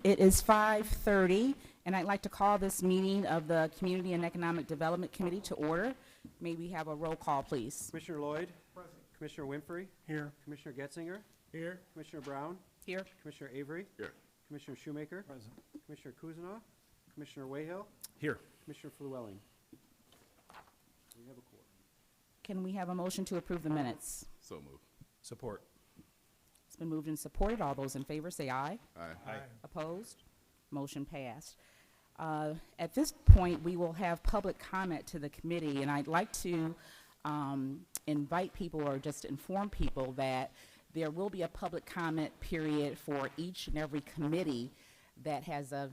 It is 5:30, and I'd like to call this meeting of the Community and Economic Development Committee to order. May we have a roll call, please? Commissioner Lloyd. Present. Commissioner Winfrey. Here. Commissioner Getzinger. Here. Commissioner Brown. Here. Commissioner Avery. Here. Commissioner Shoemaker. Present. Commissioner Kuzma. Commissioner Wayhill. Here. Commissioner Flewelling. We have a quorum. Can we have a motion to approve the minutes? So moved. Support. It's been moved and supported. All those in favor say aye. Aye. Opposed? Motion passed. At this point, we will have public comment to the committee, and I'd like to invite people or just inform people that there will be a public comment period for each and every committee that has a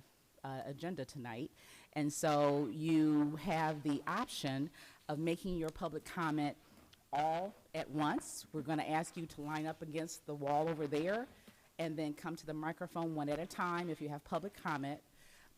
agenda tonight. And so you have the option of making your public comment all at once. We're going to ask you to line up against the wall over there and then come to the microphone one at a time if you have public comment.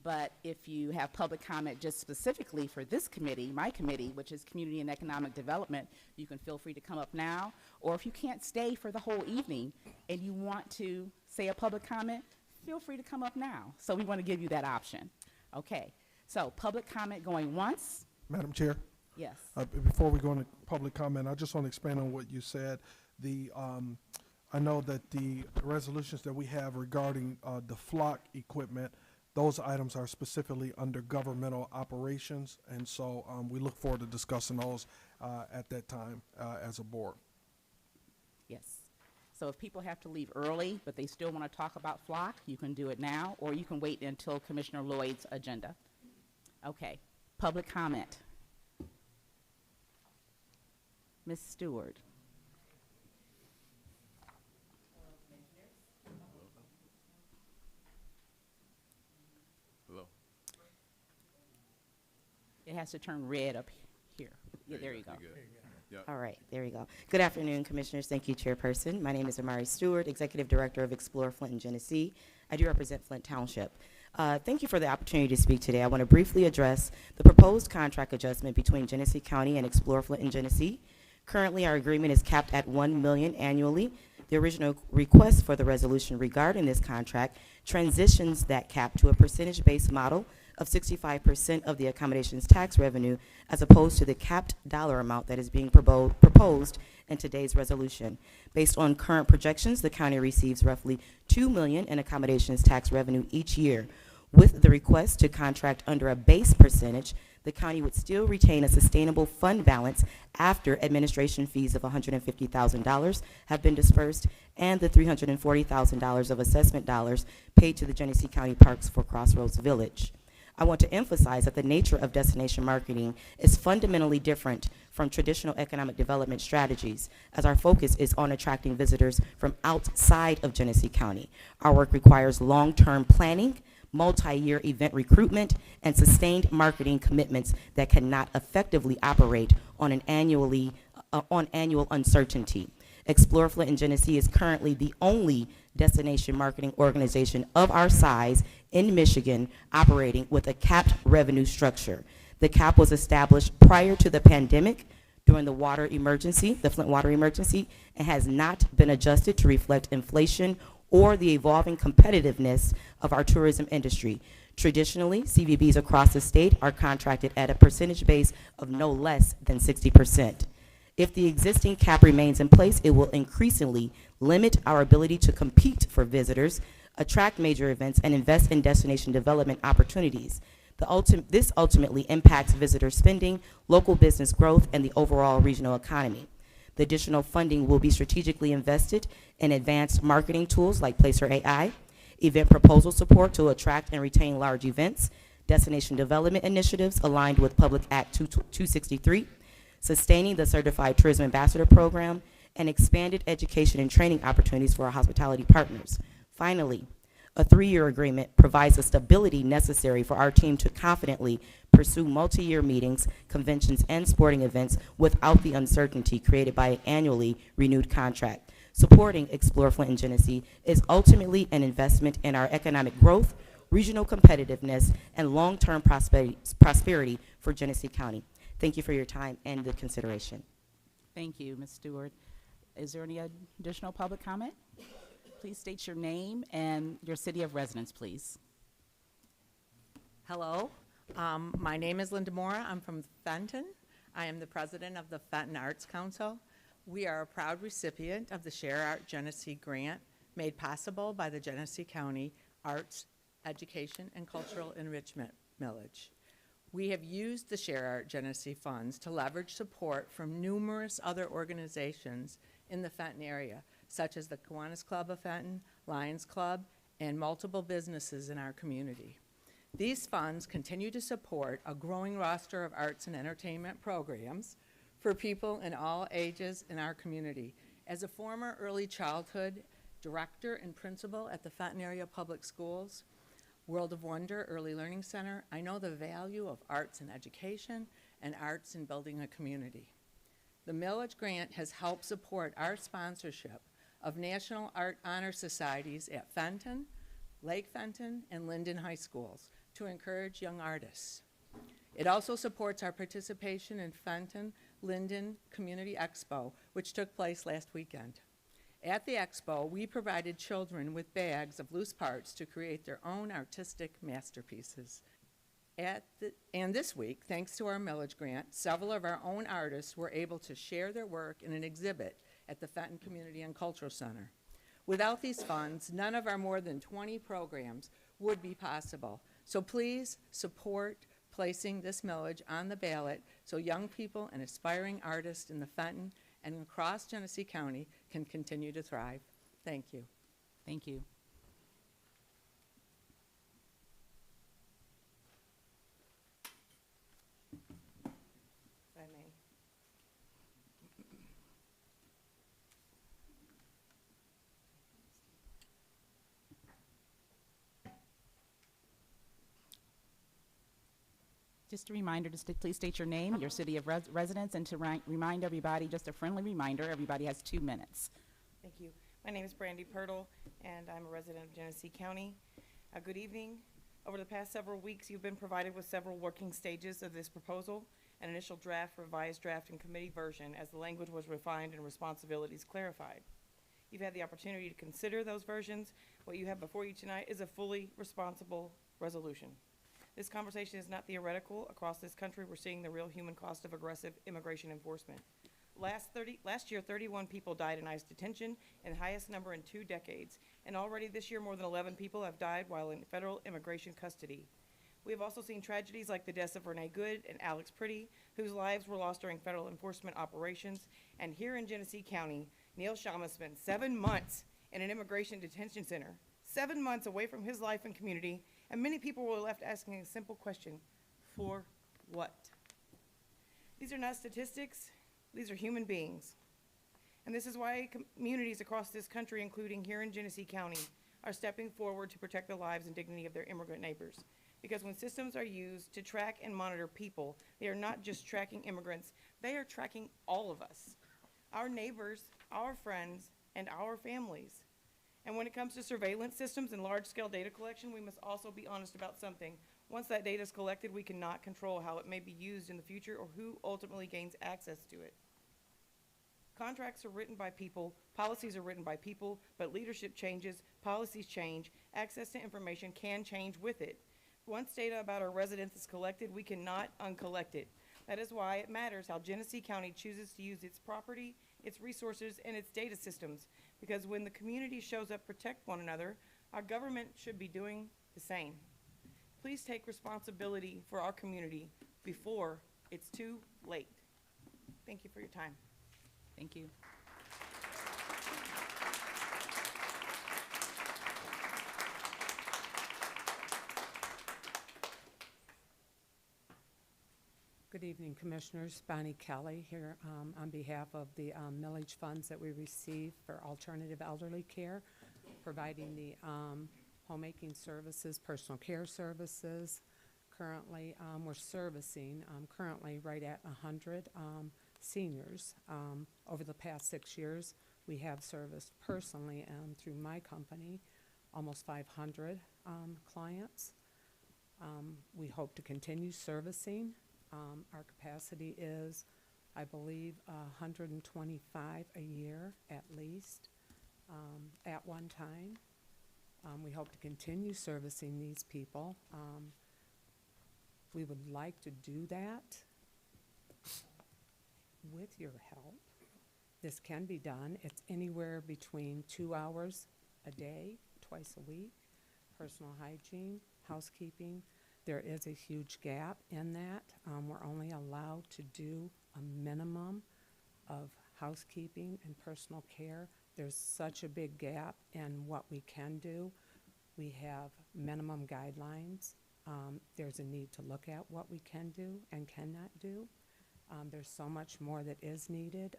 But if you have public comment just specifically for this committee, my committee, which is Community and Economic Development, you can feel free to come up now. Or if you can't stay for the whole evening and you want to say a public comment, feel free to come up now. So we want to give you that option. Okay, so public comment going once. Madam Chair, Yes. before we go into public comment, I just want to expand on what you said. I know that the resolutions that we have regarding the flock equipment, those items are specifically under governmental operations, and so we look forward to discussing those at that time as a board. Yes. So if people have to leave early, but they still want to talk about flock, you can do it now, or you can wait until Commissioner Lloyd's agenda. Okay, public comment. Ms. Stewart. Hello. It has to turn red up here. Yeah, there you go. You're good. Yep. All right, there we go. Good afternoon, Commissioners. Thank you, Chairperson. My name is Amari Stewart, Executive Director of Explore Flint and Genesee. I do represent Flint Township. Thank you for the opportunity to speak today. I want to briefly address the proposed contract adjustment between Genesee County and Explore Flint and Genesee. Currently, our agreement is capped at $1 million annually. The original request for the resolution regarding this contract transitions that cap to a percentage-based model of 65% of the accommodations tax revenue, as opposed to the capped dollar amount that is being proposed in today's resolution. Based on current projections, the county receives roughly $2 million in accommodations tax revenue each year. With the request to contract under a base percentage, the county would still retain a sustainable fund balance after administration fees of $150,000 have been dispersed and the $340,000 of assessment dollars paid to the Genesee County Parks for Crossroads Village. I want to emphasize that the nature of destination marketing is fundamentally different from traditional economic development strategies, as our focus is on attracting visitors from outside of Genesee County. Our work requires long-term planning, multi-year event recruitment, and sustained marketing commitments that cannot effectively operate on annual uncertainty. Explore Flint and Genesee is currently the only destination marketing organization of our size in Michigan operating with a capped revenue structure. The cap was established prior to the pandemic during the water emergency, the Flint water emergency, and has not been adjusted to reflect inflation or the evolving competitiveness of our tourism industry. Traditionally, CVBs across the state are contracted at a percentage base of no less than 60%. If the existing cap remains in place, it will increasingly limit our ability to compete for visitors, attract major events, and invest in destination development opportunities. This ultimately impacts visitor spending, local business growth, and the overall regional economy. The additional funding will be strategically invested in advanced marketing tools like Placer AI, event proposal support to attract and retain large events, destination development initiatives aligned with Public Act 263, sustaining the Certified Tourism Ambassador Program, and expanded education and training opportunities for our hospitality partners. Finally, a 3-year agreement provides the stability necessary for our team to confidently pursue multi-year meetings, conventions, and sporting events without the uncertainty created by an annually renewed contract. Supporting Explore Flint and Genesee is ultimately an investment in our economic growth, regional competitiveness, and long-term prosperity for Genesee County. Thank you for your time and the consideration. Thank you, Ms. Stewart. Is there any additional public comment? Please state your name and your city of residence, please. Hello, my name is Linda Mora. I'm from Fenton. I am the president of the Fenton Arts Council. We are a proud recipient of the Share Art Genesee grant made possible by the Genesee County Arts, Education, and Cultural Enrichment Millage. We have used the Share Art Genesee funds to leverage support from numerous other organizations in the Fenton area, such as the Kiwanis Club of Fenton, Lions Club, and multiple businesses in our community. These funds continue to support a growing roster of arts and entertainment programs for people in all ages in our community. As a former early childhood director and principal at the Fenton Area Public Schools, World of Wonder Early Learning Center, I know the value of arts in education and arts in building a community. The millage grant has helped support our sponsorship of National Art Honor Societies at Fenton, Lake Fenton, and Linden High Schools to encourage young artists. It also supports our participation in Fenton Linden Community Expo, which took place last weekend. At the expo, we provided children with bags of loose parts to create their own artistic masterpieces. And this week, thanks to our millage grant, several of our own artists were able to share their work in an exhibit at the Fenton Community and Cultural Center. Without these funds, none of our more than 20 programs would be possible. So please support placing this millage on the ballot so young people and aspiring artists in the Fenton and across Genesee County can continue to thrive. Thank you. Thank you. If I may. Just a reminder to please state your name, your city of residence, and to remind everybody, just a friendly reminder, everybody has 2 minutes. Thank you. My name is Brandy Pirtle, and I'm a resident of Genesee County. Good evening. Over the past several weeks, you've been provided with several working stages of this proposal, an initial draft, revised draft, and committee version as the language was refined and responsibilities clarified. You've had the opportunity to consider those versions. What you have before you tonight is a fully responsible resolution. This conversation is not theoretical. Across this country, we're seeing the real human cost of aggressive immigration enforcement. Last year, 31 people died in ICE detention, and the highest number in 2 decades. And already this year, more than 11 people have died while in federal immigration custody. We have also seen tragedies like the deaths of Renee Good and Alex Pretty, whose lives were lost during federal enforcement operations. And here in Genesee County, Neil Shama spent 7 months in an immigration detention center, 7 months away from his life and community, and many people were left asking a simple question: for what? These are not statistics, these are human beings. And this is why communities across this country, including here in Genesee County, are stepping forward to protect the lives and dignity of their immigrant neighbors. Because when systems are used to track and monitor people, they are not just tracking immigrants, they are tracking all of us, our neighbors, our friends, and our families. And when it comes to surveillance systems and large-scale data collection, we must also be honest about something. Once that data is collected, we cannot control how it may be used in the future or who ultimately gains access to it. Contracts are written by people, policies are written by people, but leadership changes, policies change, access to information can change with it. Once data about our residents is collected, we cannot uncollect it. That is why it matters how Genesee County chooses to use its property, its resources, and its data systems. Because when the community shows up to protect one another, our government should be doing the same. Please take responsibility for our community before it's too late. Thank you for your time. Thank you. Good evening, Commissioners. Bonnie Kelly here on behalf of the millage funds that we receive for alternative elderly care, providing the homemaking services, personal care services. Currently, we're servicing currently right at 100 seniors. Over the past 6 years, we have serviced personally through my company almost 500 clients. We hope to continue servicing. Our capacity is, I believe, 125 a year at least. at one time. We hope to continue servicing these people. We would like to do that with your help. This can be done. It's anywhere between 2 hours a day, twice a week, personal hygiene, housekeeping. There is a huge gap in that. We're only allowed to do a minimum of housekeeping and personal care. There's such a big gap in what we can do. We have minimum guidelines. There's a need to look at what we can do and cannot do. There's so much more that is needed.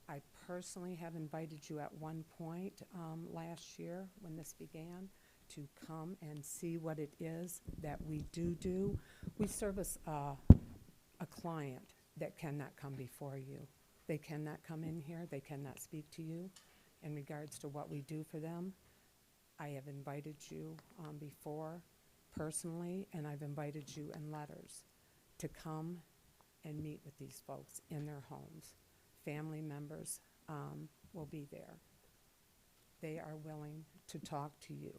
I personally have invited you at one point last year when this began to come and see what it is that we do. We service a client that cannot come before you. They cannot come in here. They cannot speak to you in regards to what we do for them. I have invited you before personally, and I've invited you in letters to come and meet with these folks in their homes. Family members will be there. They are willing to talk to you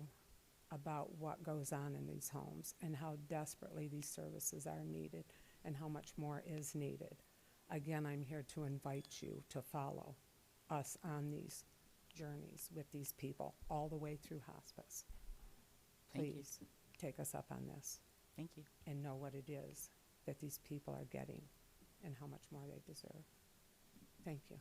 about what goes on in these homes and how desperately these services are needed and how much more is needed. Again, I'm here to invite you to follow us on these journeys with these people all the way through hospice. Thank you. Please take us up on this Thank you. and know what it is that these people are getting and how much more they deserve. Thank you.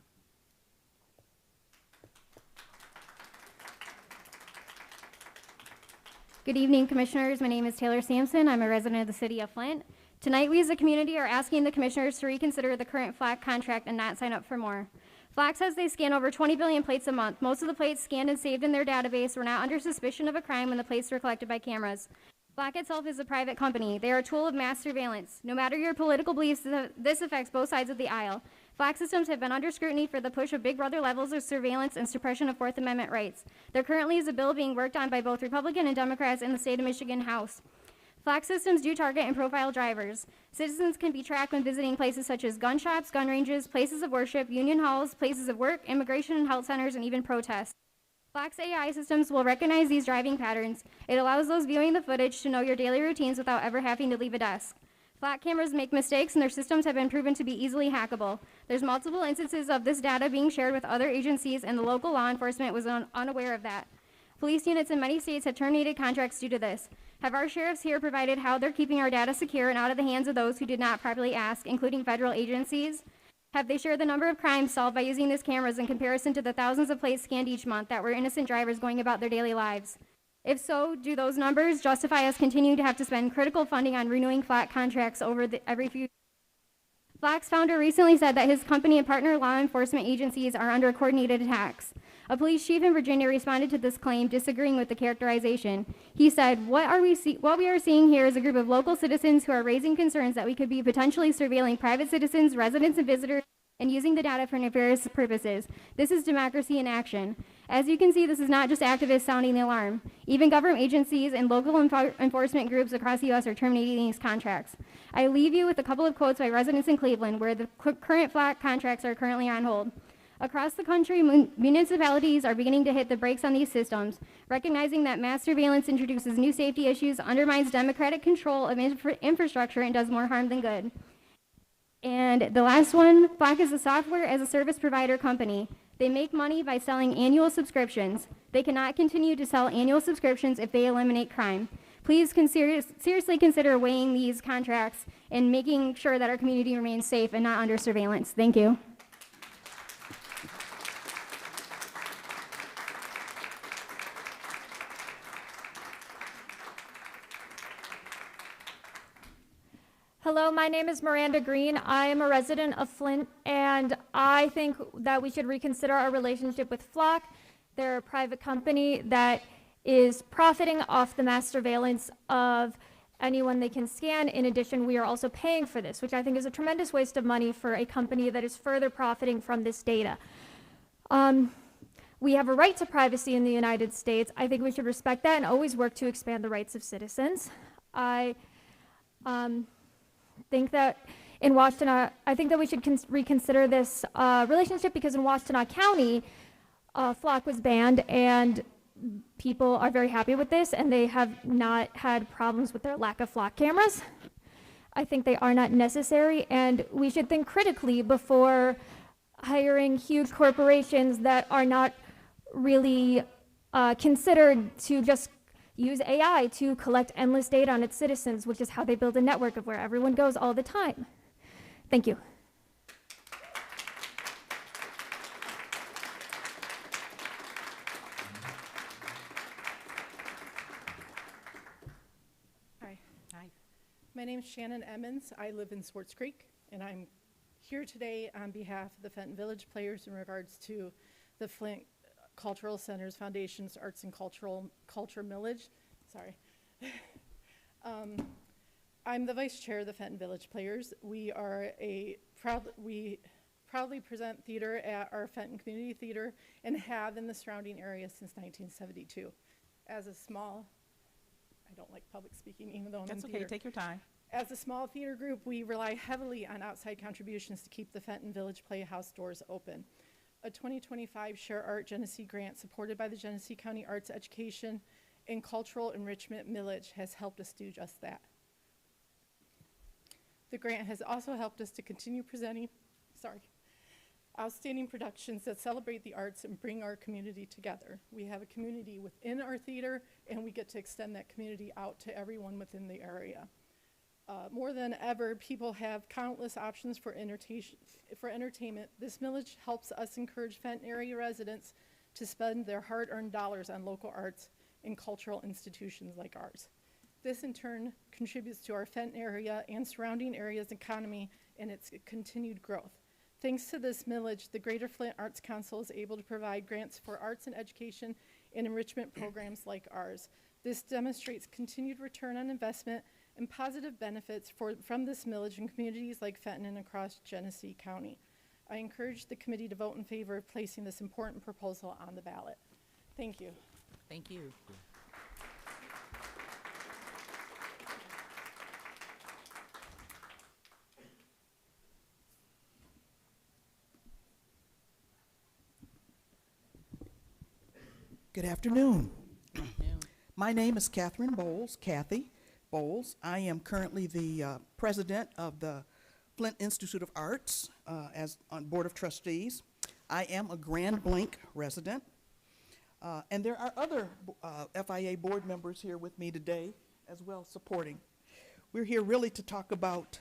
Good evening, Commissioners. My name is Taylor Sampson. I'm a resident of the city of Flint. Tonight, we as a community are asking the Commissioners to reconsider the current FLAC contract and not sign up for more. FLAC says they scan over 20 billion plates a month. Most of the plates scanned and saved in their database were not under suspicion of a crime when the plates were collected by cameras. FLAC itself is a private company. They are a tool of mass surveillance. No matter your political beliefs, this affects both sides of the aisle. FLAC systems have been under scrutiny for the push of Big Brother levels of surveillance and suppression of Fourth Amendment rights. There currently is a bill being worked on by both Republican and Democrats in the state of Michigan House. FLAC systems do target and profile drivers. Citizens can be tracked when visiting places such as gun shops, gun ranges, places of worship, union halls, places of work, immigration and health centers, and even protests. FLAC's AI systems will recognize these driving patterns. It allows those viewing the footage to know your daily routines without ever having to leave a desk. FLAC cameras make mistakes, and their systems have been proven to be easily hackable. There's multiple instances of this data being shared with other agencies, and the local law enforcement was unaware of that. Police units in many states have terminated contracts due to this. Have our sheriffs here provided how they're keeping our data secure and out of the hands of those who did not properly ask, including federal agencies? Have they shared the number of crimes solved by using these cameras in comparison to the thousands of plates scanned each month that were innocent drivers going about their daily lives? If so, do those numbers justify us continuing to have to spend critical funding on renewing FLAC contracts every few years? FLAC's founder recently said that his company and partner law enforcement agencies are under coordinated attacks. A police chief in Virginia responded to this claim, disagreeing with the characterization. He said, what we are seeing here is a group of local citizens who are raising concerns that we could be potentially surveilling private citizens, residents, and visitors, and using the data for nefarious purposes. This is democracy in action. As you can see, this is not just activists sounding the alarm. Even government agencies and local enforcement groups across the U.S. are terminating these contracts. I leave you with a couple of quotes by residents in Cleveland, where the current FLAC contracts are currently on hold. Across the country, municipalities are beginning to hit the brakes on these systems, recognizing that mass surveillance introduces new safety issues, undermines democratic control of infrastructure, and does more harm than good. And the last one, FLAC is a software as a service provider company. They make money by selling annual subscriptions. They cannot continue to sell annual subscriptions if they eliminate crime. Please seriously consider weighing these contracts and making sure that our community remains safe and not under surveillance. Thank you. Hello, my name is Miranda Green. I am a resident of Flint, and I think that we should reconsider our relationship with FLAC. They're a private company that is profiting off the mass surveillance of anyone they can scan. In addition, we are also paying for this, which I think is a tremendous waste of money for a company that is further profiting from this data. We have a right to privacy in the United States. I think we should respect that and always work to expand the rights of citizens. I think that in Washtenaw, I think that we should reconsider this relationship, because in Washtenaw County, Flock was banned, and people are very happy with this, and they have not had problems with their lack of flock cameras. I think they are not necessary, and we should think critically before hiring huge corporations that are not really considered to just use AI to collect endless data on its citizens, which is how they build a network of where everyone goes all the time. Thank you. Hi. My name's Shannon Emmons. I live in Swartz Creek, and I'm here today on behalf of the Fenton Village Players in regards to the Flint Cultural Centers Foundation's Arts and Culture Millage. Sorry. I'm the vice chair of the Fenton Village Players. We are we proudly present theater at our Fenton Community Theater and have in the surrounding area since 1972. As a small, I don't like public speaking even though I'm That's in okay, theater. take your time. As a small theater group, we rely heavily on outside contributions to keep the Fenton Village Playhouse doors open. A 2025 Share Art Genesee grant supported by the Genesee County Arts Education and Cultural Enrichment Millage has helped us do just that. The grant has also helped us to continue presenting, outstanding productions that celebrate the arts and bring our community together. We have a community within our theater, and we get to extend that community out to everyone within the area. More than ever, people have countless options for entertainment. This millage helps us encourage Fenton area residents to spend their hard-earned dollars on local arts and cultural institutions like ours. This in turn contributes to our Fenton area and surrounding areas' economy and its continued growth. Thanks to this millage, the Greater Flint Arts Council is able to provide grants for arts and education and enrichment programs like ours. This demonstrates continued return on investment and positive benefits from this millage in communities like Fenton and across Genesee County. I encourage the committee to vote in favor of placing this important proposal on the ballot. Thank you. Thank you. Good afternoon. My name is Catherine Bowles, Kathy Bowles. I am currently the president of the Flint Institute of Arts as on Board of Trustees. I am a Grand Blanc resident. And there are other FIA board members here with me today as well supporting. We're here really to talk about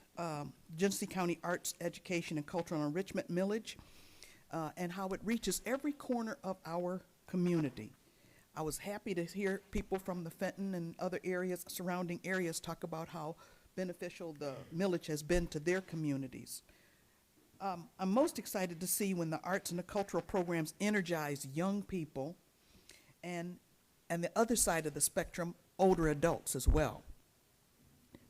Genesee County Arts Education and Cultural Enrichment Millage and how it reaches every corner of our community. I was happy to hear people from the Fenton and other areas, surrounding areas, talk about how beneficial the millage has been to their communities. I'm most excited to see when the arts and the cultural programs energize young people and the other side of the spectrum, older adults as well.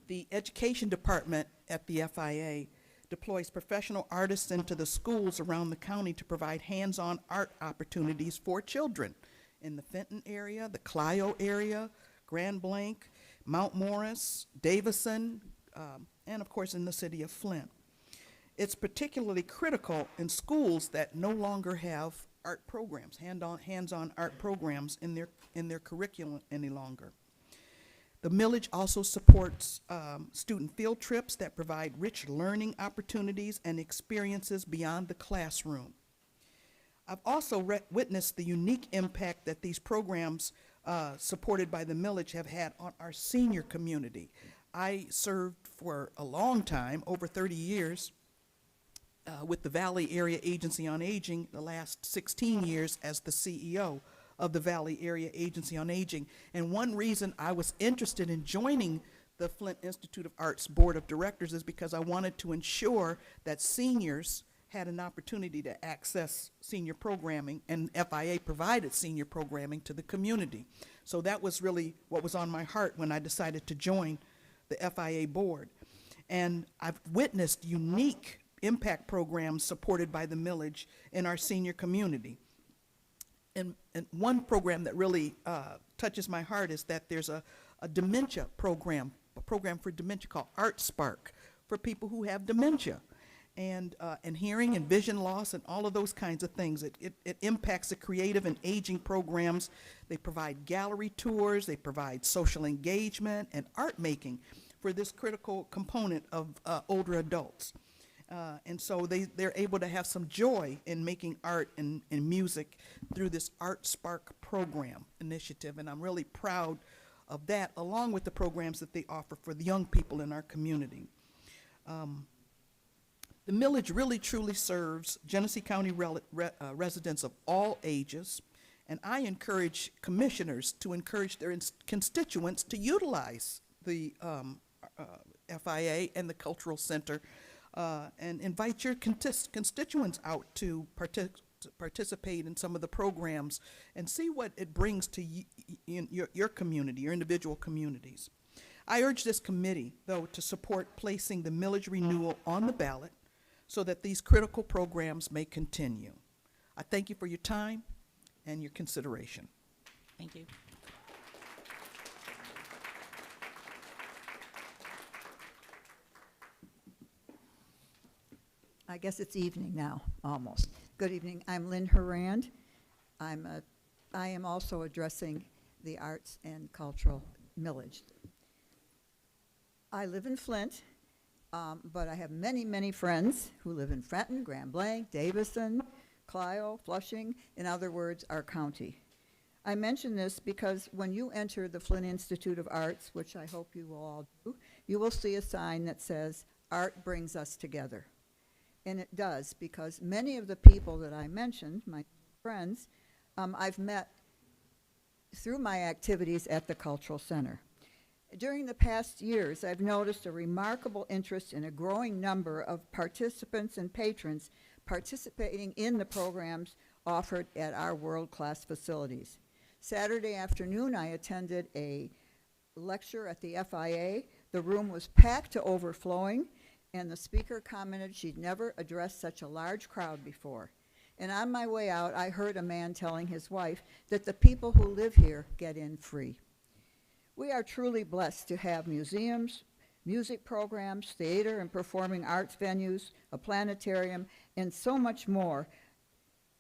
The education department at the FIA deploys professional artists into the schools around the county to provide hands-on art opportunities for children in the Fenton area, the Clio area, Grand Blanc, Mount Morris, Davison, and of course in the city of Flint. It's particularly critical in schools that no longer have art programs, hands-on art programs in their curriculum any longer. The millage also supports student field trips that provide rich learning opportunities and experiences beyond the classroom. I've also witnessed the unique impact that these programs supported by the millage have had on our senior community. I served for a long time, over 30 years, with the Valley Area Agency on Aging, the last 16 years as the CEO of the Valley Area Agency on Aging. And one reason I was interested in joining the Flint Institute of Arts Board of Directors is because I wanted to ensure that seniors had an opportunity to access senior programming, and FIA provided senior programming to the community. So that was really what was on my heart when I decided to join the FIA board. And I've witnessed unique impact programs supported by the millage in our senior community. And one program that really touches my heart is that there's a dementia program, a program for dementia called Art Spark for people who have dementia. and hearing and vision loss and all of those kinds of things. It impacts the creative and aging programs. They provide gallery tours, they provide social engagement and art making for this critical component of older adults. And so they're able to have some joy in making art and music through this Art Spark program initiative. And I'm really proud of that, along with the programs that they offer for the young people in our community. The millage really truly serves Genesee County residents of all ages, and I encourage commissioners to encourage their constituents to utilize the FIA and the Cultural Center, and invite your constituents out to participate in some of the programs and see what it brings to your community, your individual communities. I urge this committee, though, to support placing the millage renewal on the ballot so that these critical programs may continue. I thank you for your time and your consideration. Thank you. I guess it's evening now, almost. Good evening. I'm Lynn Herrand. I am also addressing the arts and cultural millage. I live in Flint, but I have many, many friends who live in Fenton, Grand Blanc, Davison, Clio, Flushing, in other words, our county. I mention this because when you enter the Flint Institute of Arts, which I hope you will all do, you will see a sign that says, "Art brings us together." And it does, because many of the people that I mentioned, my friends, I've met through my activities at the Cultural Center. During the past years, I've noticed a remarkable interest in a growing number of participants and patrons participating in the programs offered at our world-class facilities. Saturday afternoon, I attended a lecture at the FIA. The room was packed to overflowing, and the speaker commented she'd never addressed such a large crowd before. And on my way out, I heard a man telling his wife that the people who live here get in free. We are truly blessed to have museums, music programs, theater and performing arts venues, a planetarium, and so much more,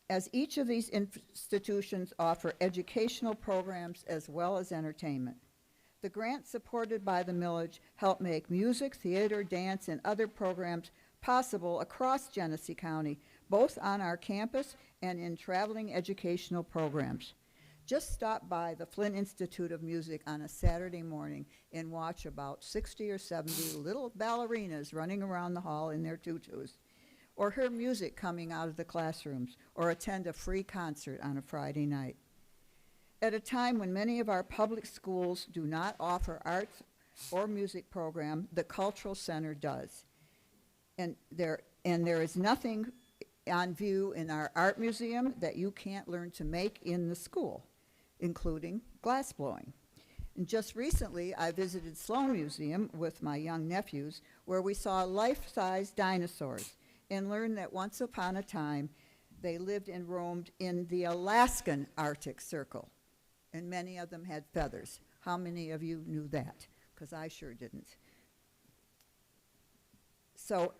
as each of these institutions offer educational programs as well as entertainment. The grants supported by the millage help make music, theater, dance, and other programs possible across Genesee County, both on our campus and in traveling educational programs. Just stop by the Flint Institute of Music on a Saturday morning and watch about 60 or 70 little ballerinas running around the hall in their tutus, or hear music coming out of the classrooms, or attend a free concert on a Friday night. At a time when many of our public schools do not offer arts or music program, the Cultural Center does. And there is nothing on view in our art museum that you can't learn to make in the school, including glass blowing. And just recently, I visited Sloan Museum with my young nephews, where we saw life-size dinosaurs and learned that once upon a time, they lived and roamed in the Alaskan Arctic Circle, and many of them had feathers. How many of you knew that? Because I sure didn't. So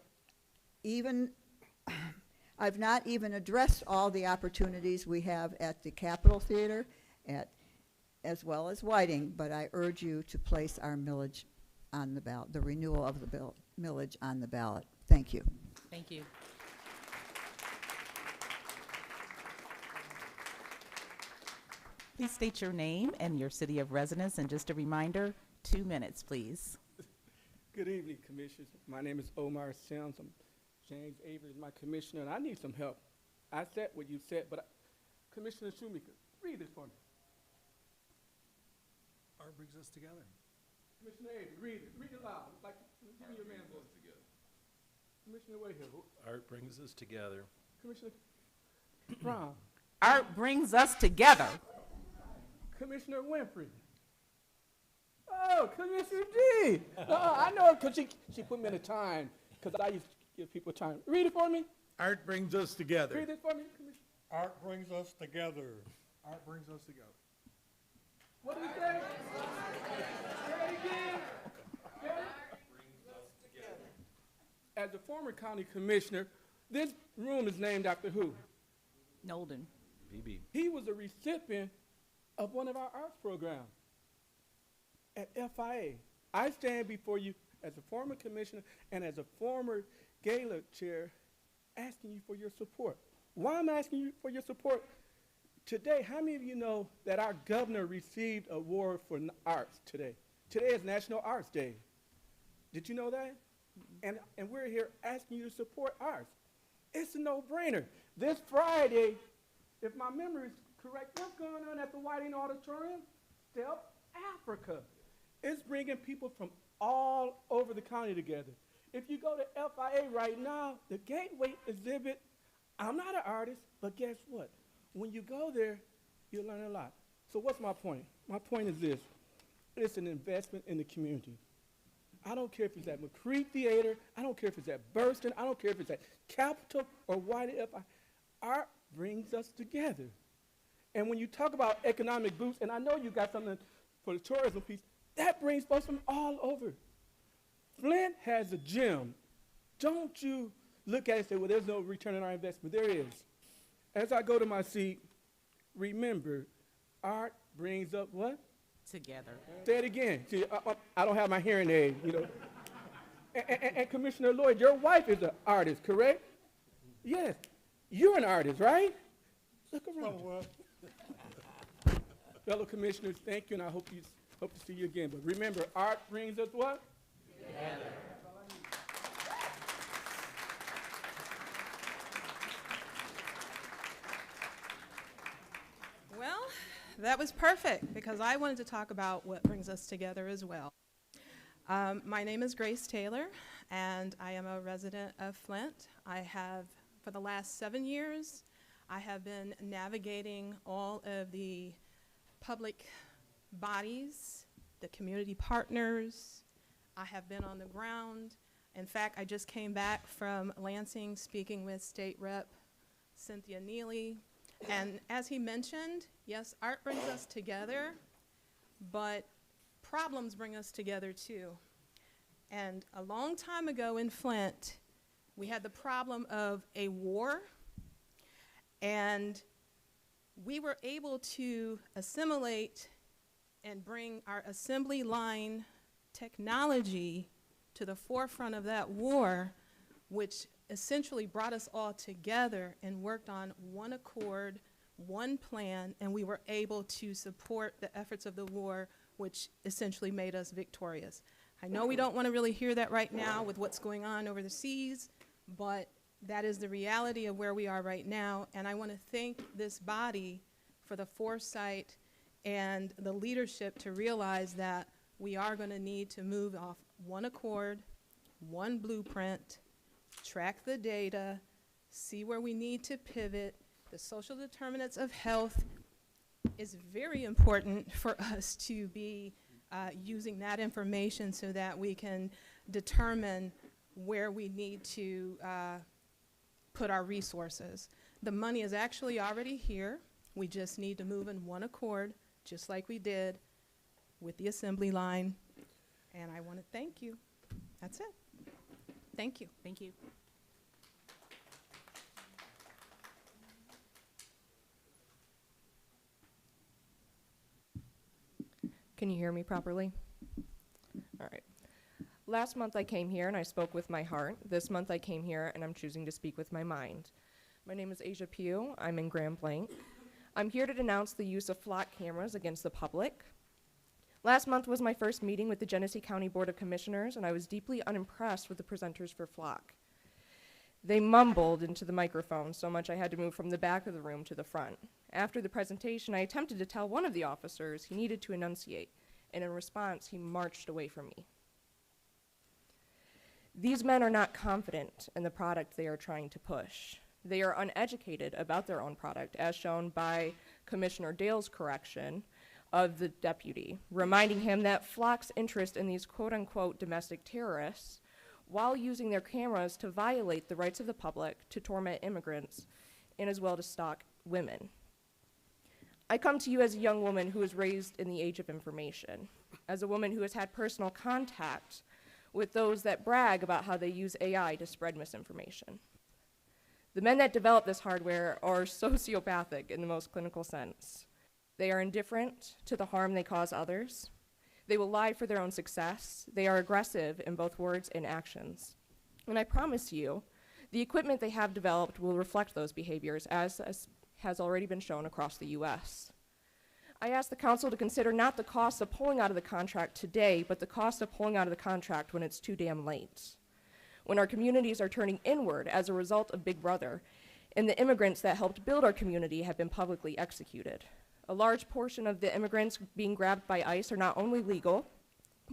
I've not even addressed all the opportunities we have at the Capitol Theater, as well as Whiting, but I urge you to place our millage on the ballot, the renewal of the millage on the ballot. Thank you. Thank you. Please state your name and your city of residence, and just a reminder, 2 minutes, please. Good evening, Commissioners. My name is Omar Sims. James Avery is my commissioner, and I need some help. I said what you said, but Commissioner Shoemaker, read this for me. Art brings us together. Commissioner Avery, read it. Read it loud. Like, give me your man voice. Commissioner Wayhill. Art brings us together. Commissioner Brown. Art brings us together. Commissioner Winfrey. Oh, Commissioner D. I know because she put me in a time, because I used to give people time. Read it for me. Art brings us together. Read it for me, Commissioner. Art brings us together. Art brings us together. What did he say? Say it again. as a former county commissioner, this room is named after who? Nolden. BB. He was a recipient of one of our arts programs at FIA. I stand before you as a former commissioner and as a former gala chair asking you for your support. Why I'm asking you for your support today, how many of you know that our governor received an award for arts today? Today is National Arts Day. Did you know that? And we're here asking you to support arts. It's a no-brainer. This Friday, if my memory is correct, what's going on at the Whiting Auditorium? South Africa. It's bringing people from all over the county together. If you go to FIA right now, the Gateway exhibit, I'm not an artist, but guess what? When you go there, you'll learn a lot. So what's my point? My point is this. It's an investment in the community. I don't care if it's at McCree Theater. I don't care if it's at Burston. I don't care if it's at Capitol or Whiting FI. Art brings us together. And when you talk about economic boost, and I know you got something for the tourism piece, that brings folks from all over. Flint has a gym. Don't you look at it and say, well, there's no return on our investment. There is. As I go to my seat, remember, art brings up what? Together. Say it again. See, I don't have my hearing aid, you know. And Commissioner Lloyd, your wife is an artist, correct? Yes. You're an artist, right? Look around. Fellow commissioners, thank you, and I hope to see you again. But remember, art brings us what? Together. Well, that was perfect, because I wanted to talk about what brings us together as well. My name is Grace Taylor, and I am a resident of Flint. I have, for the last 7 years, I have been navigating all of the public bodies, the community partners. I have been on the ground. In fact, I just came back from Lansing speaking with State Rep Cynthia Neely. And as he mentioned, yes, art brings us together, but problems bring us together too. And a long time ago in Flint, we had the problem of a war, and we were able to assimilate and bring our assembly line technology to the forefront of that war, which essentially brought us all together and worked on one accord, one plan, and we were able to support the efforts of the war, which essentially made us victorious. I know we don't want to really hear that right now with what's going on over the seas, but that is the reality of where we are right now, and I want to thank this body for the foresight and the leadership to realize that we are going to need to move off one accord, one blueprint, track the data, see where we need to pivot. The social determinants of health is very important for us to be using that information so that we can determine where we need to put our resources. The money is actually already here. We just need to move in one accord, just like we did with the assembly line. And I want to thank you. That's it. Thank you. Thank you. Can you hear me properly? All right. Last month I came here and I spoke with my heart. This month I came here and I'm choosing to speak with my mind. My name is Asia Pugh. I'm in Grand Blanc. I'm here to denounce the use of flock cameras against the public. Last month was my first meeting with the Genesee County Board of Commissioners, and I was deeply unimpressed with the presenters for flock. They mumbled into the microphone so much I had to move from the back of the room to the front. After the presentation, I attempted to tell one of the officers he needed to enunciate, and in response, he marched away from me. These men are not confident in the product they are trying to push. They are uneducated about their own product, as shown by Commissioner Dale's correction of the deputy, reminding him that Flock's interest in these quote-unquote domestic terrorists, while using their cameras to violate the rights of the public, to torment immigrants, and as well to stalk women. I come to you as a young woman who was raised in the age of information, as a woman who has had personal contact with those that brag about how they use AI to spread misinformation. The men that develop this hardware are sociopathic in the most clinical sense. They are indifferent to the harm they cause others. They will lie for their own success. They are aggressive in both words and actions. And I promise you, the equipment they have developed will reflect those behaviors, as has already been shown across the US. I ask the council to consider not the cost of pulling out of the contract today, but the cost of pulling out of the contract when it's too damn late. When our communities are turning inward as a result of Big Brother, and the immigrants that helped build our community have been publicly executed. A large portion of the immigrants being grabbed by ICE are not only legal,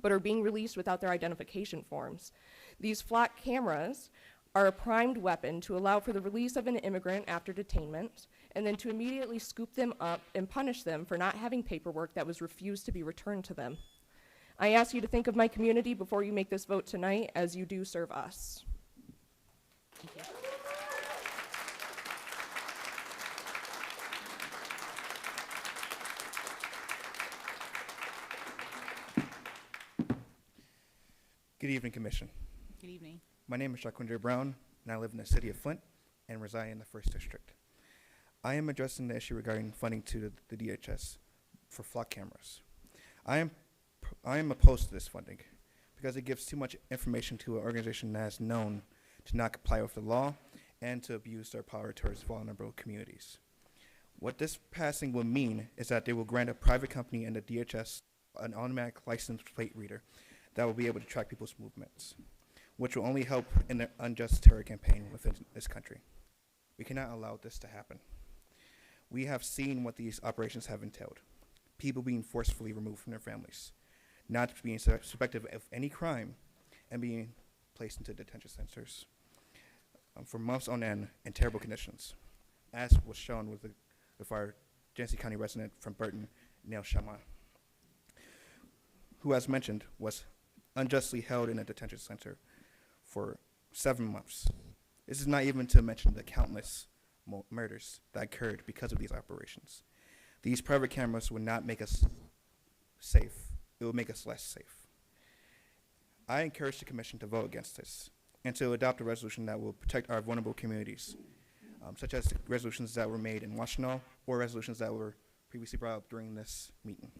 but are being released without their identification forms. These flock cameras are a primed weapon to allow for the release of an immigrant after detainment, and then to immediately scoop them up and punish them for not having paperwork that was refused to be returned to them. I ask you to think of my community before you make this vote tonight, as you do serve us. Good evening, Commission. Good evening. My name is Shaquindra Brown, and I live in the city of Flint and reside in the 1st District. I am addressing the issue regarding funding to the DHS for flock cameras. I am opposed to this funding because it gives too much information to an organization that is known to not comply with the law and to abuse their power towards vulnerable communities. What this passing will mean is that they will grant a private company and the DHS an automatic license plate reader that will be able to track people's movements, which will only help in the unjust terror campaign within this country. We cannot allow this to happen. We have seen what these operations have entailed. People being forcefully removed from their families, not being suspected of any crime, and being placed into detention centers for months on end in terrible conditions, as was shown with our Genesee County resident from Burton, Neil Shama, who, as mentioned, was unjustly held in a detention center for 7 months. This is not even to mention the countless murders that occurred because of these operations. These private cameras would not make us safe. It will make us less safe. I encourage the Commission to vote against this and to adopt a resolution that will protect our vulnerable communities, such as the resolutions that were made in Washington or resolutions that were previously brought up during this meeting.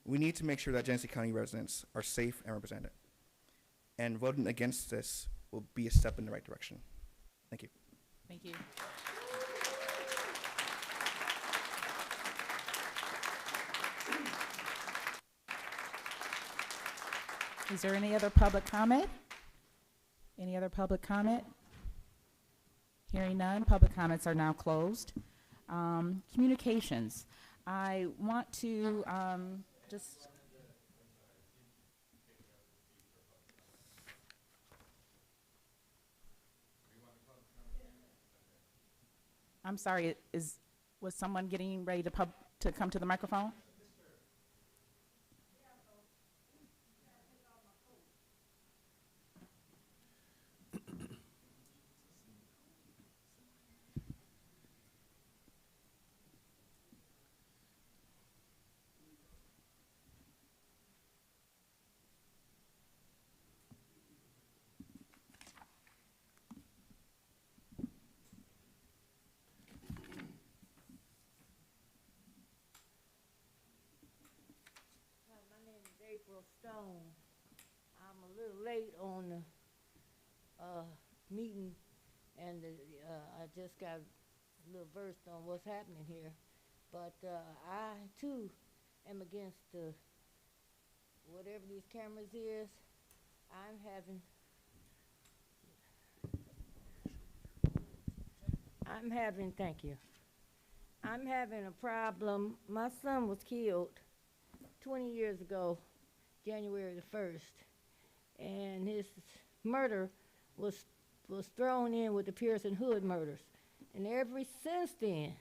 We need to make sure that Genesee County residents are safe and represented. And voting against this will be a step in the right direction. Thank you. Thank you. Is there any other public comment? Any other public comment? Hearing none, public comments are now closed. Communications. I want to just... I'm sorry, was someone getting ready to come to the microphone? Stone. I'm a little late on the meeting, and I just got a little versed on what's happening here. But I too am against whatever these cameras is. Thank you. I'm having a problem. My son was killed 20 years ago. January the 1st, and his murder was thrown in with the Pearson Hood murders. And ever since then,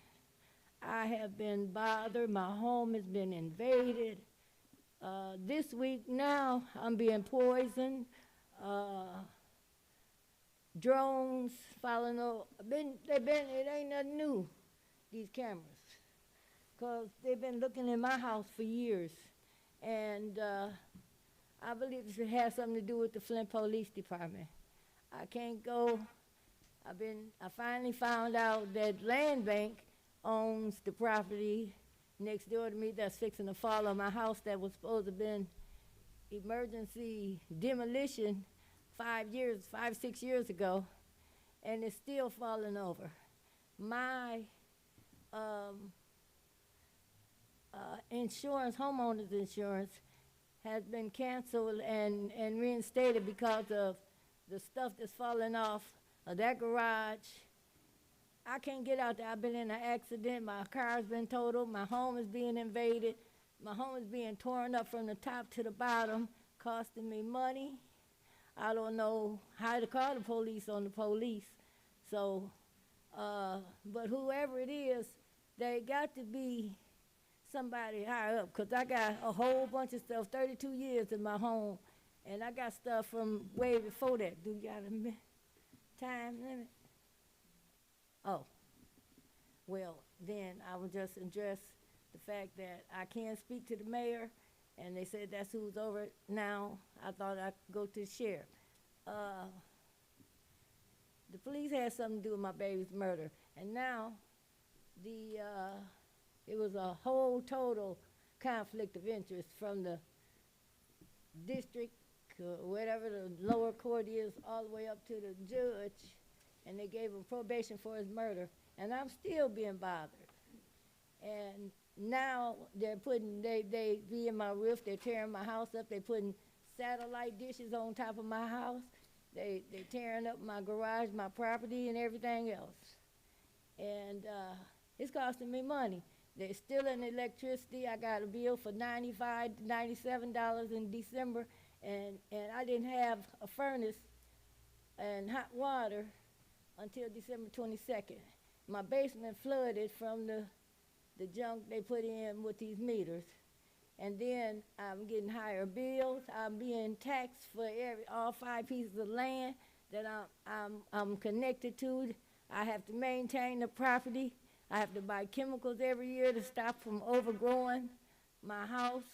I have been bothered. My home has been invaded. This week now, I'm being poisoned. Drones following over. It ain't nothing new, these cameras, because they've been looking in my house for years. And I believe it should have something to do with the Flint Police Department. I can't go, I finally found out that Land Bank owns the property next door to me that's fixing to fall on my house that was supposed to have been emergency demolition 6 years ago, and it's still falling over. My insurance, homeowners insurance, has been canceled and reinstated because of the stuff that's falling off of that garage. I can't get out there. I've been in an accident. My car's been totaled. My home is being invaded. My home is being torn up from the top to the bottom, costing me money. I don't know how to call the police on the police. So, but whoever it is, they got to be somebody higher up, because I got a whole bunch of stuff, 32 years in my home, and I got stuff from way before that. Do you got a time limit? Oh, well, then I will just address the fact that I can't speak to the mayor, and they said that's who's over it now. I thought I'd go to the sheriff. The police had something to do with my baby's murder, and now it was a whole total conflict of interest from the district, whatever the lower court is, all the way up to the judge, and they gave him probation for his murder, and I'm still being bothered. And now they're putting, they be in my roof, they're tearing my house up, they're putting satellite dishes on top of my house, they tearing up my garage, my property, and everything else. And it's costing me money. They're stealing electricity. I got a bill for $95, $97 in December, and I didn't have a furnace and hot water until December 22nd. My basement flooded from the junk they put in with these meters. And then I'm getting higher bills. I'm being taxed for all 5 pieces of land that I'm connected to. I have to maintain the property. I have to buy chemicals every year to stop from overgrowing my house.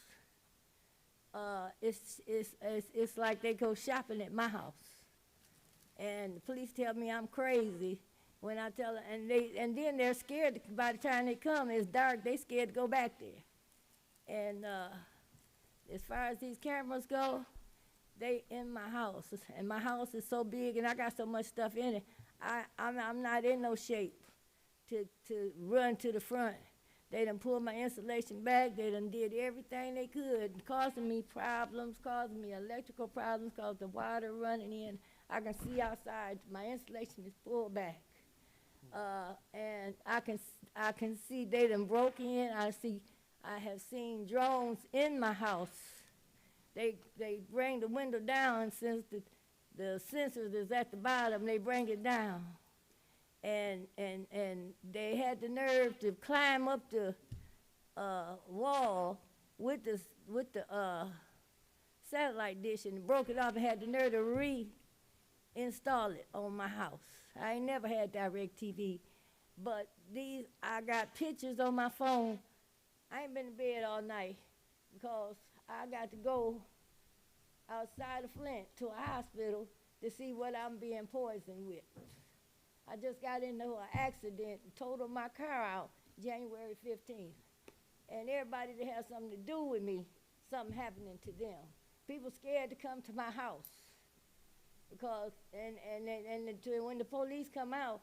It's like they go shopping at my house. And the police tell me I'm crazy when I tell them, and then they're scared by the time they come, it's dark, they scared to go back there. And as far as these cameras go, they in my house, and my house is so big, and I got so much stuff in it. I'm not in no shape to run to the front. They done pulled my insulation back. They done did everything they could, causing me problems, causing me electrical problems, causing the water running in. I can see outside. My insulation is pulled back, and I can see they done broke in. I have seen drones in my house. They bring the window down since the sensors is at the bottom. They bring it down, and they had the nerve to climb up the wall with the satellite dish and broke it off and had the nerve to reinstall it on my house. I ain't never had DirecTV, but I got pictures on my phone. I ain't been in bed all night because I got to go outside of Flint to a hospital to see what I'm being poisoned with. I just got into an accident and totaled my car out January 15th. And everybody that has something to do with me, something happening to them. People scared to come to my house because, when the police come out,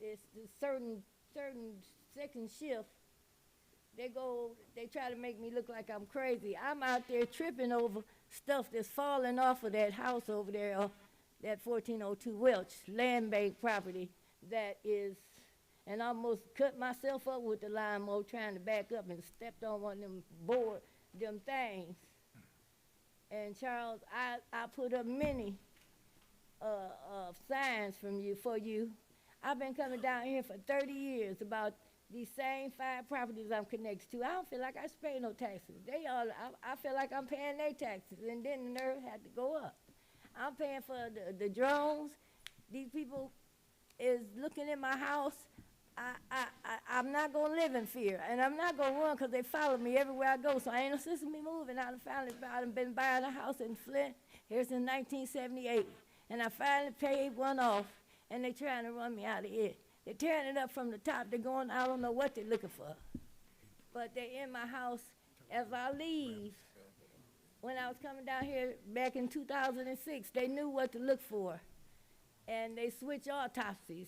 it's certain second shift. They try to make me look like I'm crazy. I'm out there tripping over stuff that's falling off of that house over there, that 1402 Welch land bank property that is, and I almost cut myself up with the lawnmower trying to back up and stepped on one of them things. And Charles, I put up many signs for you. I've been coming down here for 30 years about these same 5 properties I'm connected to. I don't feel like I pay no taxes. I feel like I'm paying their taxes, and then the nerve had to go up. I'm paying for the drones. These people is looking in my house. I'm not gonna live in fear, and I'm not gonna run because they follow me everywhere I go. So I ain't no sense of me moving. I've been buying a house in Flint here since 1978, and I finally paid one off, and they trying to run me out of it. They're tearing it up from the top. They're going, I don't know what they're looking for, but they're in my house as I leave. When I was coming down here back in 2006, they knew what to look for, and they switch autopsies.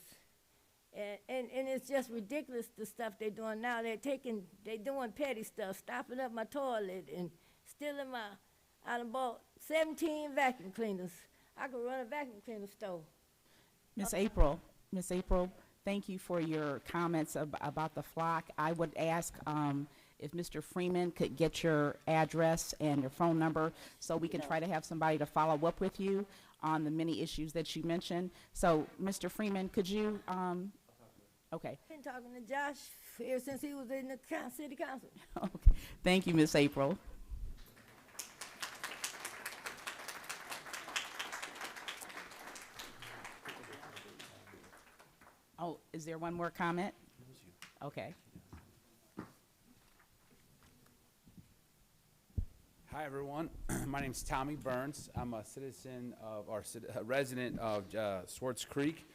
And it's just ridiculous the stuff they're doing now. They're doing petty stuff, stopping up my toilet and stealing I done bought 17 vacuum cleaners. I could run a vacuum cleaner store. Miss April, thank you for your comments about the flock. I would ask if Mr. Freeman could get your address and your phone number so we can try to have somebody to follow up with you on the many issues that you mentioned. So, Mr. Freeman, could you, okay. I've been talking to Josh here since he was in the city council. Okay. Thank you, Miss April. Oh, is there one more comment? Okay. Hi, everyone. My name's Tommy Burns. I'm a resident of Swartz Creek,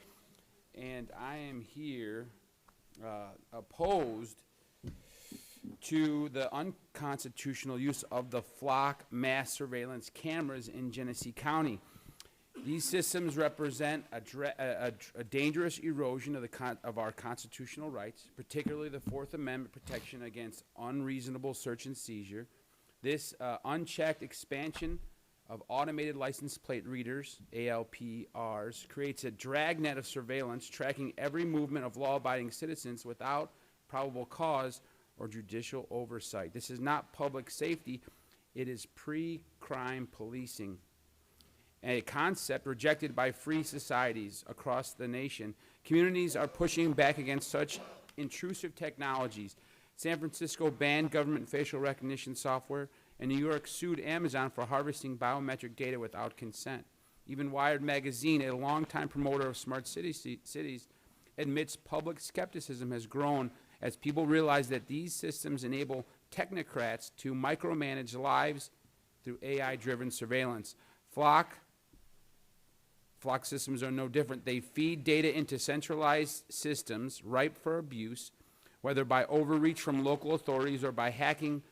and I am here opposed to the unconstitutional use of the flock mass surveillance cameras in Genesee County. These systems represent a dangerous erosion of our constitutional rights, particularly the Fourth Amendment protection against unreasonable search and seizure. This unchecked expansion of automated license plate readers, ALPRs, creates a dragnet of surveillance tracking every movement of law-abiding citizens without probable cause or judicial oversight. This is not public safety, it is pre-crime policing. A concept rejected by free societies across the nation. Communities are pushing back against such intrusive technologies. San Francisco banned government facial recognition software, and New York sued Amazon for harvesting biometric data without consent. Even Wired magazine, a longtime promoter of smart cities, admits public skepticism has grown as people realize that these systems enable technocrats to micromanage lives through AI-driven surveillance. Flock systems are no different. They feed data into centralized systems ripe for abuse, whether by overreach from local authorities or by hacking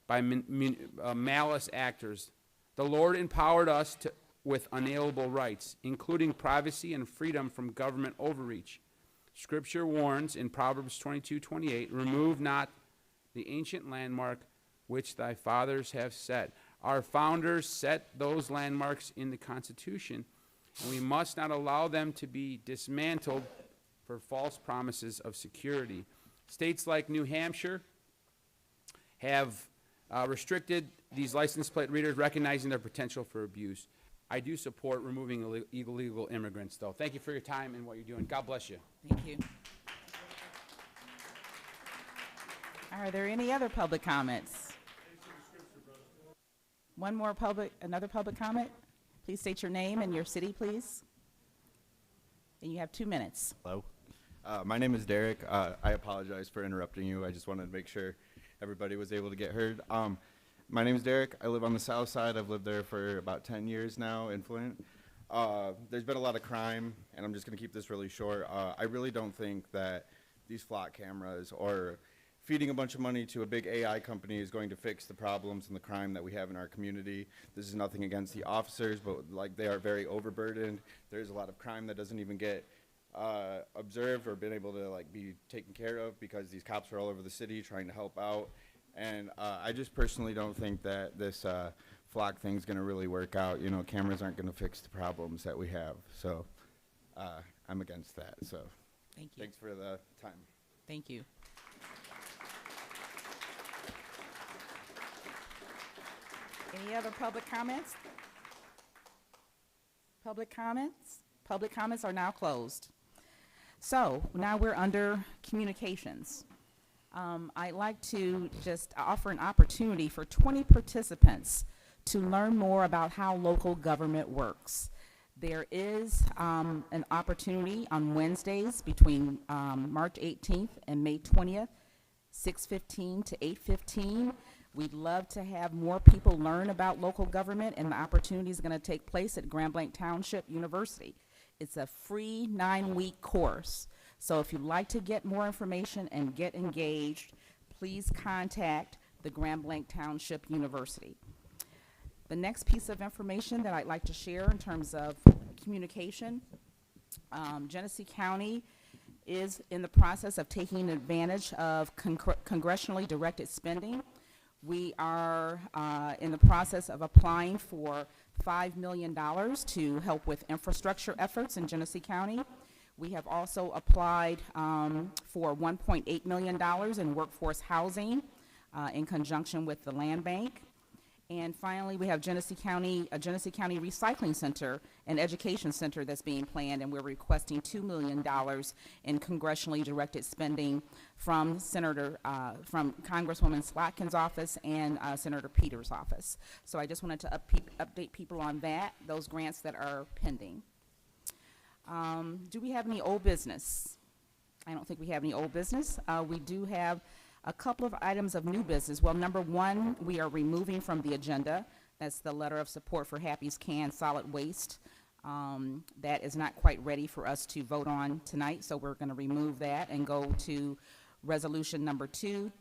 by malice actors. The Lord empowered us with unalienable rights, including privacy and freedom from government overreach. Scripture warns in Proverbs 22:28, remove not the ancient landmark which thy fathers have set. Our founders set those landmarks in the Constitution, and we must not allow them to be dismantled for false promises of security. States like New Hampshire have restricted these license plate readers, recognizing their potential for abuse. I do support removing illegal immigrants, though. Thank you for your time and what you're doing. God bless you. Thank you. Are there any other public comments? Another public comment? Please state your name and your city, please. And you have 2 minutes. Hello. My name is Derek. I apologize for interrupting you. I just wanted to make sure everybody was able to get heard. My name is Derek. I live on the south side. I've lived there for about 10 years now in Flint. There's been a lot of crime, and I'm just going to keep this really short. I really don't think that these flock cameras or feeding a bunch of money to a big AI company is going to fix the problems and the crime that we have in our community. This is nothing against the officers, but like they are very overburdened. There's a lot of crime that doesn't even get observed or been able to like be taken care of because these cops are all over the city trying to help out. And I just personally don't think that this flock thing's going to really work out. You know, cameras aren't going to fix the problems that we have. So I'm against that. So thank you. Thanks for the time. Thank you. Any other public comments? Public comments? Public comments are now closed. So now we're under communications. I'd like to just offer an opportunity for 20 participants to learn more about how local government works. There is an opportunity on Wednesdays between March 18th and May 20th, 6:15 to 8:15. We'd love to have more people learn about local government, and the opportunity is going to take place at Grand Blanc Township University. It's a free 9-week course. So if you'd like to get more information and get engaged, please contact the Grand Blanc Township University. The next piece of information that I'd like to share in terms of communication, Genesee County is in the process of taking advantage of congressionally directed spending. We are in the process of applying for $5 million to help with infrastructure efforts in Genesee County. We have also applied for $1.8 million in workforce housing in conjunction with the Land Bank. And finally, we have a Genesee County Recycling Center and Education Center that's being planned, and we're requesting $2 million in congressionally directed spending from from Congresswoman Slotkin's office and Senator Peters' office. So I just wanted to update people on that, those grants that are pending. Do we have any old business? I don't think we have any old business. We do have a couple of items of new business. Well, number one, we are removing from the agenda. That's the letter of support for Happy's Canned Solid Waste. That is not quite ready for us to vote on tonight, so we're going to remove that and go to resolution number 2.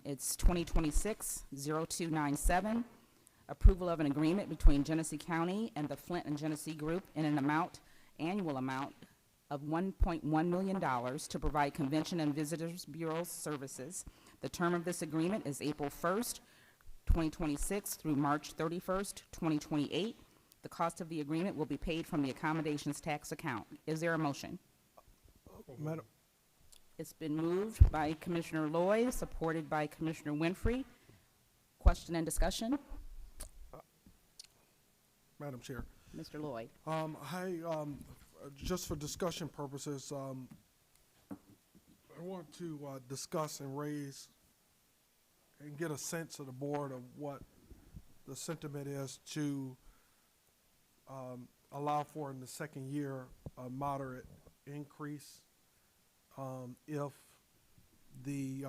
It's 2026-0297, approval of an agreement between Genesee County and the Flint and Genesee Group in an annual amount of $1.1 million to provide Convention and Visitors Bureau services. The term of this agreement is April 1st, 2026 through March 31st, 2028. The cost of the agreement will be paid from the accommodations tax account. Is there a motion? Madam, It's been moved by Commissioner Lloyd, supported by Commissioner Winfrey. Question and discussion? Madam Chair. Mr. Lloyd. Just for discussion purposes, I want to discuss and raise and get a sense of the board of what the sentiment is to allow for in the second year a moderate increase if the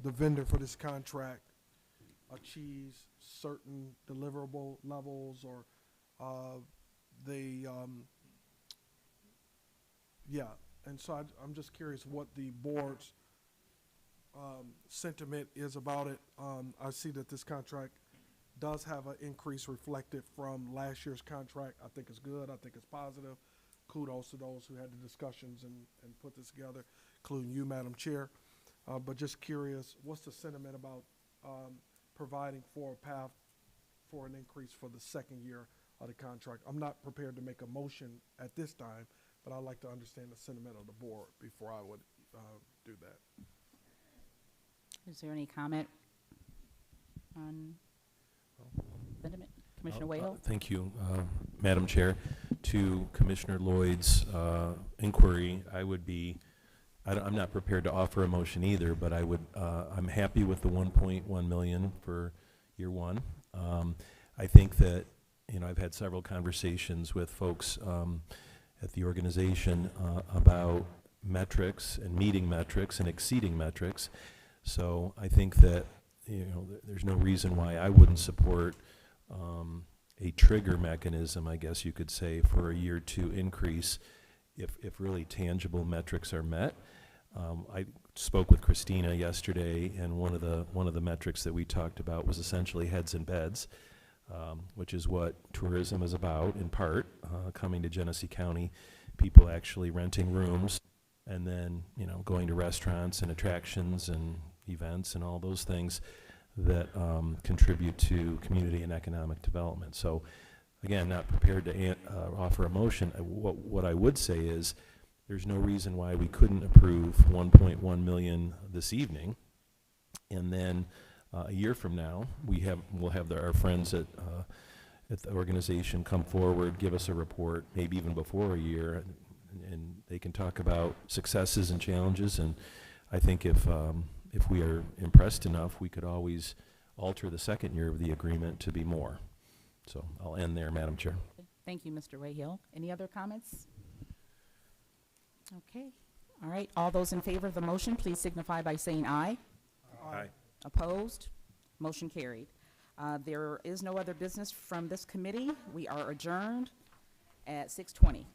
vendor for this contract achieves certain deliverable levels or and so I'm just curious what the board's sentiment is about it. I see that this contract does have an increase reflected from last year's contract. I think it's good. I think it's positive. Kudos to those who had the discussions and put this together, including you, Madam Chair. But just curious, what's the sentiment about providing for a path for an increase for the second year of the contract? I'm not prepared to make a motion at this time, but I'd like to understand the sentiment of the board before I would do that. Is there any comment on sentiment? Commissioner Wayhill? Thank you, Madam Chair. To Commissioner Lloyd's inquiry, I'm not prepared to offer a motion either, but I'm happy with the 1.1 million for year one. I think that, I've had several conversations with folks at the organization about metrics and meeting metrics and exceeding metrics. So I think that, there's no reason why I wouldn't support a trigger mechanism, I guess you could say, for a year 2 increase if really tangible metrics are met. I spoke with Christina yesterday, and one of the metrics that we talked about was essentially heads and beds, which is what tourism is about in part, coming to Genesee County, people actually renting rooms, and then going to restaurants and attractions and events and all those things that contribute to community and economic development. So again, not prepared to offer a motion. What I would say is there's no reason why we couldn't approve 1.1 million this evening, and then a year from now we'll have our friends at the organization come forward, give us a report, maybe even before a year, and they can talk about successes and challenges. And I think if we are impressed enough, we could always alter the second year of the agreement to be more. So I'll end there, Madam Chair. Thank you, Mr. Wayhill. Any other comments? Okay. All right. All those in favor of the motion, please signify by saying aye. Aye. Opposed? Motion carried. There is no other business from this committee. We are adjourned at 6:20.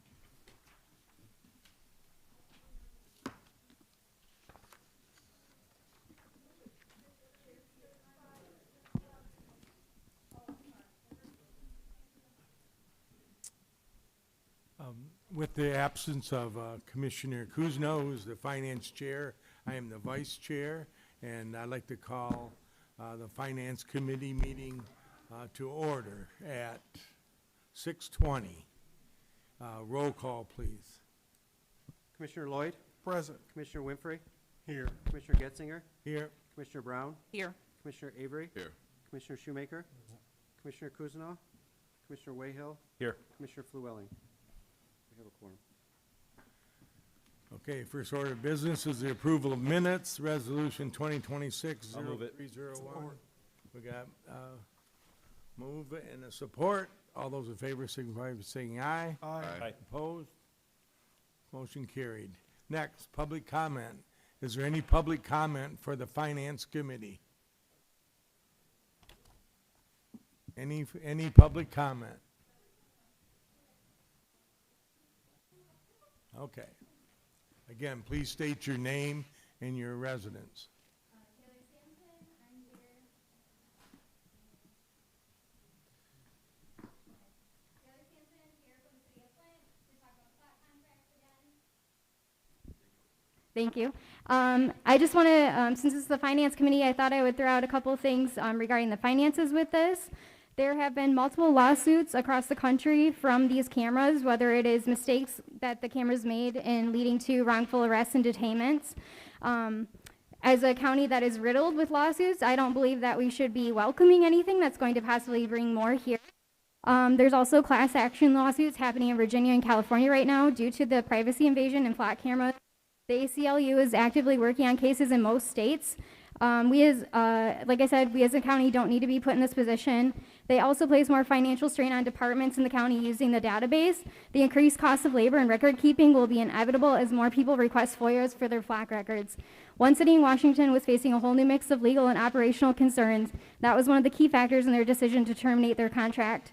With the absence of Commissioner Kuzno, who's the Finance Chair, I am the Vice Chair, and I'd like to call the Finance Committee meeting to order at 6:20. Roll call, please. Commissioner Lloyd? Present. Commissioner Winfrey? Here. Commissioner Getzinger? Here. Commissioner Brown? Here. Commissioner Avery? Here. Commissioner Shoemaker? Commissioner Kuzno? Commissioner Wayhill? Here. Commissioner Flewelling? We have a quorum. Okay, first order of business is the approval of minutes, Resolution 2026-0301. I'll move it. We got move and a support. All those in favor signify by saying aye. Aye. Opposed? Motion carried. Next, public comment. Is there any public comment for the Finance Committee? Any public comment? Okay. Again, please state your name and your residence. Thank you. I just want to, since it's the Finance Committee, I thought I would throw out a couple things regarding the finances with this. There have been multiple lawsuits across the country from these cameras, whether it is mistakes that the cameras made in leading to wrongful arrests and detainments. As a county that is riddled with lawsuits, I don't believe that we should be welcoming anything that's going to possibly bring more here. There's also class action lawsuits happening in Virginia and California right now due to the privacy invasion and flat cameras. The ACLU is actively working on cases in most states. Like I said, we as a county don't need to be put in this position. They also place more financial strain on departments in the county using the database. The increased cost of labor and record keeping will be inevitable as more people request FOIAs for their FLAC records. One city in Washington was facing a whole new mix of legal and operational concerns. That was one of the key factors in their decision to terminate their contract.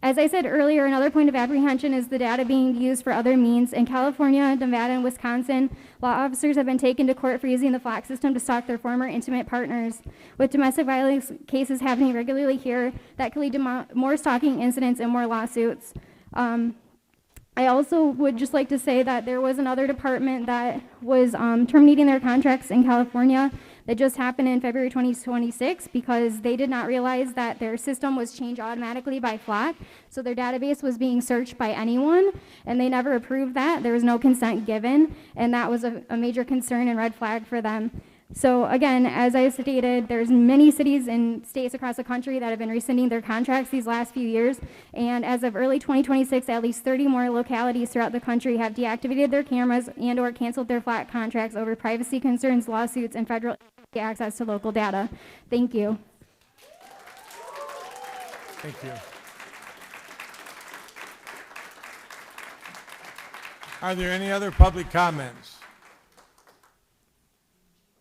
As I said earlier, another point of apprehension is the data being used for other means. In California, Nevada, and Wisconsin, law officers have been taken to court for using the FLAC system to stalk their former intimate partners. With domestic violence cases happening regularly here, that could lead to more stalking incidents and more lawsuits. I also would just like to say that there was another department that was terminating their contracts in California. That just happened in February 2026 because they did not realize that their system was changed automatically by FLAC, so their database was being searched by anyone, and they never approved that. There was no consent given, and that was a major concern and red flag for them. So again, as I stated, there's many cities and states across the country that have been rescinding their contracts these last few years, and as of early 2026, at least 30 more localities throughout the country have deactivated their cameras and or canceled their FLAC contracts over privacy concerns, lawsuits, and federal access to local data. Thank you. Thank you. Are there any other public comments?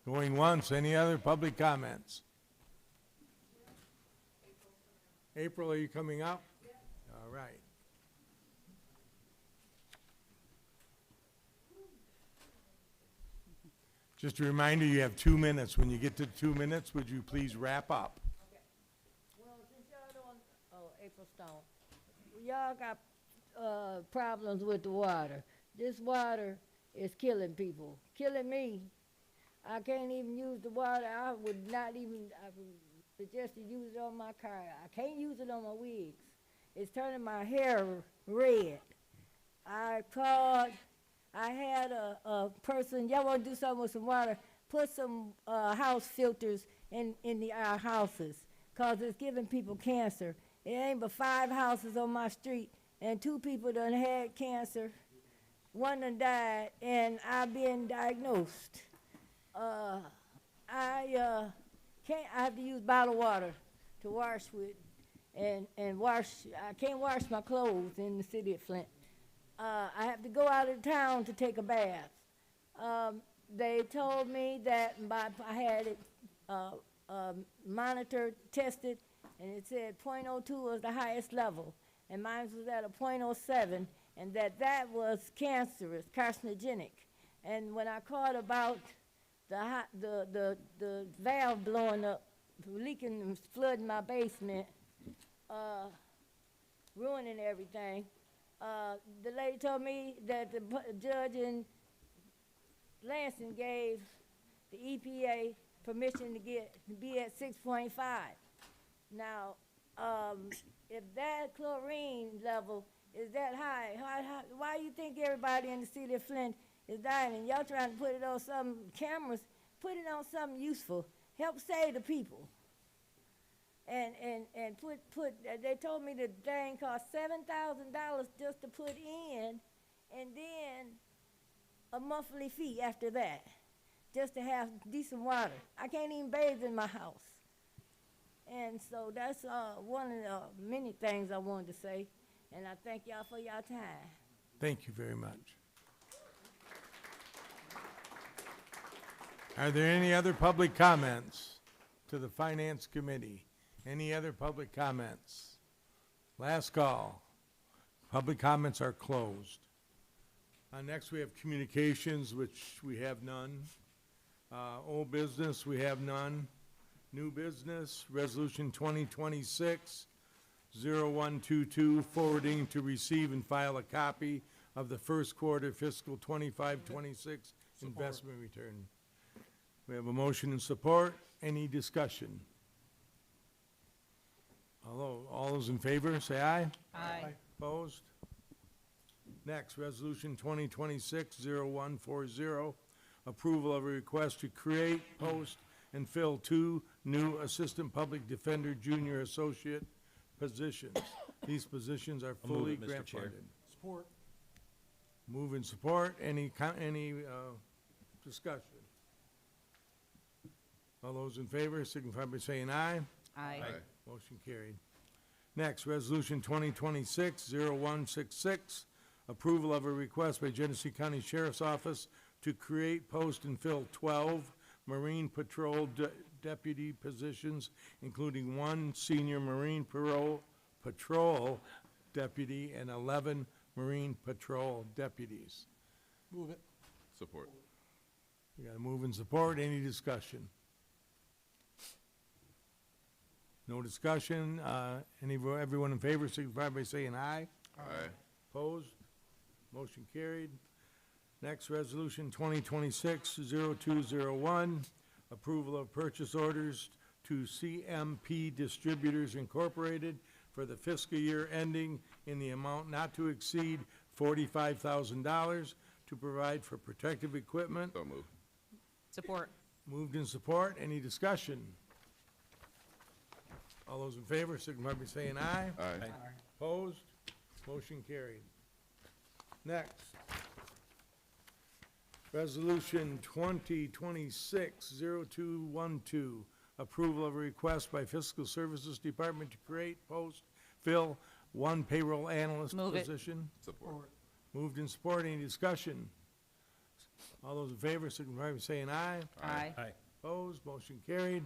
Going once, any other public comments? April, are you coming up? All right. Just a reminder, you have 2 minutes. When you get to 2 minutes, would you please wrap up? Well, since y'all don't, April Stone, y'all got problems with the water. This water is killing people, killing me. I can't even use the water. I would suggest to use it on my car. I can't use it on my wigs. It's turning my hair red. I called. I had a person, y'all want to do something with some water, put some house filters in our houses, because it's giving people cancer. It ain't but 5 houses on my street, and 2 people done had cancer. 1 done died, and I've been diagnosed. I have to use bottled water to wash with, and wash. I can't wash my clothes in the city of Flint. I have to go out of town to take a bath. They told me that I had it monitored, tested, and it said .02 was the highest level, and mine was at a .07, and that was cancerous, carcinogenic. And when I called about the valve blowing up, leaking and flooding my basement, ruining everything, the lady told me that the judge in Lansing gave the EPA permission to be at 6.5. Now, if that chlorine level is that high, why do you think everybody in the city of Flint is dying? And y'all trying to put it on some cameras? Put it on something useful. Help save the people. And they told me the thing cost $7,000 just to put in, and then a monthly fee after that, just to have decent water. I can't even bathe in my house. And so that's one of the many things I wanted to say, and I thank y'all for your time. Thank you very much. Are there any other public comments to the Finance Committee? Any other public comments? Last call. Public comments are closed. Next, we have communications, which we have none. Old business, we have none. New business, Resolution 2026-0122, forwarding to receive and file a copy of the first quarter fiscal 25-26 investment return. We have a motion and support. Any discussion? All those in favor, say aye. Aye. Opposed? Next, Resolution 2026-0140, approval of a request to create, post, and fill 2 new Assistant Public Defender Junior Associate positions. These positions are I'll move fully it, Mr. grant Chair. funded. Support. Move and support. Any discussion? All those in favor signify by saying aye. Aye. Motion carried. Next, Resolution 2026-0166, approval of a request by Genesee County Sheriff's Office to create, post, and fill 12 Marine Patrol deputy positions, including 1 senior Marine Patrol deputy and 11 Marine Patrol deputies. Move it. Support. We got to move and support. Any discussion? No discussion. Everyone in favor signify by saying aye. Aye. Opposed? Motion carried. Next, Resolution 2026-0201, approval of purchase orders to CMP Distributors Incorporated for the fiscal year ending in the amount not to exceed $45,000 to provide for protective equipment. So move. Support. Moved in support. Any discussion? All those in favor signify by saying aye. Aye. Opposed? Motion carried. Next, Resolution 2026-0212, approval of a request by Fiscal Services Department to create, post, fill 1 payroll analyst Move it. position. Support. Moved in support. Any discussion? All those in favor signify by saying aye. Aye. Opposed? Motion carried.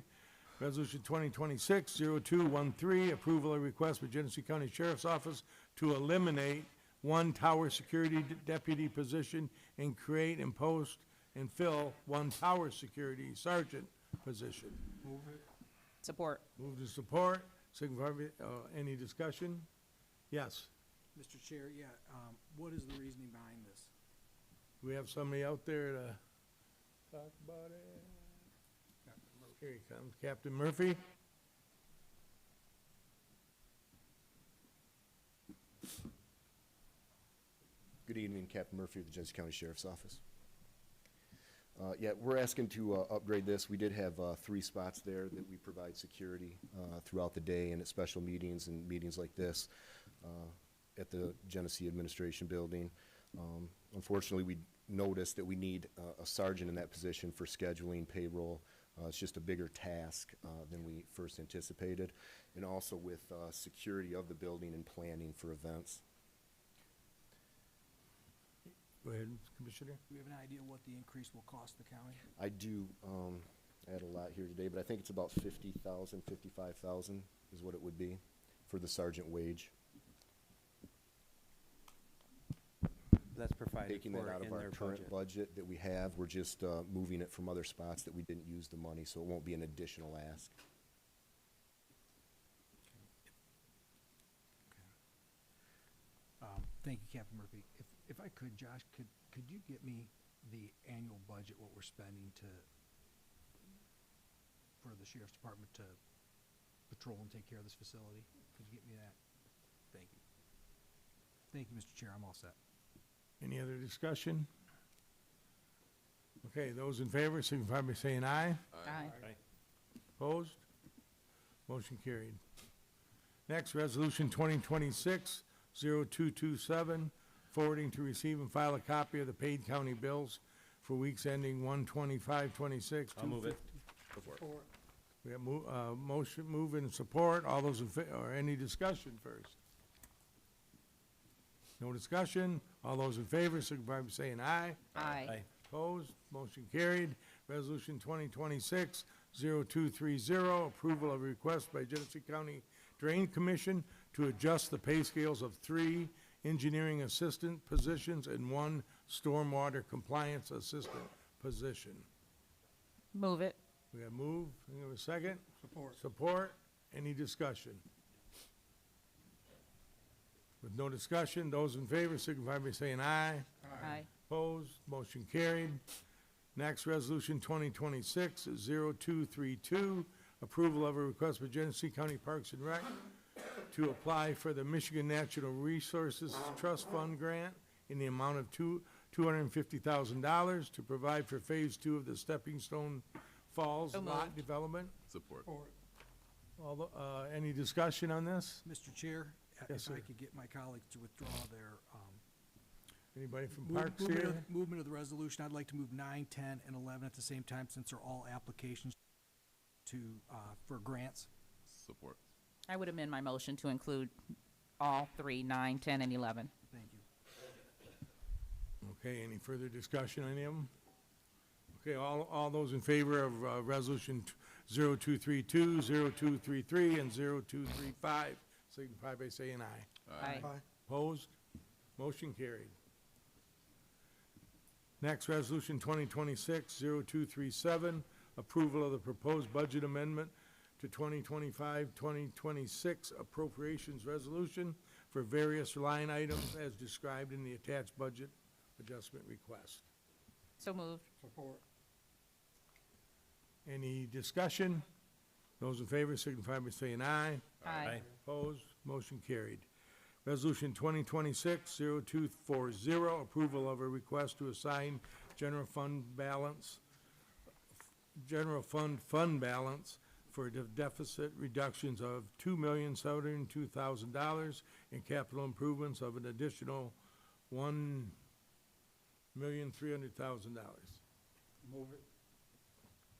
Resolution 2026-0213, approval of request by Genesee County Sheriff's Office to eliminate 1 tower security deputy position and create and post and fill 1 tower security sergeant position. Move it. Support. Moved to support. Signify by, any discussion? Yes. Mr. Chair, yeah, what is the reasoning behind this? Do we have somebody out there to talk about it? Here he comes, Captain Murphy. Good evening, Captain Murphy of the Genesee County Sheriff's Office. Yeah, we're asking to upgrade this. We did have 3 spots there that we provide security throughout the day and at special meetings and meetings like this at the Genesee Administration Building. Unfortunately, we noticed that we need a sergeant in that position for scheduling, payroll, It's just a bigger task than we first anticipated, and also with security of the building and planning for events. Go ahead, Commissioner. Do we have an idea what the increase will cost the county? I do add a lot here today, but I think it's about 50,000, 55,000 is what it would be for the sergeant wage. That's provided Taking that for out of in our their current budget that we have, we're just moving it from other spots that we didn't use the money, so it won't be an additional ask. Thank you, Captain Murphy. If I could, Josh, could you get me the annual budget, what we're spending for the sheriff's department to patrol and take care of this facility? Could you get me that? Thank you. Thank you, Mr. Chair. I'm all set. Any other discussion? Okay, those in favor signify by saying aye. Aye. Opposed? Motion carried. Next, Resolution 2026-0227, forwarding to receive and file a copy of the paid county bills for weeks ending 1/25/26. I'll move it. We have motion, move and support. All those in or any discussion first? No discussion. All those in favor signify by saying aye. Aye. Opposed? Motion carried. Resolution 2026-0230, approval of a request by Genesee County Drain Commission to adjust the pay scales of 3 engineering assistant positions and 1 stormwater compliance assistant position. Move it. We have move. We have a second. Support. Support. Any discussion? With no discussion, those in favor signify by saying aye. Aye. Opposed? Motion carried. Next, Resolution 2026-0232, approval of a request by Genesee County Parks and Rec to apply for the Michigan Natural Resources Trust Fund grant in the amount of $250,000 to provide for Phase 2 of the Stepping Stone Falls So lot moved. development. Support. Any discussion on this? Mr. Chair, Yes, if I sir. could get my colleagues to withdraw their Anybody from Parks here? movement of the resolution, I'd like to move 9, 10, and 11 at the same time, since they're all applications for grants. Support. I would amend my motion to include all 3, 9, 10, and 11. Thank you. Okay, any further discussion on any of them? Okay, all those in favor of Resolution 0232, 0233, and 0235, signify by saying aye. Aye. Opposed? Motion carried. Next, Resolution 2026-0237, approval of the proposed budget amendment to 2025-2026 appropriations resolution for various line items as described in the attached budget adjustment request. So moved. Support. Any discussion? Those in favor signify by saying aye. Aye. Opposed? Motion carried. Resolution 2026-0240, approval of a request to assign general fund balance for deficit reductions of $2,702,000 and capital improvements of an additional $1,300,000. Move it.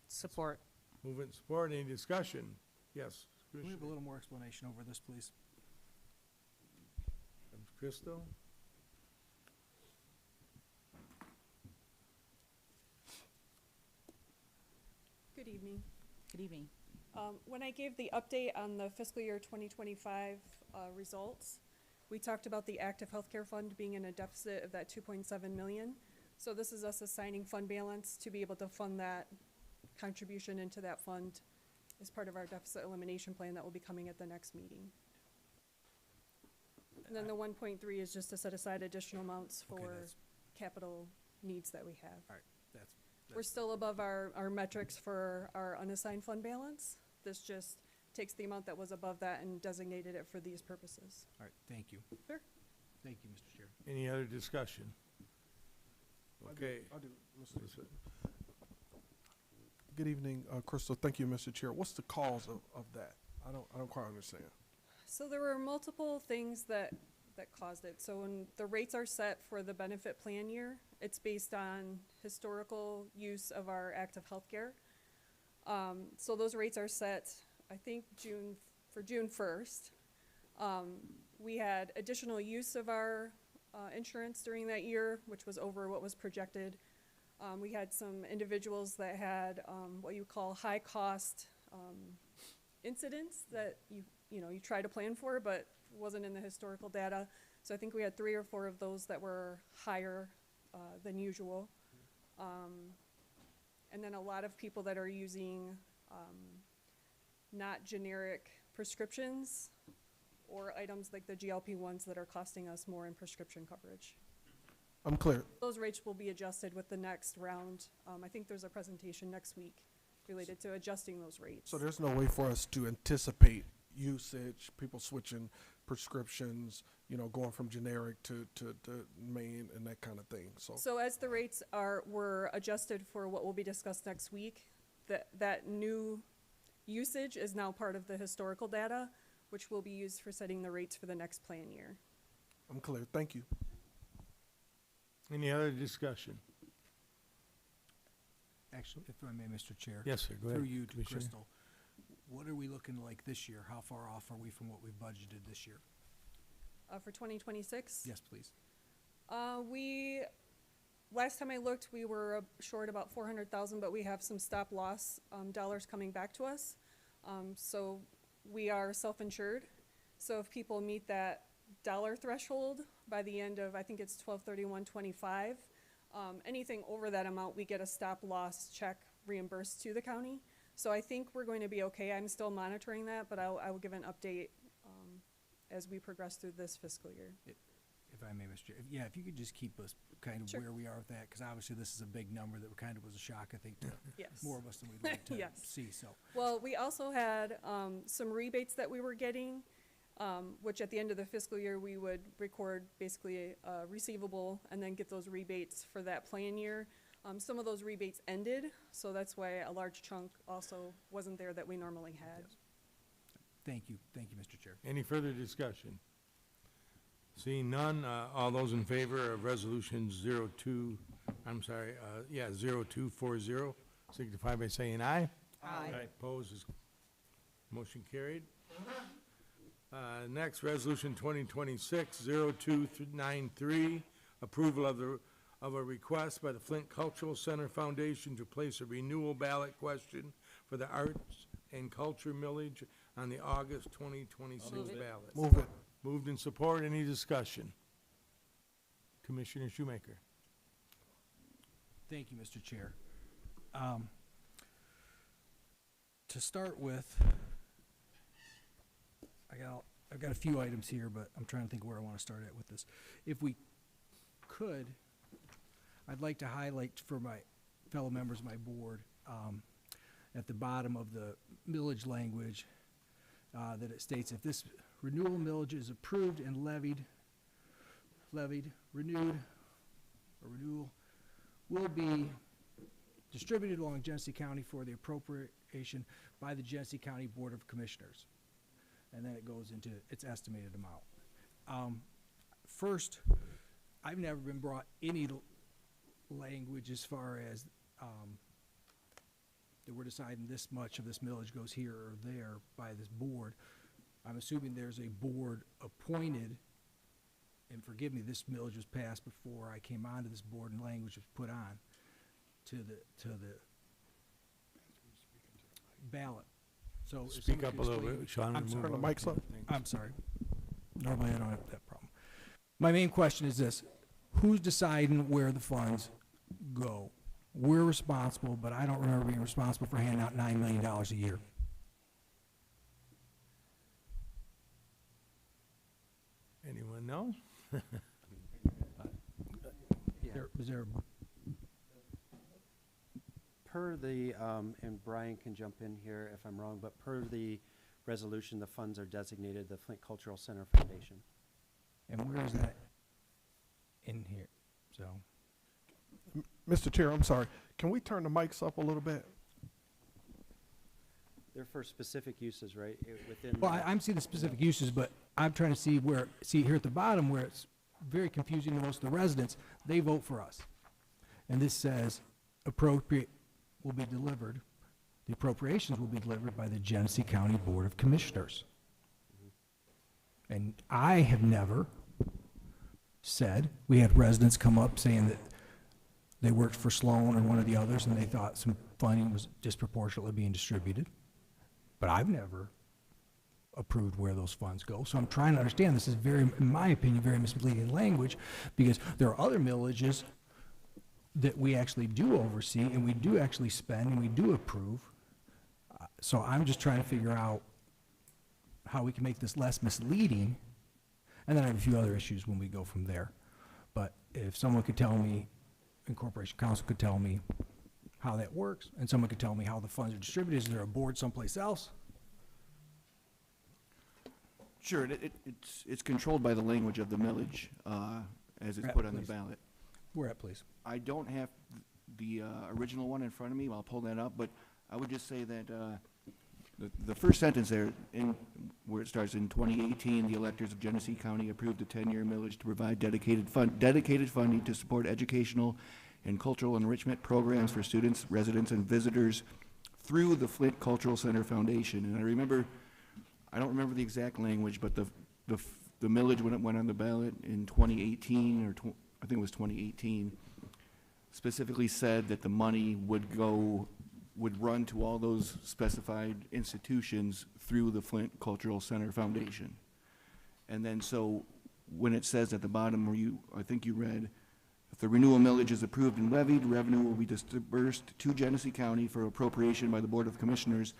Support. Move it, support. Any discussion? Yes, Can we have a little more explanation over this, please? Crystal? Good evening. Good evening. When I gave the update on the fiscal year 2025 results, we talked about the active healthcare fund being in a deficit of that 2.7 million. So this is us assigning fund balance to be able to fund that contribution into that fund as part of our deficit elimination plan that will be coming at the next meeting. And then the 1.3 is just to set aside additional amounts Okay, for that's- capital needs that we have. All right, We're still above our metrics for our unassigned fund balance. This just takes the amount that was above that and designated it for these purposes. All right, thank you. Sure. Thank you, Mr. Chair. Any other discussion? Okay. I'll do, Good evening, Crystal. Thank you, Mr. Chair. What's the cause of that? I don't quite understand. So there were multiple things that caused it. So when the rates are set for the benefit plan year, it's based on historical use of our active healthcare. So those rates are set, I think, for June 1st. We had additional use of our insurance during that year, which was over what was projected. We had some individuals that had what you call high cost incidents that you try to plan for, but wasn't in the historical data. So I think we had 3 or 4 of those that were higher than usual. And then a lot of people that are using not generic prescriptions or items like the GLP-1s that are costing us more in prescription coverage. I'm clear. Those rates will be adjusted with the next round. I think there's a presentation next week related to adjusting those rates. So there's no way for us to anticipate usage, people switching prescriptions, going from generic to main and that kind of thing. So as the rates were adjusted for what will be discussed next week, that new usage is now part of the historical data, which will be used for setting the rates for the next plan year. I'm clear. Thank you. Any other discussion? Actually, if I may, Mr. Chair. Yes, sir. Go ahead, Through you to Commissioner. Crystal. What are we looking like this year? How far off are we from what we've budgeted this year? For 2026? Yes, please. Last time I looked, we were short about 400,000, but we have some stop loss dollars coming back to us. So we are self-insured. So if people meet that dollar threshold by the end of, I think it's 12/31/25, anything over that amount, we get a stop loss check reimbursed to the county. So I think we're going to be okay. I'm still monitoring that, but I will give an update as we progress through this fiscal year. If I may, Mr. Chair. If you could just keep us kind of Sure. where we are with that, because obviously this is a big number that kind of was a shock, I think, to Yes. more of us than we'd like to Yes. see. So Well, we also had some rebates that we were getting, which at the end of the fiscal year, we would record basically a receivable and then get those rebates for that plan year. Some of those rebates ended, so that's why a large chunk also wasn't there that we normally had. thank you, Mr. Chair. Any further discussion? Seeing none, all those in favor of resolution 0240, signify by saying aye. Aye. Opposed, motion carried. Next, resolution 2026-0293, approval of a request by the Flint Cultural Center Foundation to place a renewal ballot question for the Arts and Culture Millage on the August 2026 ballot. Move it. Moved in support. Any discussion? Commissioner Shoemaker. Thank you, Mr. Chair. To start with, I've got a few items here, but I'm trying to think where I want to start at with this. If we could, I'd like to highlight for my fellow members of my board, at the bottom of the millage language, that it states, if this renewal millage is approved and renewal will be distributed along Genesee County for the appropriation by the Genesee County Board of Commissioners. And then it goes into its estimated amount. First, I've never been brought any language as far as that we're deciding this much of this millage goes here or there by this board. I'm assuming there's a board appointed, and forgive me, this millage was passed before I came onto this board and language was put on to the ballot. So if Speak someone up a could little explain- bit, Sean. I'm and sorry. move Turn the on. mics up. Thanks. I'm sorry. Normally I don't have that problem. My main question is this: who's deciding where the funds go? We're responsible, but I don't remember being responsible for handing out $9 million a year. Anyone know? Is there Per the, and Brian can jump in here if I'm wrong, but per the resolution, the funds are designated the Flint Cultural Center Foundation. and where is that in here? So, Mr. Chair, I'm sorry. Can we turn the mics up a little bit? They're for specific uses, right? Within. well, I'm seeing the specific uses, but I'm trying to see where, see here at the bottom where it's very confusing to most of the residents, they vote for us. And this says appropriate will be delivered The appropriations will be delivered by the Genesee County Board of Commissioners. And I have never said, we had residents come up saying that they worked for Sloan or one of the others and they thought some funding was disproportionately being distributed. But I've never approved where those funds go. So I'm trying to understand, this is very, in my opinion, very misleading language, because there are other millages that we actually do oversee and we do actually spend and we do approve. So I'm just trying to figure out how we can make this less misleading. And then I have a few other issues when we go from there. But if someone could tell me, and Corporation Council could tell me how that works, and someone could tell me how the funds are distributed, is there a board someplace else? Sure, it's controlled by the language of the millage, as it's put on the ballot. Where at, please? I don't have the original one in front of me, I'll pull that up, but I would just say that the first sentence there, where it starts, in 2018, the electors of Genesee County approved a 10-year millage to provide dedicated funding to support educational and cultural enrichment programs for students, residents, and visitors through the Flint Cultural Center Foundation. And I don't remember the exact language, but the millage, when it went on the ballot in 2018, I think it was 2018, specifically said that the money would run to all those specified institutions through the Flint Cultural Center Foundation. And then so when it says at the bottom where I think you read, if the renewal millage is approved and levied, revenue will be disbursed to Genesee County for appropriation by the Board of Commissioners.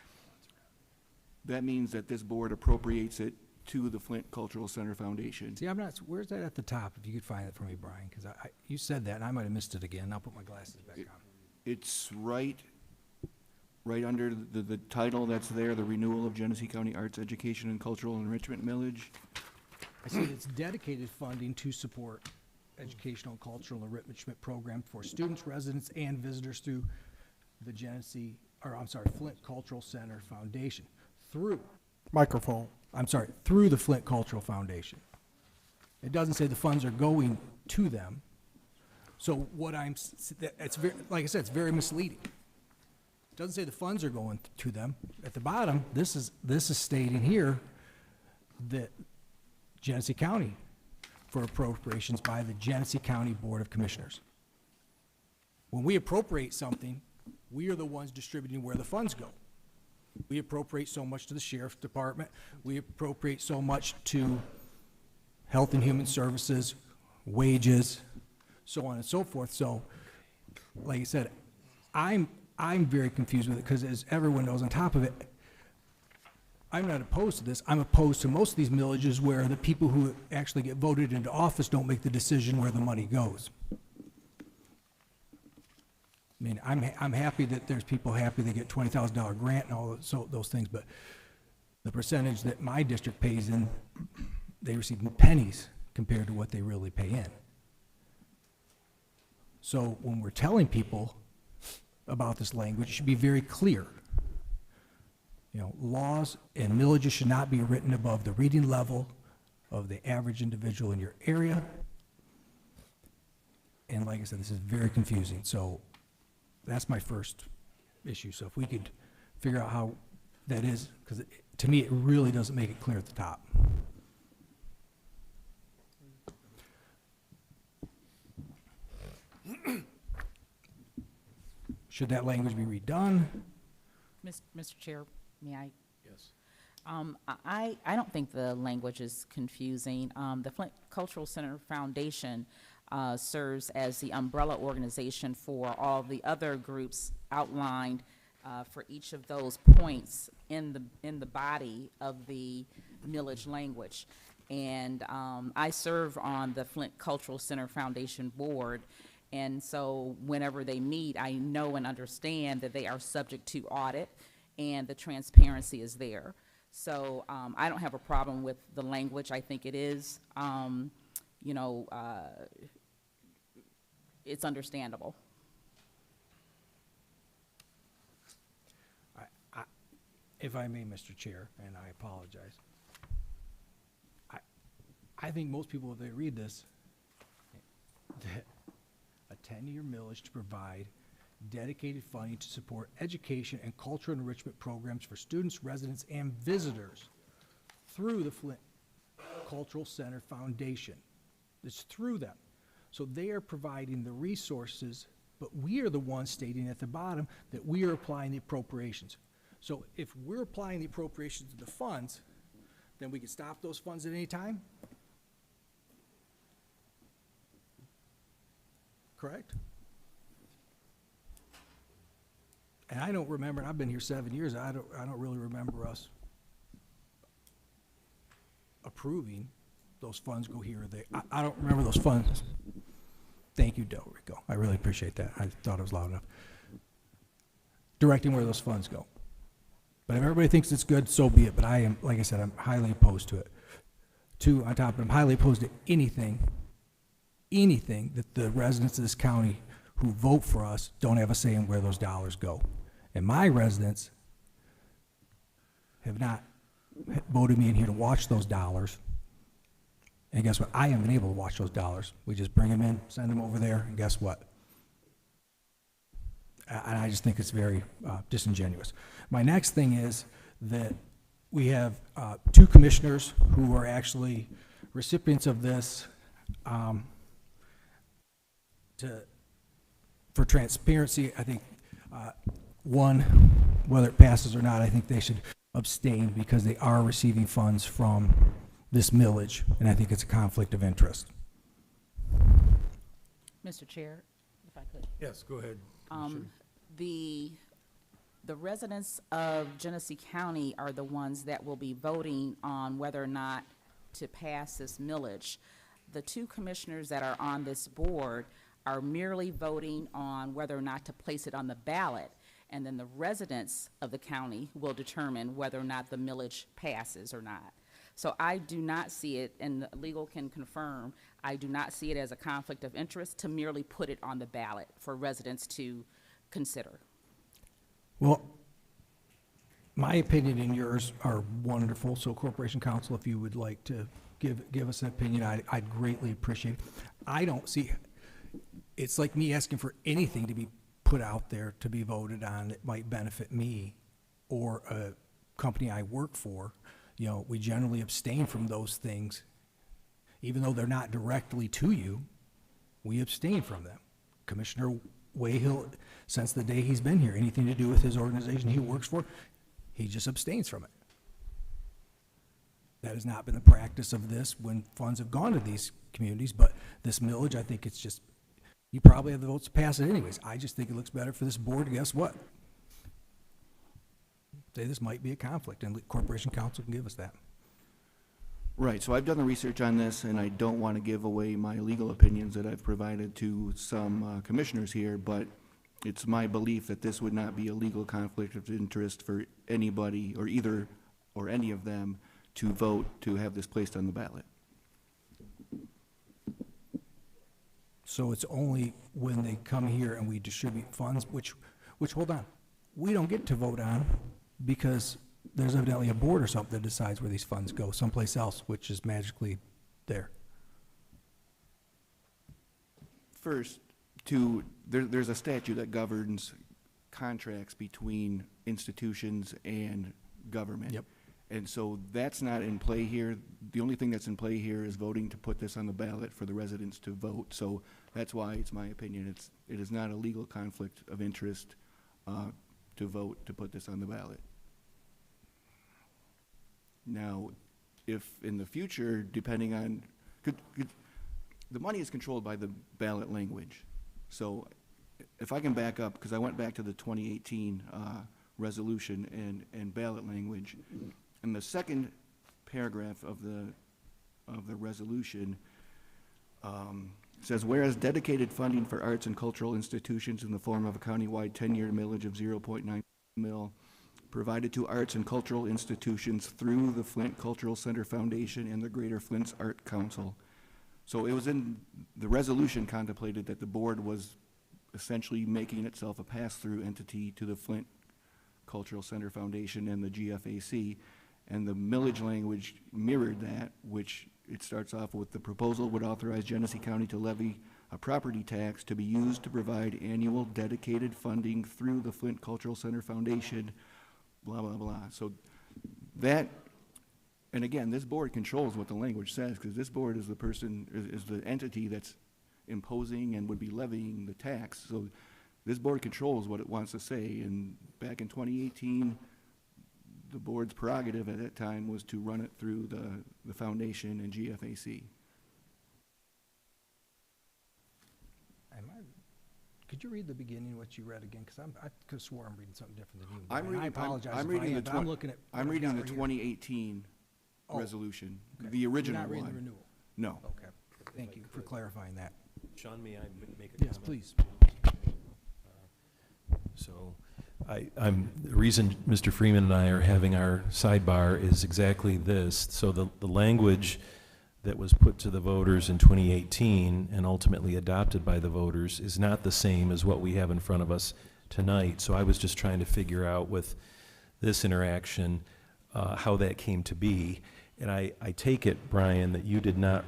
That means that this board appropriates it to the Flint Cultural Center Foundation. See, where's that at the top, if you could find it for me, Brian? Because you said that, and I might have missed it again. I'll put my glasses back on. It's right under the title that's there, the renewal of Genesee County Arts, Education, and Cultural Enrichment Millage. I see it's dedicated funding to support educational and cultural enrichment program for students, residents, and visitors through the Flint Cultural Center Foundation. Through the Flint Cultural Foundation. It doesn't say the funds are going to them. So it's very, like I said, it's very misleading. It doesn't say the funds are going to them. At the bottom, this is stating here that Genesee County for appropriations by the Genesee County Board of Commissioners. When we appropriate something, we are the ones distributing where the funds go. We appropriate so much to the Sheriff's Department. We appropriate so much to Health and Human Services, wages, so on and so forth. So, like I said, I'm very confused with it because, as everyone knows, on top of it, I'm not opposed to this. I'm opposed to most of these millages where the people who actually get voted into office don't make the decision where the money goes. I mean, I'm happy that there's people happy they get $20,000 grant and all those things, but the percentage that my district pays in, they receive pennies compared to what they really pay in. So when we're telling people about this language, it should be very clear. You know, laws and millages should not be written above the reading level of the average individual in your area. And like I said, this is very confusing. So that's my first issue. So if we could figure out how that is, because to me, it really doesn't make it clear at the top. Should that language be redone? Mr. Chair, may I? Yes. I don't think the language is confusing. The Flint Cultural Center Foundation serves as the umbrella organization for all the other groups outlined for each of those points in the body of the millage language. And I serve on the Flint Cultural Center Foundation board. And so whenever they meet, I know and understand that they are subject to audit and the transparency is there. So I don't have a problem with the language. I think it is, it's understandable. If I may, Mr. Chair, and I apologize, I think most people, if they read this, that a 10-year millage to provide dedicated funding to support education and cultural enrichment programs for students, residents, and visitors through the Flint Cultural Center Foundation. It's through them. So they are providing the resources, but we are the ones stating at the bottom that we are applying the appropriations. So if we're applying the appropriations to the funds, then we can stop those funds at any time? Correct? And I don't remember, and I've been here 7 years, I don't really remember us approving those funds go here or there. I don't remember those funds. Thank you, Del Rico. I really appreciate that. I thought it was loud enough. Directing where those funds go. But if everybody thinks it's good, so be it. But I am, like I said, I'm highly opposed to it. Two, on top of it, I'm highly opposed to anything that the residents of this county who vote for us don't have a say in where those dollars go. And my residents have not voted me in here to watch those dollars. And guess what? I haven't been able to watch those dollars. We just bring them in, send them over there, and guess what? And I just think it's very disingenuous. My next thing is that we have two commissioners who are actually recipients of this for transparency. I think one, whether it passes or not, I think they should abstain because they are receiving funds from this millage, and I think it's a conflict of interest. Mr. Chair, if I could. Yes, go ahead. The residents of Genesee County are the ones that will be voting on whether or not to pass this millage. The two commissioners that are on this board are merely voting on whether or not to place it on the ballot, and then the residents of the county will determine whether or not the millage passes or not. So I do not see it, and legal can confirm, I do not see it as a conflict of interest to merely put it on the ballot for residents to consider. Well, my opinion and yours are wonderful, so Corporation Counsel, if you would like to give us an opinion, I'd greatly appreciate it. I don't see, it's like me asking for anything to be put out there to be voted on that might benefit me or a company I work for. You know, we generally abstain from those things. Even though they're not directly to you, we abstain from them. Commissioner Wayhill, since the day he's been here, anything to do with his organization he works for, he just abstains from it. That has not been the practice of this when funds have gone to these communities, but this millage, I think it's just, you probably have the votes to pass it anyways. I just think it looks better for this board to guess what? Say this might be a conflict, and Corporation Counsel can give us that. Right, so I've done the research on this, and I don't want to give away my legal opinions that I've provided to some commissioners here, but it's my belief that this would not be a legal conflict of interest for anybody, or either, or any of them, to vote to have this placed on the ballot. So it's only when they come here and we distribute funds, which hold on, we don't get to vote on because there's evidently a board or something that decides where these funds go someplace else, which is magically there. First, there's a statute that governs contracts between institutions and government. Yep. And so that's not in play here. The only thing that's in play here is voting to put this on the ballot for the residents to vote. So that's why it's my opinion. It is not a legal conflict of interest to vote to put this on the ballot. Now, if in the future, depending on, the money is controlled by the ballot language. So if I can back up, because I went back to the 2018 resolution and ballot language, and the second paragraph of the resolution says, whereas dedicated funding for arts and cultural institutions in the form of a countywide 10-year millage of 0.9 mil provided to arts and cultural institutions through the Flint Cultural Center Foundation and the Greater Flint's Art Council. So it was in the resolution contemplated that the board was essentially making itself a pass-through entity to the Flint Cultural Center Foundation and the GFAC, and the millage language mirrored that, which it starts off with the proposal would authorize Genesee County to levy a property tax to be used to provide annual dedicated funding through the Flint Cultural Center Foundation, blah, blah, blah. So that, and again, this board controls what the language says, because this board is the person, is the entity that's imposing and would be levying the tax. So this board controls what it wants to say, and back in 2018, the board's prerogative at that time was to run it through the foundation and GFAC. Could you read the beginning of what you read again? Because I could have swore I'm reading something different than you. I'm reading, I apologize. I'm if reading I the am, but I'm looking at. I'm what I've reading got the right here. 2018 Oh, resolution, okay. the original You're not reading one. the renewal? No. Okay. Thank you for clarifying that. Sean, may I make a comment? Yes, please. So, the reason Mr. Freeman and I are having our sidebar is exactly this. So the language that was put to the voters in 2018 and ultimately adopted by the voters is not the same as what we have in front of us tonight. So I was just trying to figure out with this interaction how that came to be. And I take it, Brian, that you did not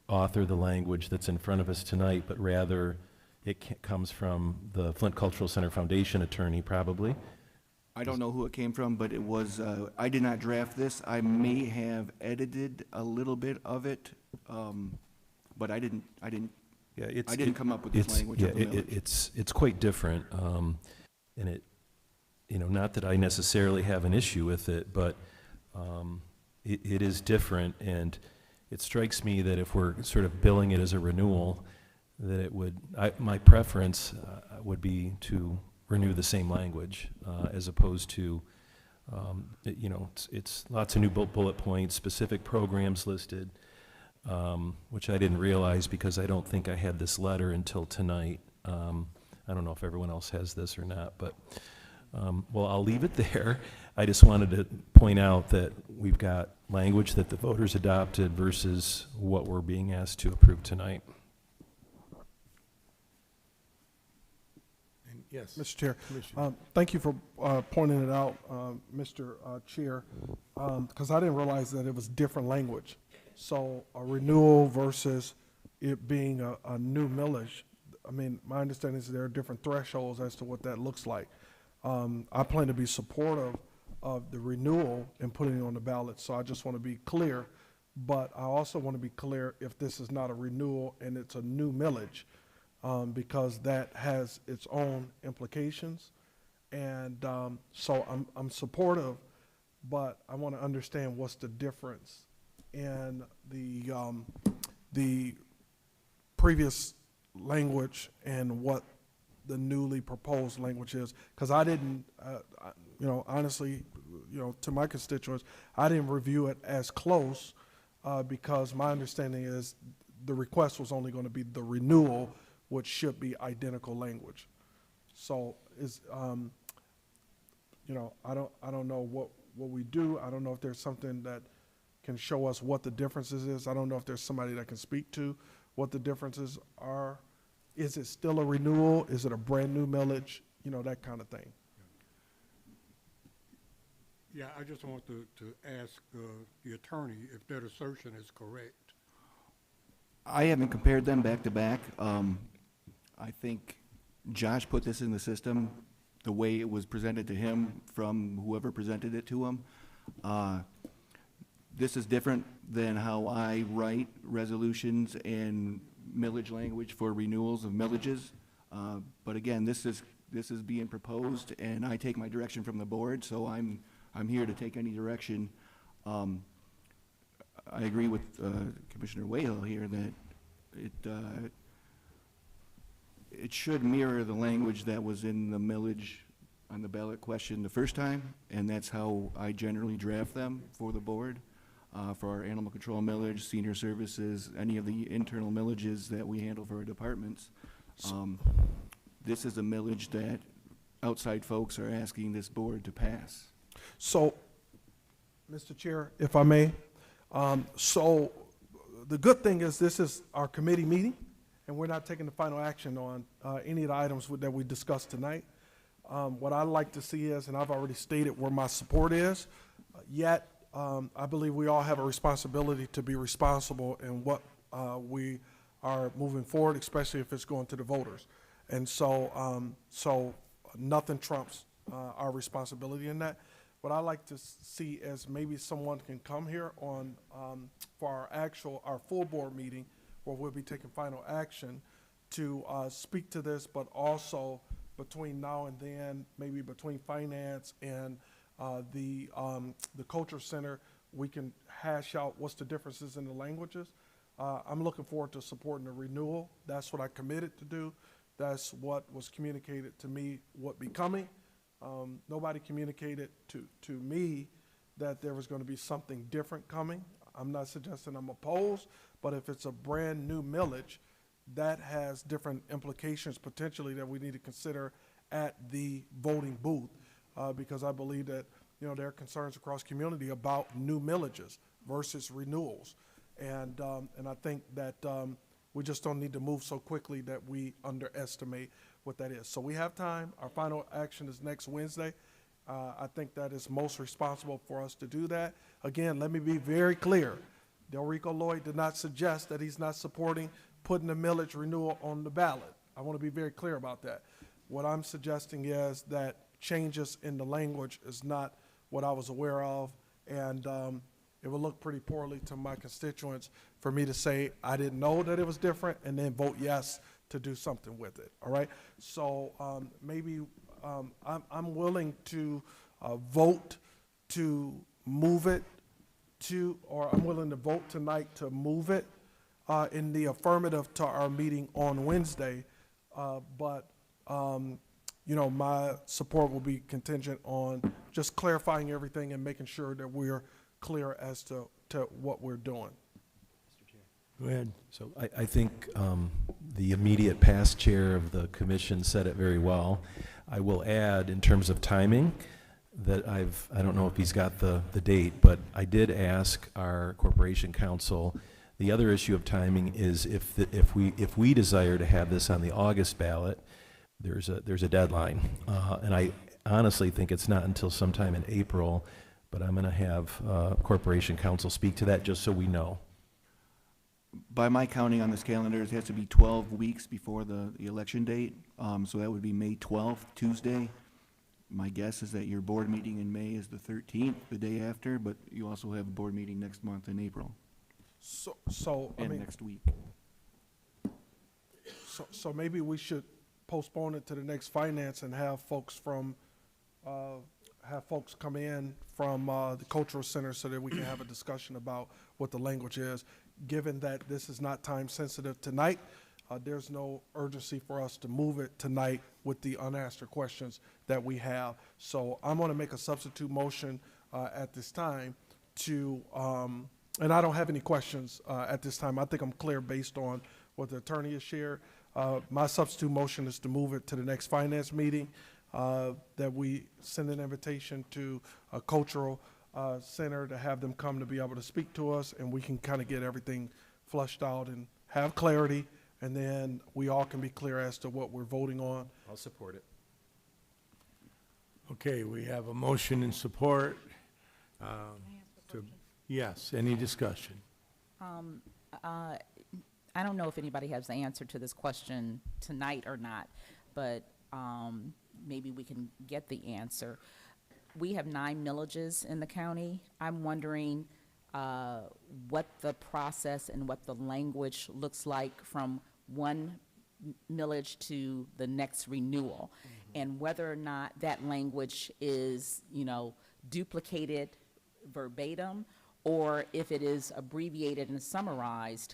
author the language that's in front of us tonight, but rather it comes from the Flint Cultural Center Foundation attorney, probably. I don't know who it came from, but it was, I did not draft this. I may have edited a little bit of it, but I didn't come up with this language of the millage. It's quite different, and it, not that I necessarily have an issue with it, but it is different, and it strikes me that if we're sort of billing it as a renewal, that it would, my preference would be to renew the same language, as opposed to, it's lots of new bullet points, specific programs listed, which I didn't realize because I don't think I had this letter until tonight. I don't know if everyone else has this or not, but, well, I'll leave it there. I just wanted to point out that we've got language that the voters adopted versus what we're being asked to approve tonight. Yes. Mr. Chair, thank you for pointing it out, Mr. Chair, because I didn't realize that it was different language. So a renewal versus it being a new millage. I mean, my understanding is there are different thresholds as to what that looks like. I plan to be supportive of the renewal and putting it on the ballot, so I just want to be clear. But I also want to be clear if this is not a renewal and it's a new millage, because that has its own implications. And so I'm supportive, but I want to understand what's the difference in the previous language and what the newly proposed language is. Because I didn't, honestly, to my constituents, I didn't review it as close because my understanding is the request was only going to be the renewal, which should be identical language. So I don't know what we do. I don't know if there's something that can show us what the differences is. I don't know if there's somebody that can speak to what the differences are. Is it still a renewal? Is it a brand new millage? That kind of thing. Yeah, I just want to ask the attorney if that assertion is correct. I haven't compared them back to back. I think Josh put this in the system the way it was presented to him from whoever presented it to him. This is different than how I write resolutions and millage language for renewals of millages. But again, this is being proposed, and I take my direction from the board, so I'm here to take any direction. I agree with Commissioner Wayhill here that it should mirror the language that was in the millage on the ballot question the first time, and that's how I generally draft them for the board, for our animal control millage, senior services, any of the internal millages that we handle for our departments. This is a millage that outside folks are asking this board to pass. So, Mr. Chair, if I may, so the good thing is this is our committee meeting, and we're not taking the final action on any of the items that we discussed tonight. What I'd like to see is, and I've already stated where my support is, yet I believe we all have a responsibility to be responsible in what we are moving forward, especially if it's going to the voters. And so, nothing trumps our responsibility in that. What I like to see is maybe someone can come here on for our full board meeting, where we'll be taking final action to speak to this, but also between now and then, maybe between finance and the culture center, we can hash out what's the differences in the languages. I'm looking forward to supporting the renewal. That's what I committed to do. That's what was communicated to me, what becoming. Nobody communicated to me that there was going to be something different coming. I'm not suggesting I'm opposed, but if it's a brand new millage, that has different implications potentially that we need to consider at the voting booth, because I believe that there are concerns across community about new millages versus renewals, and I think that we just don't need to move so quickly that we underestimate what that is. So we have time. Our final action is next Wednesday. I think that is most responsible for us to do that. Again, let me be very clear. Delrico Lloyd did not suggest that he's not supporting putting the millage renewal on the ballot. I want to be very clear about that. What I'm suggesting is that changes in the language is not what I was aware of, and it would look pretty poorly to my constituents for me to say I didn't know that it was different and then vote yes to do something with it, all right? So maybe I'm willing to vote to move it to, or I'm willing to vote tonight to move it in the affirmative to our meeting on Wednesday, but my support will be contingent on just clarifying everything and making sure that we're clear as to what we're doing. Go ahead. So I think the immediate past chair of the commission said it very well. I will add, in terms of timing, that I don't know if he's got the date, but I did ask our corporation counsel. The other issue of timing is if we desire to have this on the August ballot, there's a deadline, and I honestly think it's not until sometime in April. But I'm going to have corporation counsel speak to that just so we know. By my counting on this calendar, it has to be 12 weeks before the election date, so that would be May 12th, Tuesday. My guess is that your board meeting in May is the 13th, the day after, but you also have a board meeting next month in April. And next week. So maybe we should postpone it to the next finance and have folks come in from the cultural center so that we can have a discussion about what the language is. Given that this is not time sensitive tonight, there's no urgency for us to move it tonight with the unanswered questions that we have. So I'm going to make a substitute motion at this time to, and I don't have any questions at this time. I think I'm clear based on what the attorney has shared. My substitute motion is to move it to the next finance meeting, that we send an invitation to a cultural center to have them come to be able to speak to us, and we can kind of get everything flushed out and have clarity, and then we all can be clear as to what we're voting on. I'll support it. Okay, we have a motion and support. Yes, any discussion? I don't know if anybody has the answer to this question tonight or not, but maybe we can get the answer. We have 9 millages in the county. I'm wondering what the process and what the language looks like from one millage to the next renewal, and whether or not that language is, duplicated verbatim, or if it is abbreviated and summarized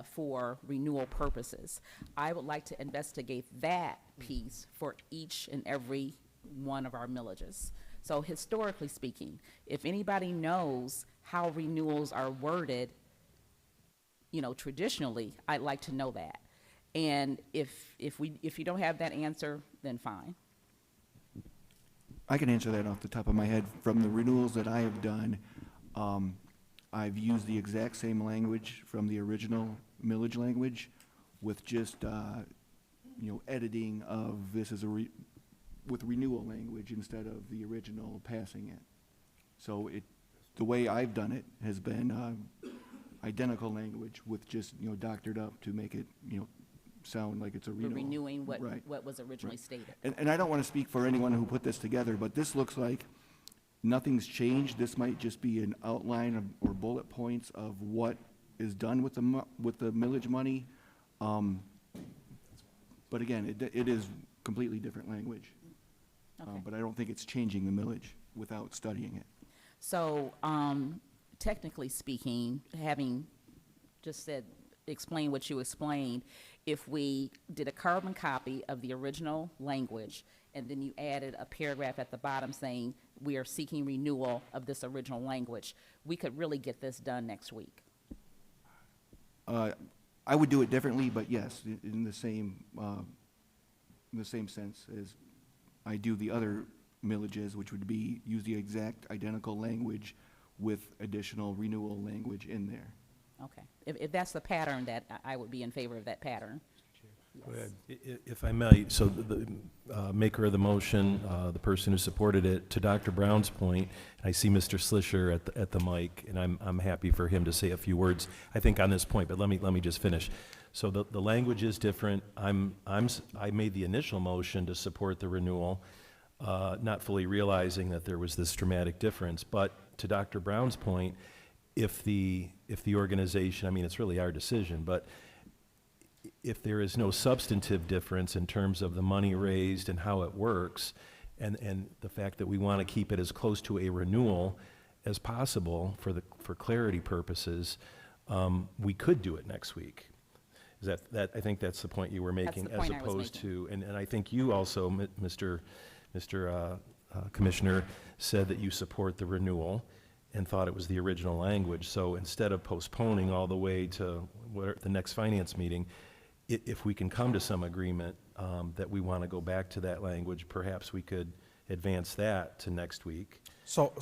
for renewal purposes. I would like to investigate that piece for each and every one of our millages. So historically speaking, if anybody knows how renewals are worded, traditionally, I'd like to know that. And if you don't have that answer, then fine. I can answer that off the top of my head. From the renewals that I have done, I've used the exact same language from the original millage language with just, editing of this as with renewal language instead of the original passing it. So the way I've done it has been identical language with just, doctored up to make it, sound like it's a We're renewal. renewing Right. what was originally Right. stated. And I don't want to speak for anyone who put this together, but this looks like nothing's changed. This might just be an outline or bullet points of what is done with the millage money. But again, it is completely different language. Okay. But I don't think it's changing the millage without studying it. So, technically speaking, having just explain what you explained, if we did a carbon copy of the original language, and then you added a paragraph at the bottom saying, we are seeking renewal of this original language, we could really get this done next week. I would do it differently, but yes, in the same sense as I do the other millages, which would be use the exact identical language with additional renewal language in there. Okay. If that's the pattern, that I would be in favor of that pattern. Go ahead. If I may, so the maker of the motion, the person who supported it, to Dr. Brown's point, I see Mr. Slisher at the mic, and I'm happy for him to say a few words, I think, on this point, but let me just finish. So the language is different. I made the initial motion to support the renewal, not fully realizing that there was this dramatic difference. But to Dr. Brown's point, if the organization, I mean, it's really our decision, but if there is no substantive difference in terms of the money raised and how it works, and the fact that we want to keep it as close to a renewal as possible for clarity purposes, we could do it next week. Is that I think that's the point you were making, That's the point as I was opposed making. to, and I think you also, Mr. Commissioner, said that you support the renewal and thought it was the original language. So instead of postponing all the way to the next finance meeting, if we can come to some agreement that we want to go back to that language, perhaps we could advance that to next week. So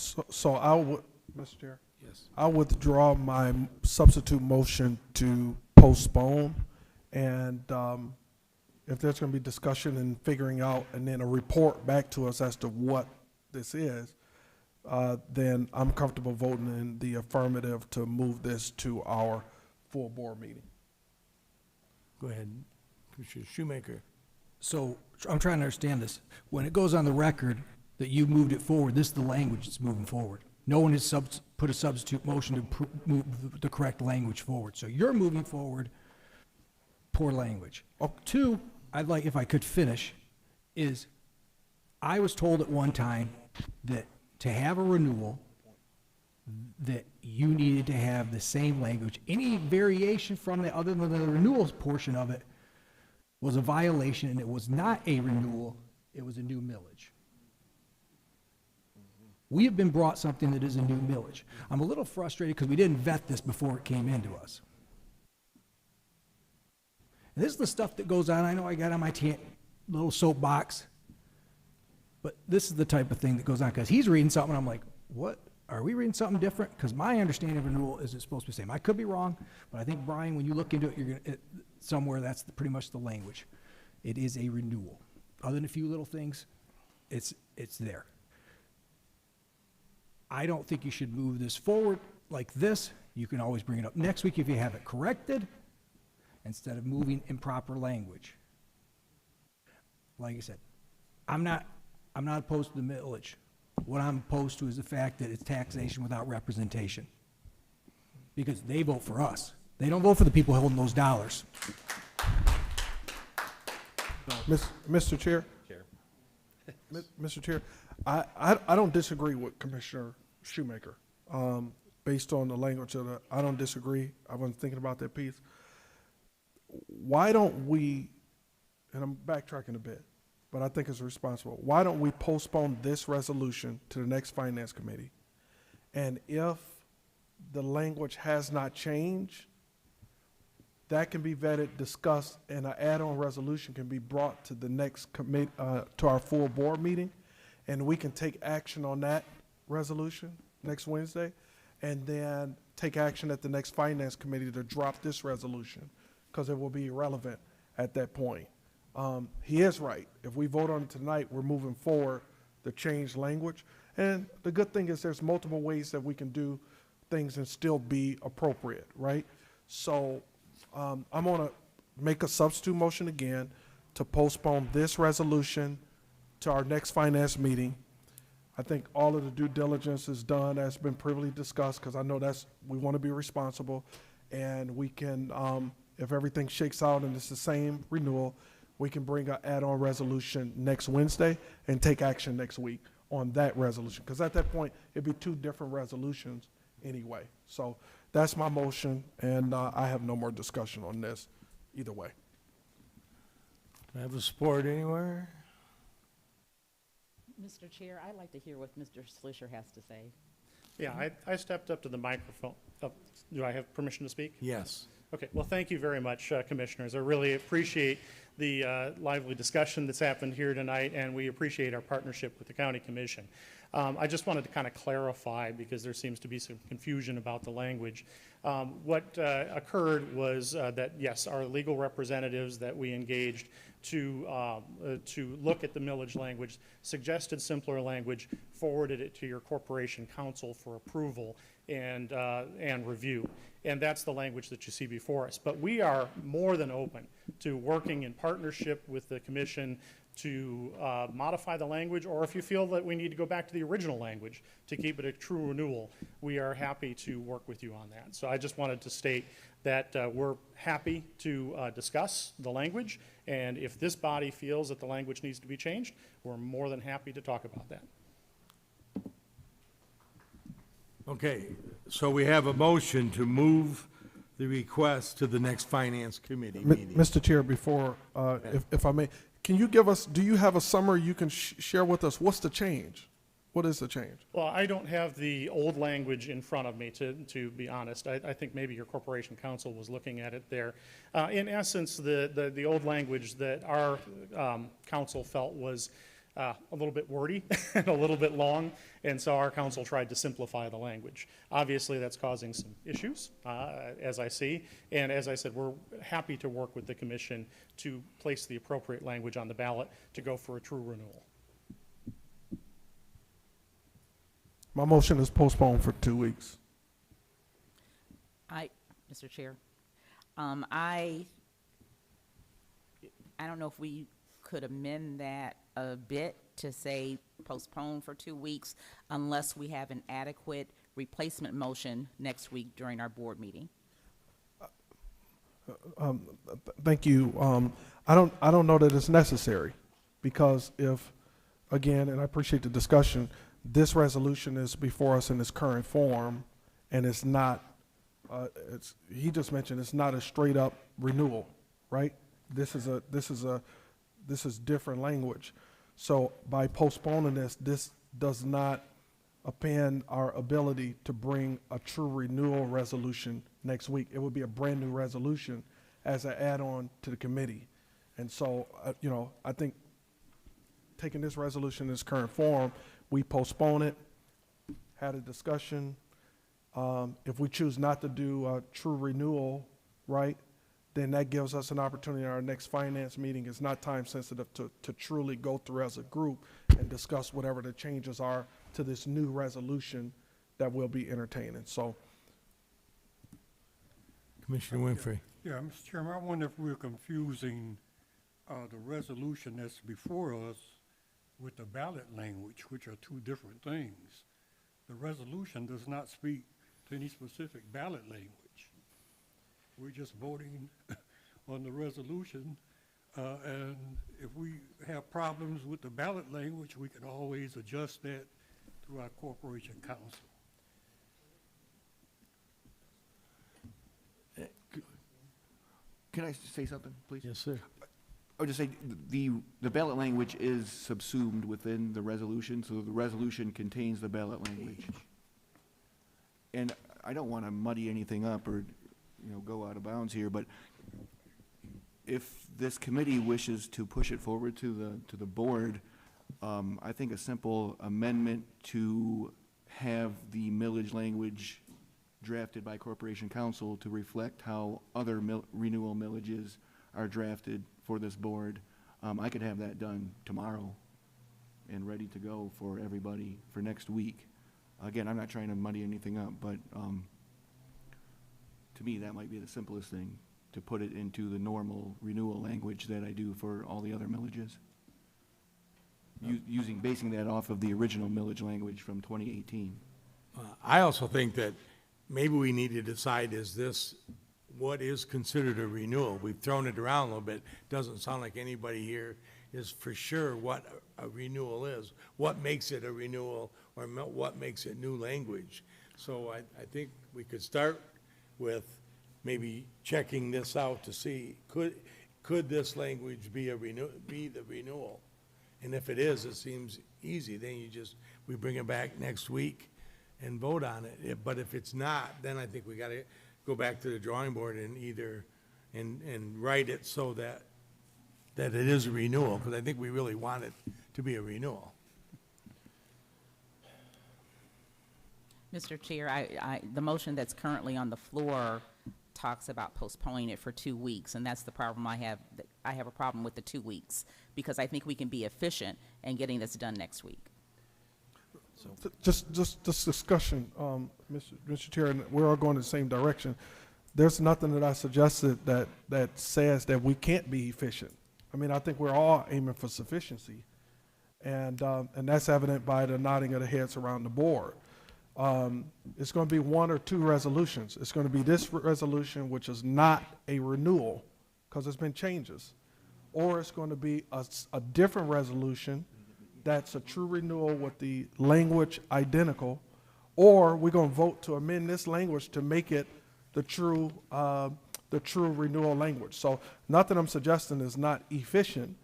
I would, Mr. Chair? Yes. I withdraw my substitute motion to postpone, and if there's going to be discussion and figuring out, and then a report back to us as to what this is, then I'm comfortable voting in the affirmative to move this to our full board meeting. Go ahead, Commissioner Shoemaker. So I'm trying to understand this. When it goes on the record that you moved it forward, this is the language that's moving forward. No one has put a substitute motion to move the correct language forward. So you're moving forward poor language. Two, I'd like, if I could finish, is I was told at one time that to have a renewal, that you needed to have the same language. Any variation from it other than the renewal portion of it was a violation, and it was not a renewal, it was a new millage. We have been brought something that is a new millage. I'm a little frustrated because we didn't vet this before it came into us. And this is the stuff that goes on. I know I got on my little soapbox, but this is the type of thing that goes on because he's reading something, and I'm like, what? Are we reading something different? Because my understanding of renewal is it's supposed to be the same. I could be wrong, but I think, Brian, when you look into it, you're gonna, somewhere that's pretty much the language. It is a renewal. Other than a few little things, it's there. I don't think you should move this forward like this. You can always bring it up next week if you have it corrected instead of moving improper language. Like I said, I'm not opposed to the millage. What I'm opposed to is the fact that it's taxation without representation. Because they vote for us. They don't vote for the people holding those dollars. Mr. Chair? Chair. Mr. Chair, I don't disagree with Commissioner Shoemaker. Based on the language of the, I don't disagree. I wasn't thinking about that piece. Why don't we, and I'm backtracking a bit, but I think it's responsible. Why don't we postpone this resolution to the next finance committee? And if the language has not changed, that can be vetted, discussed, and an add-on resolution can be brought to the next committee, to our full board meeting, and we can take action on that resolution next Wednesday, and then take action at the next finance committee to drop this resolution, because it will be irrelevant at that point. He is right. If we vote on it tonight, we're moving forward the changed language. And the good thing is there's multiple ways that we can do things and still be appropriate, right? So I'm going to make a substitute motion again to postpone this resolution to our next finance meeting. I think all of the due diligence is done, as been previously discussed, because I know we want to be responsible, and we can, if everything shakes out and it's the same renewal, we can bring an add-on resolution next Wednesday and take action next week on that resolution, because at that point, it'd be two different resolutions anyway. So that's my motion, and I have no more discussion on this either way. I have a support anywhere? Mr. Chair, I'd like to hear what Mr. Slisher has to say. Yeah, I stepped up to the microphone. Oh, do I have permission to speak? Yes. Okay, well, thank you very much, Commissioners. I really appreciate the lively discussion that's happened here tonight, and we appreciate our partnership with the County Commission. I just wanted to kind of clarify, because there seems to be some confusion about the language. What occurred was that, yes, our legal representatives that we engaged to look at the millage language suggested simpler language, forwarded it to your corporation counsel for approval and review. And that's the language that you see before us. But we are more than open to working in partnership with the commission to modify the language, or if you feel that we need to go back to the original language to keep it a true renewal, we are happy to work with you on that. So I just wanted to state that we're happy to discuss the language, and if this body feels that the language needs to be changed, we're more than happy to talk about that. Okay, so we have a motion to move the request to the next Finance Committee meeting. Mr. Chair, before, if I may, can you give us, do you have a summary you can share with us? What's the change? What is the change? Well, I don't have the old language in front of me, to be honest. I think maybe your corporation counsel was looking at it there. In essence, the old language that our counsel felt was a little bit wordy and a little bit long, and so our counsel tried to simplify the language. Obviously, that's causing some issues, as I see, and as I said, we're happy to work with the commission to place the appropriate language on the ballot to go for a true renewal. My motion is postponed for 2 weeks. Mr. Chair, I don't know if we could amend that a bit to say postpone for 2 weeks unless we have an adequate replacement motion next week during our board meeting. Thank you. I don't know that it's necessary, because if, again, and I appreciate the discussion, this resolution is before us in its current form, and it's not, he just mentioned it's not a straight up renewal, right? This is different language. So by postponing this does not append our ability to bring a true renewal resolution next week. It would be a brand new resolution as an add-on to the committee. And so, I think taking this resolution in its current form, we postpone it, had a discussion. If we choose not to do a true renewal, right, then that gives us an opportunity in our next finance meeting. It's not time sensitive to truly go through as a group and discuss whatever the changes are to this new resolution that we'll be entertaining. So, Commissioner Winfrey. Yeah, Mr. Chairman, I wonder if we're confusing the resolution that's before us with the ballot language, which are two different things. The resolution does not speak to any specific ballot language. We're just voting on the resolution, and if we have problems with the ballot language, we can always adjust that through our corporation counsel. Can I say something, please? Yes, sir. I would just say the ballot language is subsumed within the resolution, so the resolution contains the ballot language. And I don't want to muddy anything up or, go out of bounds here, but if this committee wishes to push it forward to the board, I think a simple amendment to have the millage language drafted by Corporation Counsel to reflect how other renewal millages are drafted for this board. I could have that done tomorrow and ready to go for everybody for next week. Again, I'm not trying to muddy anything up, but to me, that might be the simplest thing, to put it into the normal renewal language that I do for all the other millages. Basing that off of the original millage language from 2018. I also think that maybe we need to decide, is this what is considered a renewal? We've thrown it around a little bit. Doesn't sound like anybody here is for sure what a renewal is. What makes it a renewal, or what makes it new language? So I think we could start with maybe checking this out to see, could this language be the renewal? And if it is, it seems easy. Then we bring it back next week and vote on it. But if it's not, then I think we gotta go back to the drawing board and and write it so that it is a renewal, because I think we really want it to be a renewal. Mr. Chair, the motion that's currently on the floor talks about postponing it for 2 weeks, and that's the problem I have. I have a problem with the 2 weeks, because I think we can be efficient in getting this done next week. Just this discussion, Mr. Chair, and we're all going in the same direction. There's nothing that I suggested that says that we can't be efficient. I mean, I think we're all aiming for sufficiency, and that's evident by the nodding of the heads around the board. It's going to be 1 or 2 resolutions. It's going to be this resolution, which is not a renewal, because there's been changes, or it's going to be a different resolution that's a true renewal with the language identical, or we're going to vote to amend this language to make it the true renewal language. So nothing I'm suggesting is not efficient.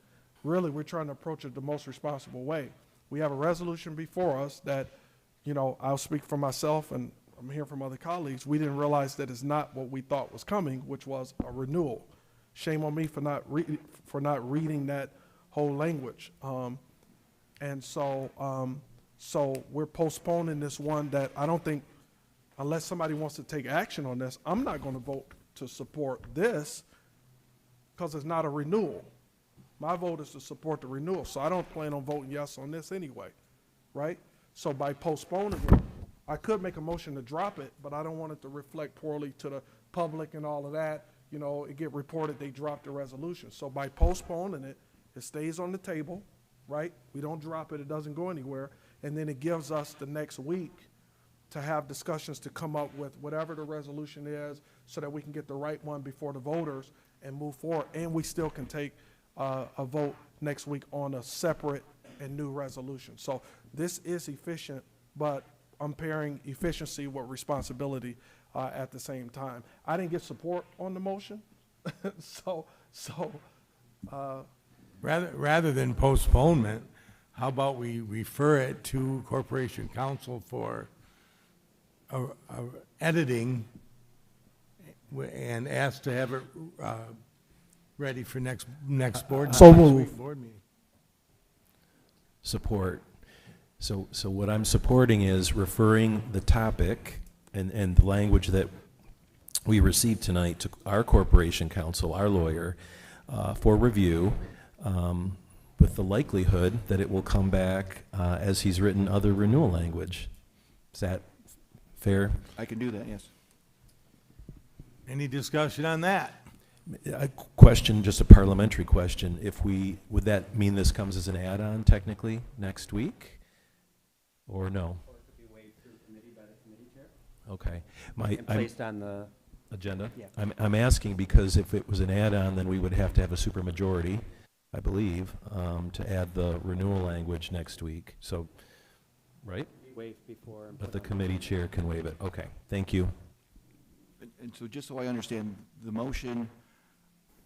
Really, we're trying to approach it the most responsible way. We have a resolution before us that, I'll speak for myself, and I'm hearing from other colleagues, we didn't realize that it's not what we thought was coming, which was a renewal. Shame on me for not reading that whole language. And so we're postponing this one that I don't think, unless somebody wants to take action on this, I'm not going to vote to support this, because it's not a renewal. My vote is to support the renewal, so I don't plan on voting yes on this anyway, right? So by postponing it, I could make a motion to drop it, but I don't want it to reflect poorly to the public and all of that. It get reported they dropped the resolution. So by postponing it, it stays on the table, right? We don't drop it, it doesn't go anywhere, and then it gives us the next week to have discussions to come up with whatever the resolution is, so that we can get the right one before the voters and move forward, and we still can take a vote next week on a separate and new resolution. So this is efficient, but I'm pairing efficiency with responsibility at the same time. I didn't get support on the motion, Rather than postponement, how about we refer it to Corporation Council for editing and ask to have it ready for next board meeting? Support. So what I'm supporting is referring the topic and the language that we received tonight to our Corporation Counsel, our lawyer, for review, with the likelihood that it will come back as he's written other renewal language. Is that fair? I can do that, yes. Any discussion on that? A question, just a parliamentary question. Would that mean this comes as an add-on technically next week, or no? Or it could be waived through committee by the committee chair. Okay. And placed on the agenda? Yeah. I'm asking because if it was an add-on, then we would have to have a supermajority, I believe, to add the renewal language next week. So, right? Waived before. But the committee chair can waive it. Okay, thank you. And so just so I understand, the motion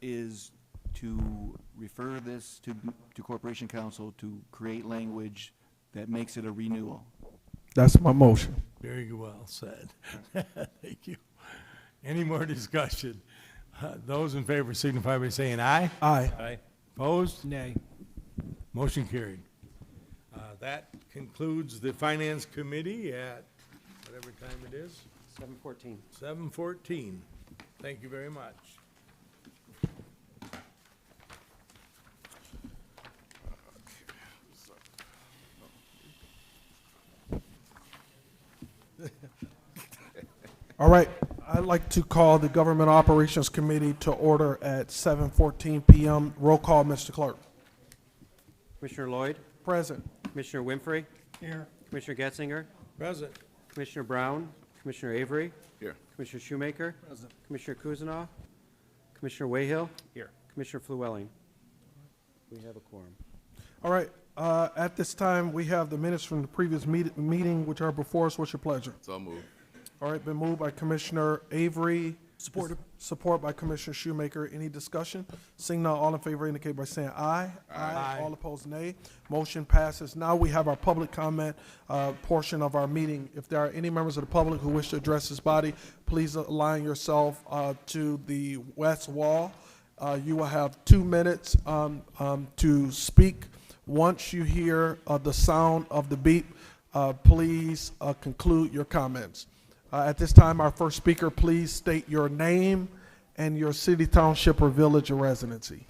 is to refer this to Corporation Council to create language that makes it a renewal. That's my motion. Very well said. Thank you. Any more discussion? Those in favor signify by saying aye. Aye. Aye. Opposed? Nay. Motion carried. That concludes the Finance Committee at whatever time it is. 7:14. 7:14. Thank you very much. All right, I'd like to call the Government Operations Committee to order at 7:14 PM. Roll call, Mr. Clerk. Commissioner Lloyd, Present. Commissioner Winfrey, Here. Commissioner Getzinger, Present. Commissioner Brown, Commissioner Avery, Here. Commissioner Shoemaker, Commissioner Kuznow, Commissioner Wayhill, Here. Commissioner Flewelling. We have a quorum. All right, at this time, we have the minutes from the previous meeting, which are before us. What's your pleasure? So moved. All right, been moved by Commissioner Avery. Support. Support by Commissioner Shoemaker. Any discussion? Seeing none, all in favor indicate by saying aye. Aye. All opposed, nay. Motion passes. Now we have our public comment portion of our meeting. If there are any members of the public who wish to address this body, please align yourself to the west wall. You will have 2 minutes to speak. Once you hear the sound of the beep, please conclude your comments. At this time, our first speaker, please state your name and your city, township, or village of residency.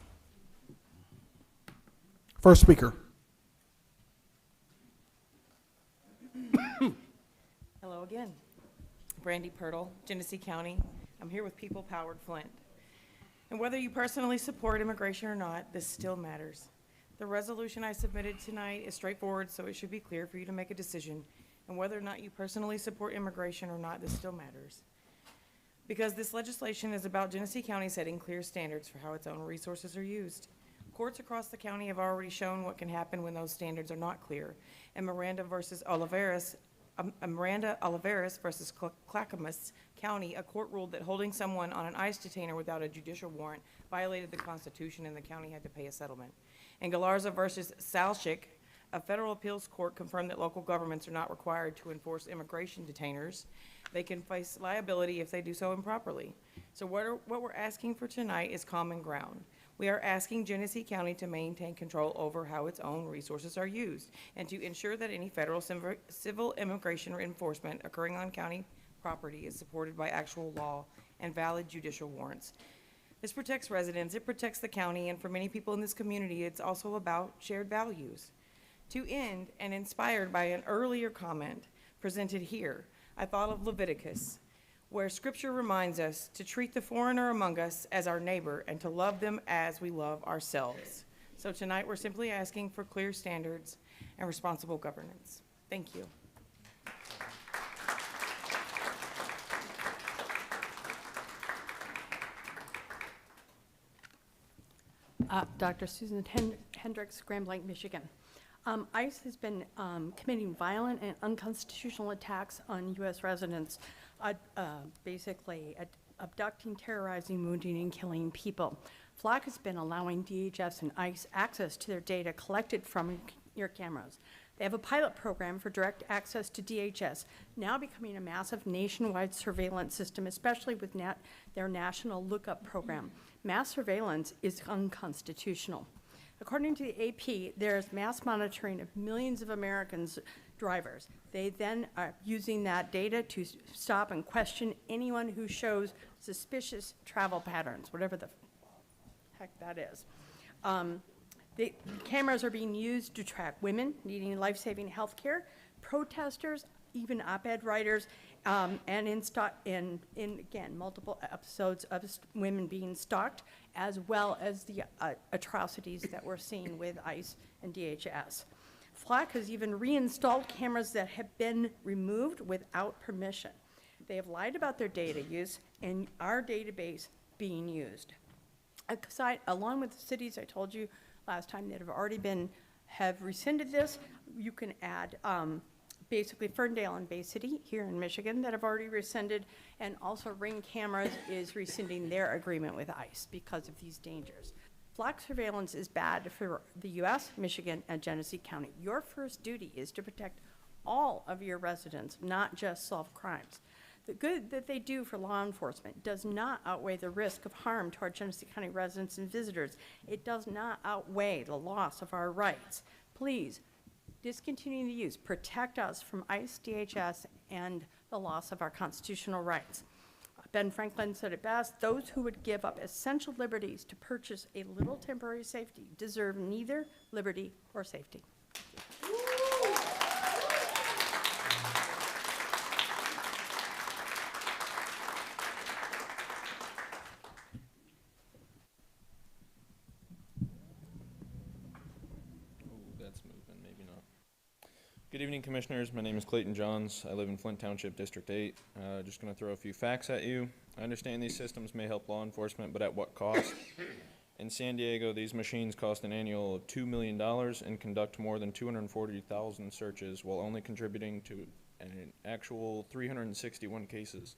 First speaker. Hello again. Brandy Pirtle, Genesee County. I'm here with People Powered Flint. And whether you personally support immigration or not, this still matters. The resolution I submitted tonight is straightforward, so it should be clear for you to make a decision. And whether or not you personally support immigration or not, this still matters. Because this legislation is about Genesee County setting clear standards for how its own resources are used. Courts across the county have already shown what can happen when those standards are not clear. And Miranda Olivares versus Clackamas County, a court ruled that holding someone on an ICE detainer without a judicial warrant violated the Constitution and the county had to pay a settlement. And Galarza versus Salchik, a federal appeals court confirmed that local governments are not required to enforce immigration detainers. They can face liability if they do so improperly. So what we're asking for tonight is common ground. We are asking Genesee County to maintain control over how its own resources are used and to ensure that any federal civil immigration enforcement occurring on county property is supported by actual law and valid judicial warrants. This protects residents, it protects the county, and for many people in this community, it's also about shared values. To end, and inspired by an earlier comment presented here, I thought of Leviticus, where scripture reminds us to treat the foreigner among us as our neighbor and to love them as we love ourselves. So tonight we're simply asking for clear standards and responsible governance. Thank you. Dr. Susan Hendricks, Grand Blanc, Michigan. ICE has been committing violent and unconstitutional attacks on U.S. residents, basically abducting, terrorizing, wounding, and killing people. FLOC has been allowing DHS and ICE access to their data collected from your cameras. They have a pilot program for direct access to DHS, now becoming a massive nationwide surveillance system, especially with their national lookup program. Mass surveillance is unconstitutional. According to the AP, there is mass monitoring of millions of Americans' drivers. They then are using that data to stop and question anyone who shows suspicious travel patterns, whatever the heck that is. The cameras are being used to track women needing life-saving health care, protesters, even op-ed writers, and again, multiple episodes of women being stalked, as well as the atrocities that we're seeing with ICE and DHS. FLOC has even reinstalled cameras that have been removed without permission. They have lied about their data use and our database being used. Along with the cities I told you last time that have rescinded this, you can add basically Ferndale and Bay City here in Michigan that have already rescinded, and also Ring Cameras is rescinding their agreement with ICE because of these dangers. FLOC surveillance is bad for the U.S., Michigan, and Genesee County. Your first duty is to protect all of your residents, not just solve crimes. The good that they do for law enforcement does not outweigh the risk of harm to our Genesee County residents and visitors. It does not outweigh the loss of our rights. Please, discontinue the use. Protect us from ICE, DHS, and the loss of our constitutional rights. Ben Franklin said it best: those who would give up essential liberties to purchase a little temporary safety deserve neither liberty or safety. Good evening, Commissioners. My name is Clayton Johns. I live in Flint Township, District 8. Just going to throw a few facts at you. I understand these systems may help law enforcement, but at what cost? In San Diego, these machines cost an annual of $2 million and conduct more than 240,000 searches while only contributing to an actual 361 cases.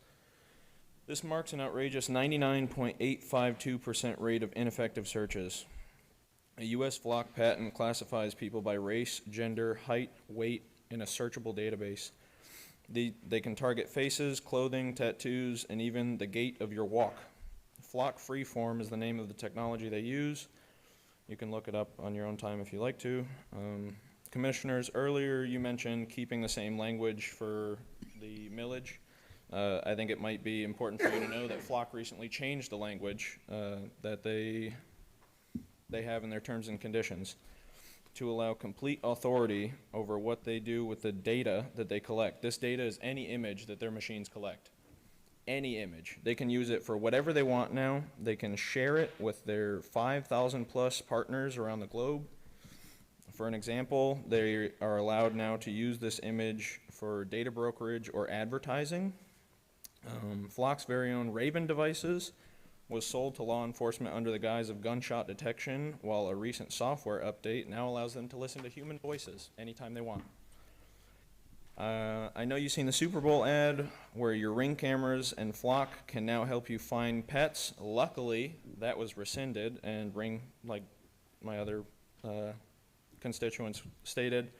This marks an outrageous 99.852% rate of ineffective searches. A U.S. flock patent classifies people by race, gender, height, weight in a searchable database. They can target faces, clothing, tattoos, and even the gait of your walk. Flock Freeform is the name of the technology they use. You can look it up on your own time if you like to. Commissioners, earlier you mentioned keeping the same language for the millage. I think it might be important for you to know that Flock recently changed the language that they have in their terms and conditions to allow complete authority over what they do with the data that they collect. This data is any image that their machines collect. Any image. They can use it for whatever they want now. They can share it with their 5,000 plus partners around the globe. For an example, they are allowed now to use this image for data brokerage or advertising. Flock's very own Raven devices was sold to law enforcement under the guise of gunshot detection, while a recent software update now allows them to listen to human voices anytime they want. I know you've seen the Super Bowl ad where your Ring cameras and Flock can now help you find pets. Luckily, that was rescinded, and Ring, like my other constituents stated,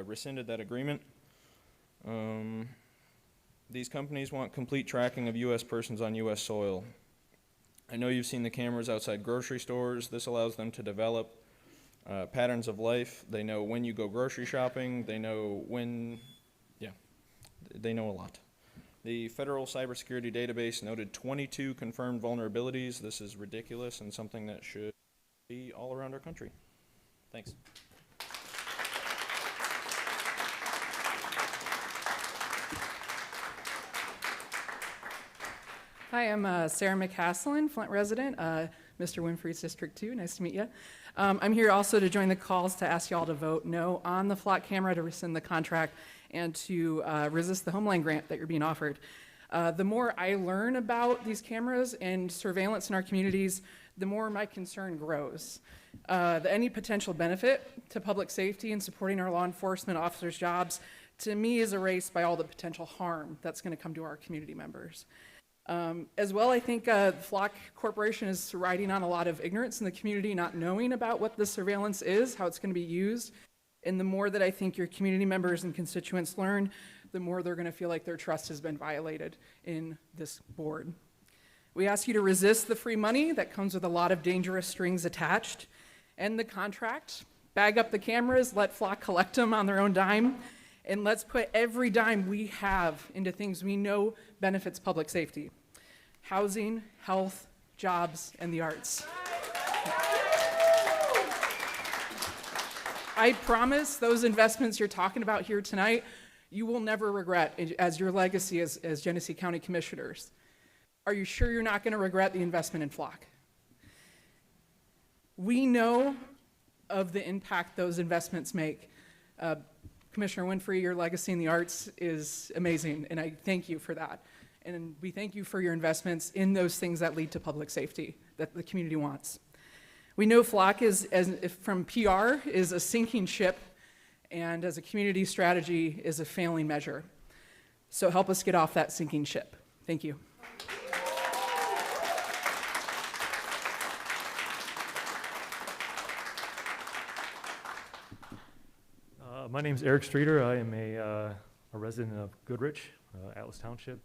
rescinded that agreement. These companies want complete tracking of U.S. persons on U.S. soil. I know you've seen the cameras outside grocery stores. This allows them to develop patterns of life. They know when you go grocery shopping. They know when, they know a lot. The federal cybersecurity database noted 22 confirmed vulnerabilities. This is ridiculous and something that should be all around our country. Thanks. Hi, I'm Sarah McCaslin, Flint resident, Mr. Winfrey's District 2. Nice to meet you. I'm here also to join the calls to ask y'all to vote no on the Flock camera, to rescind the contract, and to resist the Homeland grant that you're being offered. The more I learn about these cameras and surveillance in our communities, the more my concern grows. Any potential benefit to public safety and supporting our law enforcement officers' jobs, to me, is erased by all the potential harm that's going to come to our community members. As well, I think Flock Corporation is riding on a lot of ignorance in the community, not knowing about what the surveillance is, how it's going to be used. And the more that I think your community members and constituents learn, the more they're going to feel like their trust has been violated in this board. We ask you to resist the free money that comes with a lot of dangerous strings attached. End the contract, bag up the cameras, let Flock collect them on their own dime, and let's put every dime we have into things we know benefits public safety: housing, health, jobs, and the arts. I promise those investments you're talking about here tonight, you will never regret as your legacy as Genesee County Commissioners. Are you sure you're not going to regret the investment in Flock? We know of the impact those investments make. Commissioner Winfrey, your legacy in the arts is amazing, and I thank you for that. And we thank you for your investments in those things that lead to public safety that the community wants. We know Flock from PR, is a sinking ship, and as a community strategy is a failing measure. So help us get off that sinking ship. Thank you. My name is Eric Streeter. I am a resident of Goodrich, Atlas Township.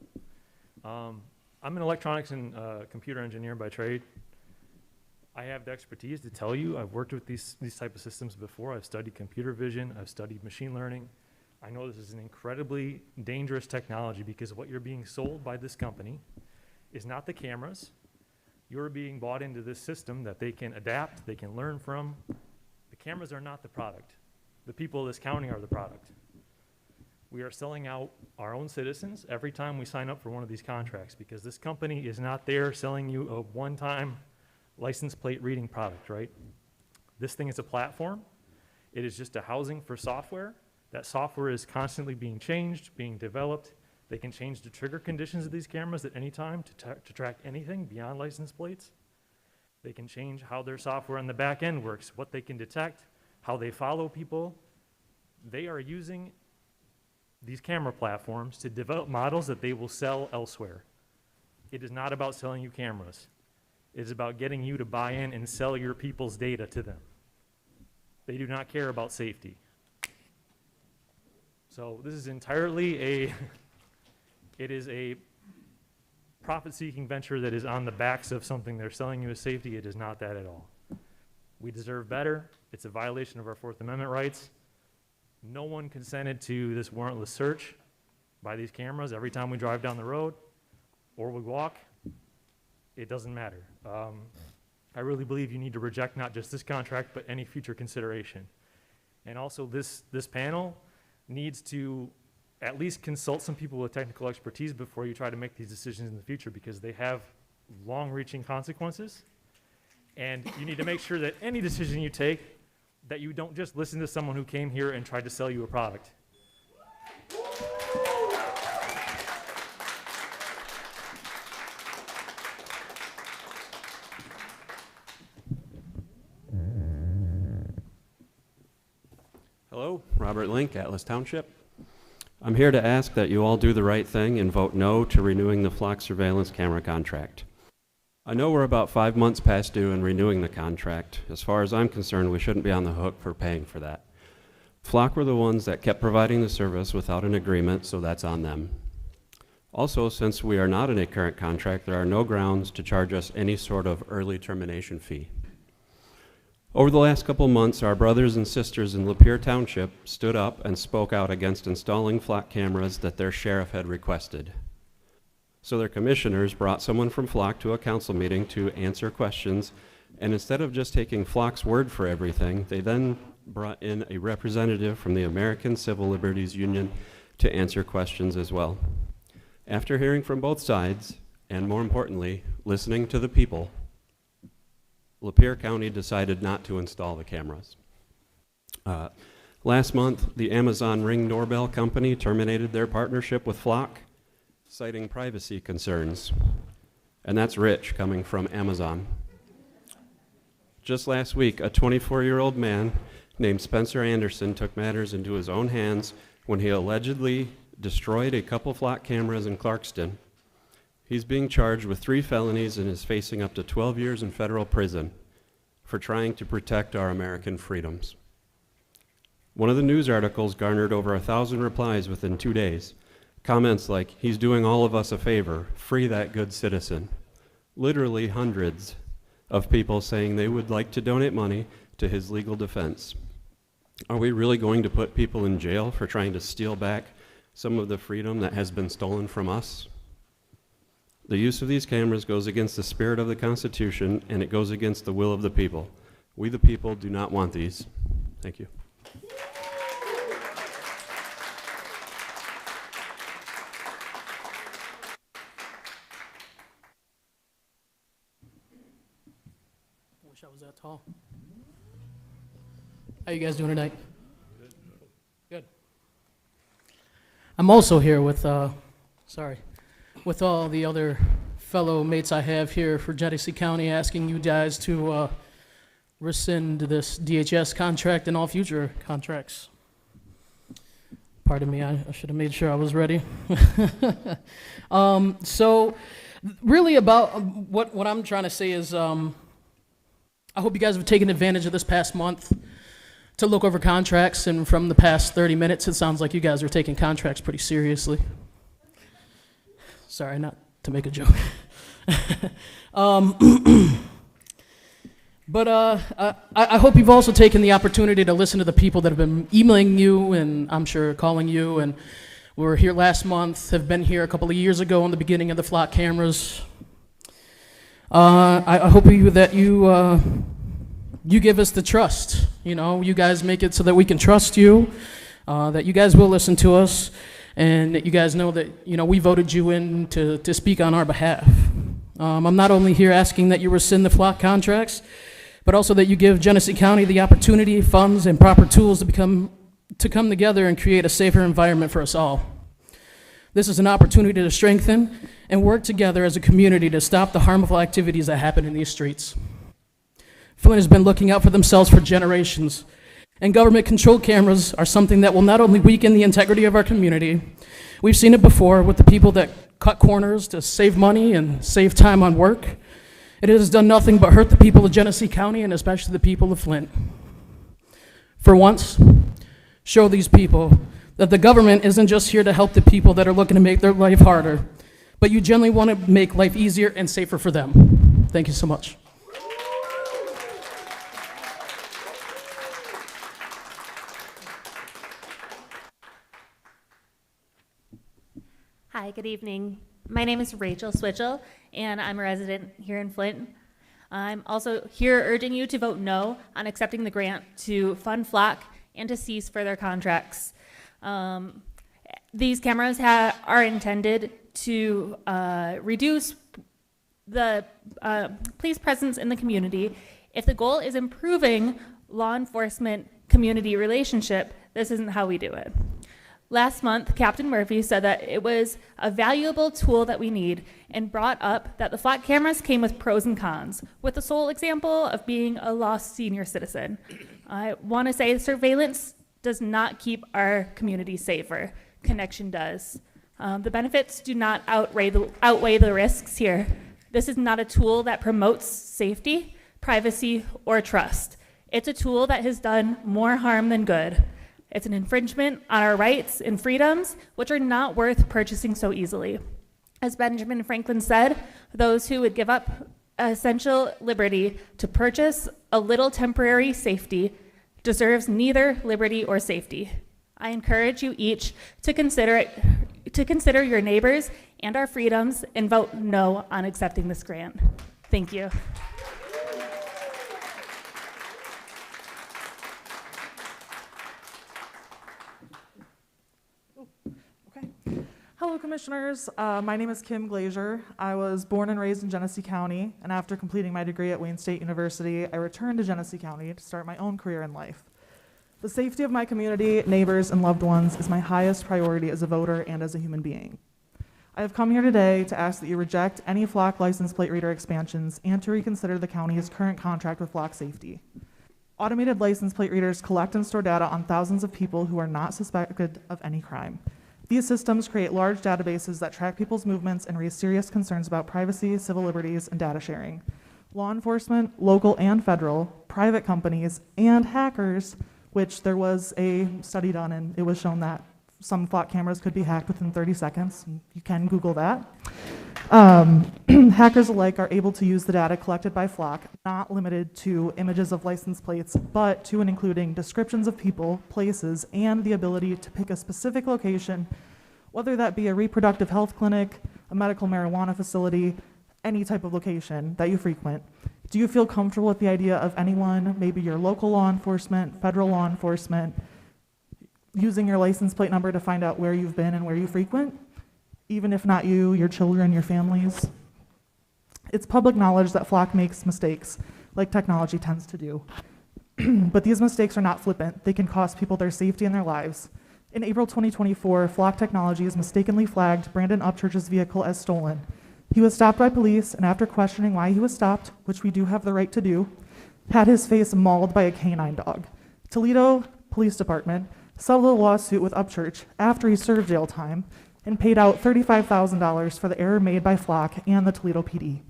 I'm an electronics and computer engineer by trade. I have the expertise to tell you I've worked with these type of systems before. I've studied computer vision. I've studied machine learning. I know this is an incredibly dangerous technology because what you're being sold by this company is not the cameras. You're being bought into this system that they can adapt, they can learn from. The cameras are not the product. The people of this county are the product. We are selling out our own citizens every time we sign up for one of these contracts because this company is not there selling you a one-time license plate reading product, right? This thing is a platform. It is just a housing for software That software is constantly being changed, being developed. They can change the trigger conditions of these cameras at any time to track anything beyond license plates. They can change how their software on the back end works, what they can detect, how they follow people. They are using these camera platforms to develop models that they will sell elsewhere. It is not about selling you cameras. It is about getting you to buy in and sell your people's data to them. They do not care about safety. So this is entirely it is a profit-seeking venture that is on the backs of something they're selling you as safety. It is not that at all. We deserve better. It's a violation of our Fourth Amendment rights. No one consented to this warrantless search by these cameras every time we drive down the road or we walk. It doesn't matter. I really believe you need to reject not just this contract, but any future consideration. And also this panel needs to at least consult some people with technical expertise before you try to make these decisions in the future, because they have long-reaching consequences. And you need to make sure that any decision you take, that you don't just listen to someone who came here and tried to sell you a product. Hello, Robert Link, Atlas Township. I'm here to ask that you all do the right thing and vote no to renewing the flock surveillance camera contract. I know we're about 5 months past due in renewing the contract. As far as I'm concerned, we shouldn't be on the hook for paying for that. Flock were the ones that kept providing the service without an agreement, so that's on them. Also, since we are not in a current contract, there are no grounds to charge us any sort of early termination fee. Over the last couple months, our brothers and sisters in Lapeer Township stood up and spoke out against installing flock cameras that their sheriff had requested. So their commissioners brought someone from Flock to a council meeting to answer questions, and instead of just taking Flock's word for everything, they then brought in a representative from the American Civil Liberties Union to answer questions as well. After hearing from both sides, and more importantly, listening to the people, Lapeer County decided not to install the cameras. Last month, the Amazon Ring doorbell company terminated their partnership with Flock, citing privacy concerns. And that's rich coming from Amazon. Just last week, a 24-year-old man named Spencer Anderson took matters into his own hands when he allegedly destroyed a couple Flock cameras in Clarkston. He's being charged with 3 felonies and is facing up to 12 years in federal prison for trying to protect our American freedoms. One of the news articles garnered over 1,000 replies within 2 days. Comments like, "He's doing all of us a favor, free that good citizen." Literally hundreds of people saying they would like to donate money to his legal defense. Are we really going to put people in jail for trying to steal back some of the freedom that has been stolen from us? The use of these cameras goes against the spirit of the Constitution, and it goes against the will of the people. We the people do not want these. Thank you. Wish I was that tall. How you guys doing tonight? Good. I'm also here with, with all the other fellow mates I have here for Genesee County, asking you guys to rescind this DHS contract and all future contracts. Pardon me, I should have made sure I was ready. So really about what I'm trying to say is I hope you guys have taken advantage of this past month to look over contracts, and from the past 30 minutes, it sounds like you guys are taking contracts pretty seriously. Sorry, not to make a joke. But I hope you've also taken the opportunity to listen to the people that have been emailing you and I'm sure calling you, and were here last month, have been here a couple of years ago in the beginning of the Flock cameras. I hope that you give us the trust. You know, you guys make it so that we can trust you, that you guys will listen to us, and that you guys know that, you know, we voted you in to speak on our behalf. I'm not only here asking that you rescind the Flock contracts, but also that you give Genesee County the opportunity, funds, and proper tools to become to come together and create a safer environment for us all. This is an opportunity to strengthen and work together as a community to stop the harmful activities that happen in these streets. Flint has been looking out for themselves for generations, and government-controlled cameras are something that will not only weaken the integrity of our community, we've seen it before with the people that cut corners to save money and save time on work. It has done nothing but hurt the people of Genesee County and especially the people of Flint. For once, show these people that the government isn't just here to help the people that are looking to make their life harder, but you generally want to make life easier and safer for them. Thank you so much. Hi, good evening. My name is Rachel Switchell, and I'm a resident here in Flint. I'm also here urging you to vote no on accepting the grant to fund Flock and to cease further contracts. These cameras are intended to reduce the police presence in the community. If the goal is improving law enforcement community relationship, this isn't how we do it. Last month, Captain Murphy said that it was a valuable tool that we need and brought up that the Flock cameras came with pros and cons, with the sole example of being a lost senior citizen. I want to say surveillance does not keep our community safer. Connection does. The benefits do not outweigh the risks here. This is not a tool that promotes safety, privacy, or trust. It's a tool that has done more harm than good. It's an infringement on our rights and freedoms, which are not worth purchasing so easily. As Benjamin Franklin said, those who would give up essential liberty to purchase a little temporary safety deserves neither liberty or safety. I encourage you each to consider your neighbors and our freedoms and vote no on accepting this grant. Thank you. Hello, Commissioners. My name is Kim Glazier. I was born and raised in Genesee County, and after completing my degree at Wayne State University, I returned to Genesee County to start my own career in life. The safety of my community, neighbors, and loved ones is my highest priority as a voter and as a human being. I have come here today to ask that you reject any Flock license plate reader expansions and to reconsider the county's current contract with Flock Safety. Automated license plate readers collect and store data on thousands of people who are not suspected of any crime. These systems create large databases that track people's movements and raise serious concerns about privacy, civil liberties, and data sharing. Law enforcement, local and federal, private companies, and hackers, which there was a study done and it was shown that some Flock cameras could be hacked within 30 seconds. You can Google that. Hackers alike are able to use the data collected by Flock, not limited to images of license plates, but to and including descriptions of people, places, and the ability to pick a specific location, whether that be a reproductive health clinic, a medical marijuana facility, any type of location that you frequent. Do you feel comfortable with the idea of anyone, maybe your local law enforcement, federal law enforcement, using your license plate number to find out where you've been and where you frequent? Even if not you, your children, your families. It's public knowledge that Flock makes mistakes, like technology tends to do. But these mistakes are not flippant. They can cost people their safety and their lives. In April 2024, Flock Technologies mistakenly flagged Brandon Upchurch's vehicle as stolen. He was stopped by police, and after questioning why he was stopped, which we do have the right to do, had his face mauled by a canine dog. Toledo Police Department settled a lawsuit with Upchurch after he served jail time and paid out $35,000 for the error made by Flock and the Toledo PD.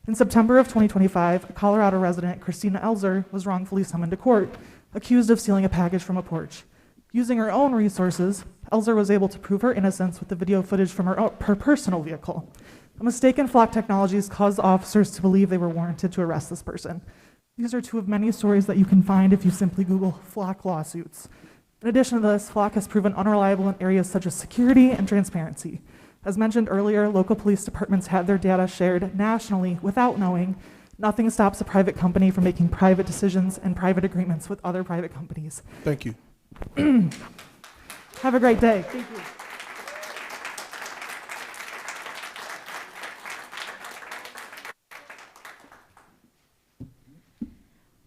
In September of 2025, Colorado resident Christina Elzer was wrongfully summoned to court, accused of stealing a package from a porch. Using her own resources, Elzer was able to prove her innocence with the video footage from her personal vehicle. A mistake in Flock Technologies caused officers to believe they were warranted to arrest this person. These are two of many stories that you can find if you simply Google Flock lawsuits. In addition to this, Flock has proven unreliable in areas such as security and transparency. As mentioned earlier, local police departments had their data shared nationally without knowing. Nothing stops a private company from making private decisions and private agreements with other private companies. Thank you. Have a great day. Thank you.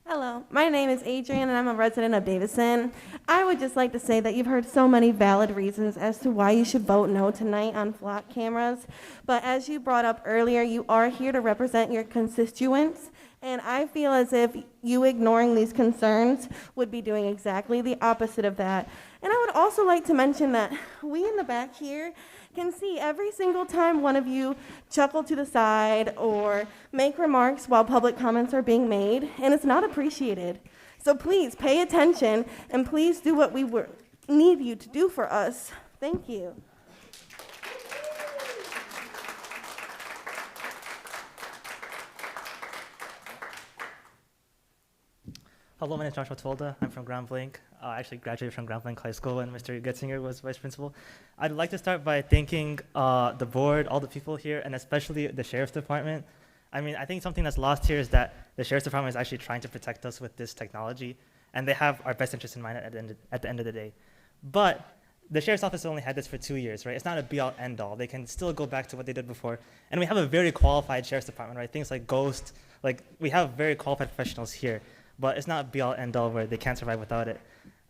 Hello, my name is Adrian and I'm a resident of Davison. I would just like to say that you've heard so many valid reasons as to why you should vote no tonight on flock cameras. But as you brought up earlier, you are here to represent your constituents. And I feel as if you ignoring these concerns would be doing exactly the opposite of that. And I would also like to mention that we in the back here can see every single time one of you chuckle to the side or make remarks while public comments are being made, and it's not appreciated. So please pay attention and please do what we need you to do for us. Thank you. Hello, my name is Joshua Tolda. I'm from Grand Blanc. I actually graduated from Grand Blanc High School when Mr. Getzinger was vice principal. I'd like to start by thanking the board, all the people here, and especially the Sheriff's Department. I mean, I think something that's lost here is that the Sheriff's Department is actually trying to protect us with this technology, and they have our best interests in mind at the end of the day. But the Sheriff's Office only had this for 2 years, right? It's not a be-all, end-all. They can still go back to what they did before. And we have a very qualified Sheriff's Department, right? Things like Ghost, like we have very qualified professionals here. But it's not be-all, end-all where they can't survive without it.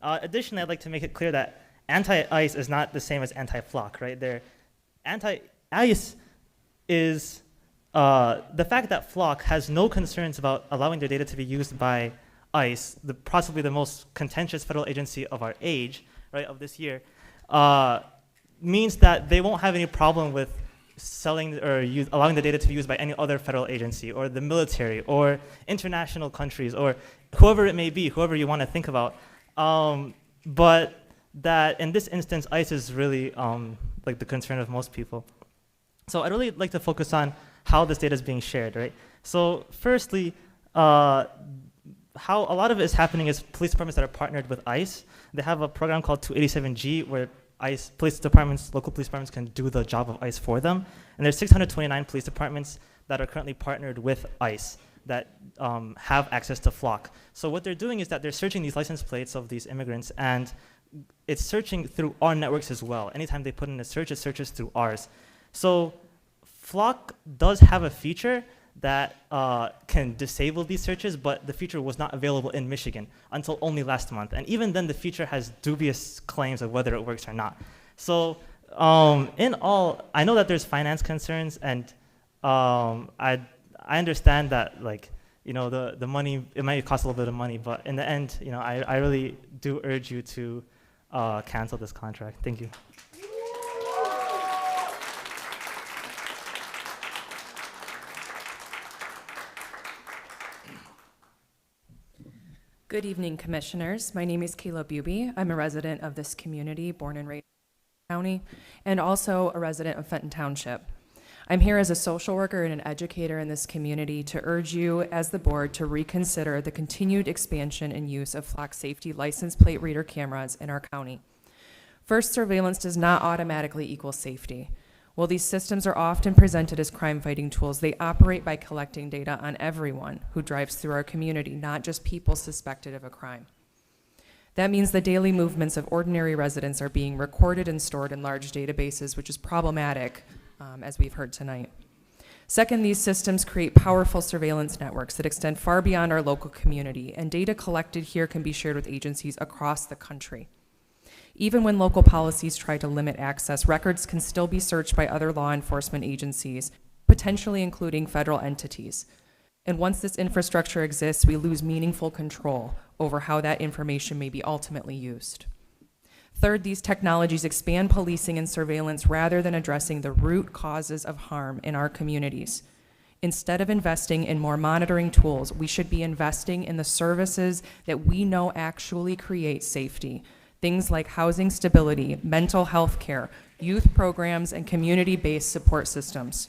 Additionally, I'd like to make it clear that anti-ICE is not the same as anti-flock, right? Anti-ICE is the fact that flock has no concerns about allowing their data to be used by ICE, possibly the most contentious federal agency of our age, right, of this year, means that they won't have any problem with selling or allowing the data to be used by any other federal agency or the military or international countries or whoever it may be, whoever you want to think about. But that in this instance, ICE is really like the concern of most people. So I'd really like to focus on how this data is being shared, right? So firstly, how a lot of it is happening is police departments that are partnered with ICE. They have a program called 287G where ICE police departments, local police departments can do the job of ICE for them. And there's 629 police departments that are currently partnered with ICE that have access to flock. So what they're doing is that they're searching these license plates of these immigrants, and it's searching through our networks as well. Anytime they put in a search, it searches through ours. So flock does have a feature that can disable these searches, but the feature was not available in Michigan until only last month. And even then, the feature has dubious claims of whether it works or not. So in all, I know that there's finance concerns, and I understand that, like, you know, the money, it might cost a little bit of money, but in the end, you know, I really do urge you to cancel this contract. Thank you. Good evening, commissioners. My name is Kayla Buby. I'm a resident of this community, born and raised in County, and also a resident of Fenton Township. I'm here as a social worker and an educator in this community to urge you, as the board, to reconsider the continued expansion and use of flock safety license plate reader cameras in our county. First, surveillance does not automatically equal safety. While these systems are often presented as crime-fighting tools, they operate by collecting data on everyone who drives through our community, not just people suspected of a crime. That means the daily movements of ordinary residents are being recorded and stored in large databases, which is problematic, as we've heard tonight. Second, these systems create powerful surveillance networks that extend far beyond our local community, and data collected here can be shared with agencies across the country. Even when local policies try to limit access, records can still be searched by other law enforcement agencies, potentially including federal entities. And once this infrastructure exists, we lose meaningful control over how that information may be ultimately used. Third, these technologies expand policing and surveillance rather than addressing the root causes of harm in our communities. Instead of investing in more monitoring tools, we should be investing in the services that we know actually create safety. Things like housing stability, mental health care, youth programs, and community-based support systems.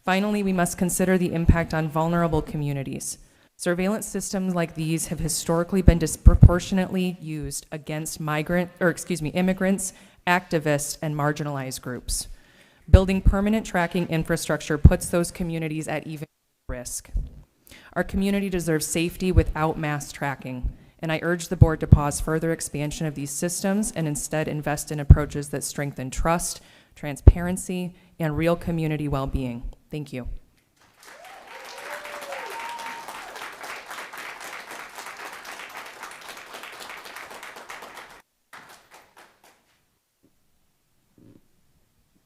Finally, we must consider the impact on vulnerable communities. Surveillance systems like these have historically been disproportionately used against immigrants, activists, and marginalized groups. Building permanent tracking infrastructure puts those communities at even risk. Our community deserves safety without mass tracking. And I urge the board to pause further expansion of these systems and instead invest in approaches that strengthen trust, transparency, and real community well-being. Thank you.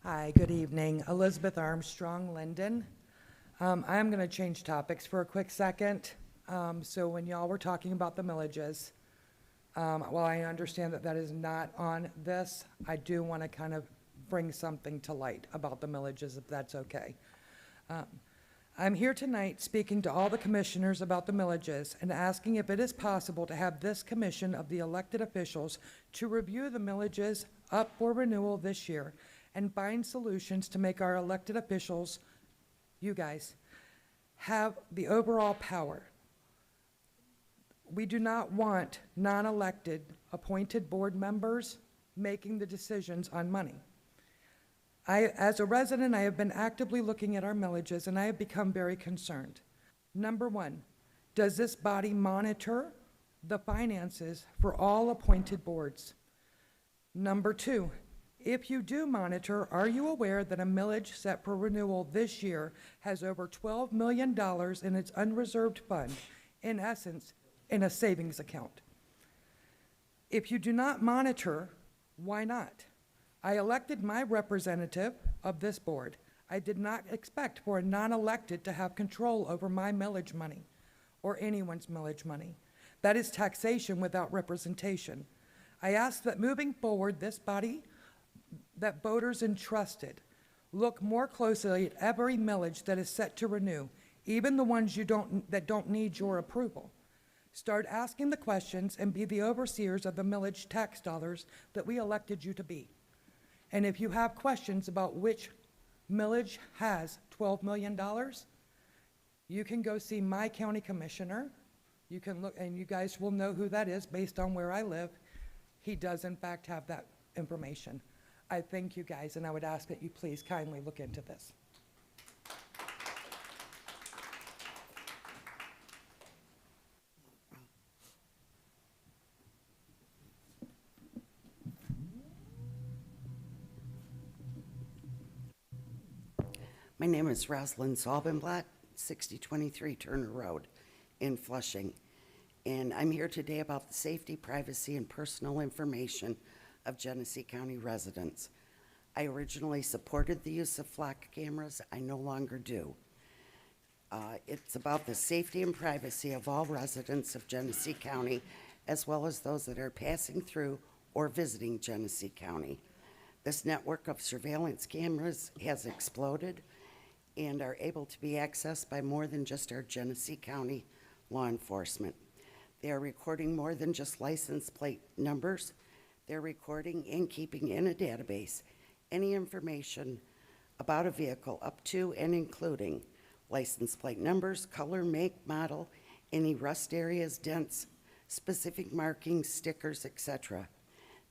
Hi, good evening. Elizabeth Armstrong, Linden. I'm going to change topics for a quick second. So when y'all were talking about the millages, while I understand that that is not on this, I do want to kind of bring something to light about the millages, if that's okay. I'm here tonight speaking to all the commissioners about the millages and asking if it is possible to have this commission of the elected officials to review the millages up for renewal this year and find solutions to make our elected officials, you guys, have the overall power. We do not want non-elected appointed board members making the decisions on money. As a resident, I have been actively looking at our millages and I have become very concerned. Number one, does this body monitor the finances for all appointed boards? Number two, if you do monitor, are you aware that a millage set for renewal this year has over $12 million in its unreserved fund, in essence, in a savings account? If you do not monitor, why not? I elected my representative of this board. I did not expect for a non-elected to have control over my millage money or anyone's millage money. That is taxation without representation. I ask that moving forward, this body that voters entrusted look more closely at every millage that is set to renew, even the ones that don't need your approval. Start asking the questions and be the overseers of the millage tax dollars that we elected you to be. And if you have questions about which millage has $12 million, you can go see my county commissioner. You can look, and you guys will know who that is based on where I live. He does in fact have that information. I thank you guys, and I would ask that you please kindly look into this. My name is Rosalind Salbenblatt, 6023 Turner Road in Flushing. And I'm here today about the safety, privacy, and personal information of Genesee County residents. I originally supported the use of flock cameras. I no longer do. It's about the safety and privacy of all residents of Genesee County, as well as those that are passing through or visiting Genesee County. This network of surveillance cameras has exploded and are able to be accessed by more than just our Genesee County law enforcement. They are recording more than just license plate numbers. They're recording and keeping in a database any information about a vehicle up to and including license plate numbers, color, make, model, any rust areas, dents, specific markings, stickers, etc.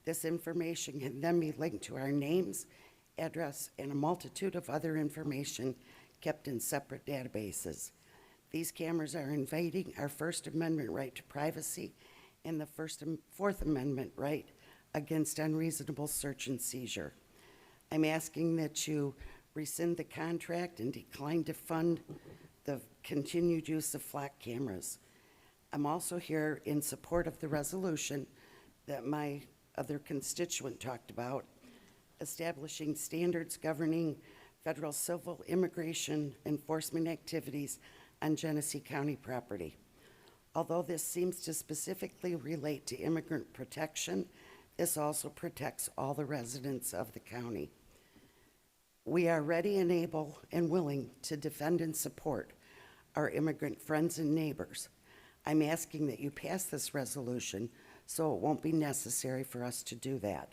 This information can then be linked to our names, address, and a multitude of other information kept in separate databases. These cameras are invading our First Amendment right to privacy and the First and Fourth Amendment right against unreasonable search and seizure. I'm asking that you rescind the contract and decline to fund the continued use of flock cameras. I'm also here in support of the resolution that my other constituent talked about, establishing standards governing federal civil immigration enforcement activities on Genesee County property. Although this seems to specifically relate to immigrant protection, this also protects all the residents of the county. We are ready and able and willing to defend and support our immigrant friends and neighbors. I'm asking that you pass this resolution so it won't be necessary for us to do that.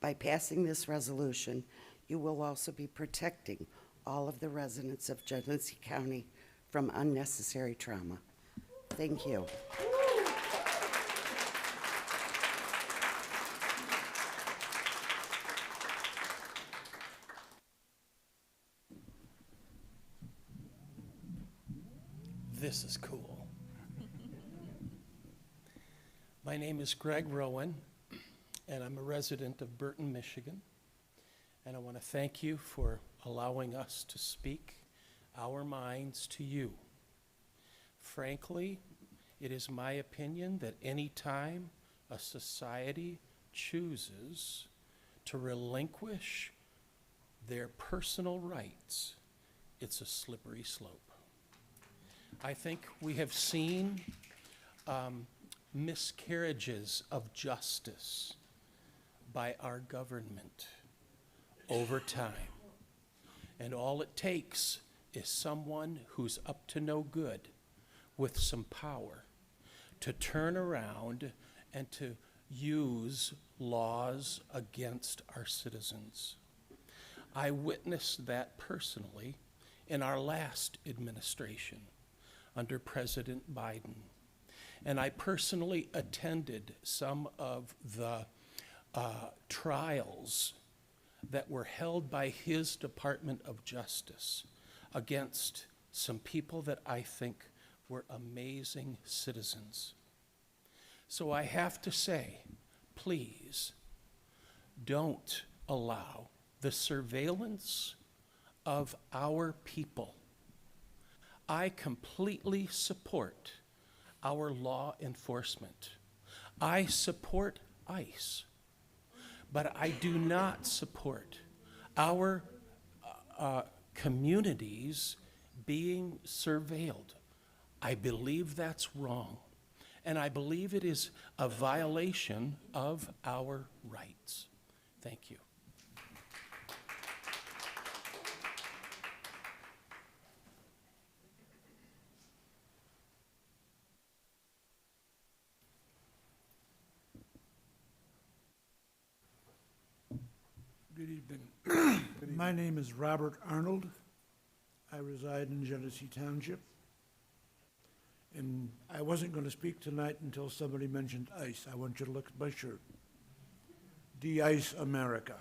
By passing this resolution, you will also be protecting all of the residents of Genesee County from unnecessary trauma. Thank you. This is cool. My name is Greg Rowan, and I'm a resident of Burton, Michigan. And I want to thank you for allowing us to speak our minds to you. Frankly, it is my opinion that any time a society chooses to relinquish their personal rights, it's a slippery slope. I think we have seen miscarriages of justice by our government over time. And all it takes is someone who's up to no good with some power to turn around and to use laws against our citizens. I witnessed that personally in our last administration under President Biden. And I personally attended some of the trials that were held by his Department of Justice against some people that I think were amazing citizens. So I have to say, please, don't allow the surveillance of our people. I completely support our law enforcement. I support ICE, but I do not support our communities being surveilled. I believe that's wrong, and I believe it is a violation of our rights. Thank you. Good evening. My name is Robert Arnold. I reside in Genesee Township. And I wasn't going to speak tonight until somebody mentioned ICE. I want you to look at my shirt. De-ICE America.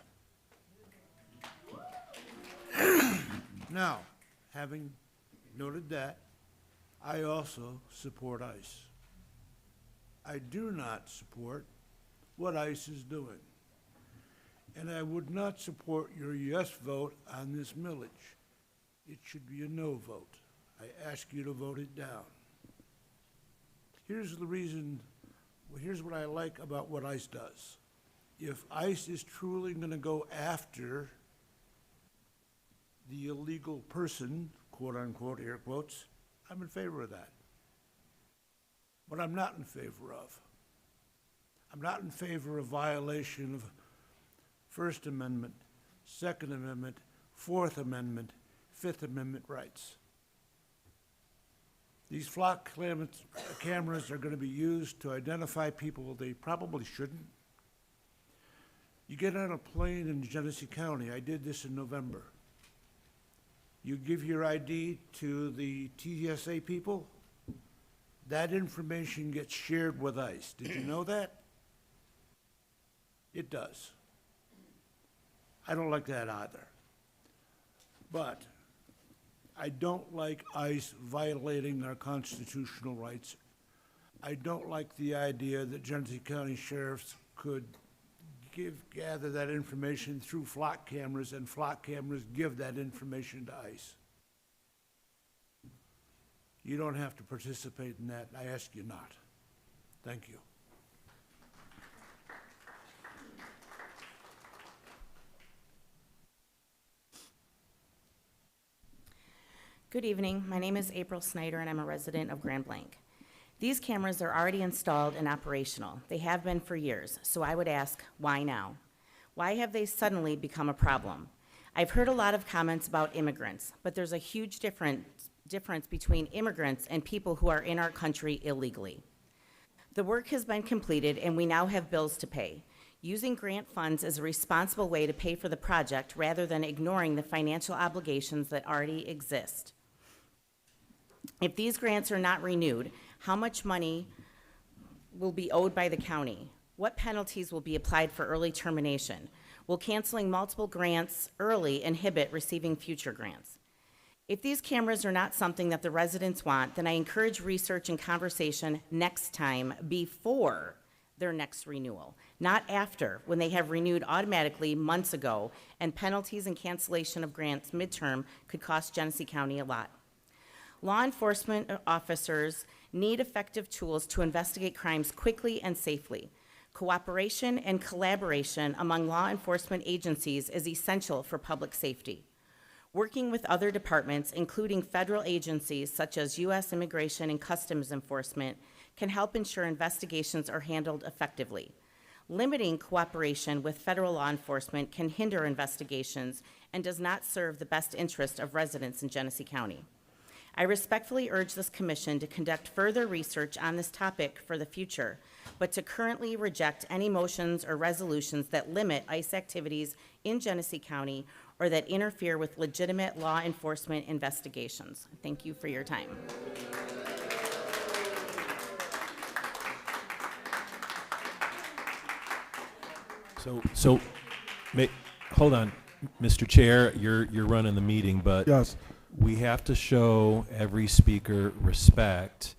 Now, having noted that, I also support ICE. I do not support what ICE is doing. And I would not support your yes vote on this millage. It should be a no vote. I ask you to vote it down. Here's the reason, well, here's what I like about what ICE does. If ICE is truly going to go after the illegal person, quote unquote, air quotes, I'm in favor of that. What I'm not in favor of, I'm not in favor of violation of First Amendment, Second Amendment, Fourth Amendment, Fifth Amendment rights. These flock cameras are going to be used to identify people they probably shouldn't. You get on a plane in Genesee County, I did this in November. You give your ID to the TSA people, that information gets shared with ICE. Did you know that? It does. I don't like that either. But I don't like ICE violating our constitutional rights. I don't like the idea that Genesee County sheriffs could gather that information through flock cameras, and flock cameras give that information to ICE. You don't have to participate in that. I ask you not. Thank you. Good evening. My name is April Snyder, and I'm a resident of Grand Blanc. These cameras are already installed and operational. They have been for years, so I would ask, why now? Why have they suddenly become a problem? I've heard a lot of comments about immigrants, but there's a huge difference between immigrants and people who are in our country illegally. The work has been completed, and we now have bills to pay. Using grant funds is a responsible way to pay for the project rather than ignoring the financial obligations that already exist. If these grants are not renewed, how much money will be owed by the county? What penalties will be applied for early termination? Will canceling multiple grants early inhibit receiving future grants? If these cameras are not something that the residents want, then I encourage research and conversation next time before their next renewal, not after, when they have renewed automatically months ago, and penalties and cancellation of grants midterm could cost Genesee County a lot. Law enforcement officers need effective tools to investigate crimes quickly and safely. Cooperation and collaboration among law enforcement agencies is essential for public safety. Working with other departments, including federal agencies such as U.S. Immigration and Customs Enforcement, can help ensure investigations are handled effectively. Limiting cooperation with federal law enforcement can hinder investigations and does not serve the best interest of residents in Genesee County. I respectfully urge this commission to conduct further research on this topic for the future, but to currently reject any motions or resolutions that limit ICE activities in Genesee County or that interfere with legitimate law enforcement investigations. Thank you for your time. Hold on, Mr. Chair, you're running the meeting, but Yes. we have to show every speaker respect.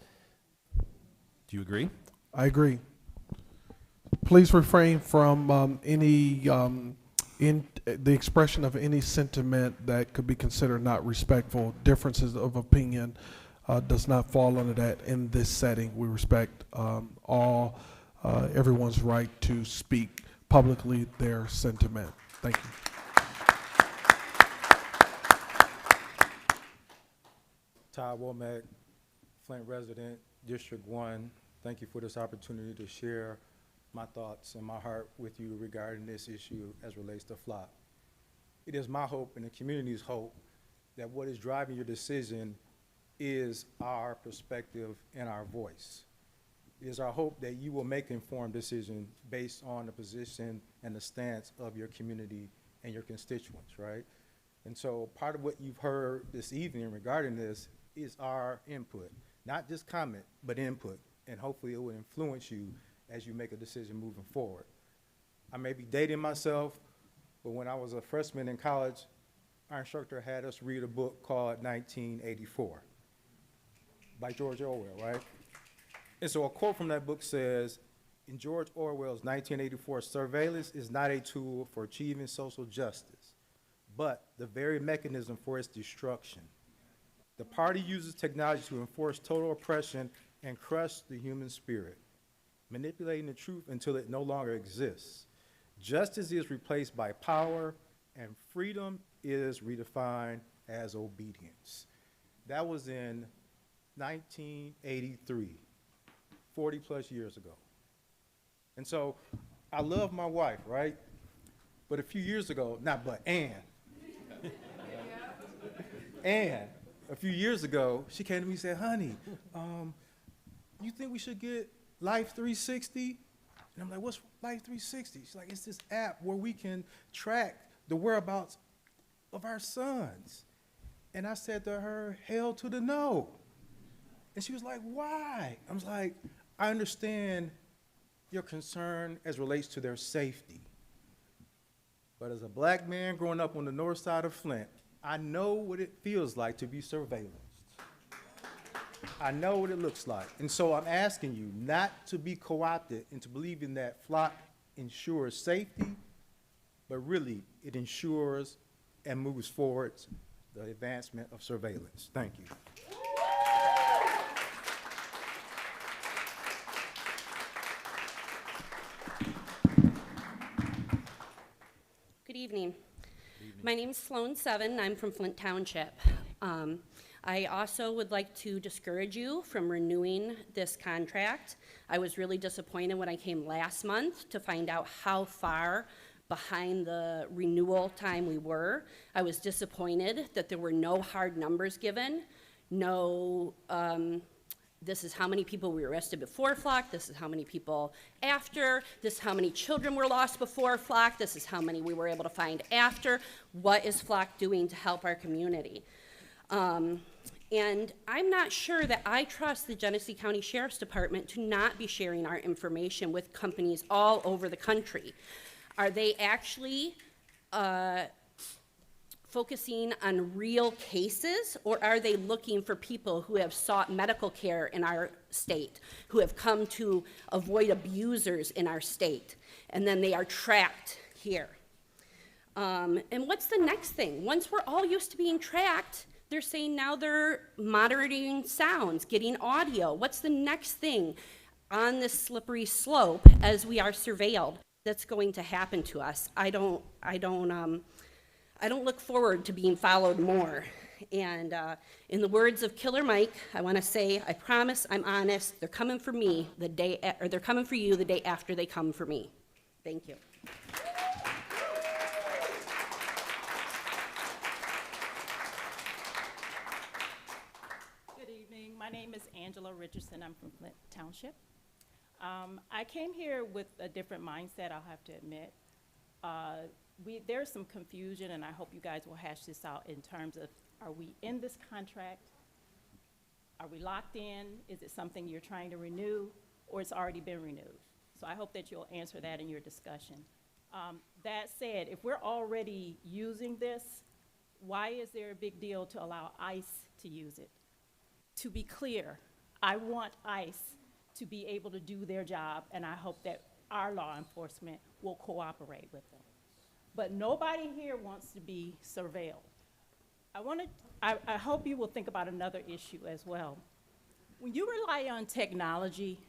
Do you agree? I agree. Please refrain from any in the expression of any sentiment that could be considered not respectful. Differences of opinion does not fall under that in this setting. We respect everyone's right to speak publicly their sentiment. Thank you. Todd Womack, Flint resident, District 1. Thank you for this opportunity to share my thoughts and my heart with you regarding this issue as relates to FLOC. It is my hope and the community's hope that what is driving your decision is our perspective and our voice. It is our hope that you will make informed decisions based on the position and the stance of your community and your constituents, right? And so part of what you've heard this evening regarding this is our input, not just comment, but input, and hopefully it will influence you as you make a decision moving forward. I may be dating myself, but when I was a freshman in college, our instructor had us read a book called 1984 by George Orwell, right? And so a quote from that book says, in George Orwell's 1984, surveillance is not a tool for achieving social justice, but the very mechanism for its destruction. The party uses technology to enforce total oppression and crush the human spirit, manipulating the truth until it no longer exists. Justice is replaced by power, and freedom is redefined as obedience. That was in 1983, 40 plus years ago. And so I love my wife, right? But a few years ago, Ann, a few years ago, she came to me and said, honey, you think we should get Life 360? And I'm like, what's Life 360? She's like, it's this app where we can track the whereabouts of our sons. And I said to her, hell to the no. And she was like, why? I was like, I understand your concern as relates to their safety. But as a black man growing up on the north side of Flint, I know what it feels like to be surveillanced. I know what it looks like. And so I'm asking you not to be co-opted into believing that FLOC ensures safety, but really it ensures and moves forward the advancement of surveillance. Thank you. Good evening. My name is Sloan Seven. I'm from Flint Township. I also would like to discourage you from renewing this contract. I was really disappointed when I came last month to find out how far behind the renewal time we were. I was disappointed that there were no hard numbers given, no this is how many people we arrested before FLOC, this is how many people after, this is how many children were lost before FLOC, this is how many we were able to find after. What is FLOC doing to help our community? And I'm not sure that I trust the Genesee County Sheriff's Department to not be sharing our information with companies all over the country. Are they actually focusing on real cases, or are they looking for people who have sought medical care in our state, who have come to avoid abusers in our state, and then they are tracked here? And what's the next thing? Once we're all used to being tracked, they're saying now they're monitoring sounds, getting audio. What's the next thing? on this slippery slope as we are surveilled that's going to happen to us. I don't look forward to being followed more. And in the words of Killer Mike, I want to say, I promise I'm honest. They're coming for me they're coming for you the day after they come for me. Thank you. Good evening. My name is Angela Richardson. I'm from Flint Township. I came here with a different mindset, I'll have to admit. There's some confusion, and I hope you guys will hash this out in terms of, are we in this contract? Are we locked in? Is it something you're trying to renew, or it's already been renewed? So I hope that you'll answer that in your discussion. That said, if we're already using this, why is there a big deal to allow ICE to use it? To be clear, I want ICE to be able to do their job, and I hope that our law enforcement will cooperate with them. But nobody here wants to be surveilled. I hope you will think about another issue as well. When you rely on technology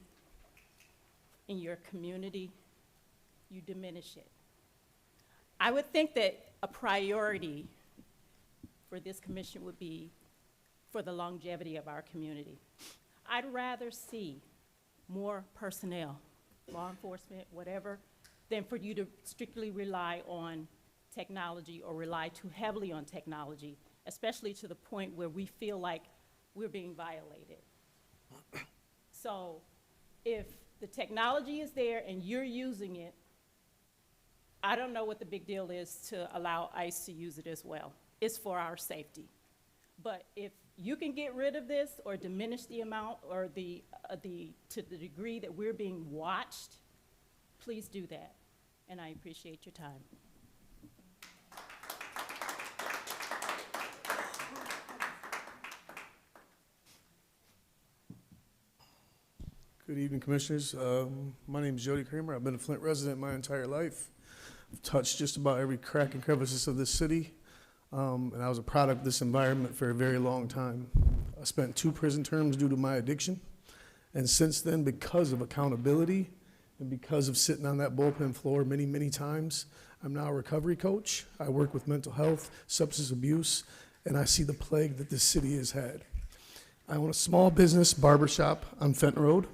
in your community, you diminish it. I would think that a priority for this commission would be for the longevity of our community. I'd rather see more personnel, law enforcement, whatever, than for you to strictly rely on technology or rely too heavily on technology, especially to the point where we feel like we're being violated. So if the technology is there and you're using it, I don't know what the big deal is to allow ICE to use it as well. It's for our safety. But if you can get rid of this or diminish the amount or to the degree that we're being watched, please do that. And I appreciate your time. Good evening, Commissioners. My name is Jody Kramer. I've been a Flint resident my entire life. I've touched just about every crack and crevices of this city, and I was a product of this environment for a very long time. I spent 2 prison terms due to my addiction, and since then, because of accountability and because of sitting on that bullpen floor many, many times, I'm now a recovery coach. I work with mental health, substance abuse, and I see the plague that this city has had. I own a small business barbershop on Fenton Road,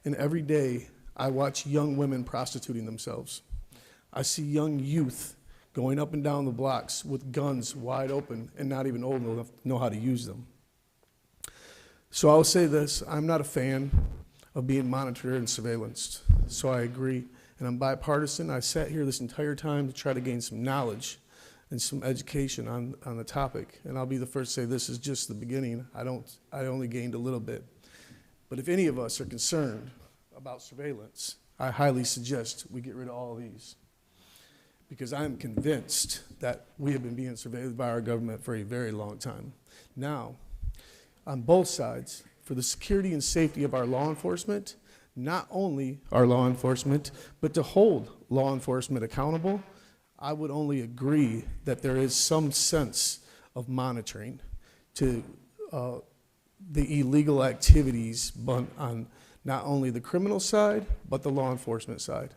and every day I watch young women prostituting themselves. I see young youth going up and down the blocks with guns wide open and not even old enough to know how to use them. So I'll say this, I'm not a fan of being monitored and surveillanced, so I agree. And I'm bipartisan. I sat here this entire time to try to gain some knowledge and some education on the topic. And I'll be the first to say this is just the beginning. I only gained a little bit. But if any of us are concerned about surveillance, I highly suggest we get rid of all of these. Because I'm convinced that we have been being surveilled by our government for a very long time. Now, on both sides, for the security and safety of our law enforcement, not only our law enforcement, but to hold law enforcement accountable, I would only agree that there is some sense of monitoring to the illegal activities on not only the criminal side, but the law enforcement side.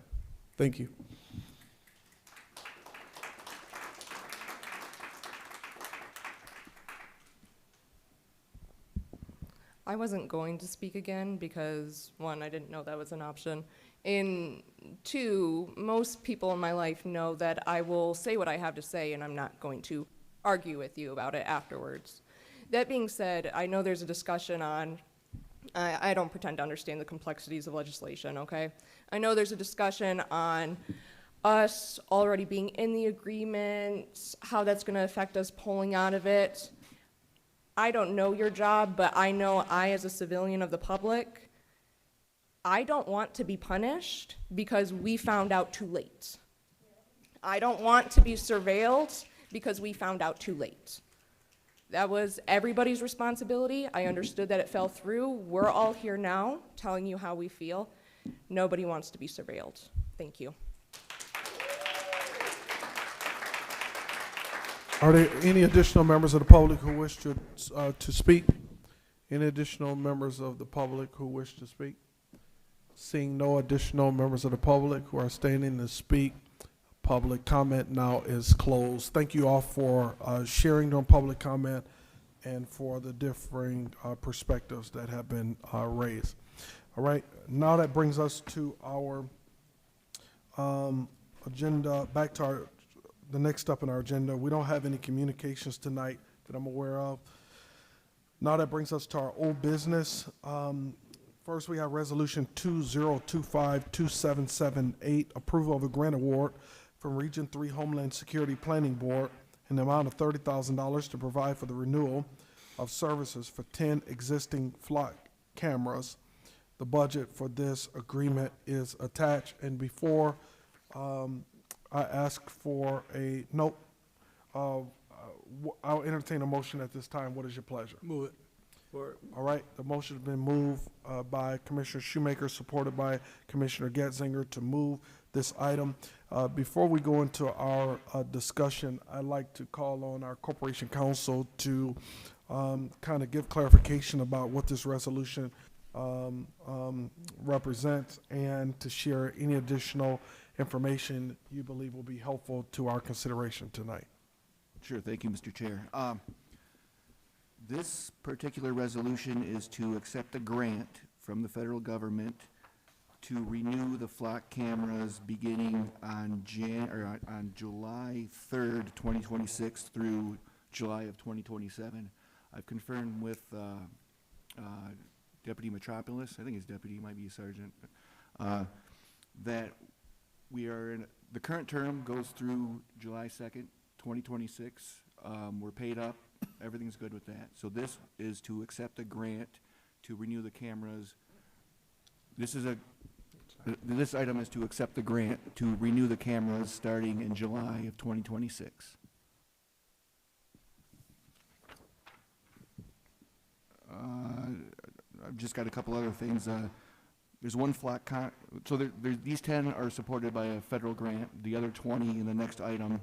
Thank you. I wasn't going to speak again because, 1, I didn't know that was an option, and 2, most people in my life know that I will say what I have to say and I'm not going to argue with you about it afterwards. That being said, I know there's a discussion on, I don't pretend to understand the complexities of legislation, okay? I know there's a discussion on us already being in the agreement, how that's gonna affect us pulling out of it. I don't know your job, but I know I, as a civilian of the public, I don't want to be punished because we found out too late. I don't want to be surveilled because we found out too late. That was everybody's responsibility. I understood that it fell through. We're all here now telling you how we feel. Nobody wants to be surveilled. Thank you. Are there any additional members of the public who wish to speak? Any additional members of the public who wish to speak? Seeing no additional members of the public who are standing to speak, public comment now is closed. Thank you all for sharing during public comment and for the differing perspectives that have been raised. All right, now that brings us to our agenda, back to the next step in our agenda. We don't have any communications tonight that I'm aware of. Now that brings us to our old business. First, we have Resolution 2025-2778, approval of a grant award from Region 3 Homeland Security Planning Board in the amount of $30,000 to provide for the renewal of services for 10 existing flock cameras. The budget for this agreement is attached, and before I ask for a note, I'll entertain a motion at this time. What is your pleasure? Move it. All right, the motion has been moved by Commissioner Shoemaker, supported by Commissioner Getzinger to move this item. Before we go into our discussion, I'd like to call on our Corporation Counsel to kind of give clarification about what this resolution represents and to share any additional information you believe will be helpful to our consideration tonight. Sure, thank you, Mr. Chair. This particular resolution is to accept a grant from the federal government to renew the flock cameras beginning on July 3rd, 2026 through July of 2027. I've confirmed with Deputy Metropolis, I think his deputy might be a sergeant, that we are in, the current term goes through July 2nd, 2026. We're paid up. Everything's good with that. So this is to accept a grant to renew the cameras. This item is to accept the grant to renew the cameras starting in July of 2026. I've just got a couple other things. There's one flock, these 10 are supported by a federal grant. The other 20 in the next item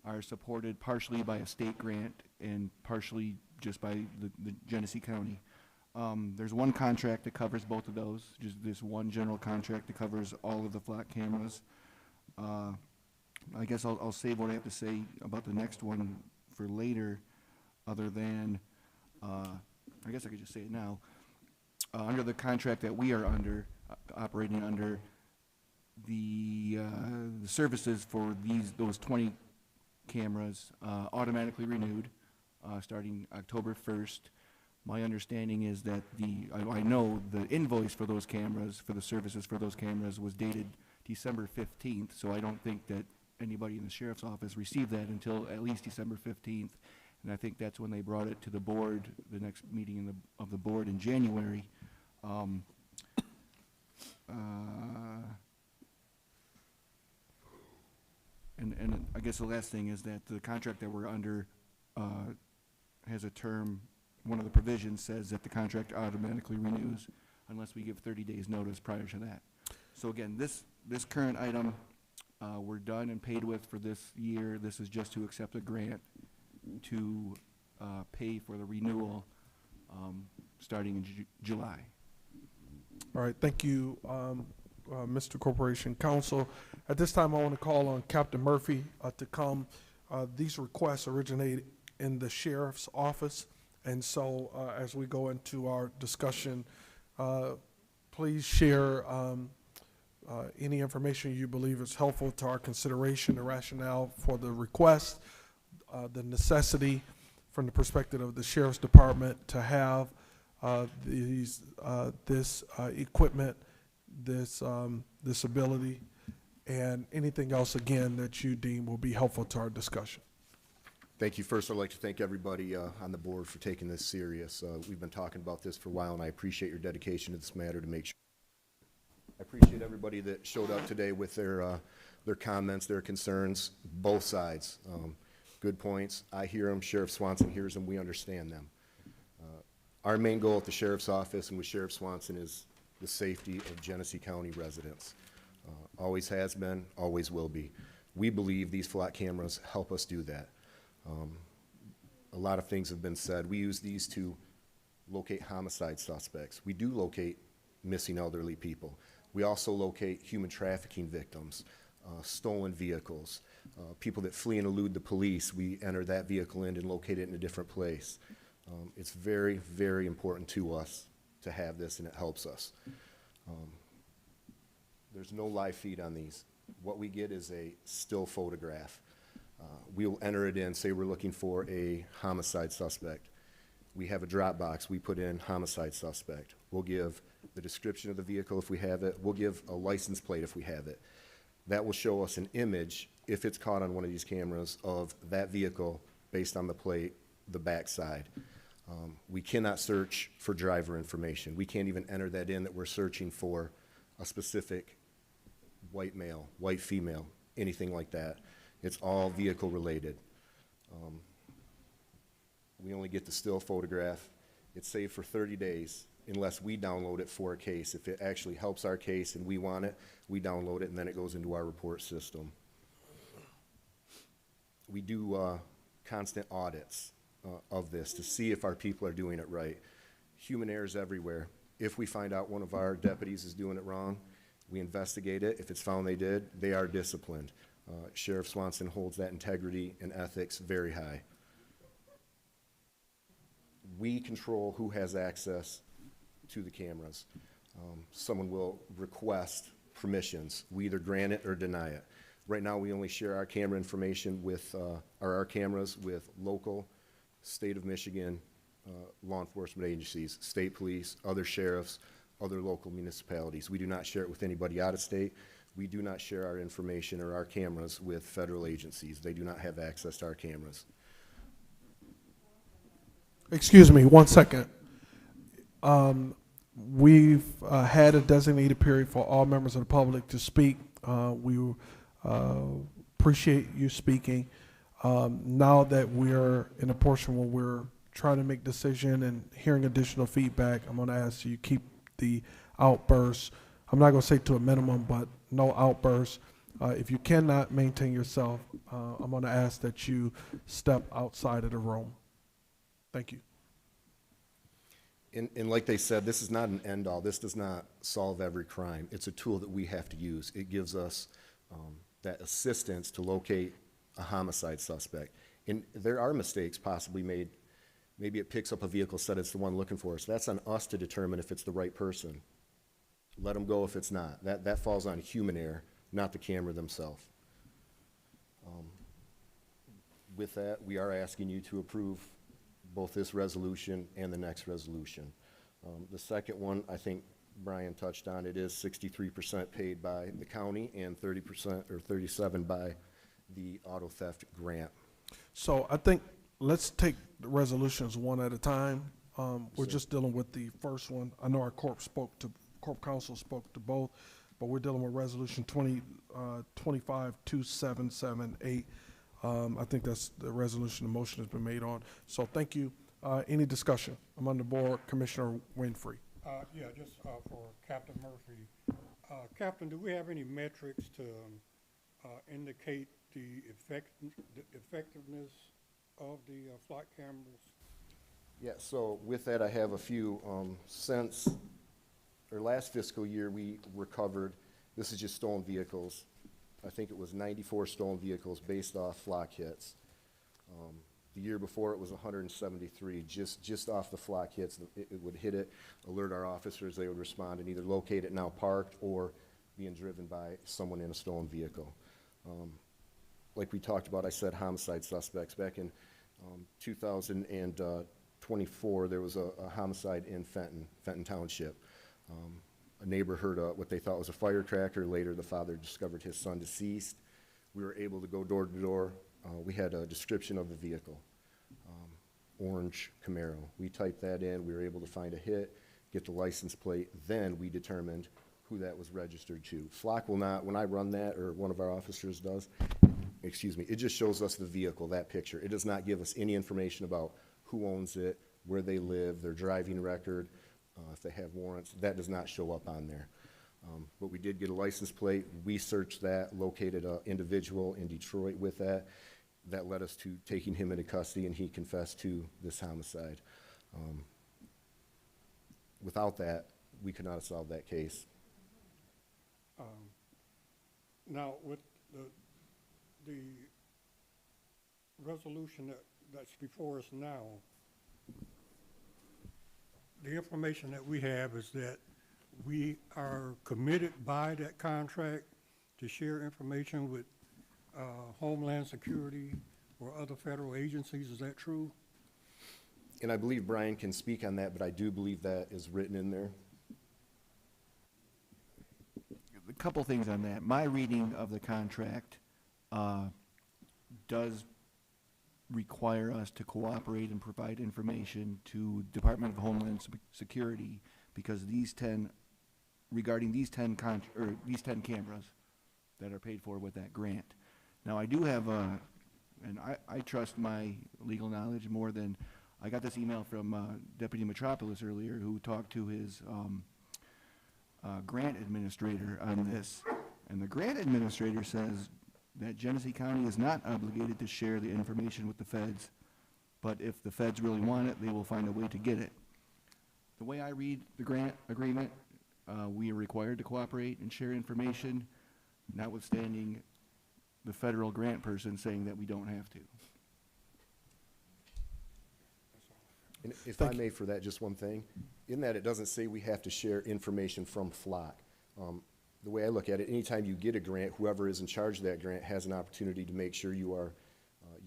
are supported partially by a state grant and partially just by the Genesee County. There's one contract that covers both of those, just this one general contract that covers all of the flock cameras. I guess I'll save what I have to say about the next one for later, other than, I guess I could just say it now. Under the contract that we are under, operating under, the services for those 20 cameras automatically renewed starting October 1st. My understanding is that I know the invoice for those cameras, for the services for those cameras, was dated December 15th, so I don't think that anybody in the sheriff's office received that until at least December 15th, and I think that's when they brought it to the board, the next meeting of the board in January. And I guess the last thing is that the contract that we're under has a term. One of the provisions says that the contract automatically renews unless we give 30 days notice prior to that. So again, this current item, we're done and paid with for this year. This is just to accept a grant to pay for the renewal starting in July. All right, thank you, Mr. Corporation Counsel. At this time, I want to call on Captain Murphy to come. These requests originate in the sheriff's office, and so as we go into our discussion, please share any information you believe is helpful to our consideration, the rationale for the request, the necessity from the perspective of the sheriff's department to have this equipment, this ability, and anything else, again, that you deem will be helpful to our discussion. Thank you. First, I'd like to thank everybody on the board for taking this serious. We've been talking about this for a while, and I appreciate your dedication to this matter to make sure. I appreciate everybody that showed up today with their comments, their concerns, both sides. Good points. I hear them. Sheriff Swanson hears them. We understand them. Our main goal at the Sheriff's Office and with Sheriff Swanson is the safety of Genesee County residents. Always has been, always will be. We believe these flock cameras help us do that. A lot of things have been said. We use these to locate homicide suspects. We do locate missing elderly people. We also locate human trafficking victims, stolen vehicles, people that flee and elude the police. We enter that vehicle in and locate it in a different place. It's very, very important to us to have this, and it helps us. There's no live feed on these. What we get is a still photograph. We'll enter it in, say we're looking for a homicide suspect. We have a drop box, we put in homicide suspect. We'll give the description of the vehicle if we have it. We'll give a license plate if we have it. That will show us an image, if it's caught on one of these cameras, of that vehicle based on the plate, the backside. We cannot search for driver information. We can't even enter that in that we're searching for a specific white male, white female, anything like that. It's all vehicle related. We only get the still photograph. It's saved for 30 days unless we download it for a case. If it actually helps our case and we want it, we download it and then it goes into our report system. We do constant audits of this to see if our people are doing it right. Human errors everywhere. If we find out one of our deputies is doing it wrong, we investigate it. If it's found they did, they are disciplined. Sheriff Swanson holds that integrity and ethics very high. We control who has access to the cameras. Someone will request permissions. We either grant it or deny it. Right now, we only share our camera information with, our cameras with local, state of Michigan, law enforcement agencies, state police, other sheriffs, other local municipalities. We do not share it with anybody out of state. We do not share our information or our cameras with federal agencies. They do not have access to our cameras. Excuse me, 1 second. We've had a designated period for all members of the public to speak. We appreciate you speaking. Now that we're in a portion where we're trying to make decision and hearing additional feedback, I'm going to ask you keep the outbursts. I'm not going to say to a minimum, but no outbursts. If you cannot maintain yourself, I'm going to ask that you step outside of the room. Thank you. And like they said, this is not an end-all. This does not solve every crime. It's a tool that we have to use. It gives us that assistance to locate a homicide suspect. And there are mistakes possibly made. Maybe it picks up a vehicle, said it's the one looking for us. That's on us to determine if it's the right person. Let them go if it's not. That falls on human error, not the camera themselves. With that, we are asking you to approve both this resolution and the next resolution. The second one, I think Brian touched on, it is 63% paid by the county and 30% or 37% by the auto theft grant. So I think let's take the resolutions one at a time. We're just dealing with the first one. I know our corp counsel spoke to both, but we're dealing with resolution 25-2778. I think that's the resolution the motion has been made on. So thank you. Any discussion? I'm on the board. Commissioner Winfrey. Yeah, just for Captain Murphy. Captain, do we have any metrics to indicate the effectiveness of the flock cameras? Yeah, so with that, I have a few. Since our last fiscal year, we recovered, this is just stolen vehicles. I think it was 94 stolen vehicles based off flock hits. The year before, it was 173, just off the flock hits. It would hit it, alert our officers, they would respond and either locate it now parked or being driven by someone in a stolen vehicle. Like we talked about, I said homicide suspects. Back in 2024, there was a homicide in Fenton Township. A neighbor heard what they thought was a firecracker. Later, the father discovered his son deceased. We were able to go door to door. We had a description of the vehicle, orange Camaro. We typed that in. We were able to find a hit, get the license plate. Then we determined who that was registered to. Flock will not, when I run that, or one of our officers does, excuse me, it just shows us the vehicle, that picture. It does not give us any information about who owns it, where they live, their driving record, if they have warrants. That does not show up on there. But we did get a license plate. We searched that, located an individual in Detroit with that. That led us to taking him into custody, and he confessed to this homicide. Without that, we could not have solved that case. Now, with the resolution that's before us now, the information that we have is that we are committed by that contract to share information with Homeland Security or other federal agencies. Is that true? And I believe Brian can speak on that, but I do believe that is written in there. A couple things on that. My reading of the contract does require us to cooperate and provide information to Department of Homeland Security because regarding these 10 cameras that are paid for with that grant. Now, I do have and I trust my legal knowledge more than, I got this email from Deputy Metropolis earlier who talked to his grant administrator on this. And the grant administrator says that Genesee County is not obligated to share the information with the feds, but if the feds really want it, they will find a way to get it. The way I read the grant agreement, we are required to cooperate and share information, notwithstanding the federal grant person saying that we don't have to. And if I may for that, just one thing. In that, it doesn't say we have to share information from FLOC. The way I look at it, anytime you get a grant, whoever is in charge of that grant has an opportunity to make sure you are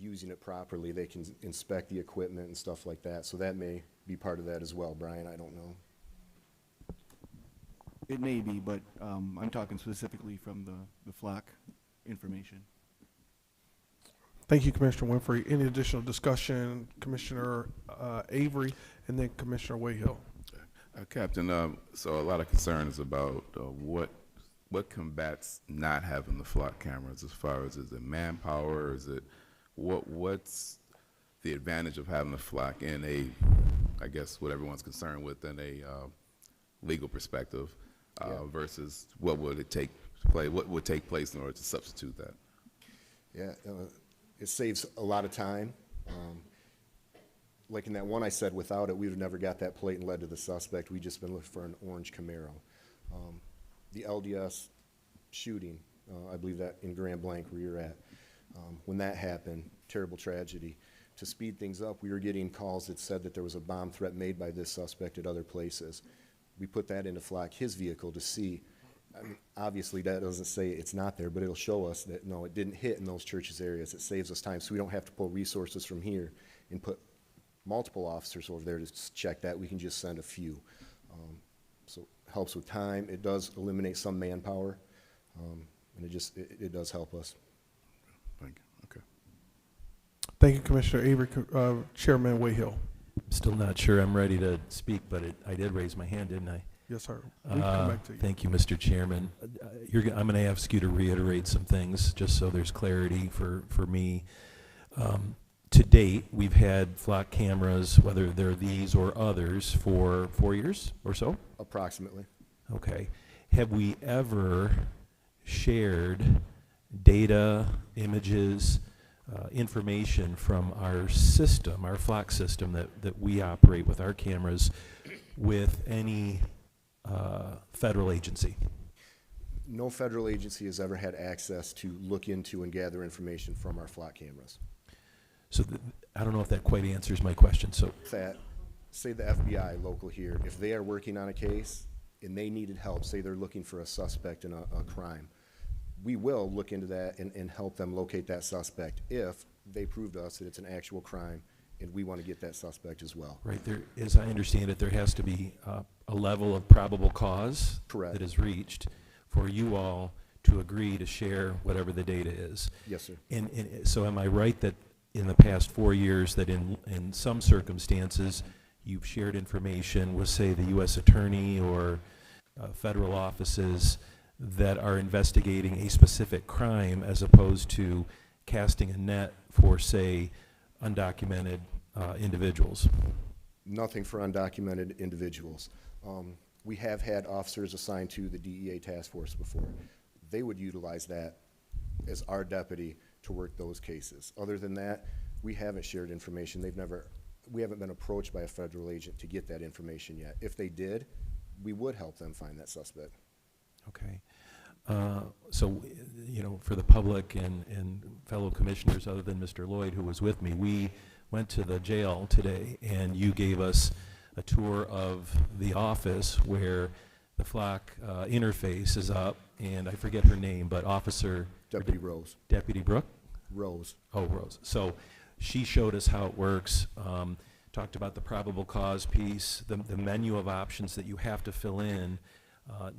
using it properly. They can inspect the equipment and stuff like that. So that may be part of that as well, Brian. I don't know. It may be, but I'm talking specifically from the FLOC information. Thank you, Commissioner Winfrey. Any additional discussion, Commissioner Avery, and then Commissioner Wayhill. Captain, so a lot of concerns about what combats not having the flock cameras as far as, is it manpower, is it, what's the advantage of having the flock in a, I guess what everyone's concerned with in a legal perspective versus what would it take what would take place in order to substitute that? Yeah, it saves a lot of time. Like in that one I said, without it, we would have never got that plate and led to the suspect. We'd just been looking for an orange Camaro. The LDS shooting, I believe that in Grand Blanc where you're at, when that happened, terrible tragedy. To speed things up, we were getting calls that said that there was a bomb threat made by this suspect at other places. We put that into FLOC, his vehicle, to see. I mean, obviously that doesn't say it's not there, but it'll show us that, no, it didn't hit in those churches areas. It saves us time, so we don't have to pull resources from here and put multiple officers over there to check that. We can just send a few. So it helps with time. It does eliminate some manpower, and it does help us. Thank you. Okay. Thank you, Commissioner Avery. Chairman Wayhill. Still not sure I'm ready to speak, but I did raise my hand, didn't I? Yes, sir. We can come back to you. Thank you, Mr. Chairman. I'm going to ask you to reiterate some things, just so there's clarity for me. To date, we've had flock cameras, whether they're these or others, for 4 years or so? Approximately. Okay. Have we ever shared data, images, information from our system, our flock system that we operate with our cameras, with any federal agency? No federal agency has ever had access to look into and gather information from our flock cameras. So I don't know if that quite answers my question. So that, say the FBI local here, if they are working on a case and they needed help, say they're looking for a suspect in a crime, we will look into that and help them locate that suspect if they prove to us that it's an actual crime and we want to get that suspect as well. right there, as I understand it, there has to be a level of probable cause Correct. that is reached for you all to agree to share whatever the data is. Yes, sir. And so am I right that in the past 4 years that in some circumstances you've shared information with, say, the U.S. Attorney or federal offices that are investigating a specific crime as opposed to casting a net for, say, undocumented individuals? Nothing for undocumented individuals. We have had officers assigned to the DEA task force before. They would utilize that as our deputy to work those cases. Other than that, we haven't shared information. We haven't been approached by a federal agent to get that information yet. If they did, we would help them find that suspect. Okay. So, you know, for the public and fellow commissioners other than Mr. Lloyd, who was with me, we went to the jail today, and you gave us a tour of the office where the flock interface is up, and I forget her name, but Officer... Deputy Rose. Deputy Brooke? Rose. Oh, Rose. So she showed us how it works, talked about the probable cause piece, the menu of options that you have to fill in.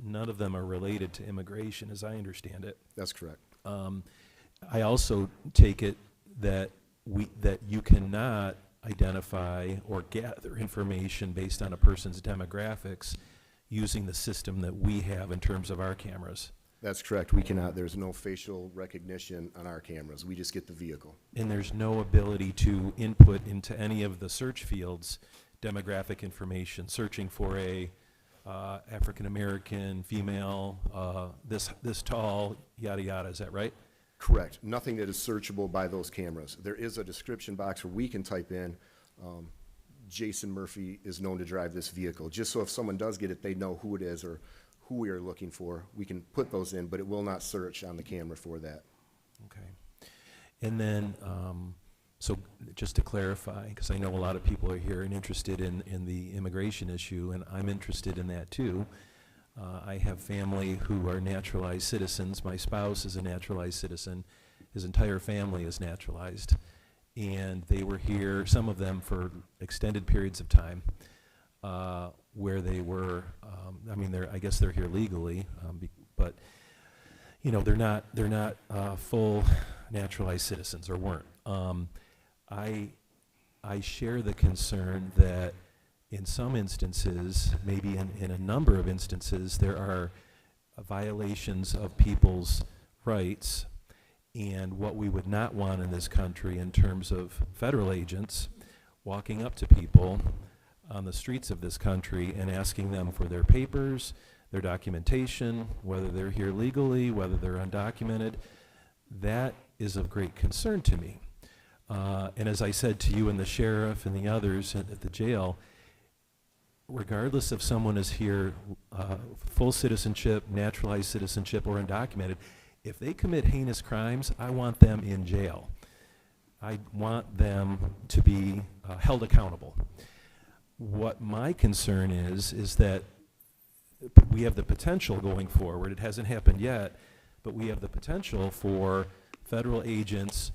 None of them are related to immigration, as I understand it. That's correct. I also take it that you cannot identify or gather information based on a person's demographics using the system that we have in terms of our cameras. That's correct. We cannot. There's no facial recognition on our cameras. We just get the vehicle. And there's no ability to input into any of the search fields demographic information, searching for a African-American, female, this tall, yada yada. Is that right? Correct. Nothing that is searchable by those cameras. There is a description box where we can type in, Jason Murphy is known to drive this vehicle. Just so if someone does get it, they know who it is or who we are looking for. We can put those in, but it will not search on the camera for that. Okay. And then, so just to clarify, because I know a lot of people are here and interested in the immigration issue, and I'm interested in that too. I have family who are naturalized citizens. My spouse is a naturalized citizen. His entire family is naturalized. And they were here, some of them for extended periods of time, where they were, I mean, I guess they're here legally, but, you know, they're not full naturalized citizens, or weren't. I share the concern that in some instances, maybe in a number of instances, there are violations of people's rights, and what we would not want in this country in terms of federal agents walking up to people on the streets of this country and asking them for their papers, their documentation, whether they're here legally, whether they're undocumented. That is of great concern to me. And as I said to you and the sheriff and the others at the jail, regardless if someone is here full citizenship, naturalized citizenship, or undocumented, if they commit heinous crimes, I want them in jail. I want them to be held accountable. What my concern is that we have the potential going forward, it hasn't happened yet, but we have the potential for federal agents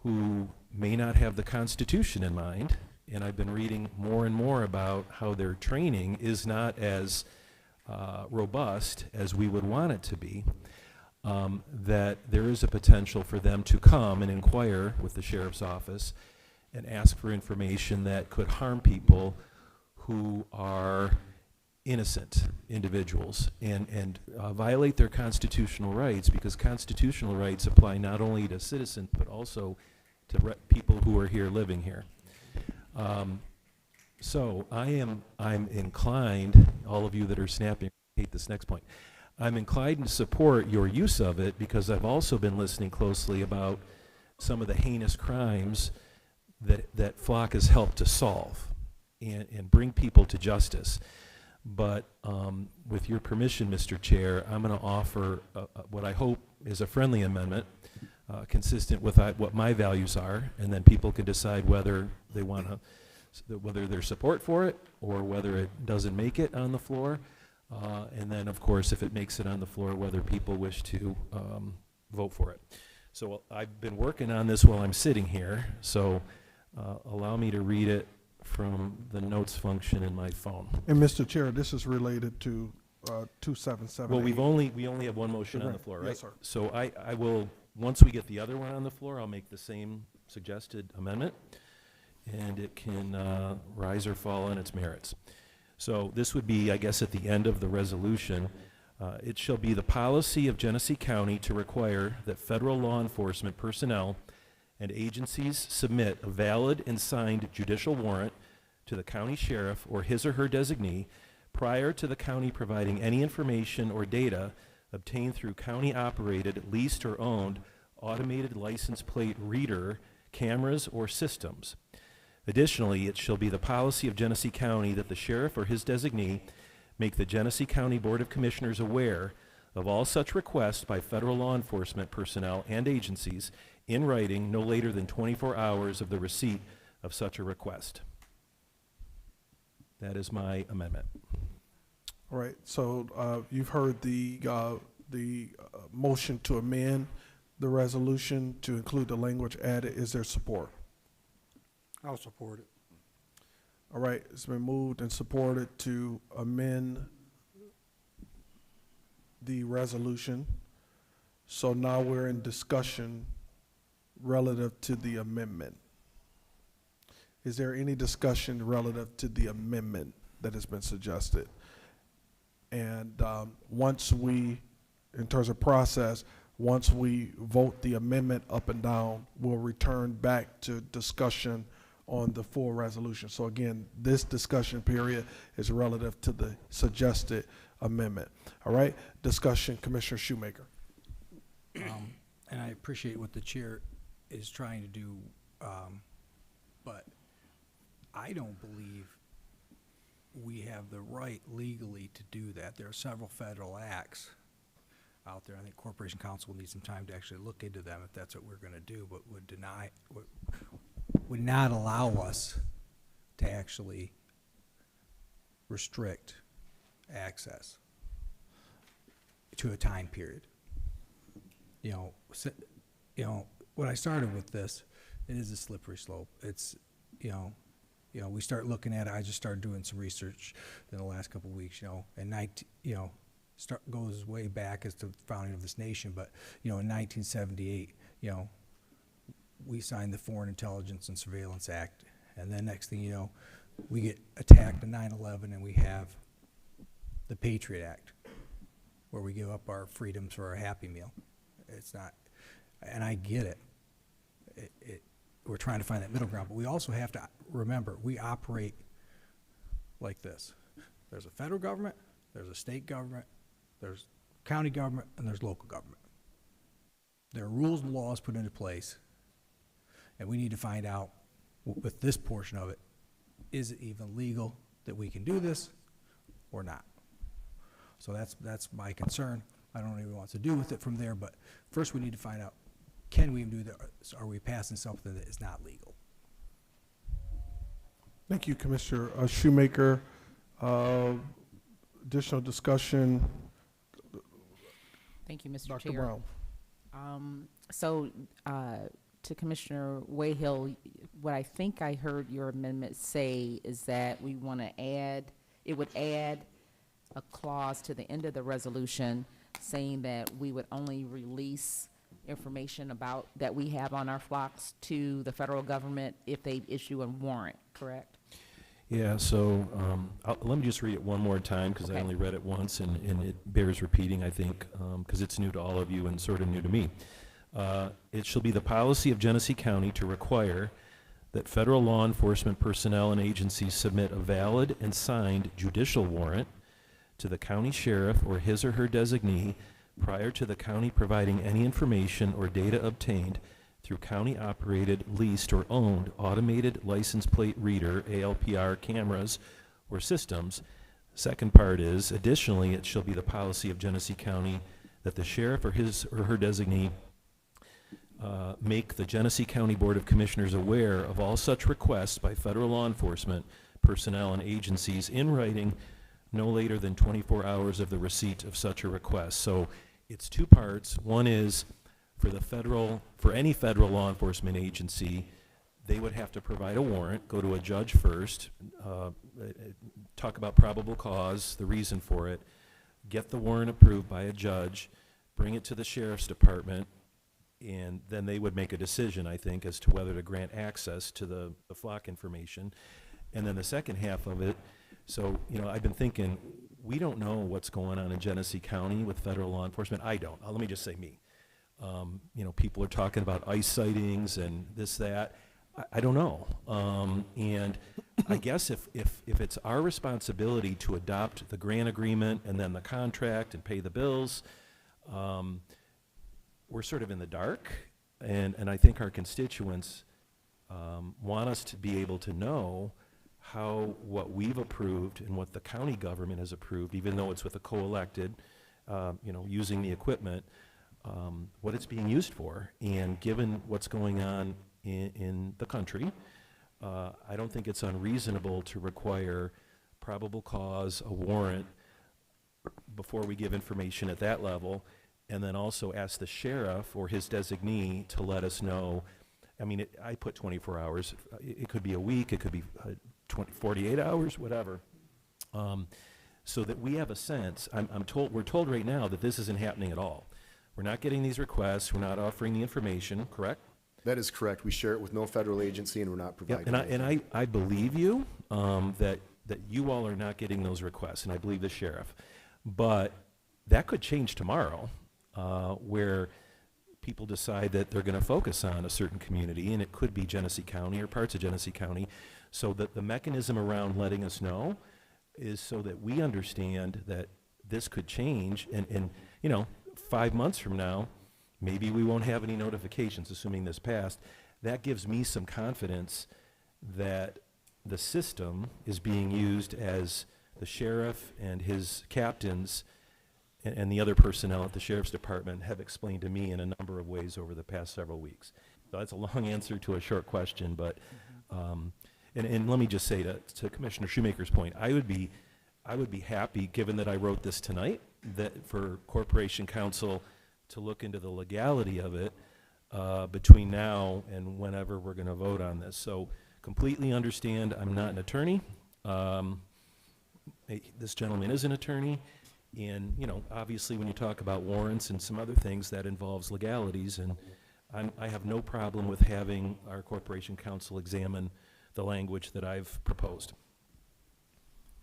who may not have the Constitution in mind, and I've been reading more and more about how their training is not as robust as we would want it to be, that there is a potential for them to come and inquire with the sheriff's office and ask for information that could harm people who are innocent individuals and violate their constitutional rights, because constitutional rights apply not only to citizens but also to people who are here living here. So I'm inclined, all of you that are snapping, I hate this next point, I'm inclined to support your use of it, because I've also been listening closely about some of the heinous crimes that Flock has helped to solve and bring people to justice. But with your permission, Mr. Chair, I'm going to offer what I hope is a friendly amendment consistent with what my values are, and then people can decide whether they want to, whether there's support for it or whether it doesn't make it on the floor. And then, of course, if it makes it on the floor, whether people wish to vote for it. So I've been working on this while I'm sitting here, so allow me to read it from the notes function in my phone. And Mr. Chair, this is related to 2778. Well, we only have one motion on the floor, right? Yes, sir. So I will, once we get the other one on the floor, I'll make the same suggested amendment, and it can rise or fall on its merits. So this would be, I guess, at the end of the resolution. It shall be the policy of Genesee County to require that federal law enforcement personnel and agencies submit a valid and signed judicial warrant to the county sheriff or his or her designee prior to the county providing any information or data obtained through county-operated, leased, or owned automated license plate reader cameras or systems. Additionally, it shall be the policy of Genesee County that the sheriff or his designee make the Genesee County Board of Commissioners aware of all such requests by federal law enforcement personnel and agencies in writing no later than 24 hours of the receipt of such a request. That is my amendment. All right, so you've heard the motion to amend the resolution to include the language added. Is there support? I'll support it. All right, it's been moved and supported to amend the resolution. So now we're in discussion relative to the amendment. Is there any discussion relative to the amendment that has been suggested? And once we, in terms of process, once we vote the amendment up and down, we'll return back to discussion on the full resolution. So again, this discussion period is relative to the suggested amendment. All right, discussion, Commissioner Shoemaker. And I appreciate what the chair is trying to do, but I don't believe we have the right legally to do that. There are several federal acts out there. I think Corporation Counsel needs some time to actually look into them if that's what we're going to do, but would not allow us to actually restrict access to a time period. When I started with this, it is a slippery slope. It's, we start looking at it. I just started doing some research in the last couple of weeks, and goes way back as to the founding of this nation. But, in 1978, we signed the Foreign Intelligence and Surveillance Act. And then next thing you know, we get attacked in 9/11 and we have the Patriot Act, where we give up our freedoms for a Happy Meal. It's not, and I get it. We're trying to find that middle ground, but we also have to remember, we operate like this. There's a federal government, there's a state government, there's county government, and there's local government. There are rules and laws put into place, and we need to find out, with this portion of it, is it even legal that we can do this or not? So that's my concern. I don't know what he wants to do with it from there, but first we need to find out, can we do that? Are we passing something that is not legal? Thank you, Commissioner Shoemaker. Additional discussion. Thank you, Mr. Dr. Chair. Brown. To Commissioner Wayhill, what I think I heard your amendment say is that we want to add, it would add a clause to the end of the resolution saying that we would only release information about that we have on our flocks to the federal government if they issue a warrant, correct? Yeah, so let me just read it one more time, because I only read it once, and it bears repeating, I think, because it's new to all of you and sort of new to me. It shall be the policy of Genesee County to require that federal law enforcement personnel and agencies submit a valid and signed judicial warrant to the county sheriff or his or her designee prior to the county providing any information or data obtained through county-operated, leased, or owned automated license plate reader, ALPR, cameras or systems. Second part is, additionally, it shall be the policy of Genesee County that the sheriff or his or her designee make the Genesee County Board of Commissioners aware of all such requests by federal law enforcement personnel and agencies in writing no later than 24 hours of the receipt of such a request. So it's two parts. One is for any federal law enforcement agency, they would have to provide a warrant, go to a judge first, talk about probable cause, the reason for it, get the warrant approved by a judge, bring it to the sheriff's department, and then they would make a decision, I think, as to whether to grant access to the flock information. And then the second half of it, so, I've been thinking, we don't know what's going on in Genesee County with federal law enforcement. I don't. Let me just say me. People are talking about ICE sightings and this, that. I don't know. And I guess if it's our responsibility to adopt the grant agreement and then the contract and pay the bills, we're sort of in the dark. And I think our constituents want us to be able to know how what we've approved and what the county government has approved, even though it's with a co-elected using the equipment, what it's being used for. And given what's going on in the country, I don't think it's unreasonable to require probable cause, a warrant, before we give information at that level, and then also ask the sheriff or his designee to let us know. I mean, I put 24 hours. It could be a week, it could be 48 hours, whatever. So that we have a sense. We're told right now that this isn't happening at all. We're not getting these requests, we're not offering the information, correct? That is correct. We share it with no federal agency, and we're not Yeah, providing. and I believe you, that you all are not getting those requests, and I believe the sheriff. But that could change tomorrow, where people decide that they're going to focus on a certain community, and it could be Genesee County or parts of Genesee County. So that the mechanism around letting us know is so that we understand that this could change, and 5 months from now, maybe we won't have any notifications, assuming this passed. That gives me some confidence that the system is being used as the sheriff and his captains and the other personnel at the sheriff's department have explained to me in a number of ways over the past several weeks. So that's a long answer to a short question, but and let me just say to Commissioner Shoemaker's point, I would be happy, given that I wrote this tonight, that for Corporation Counsel to look into the legality of it between now and whenever we're going to vote on this. So completely understand, I'm not an attorney. This gentleman is an attorney, and obviously when you talk about warrants and some other things, that involves legalities, and I have no problem with having our Corporation Counsel examine the language that I've proposed.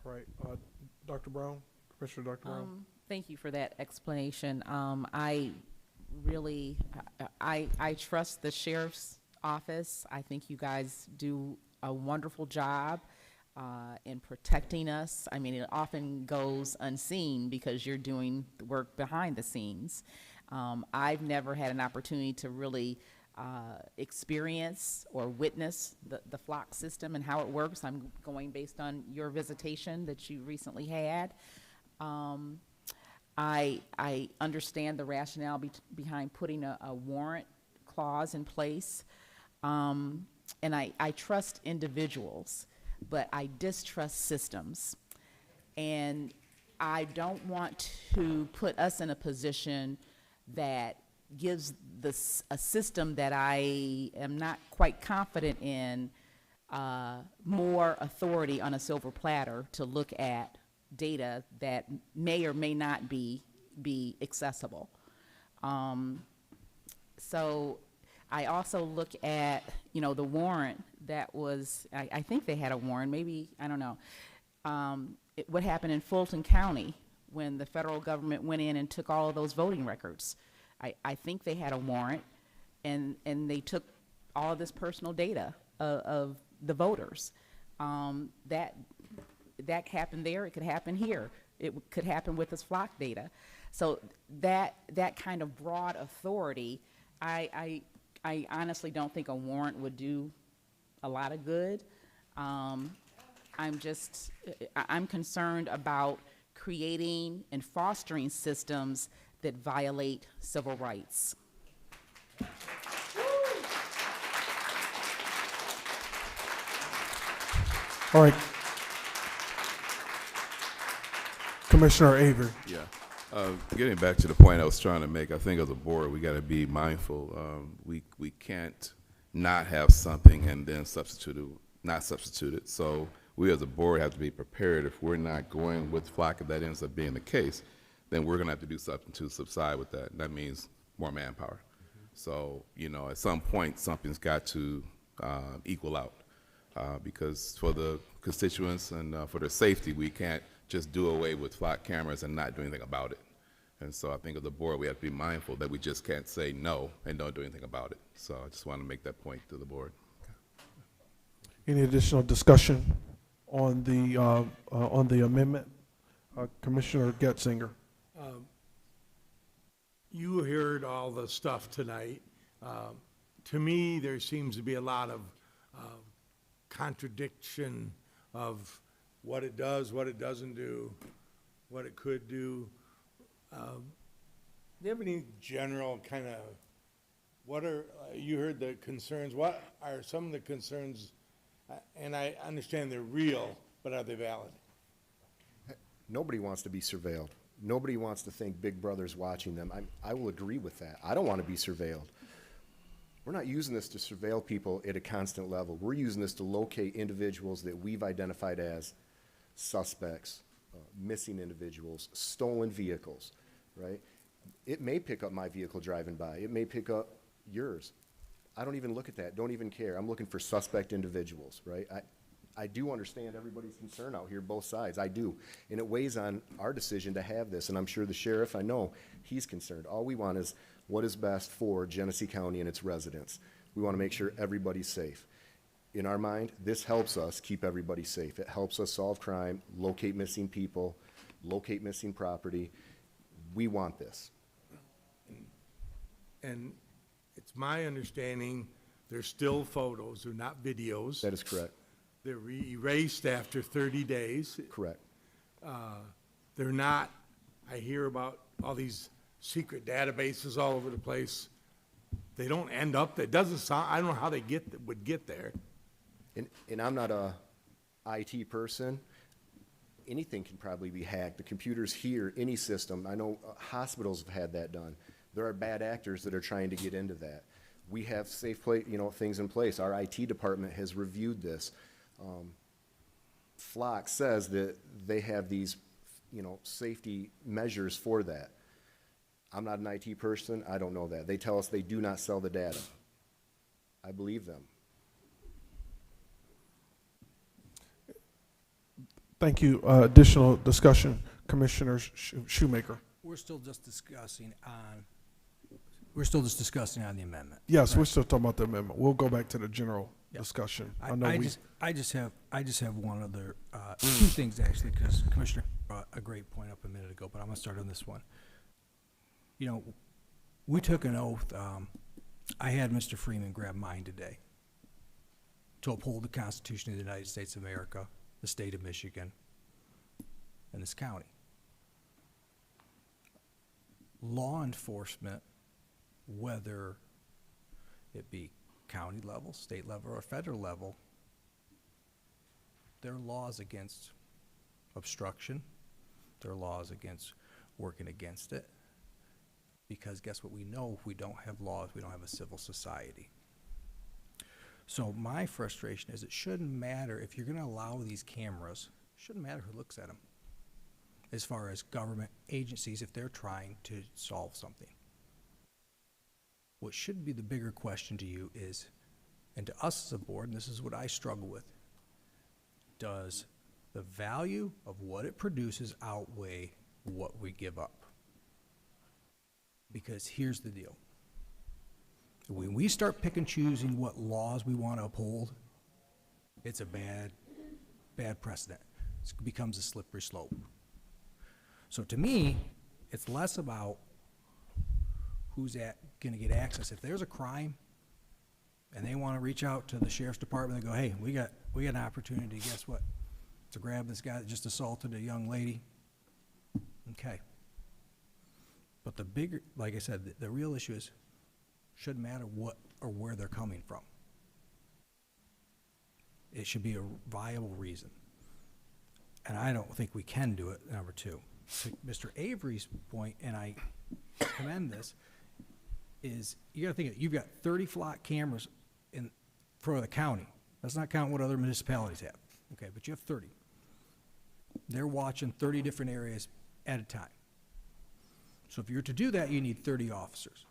All right, Dr. Brown, Commissioner Dr. Brown. Thank you for that explanation. I really, I trust the sheriff's office. I think you guys do a wonderful job in protecting us. I mean, it often goes unseen because you're doing the work behind the scenes. I've never had an opportunity to really experience or witness the flock system and how it works. I'm going based on your visitation that you recently had. I understand the rationale behind putting a warrant clause in place. And I trust individuals, but I distrust systems. And I don't want to put us in a position that gives a system that I am not quite confident in more authority on a silver platter to look at data that may or may not be accessible. So I also look at, the warrant that was, I think they had a warrant, maybe, I don't know. What happened in Fulton County when the federal government went in and took all of those voting records. I think they had a warrant, and they took all of this personal data of the voters. That happened there, it could happen here. It could happen with this flock data. So that kind of broad authority, I honestly don't think a warrant would do a lot of good. I'm concerned about creating and fostering systems that violate civil rights. All right. Commissioner Avery. Yeah. Getting back to the point I was trying to make, I think as a board, we got to be mindful. We can't not have something and then not substitute it. So we as a board have to be prepared. If we're not going with flock, if that ends up being the case, then we're going to have to do something to subside with that. And that means more manpower. So, at some point, something's got to equal out. Because for the constituents and for their safety, we can't just do away with flock cameras and not do anything about it. And so I think as a board, we have to be mindful that we just can't say no and don't do anything about it. So I just want to make that point to the board. Any additional discussion on the amendment? Commissioner Getzinger. You heard all the stuff tonight. To me, there seems to be a lot of contradiction of what it does, what it doesn't do, what it could do. Do you have any general kind of, what are, you heard the concerns, what are some of the concerns, and I understand they're real, but are they valid? Nobody wants to be surveilled. Nobody wants to think Big Brother's watching them. I will agree with that. I don't want to be surveilled. We're not using this to surveil people at a constant level. We're using this to locate individuals that we've identified as suspects, missing individuals, stolen vehicles, right? It may pick up my vehicle driving by. It may pick up yours. I don't even look at that. Don't even care. I'm looking for suspect individuals, right? I do understand everybody's concern out here, both sides. I do. And it weighs on our decision to have this. And I'm sure the sheriff, I know, he's concerned. All we want is what is best for Genesee County and its residents. We want to make sure everybody's safe. In our mind, this helps us keep everybody safe. It helps us solve crime, locate missing people, locate missing property. We want this. And it's my understanding they're still photos, they're not videos. That is correct. They're erased after 30 days. Correct. They're not, I hear about all these secret databases all over the place. They don't end up, that doesn't sound, I don't know how they would get there. And I'm not a IT person. Anything can probably be hacked. The computers here, any system. I know hospitals have had that done. There are bad actors that are trying to get into that. We have safe things in place. Our IT department has reviewed this. Flock says that they have these, safety measures for that. I'm not an IT person. I don't know that. They tell us they do not sell the data. I believe them. Thank you. Additional discussion, Commissioner Shoemaker. We're still just discussing on the amendment. Yes, we're correct? still talking about the amendment. We'll go back to the general discussion. I just have one other, two things actually, because Commissioner brought a great point up a minute ago, but I'm gonna start on this one. We took an oath, I had Mr. Freeman grab mine today to uphold the Constitution of the United States of America, the state of Michigan, and this county. Law enforcement, whether it be county level, state level, or federal level, there are laws against obstruction. There are laws against working against it. Because guess what we know, if we don't have laws, we don't have a civil society. So my frustration is it shouldn't matter, if you're gonna allow these cameras, it shouldn't matter who looks at them. As far as government agencies, if they're trying to solve something. What should be the bigger question to you is, and to us as a board, and this is what I struggle with, does the value of what it produces outweigh what we give up? Because here's the deal. When we start pick and choosing what laws we want to uphold, it's a bad precedent. It becomes a slippery slope. So to me, it's less about who's going to get access. If there's a crime and they want to reach out to the sheriff's department and go, hey, we got an opportunity, guess what? To grab this guy that just assaulted a young lady. Okay. But the bigger, like I said, the real issue is, shouldn't matter what or where they're coming from. It should be a viable reason. And I don't think we can do it, number two. To Mr. Avery's point, and I commend this, is you gotta think, you've got 30 flock cameras for the county. Let's not count what other municipalities have, okay, but you have 30. They're watching 30 different areas at a time. So if you're to do that, you need 30 officers.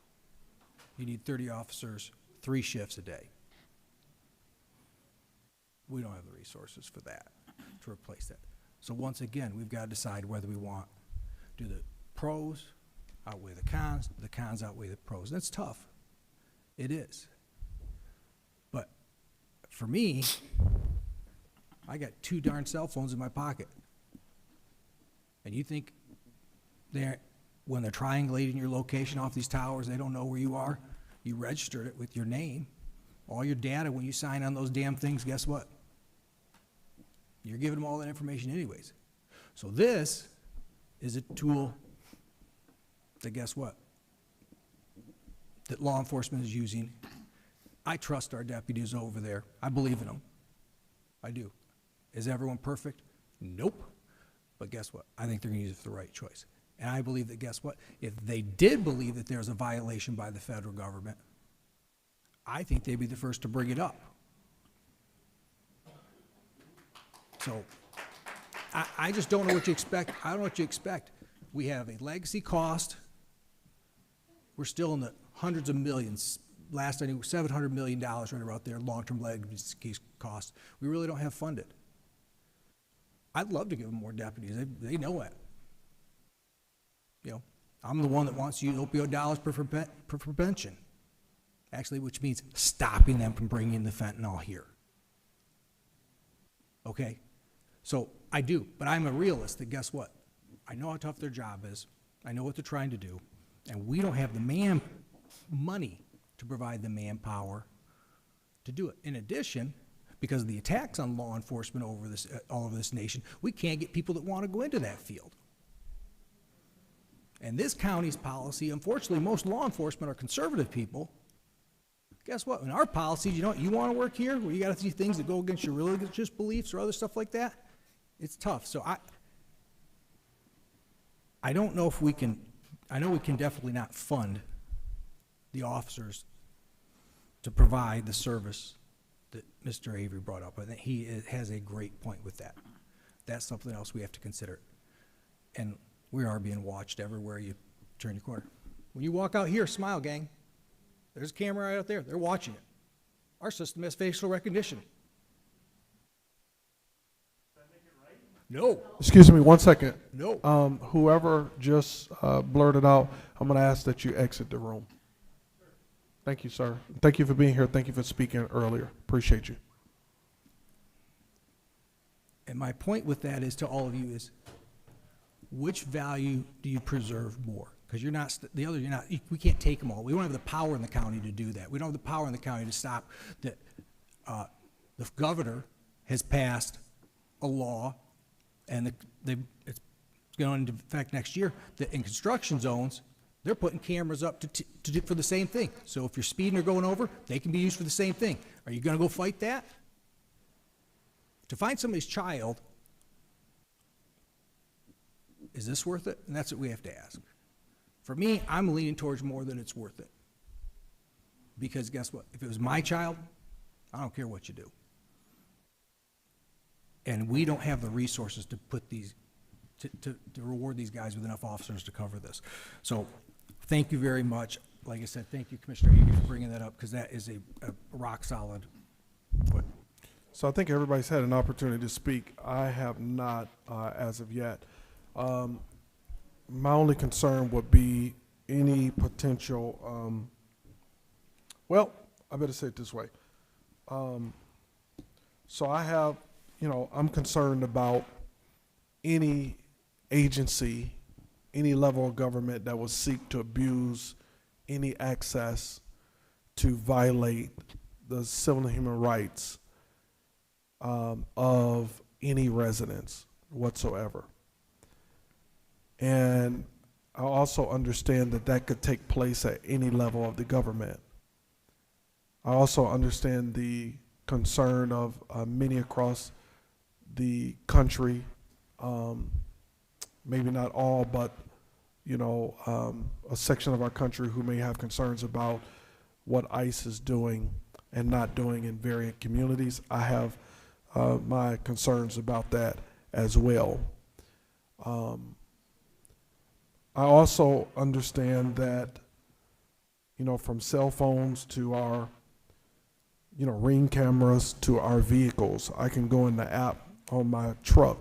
You need 30 officers, 3 shifts a day. We don't have the resources for that, to replace that. So once again, we've got to decide whether we want, do the pros outweigh the cons outweigh the pros. That's tough. It is. But for me, I got 2 darn cell phones in my pocket. And you think when they're triangulating your location off these towers, they don't know where you are? You registered it with your name. All your data, when you sign on those damn things, guess what? You're giving them all that information anyways. So this is a tool that guess what? That law enforcement is using. I trust our deputies over there. I believe in them. I do. Is everyone perfect? Nope. But guess what? I think they're going to use it for the right choice. And I believe that, guess what? If they did believe that there's a violation by the federal government, I think they'd be the first to bring it up. So I just don't know what you expect. I don't know what you expect. We have a legacy cost. We're still in the hundreds of millions. Last I knew, $700 million right about there, long-term legacy cost. We really don't have funded. I'd love to give them more deputies. They know it. You know, I'm the one that wants to use opioid dollars for prevention. Actually, which means stopping them from bringing the fentanyl here. Okay? So I do, but I'm a realist that guess what? I know how tough their job is. I know what they're trying to do. And we don't have the money to provide the manpower to do it. In addition, because of the attacks on law enforcement over this, all over this nation, we can't get people that want to go into that field. And this county's policy, unfortunately, most law enforcement are conservative people. Guess what? In our policies, you know what, you want to work here where you got to see things that go against your religious beliefs or other stuff like that, it's tough. So I don't know if we can, I know we can definitely not fund the officers to provide the service that Mr. Avery brought up. I think he has a great point with that. That's something else we have to consider. And we are being watched everywhere you turn your corner. When you walk out here, smile, gang. There's a camera right out there. They're watching it. Our system has facial recognition. No. Excuse me, 1 second. No. Whoever just blurted out, I'm going to ask that you exit the room. Thank you, sir. Thank you for being here. Thank you for speaking earlier. Appreciate you. And my point with that is to all of you is, which value do you preserve more? Because you're not, we can't take them all. We don't have the power in the county to do that. We don't have the power in the county to stop that. The governor has passed a law, and it's going into effect next year, that in construction zones, they're putting cameras up for the same thing. So if you're speeding or going over, they can be used for the same thing. Are you going to go fight that? To find somebody's child, is this worth it? And that's what we have to ask. For me, I'm leaning towards more than it's worth it. Because guess what? If it was my child, I don't care what you do. And we don't have the resources to put these, to reward these guys with enough officers to cover this. So thank you very much. Like I said, thank you, Commissioner Eby, for bringing that up, because that is a rock solid put. So I think everybody's had an opportunity to speak. I have not as of yet. My only concern would be any potential, well, I better say it this way. So I have, I'm concerned about any agency, any level of government that will seek to abuse any access to violate the civil and human rights of any residents whatsoever. And I also understand that that could take place at any level of the government. I also understand the concern of many across the country, maybe not all, but a section of our country who may have concerns about what ICE is doing and not doing in various communities. I have my concerns about that as well. I also understand that, from cell phones to our, Ring cameras to our vehicles, I can go in the app on my truck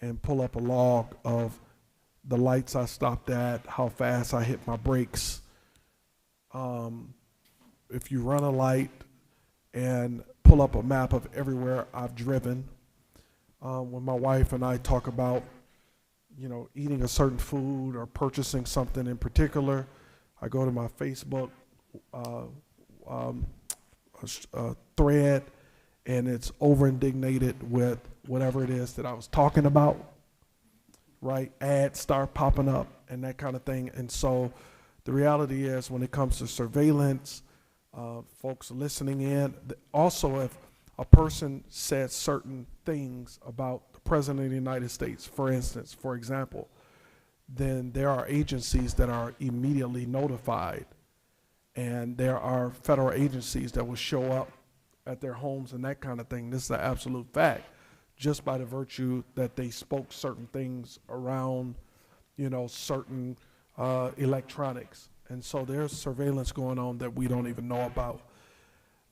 and pull up a log of the lights I stopped at, how fast I hit my brakes. If you run a light, and pull up a map of everywhere I've driven. When my wife and I talk about, eating a certain food or purchasing something in particular, I go to my Facebook thread, and it's over-indignated with whatever it is that I was talking about, right? Ads start popping up, and that kind of thing. And so the reality is when it comes to surveillance, folks listening in, also if a person said certain things about the President of the United States, for instance, for example, then there are agencies that are immediately notified, and there are federal agencies that will show up at their homes and that kind of thing. This is an absolute fact, just by the virtue that they spoke certain things around, certain electronics. And so there's surveillance going on that we don't even know about.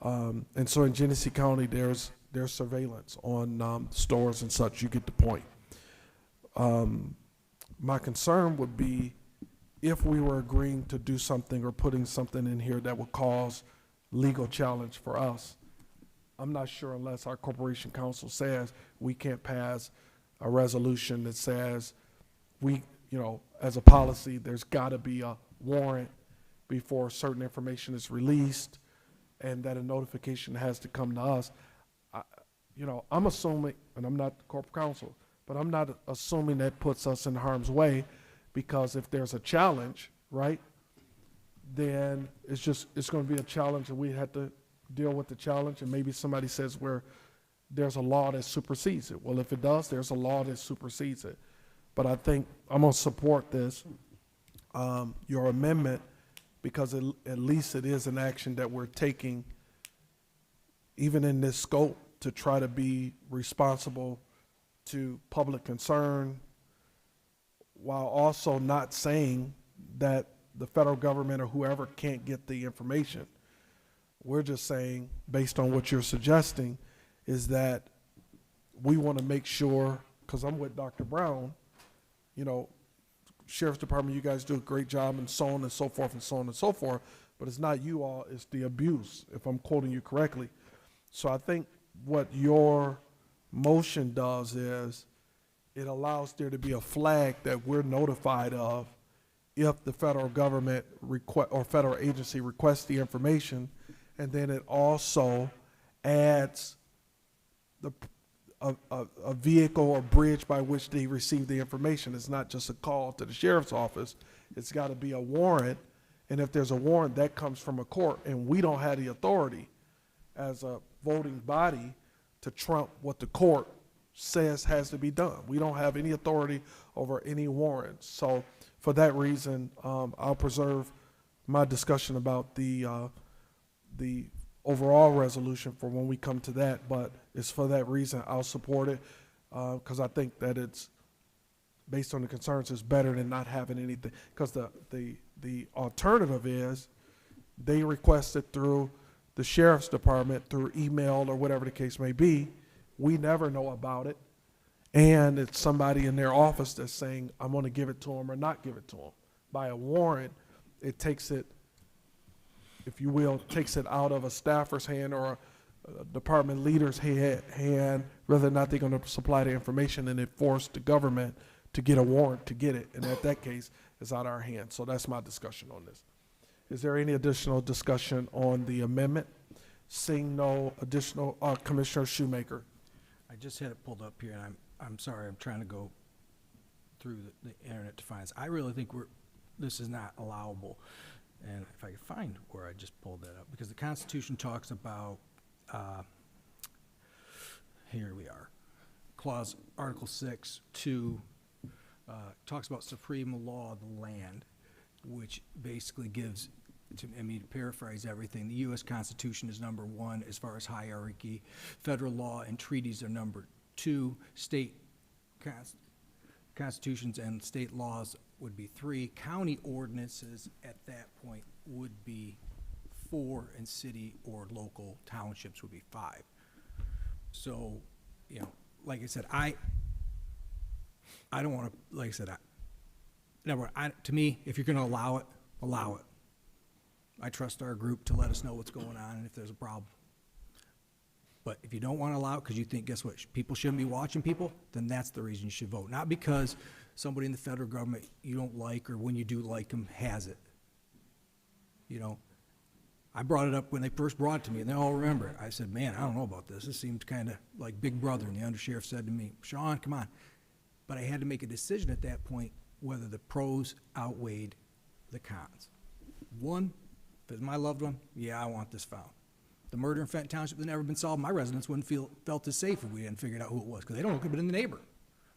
And so in Genesee County, there's surveillance on stores and such. You get the point. My concern would be if we were agreeing to do something or putting something in here that would cause legal challenge for us. I'm not sure unless our corporation council says we can't pass a resolution that says we, as a policy, there's got to be a warrant before certain information is released and that a notification has to come to us. I'm assuming, and I'm not the corporate counsel, but I'm not assuming that puts us in harm's way, because if there's a challenge, right, then it's going to be a challenge, and we have to deal with the challenge. And maybe somebody says there's a law that supersedes it. Well, if it does, there's a law that supersedes it. But I think I'm going to support this, your amendment, because at least it is an action that we're taking, even in this scope, to try to be responsible to public concern, while also not saying that the federal government or whoever can't get the information. We're just saying, based on what you're suggesting, is that we want to make sure, because I'm with Dr. Brown, Sheriff's Department, you guys do a great job, and so on and so forth and so on and so forth, but it's not you all, it's the abuse, if I'm quoting you correctly. So I think what your motion does is it allows there to be a flag that we're notified of if the federal government or federal agency requests the information, and then it also adds a vehicle or bridge by which they receive the information. It's not just a call to the sheriff's office. It's got to be a warrant, and if there's a warrant, that comes from a court, and we don't have the authority as a voting body to trump what the court says has to be done. We don't have any authority over any warrants. So for that reason, I'll preserve my discussion about the overall resolution for when we come to that, but it's for that reason I'll support it, because I think that it's, based on the concerns, it's better than not having anything, because the alternative is they request it through the sheriff's department, through email or whatever the case may be. We never know about it, and it's somebody in their office that's saying, I'm going to give it to them or not give it to them. By a warrant, it takes it, if you will, takes it out of a staffer's hand or a department leader's hand, whether or not they're going to supply the information, and it forced the government to get a warrant to get it, and at that case, it's out of our hands. So that's my discussion on this. Is there any additional discussion on the amendment? Seeing no additional, Commissioner Shoemaker. I just had it pulled up here, and I'm sorry, I'm trying to go through the internet to find this. I really think this is not allowable. And if I could find where I just pulled that up, because the Constitution talks about, here we are, Article 6, 2, talks about supreme law of the land, which basically gives, to paraphrase everything, the U.S. Constitution is number 1 as far as hierarchy. Federal law and treaties are number 2. State constitutions and state laws would be 3. County ordinances at that point would be 4, and city or local townships would be 5. So, like I said, I don't want to, like I said, to me, if you're going to allow it, allow it. I trust our group to let us know what's going on and if there's a problem. But if you don't want to allow it because you think, guess what, people shouldn't be watching people, then that's the reason you should vote. Not because somebody in the federal government you don't like, or when you do like them has it. I brought it up when they first brought it to me, and they all remember it. I said, man, I don't know about this. This seemed kind of like Big Brother. And the undersheriff said to me, Sean, come on. But I had to make a decision at that point whether the pros outweighed the cons. One, if it's my loved one, yeah, I want this found. The murder in Fenton Township has never been solved. My residents wouldn't felt as safe if we hadn't figured out who it was, because they don't know, it could have been the neighbor.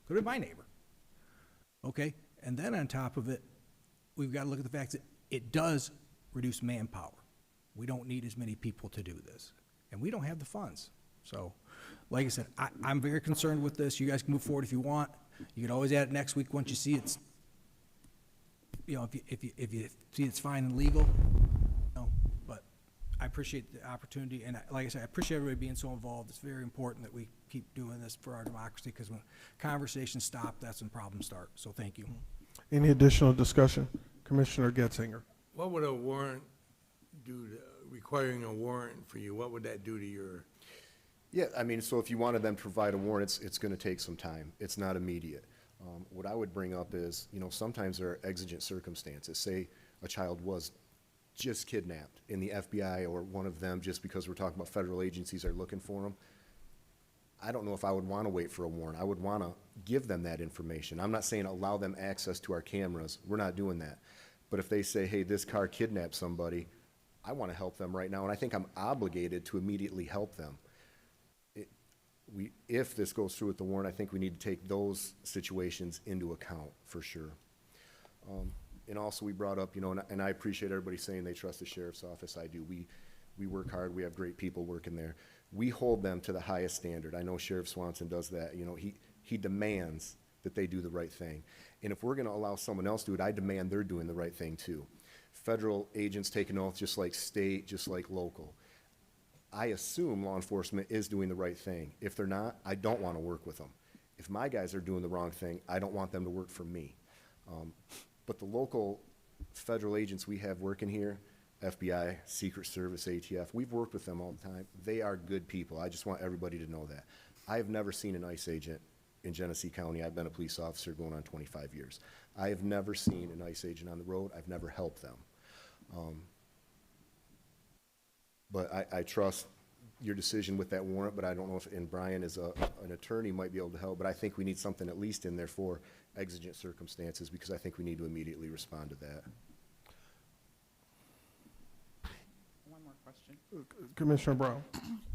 Could have been my neighbor. Okay? And then on top of it, we've got to look at the fact that it does reduce manpower. We don't need as many people to do this. And we don't have the funds. So, like I said, I'm very concerned with this. You guys can move forward if you want. You can always add it next week once you see it's, you know, if you see it's fine and legal. But I appreciate the opportunity, and like I said, I appreciate everybody being so involved. It's very important that we keep doing this for our democracy, because when conversations stop, that's when problems start. So thank you. Any additional discussion? Commissioner Getzinger. What would a warrant do, requiring a warrant for you, what would that do to your? Yeah, I mean, so if you wanted them to provide a warrant, it's going to take some time. It's not immediate. What I would bring up is, you know, sometimes there are exigent circumstances. Say a child was just kidnapped and the FBI or one of them, just because we're talking about federal agencies, are looking for them. I don't know if I would want to wait for a warrant. I would want to give them that information. I'm not saying allow them access to our cameras. We're not doing that. But if they say, hey, this car kidnapped somebody, I want to help them right now, and I think I'm obligated to immediately help them. If this goes through with the warrant, I think we need to take those situations into account for sure. And also we brought up, you know, and I appreciate everybody saying they trust the sheriff's office. I do. We work hard. We have great people working there. We hold them to the highest standard. I know Sheriff Swanson does that. You know, he demands that they do the right thing. And if we're going to allow someone else to do it, I demand they're doing the right thing too. Federal agents take an oath just like state, just like local. I assume law enforcement is doing the right thing. If they're not, I don't want to work with them. If my guys are doing the wrong thing, I don't want them to work for me. But the local federal agents we have working here, FBI, Secret Service, ATF, we've worked with them all the time. They are good people. I just want everybody to know that. I have never seen an ICE agent in Genesee County. I've been a police officer going on 25 years. I have never seen an ICE agent on the road. I've never helped them. But I trust your decision with that warrant, but I don't know if, and Brian as an attorney might be able to help, but I think we need something at least in there for exigent circumstances, because I think we need to immediately respond to that. One more question. Commissioner Brown.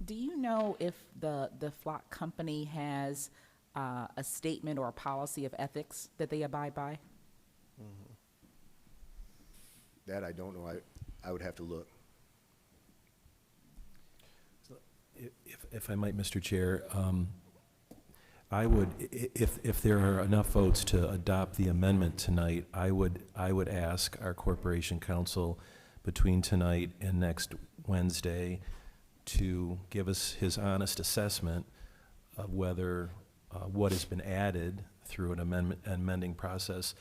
Do you know if the flock company has a statement or a policy of ethics that they abide by? That I don't know. I would have to look. If I might, Mr. Chair, I would, if there are enough votes to adopt the amendment tonight, I would ask our corporation counsel between tonight and next Wednesday to give us his honest assessment of whether what has been added through an amending process,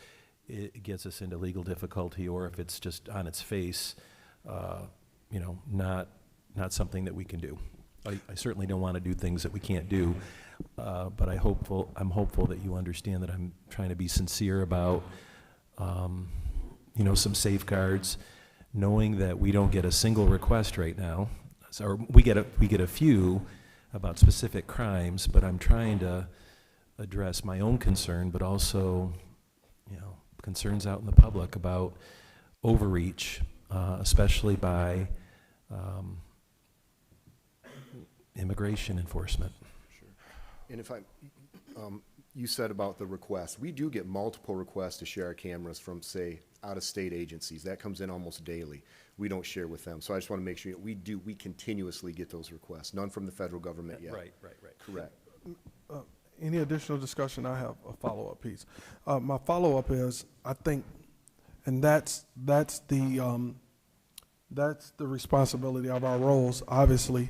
it gets us into legal difficulty, or if it's just on its face, you know, not something that we can do. I certainly don't want to do things that we can't do, but I'm hopeful that you understand that I'm trying to be sincere about, you know, some safeguards, knowing that we don't get a single request right now, or we get a few about specific crimes, but I'm trying to address my own concern, but also, you know, concerns out in the public about overreach, especially by immigration enforcement. Sure. And if you said about the requests, we do get multiple requests to share our cameras from, say, out-of-state agencies. That comes in almost daily. We don't share with them. So I just want to make sure we continuously get those requests. None from the federal government yet. Right. Correct. Any additional discussion? I have a follow-up piece. My follow-up is, I think, and that's the responsibility of our roles, obviously,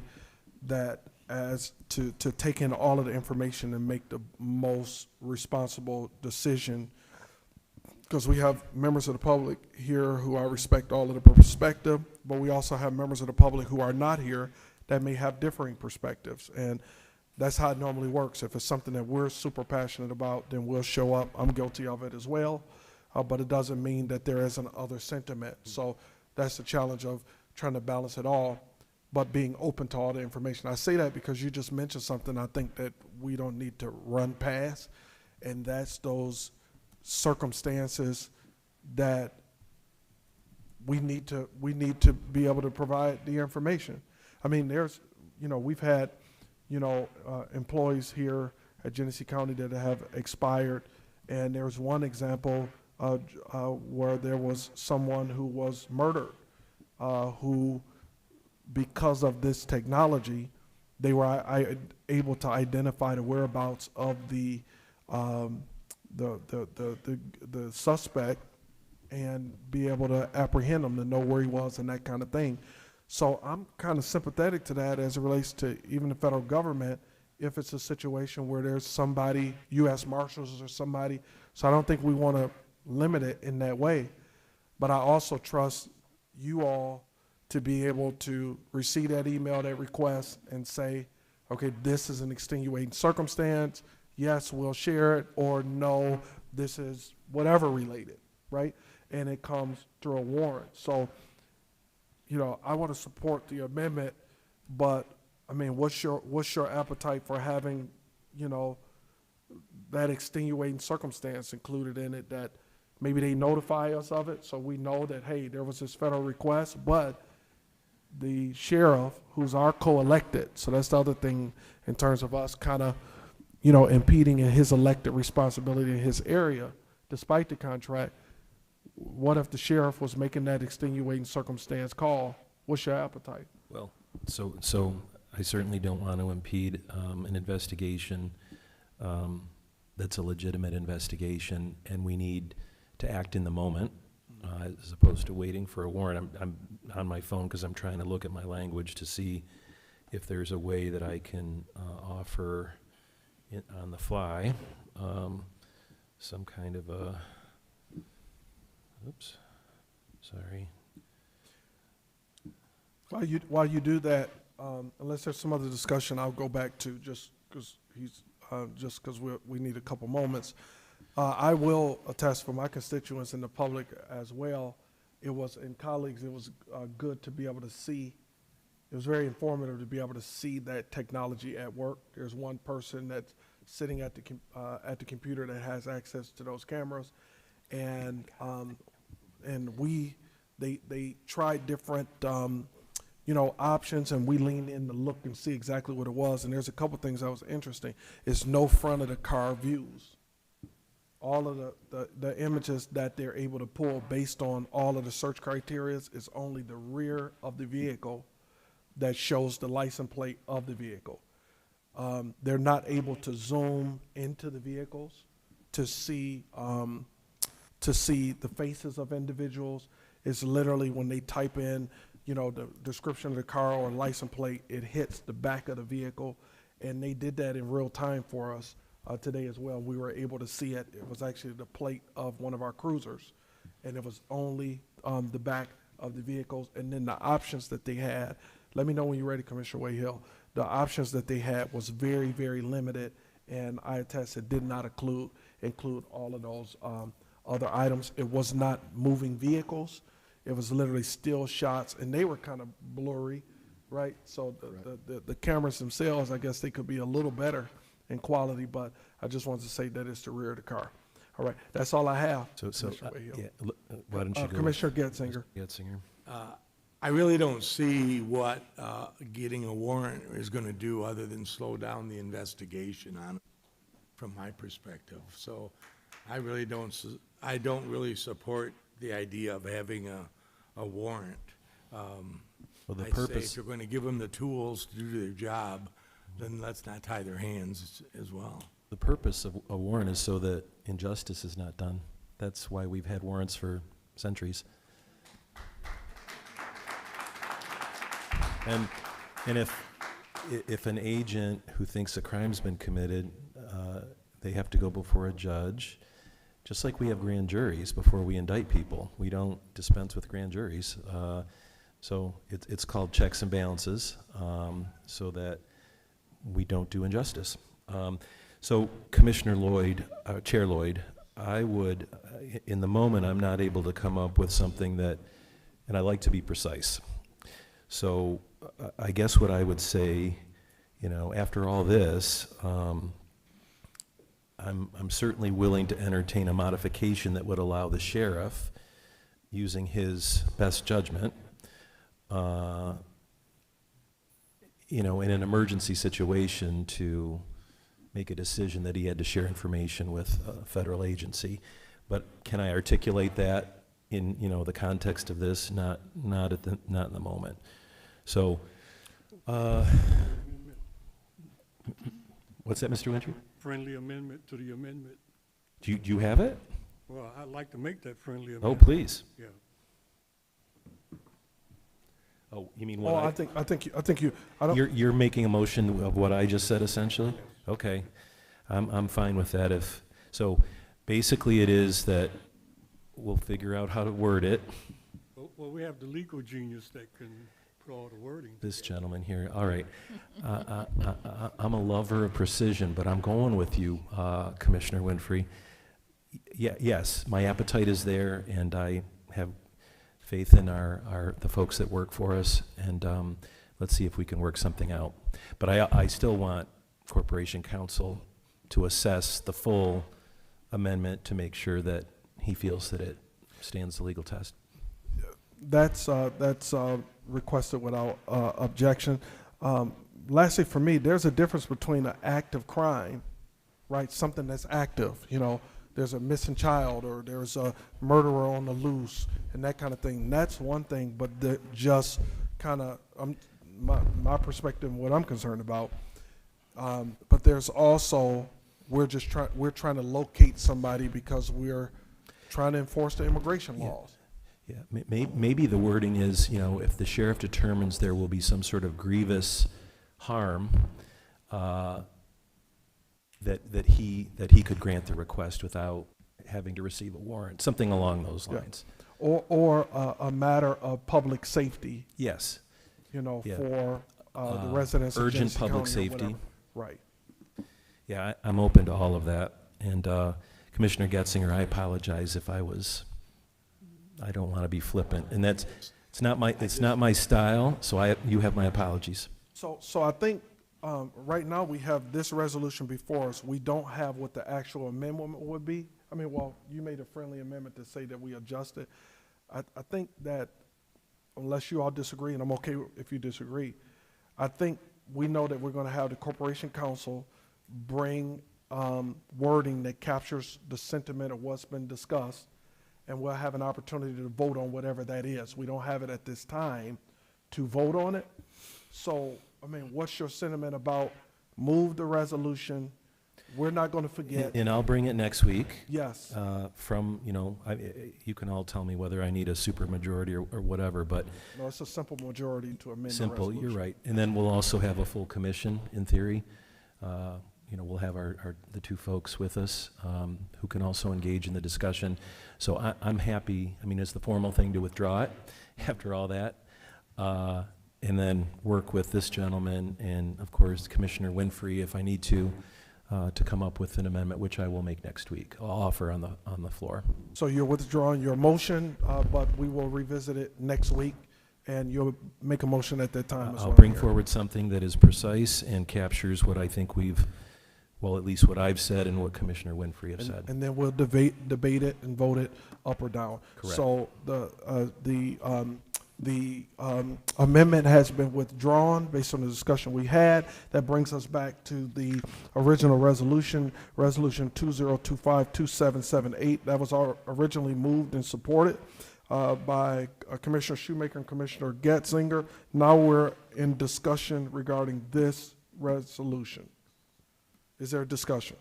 that as to take in all of the information and make the most responsible decision, because we have members of the public here who I respect all of the perspective, but we also have members of the public who are not here that may have differing perspectives, and that's how it normally works. If it's something that we're super passionate about, then we'll show up. I'm guilty of it as well, but it doesn't mean that there isn't other sentiment. So that's the challenge of trying to balance it all, but being open to all the information. I say that because you just mentioned something I think that we don't need to run past, and that's those circumstances that we need to be able to provide the information. I mean, there's, we've had, employees here at Genesee County that have expired, and there's one example where there was someone who was murdered, who, because of this technology, they were able to identify the whereabouts of the suspect and be able to apprehend him, to know where he was and that kind of thing. So I'm kind of sympathetic to that as it relates to even the federal government, if it's a situation where there's somebody, U.S. Marshals or somebody. So I don't think we want to limit it in that way. But I also trust you all to be able to receive that email, that request, and say, okay, this is an extenuating circumstance. Yes, we'll share it, or no, this is whatever related, right? And it comes through a warrant. So, I want to support the amendment, but I mean, what's your appetite for having, that extenuating circumstance included in it, that maybe they notify us of it so we know that, hey, there was this federal request, but the sheriff, who's our co-elected, so that's the other thing in terms of us kind of, impeding in his elected responsibility in his area, despite the contract. What if the sheriff was making that extenuating circumstance call? What's your appetite? Well, so I certainly don't want to impede an investigation that's a legitimate investigation, and we need to act in the moment as opposed to waiting for a warrant. I'm on my phone because I'm trying to look at my language to see if there's a way that I can offer on the fly some kind of a, oops, sorry. While you do that, unless there's some other discussion, I'll go back to just because we need a couple moments. I will attest for my constituents and the public as well. And colleagues, it was good to be able to see. It was very informative to be able to see that technology at work. There's one person that's sitting at the computer that has access to those cameras, and they tried different options, and we leaned in to look and see exactly what it was. And there's a couple things that was interesting. It's no front of the car views. All of the images that they're able to pull based on all of the search criteria is only the rear of the vehicle that shows the license plate of the vehicle. They're not able to zoom into the vehicles to see the faces of individuals. It's literally when they type in, the description of the car or license plate, it hits the back of the vehicle, and they did that in real time for us today as well. We were able to see it. It was actually the plate of one of our cruisers, and it was only the back of the vehicles, and then the options that they had. Let me know when you're ready, Commissioner Wayhill. The options that they had was very, very limited, and I attest it did not include all of those other items. It was not moving vehicles. It was literally still shots, and they were kind of blurry, right? So the cameras themselves, I guess they could be a little better in quality, but I just wanted to say that it's the rear of the car. All right, that's all I have. Why don't you go? Commissioner Getzinger. I really don't see what getting a warrant is going to do other than slow down the investigation on it, from my perspective. So I don't really support the idea of having a warrant. Well, the I'd purpose, say if you're going to give them the tools to do their job, then let's not tie their hands as well. the purpose of a warrant is so that injustice is not done. That's why we've had warrants for centuries. And if an agent who thinks a crime's been committed, they have to go before a judge, just like we have grand juries before we indict people. We don't dispense with grand juries. So it's called checks and balances, so that we don't do injustice. So Commissioner Lloyd, Chair Lloyd, I would, in the moment, I'm not able to come up with something that, and I like to be precise. So I guess what I would say, you know, after all this, I'm certainly willing to entertain a modification that would allow the sheriff, using his best judgment, you know, in an emergency situation, to make a decision that he had to share information with a federal agency. But can I articulate that in, you know, the context of this? Not in the moment. So, what's that, Mr. Wintry? Friendly amendment to the amendment. Do you have it? Well, I'd like to make that friendly amendment. Oh, please. Yeah. Oh, you mean Oh, what? I think you, I don't. You're making a motion of what I just said, essentially? Okay. I'm fine with that. So basically it is that we'll figure out how to word it. Well, we have the legal genius that can put all the wording. This gentleman here, all right. I'm a lover of precision, but I'm going with you, Commissioner Winfrey. Yes, my appetite is there, and I have faith in the folks that work for us, and let's see if we can work something out. But I still want Corporation Counsel to assess the full amendment to make sure that he feels that it stands the legal test. That's requested without objection. Lastly, for me, there's a difference between an act of crime, right? Something that's active, you know, there's a missing child or there's a murderer on the loose and that kind of thing. That's one thing, but just kind of my perspective and what I'm concerned about. But there's also, we're trying to locate somebody because we're trying to enforce the immigration laws. Yeah, maybe the wording is, you know, if the sheriff determines there will be some sort of grievous harm, that he could grant the request without having to receive a warrant, something along those lines. Yeah. Or a matter of public safety. Yes. You know, Yeah. for the residents of urgent Genesee public County or safety. whatever. Right. Yeah, I'm open to all of that. And Commissioner Getzinger, I apologize if I don't want to be flippant, and it's not my style. So you have my apologies. So I think right now we have this resolution before us. We don't have what the actual amendment would be. I mean, well, you made a friendly amendment to say that we adjust it. I think that unless you all disagree, and I'm okay if you disagree, I think we know that we're going to have the Corporation Counsel bring wording that captures the sentiment of what's been discussed, and we'll have an opportunity to vote on whatever that is. We don't have it at this time to vote on it. So, I mean, what's your sentiment about move the resolution? We're not going to forget. And I'll bring it next week. Yes. From, you know, you can all tell me whether I need a supermajority or whatever, but. No, it's a simple majority to amend the Simple, resolution. you're right. And then we'll also have a full commission, in theory. You know, we'll have the two folks with us who can also engage in the discussion. So I'm happy, I mean, it's the formal thing to withdraw it after all that. And then work with this gentleman and, of course, Commissioner Winfrey, if I need to come up with an amendment, which I will make next week. I'll offer on the floor. So you're withdrawing your motion, but we will revisit it next week, and you'll make a motion at that time as well. I'll bring forward something that is precise and captures what I think well, at least what I've said and what Commissioner Winfrey have said. And then we'll debate it and vote it up or down. Correct. So the amendment has been withdrawn based on the discussion we had. That brings us back to the original resolution, Resolution 2025-2778. That was originally moved and supported by Commissioner Shoemaker and Commissioner Getzinger. Now we're in discussion regarding this resolution. Is there a discussion?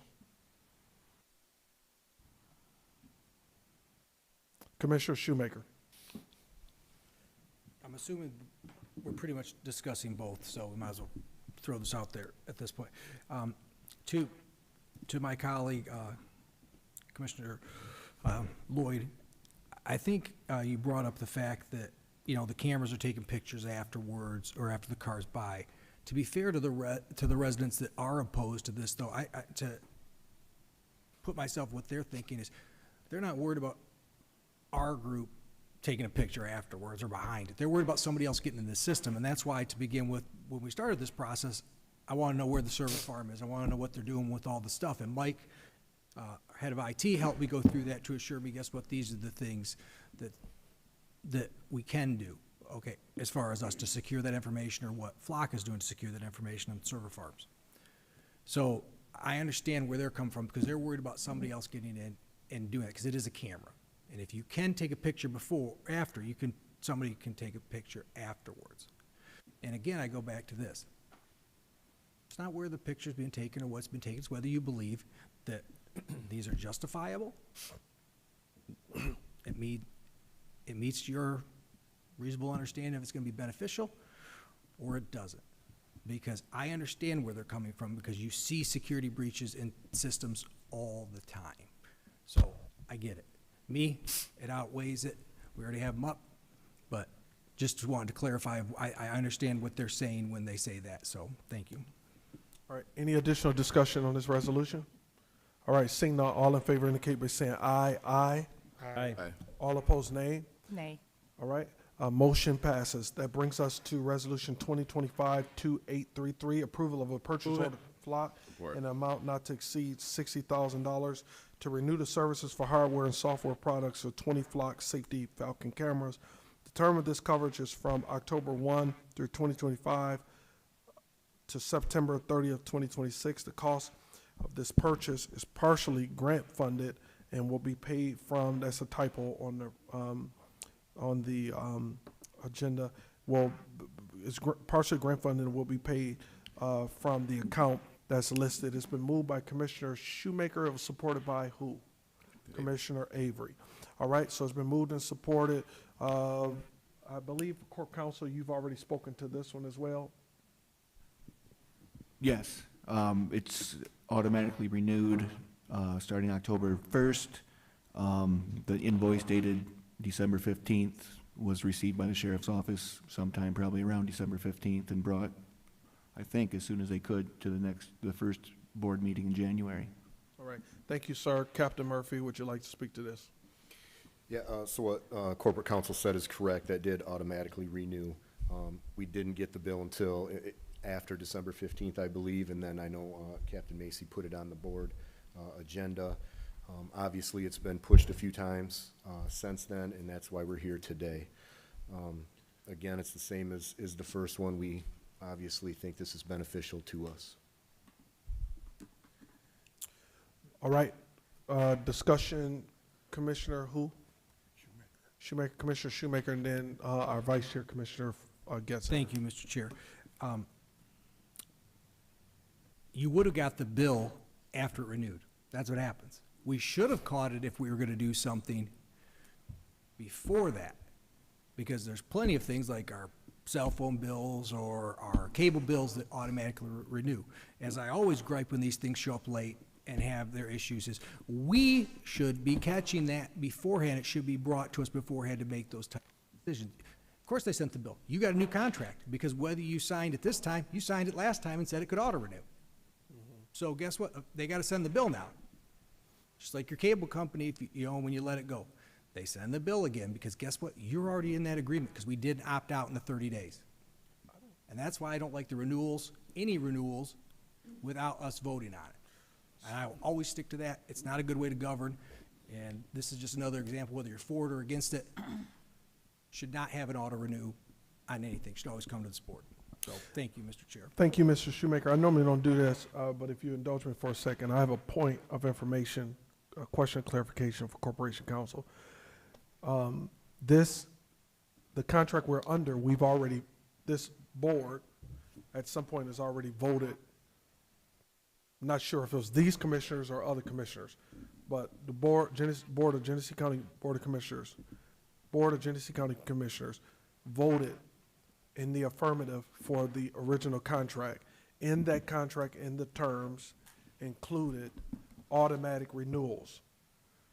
Commissioner Shoemaker. I'm assuming we're pretty much discussing both, so we might as well throw this out there at this point. To my colleague, Commissioner Lloyd, I think you brought up the fact that, you know, the cameras are taking pictures afterwards or after the car's by. To be fair to the residents that are opposed to this, though, to put myself what they're thinking is they're not worried about our group taking a picture afterwards or behind it. They're worried about somebody else getting in the system, and that's why, to begin with, when we started this process, I want to know where the server farm is. I want to know what they're doing with all the stuff. And Mike Our head of IT helped me go through that to assure me, guess what, these are the things that we can do, okay, as far as us to secure that information or what Flock is doing to secure that information on server farms. So I understand where they're coming from because they're worried about somebody else getting in and doing it because it is a camera. And if you can take a picture before or after, somebody can take a picture afterwards. And again, I go back to this. It's not where the picture's being taken or what's been taken, it's whether you believe that these are justifiable. It meets your reasonable understanding if it's gonna be beneficial, or it doesn't. Because I understand where they're coming from, because you see security breaches in systems all the time. So, I get it. Me, it outweighs it. We already have them up, but just wanted to clarify, I understand what they're saying when they say that, so, thank you. All right, any additional discussion on this resolution? All right, seeing none, all in favor indicate by saying aye. Aye. Aye. All opposed, nay. Nay. All right, motion passes. That brings us to Resolution 2025-2833, approval of a purchase order Flock in an amount not to exceed $60,000 to renew the services for hardware and software products for 20 Flock Safety Falcon cameras. The term of this coverage is from October 1 through 2025 to September 30th, 2026. The cost of this purchase is partially grant funded and will be paid from, that's a typo on the agenda, it's partially grant funded and will be paid from the account that's listed. It's been moved by Commissioner Shoemaker. It was supported by who? Commissioner Avery. All right, so it's been moved and supported. I believe, Court Counsel, you've already spoken to this one as well. Yes, it's automatically renewed, starting October 1st. The invoice dated December 15th was received by the sheriff's office sometime probably around December 15th and brought, I think, as soon as they could to the first board meeting in January. All right, thank you, sir. Captain Murphy, would you like to speak to this? Yeah, so what Corporate Counsel said is correct. That did automatically renew. We didn't get the bill until after December 15th, I believe, and then I know Captain Macy put it on the board agenda. Obviously, it's been pushed a few times since then, and that's why we're here today. Again, it's the same as the first one. We obviously think this is beneficial to us. All right, discussion, Commissioner who? Shoemaker, Commissioner Shoemaker, and then our Vice Chair, Commissioner Genesee. Thank you, Mr. Chair. You would have got the bill after it renewed. That's what happens. We should have caught it if we were gonna do something before that, because there's plenty of things like our cell phone bills or our cable bills that automatically renew. As I always gripe when these things show up late and have their issues, is we should be catching that beforehand. It should be brought to us beforehand to make those type of decisions. Of course, they sent the bill. You got a new contract, because whether you signed it this time, you signed it last time and said it could auto-renew. So guess what? They gotta send the bill now. Just like your cable company, if you know, when you let it go. They send the bill again, because guess what? You're already in that agreement, because we did opt out in the 30 days. And that's why I don't like the renewals, any renewals, without us voting on it. And I will always stick to that. It's not a good way to govern, and this is just another example, whether you're for it or against it, should not have an auto-renew on anything. Should always come to this board. So, thank you, Mr. Chair. Thank you, Mr. Shoemaker. I normally don't do this, but if you indulge me for a second, I have a point of information, a question of clarification for Corporation Counsel. The contract we're under, this board at some point has already voted. I'm not sure if it was these commissioners or other commissioners, but the Board of Genesee County Board of Commissioners voted in the affirmative for the original contract. In that contract, in the terms, included automatic renewals.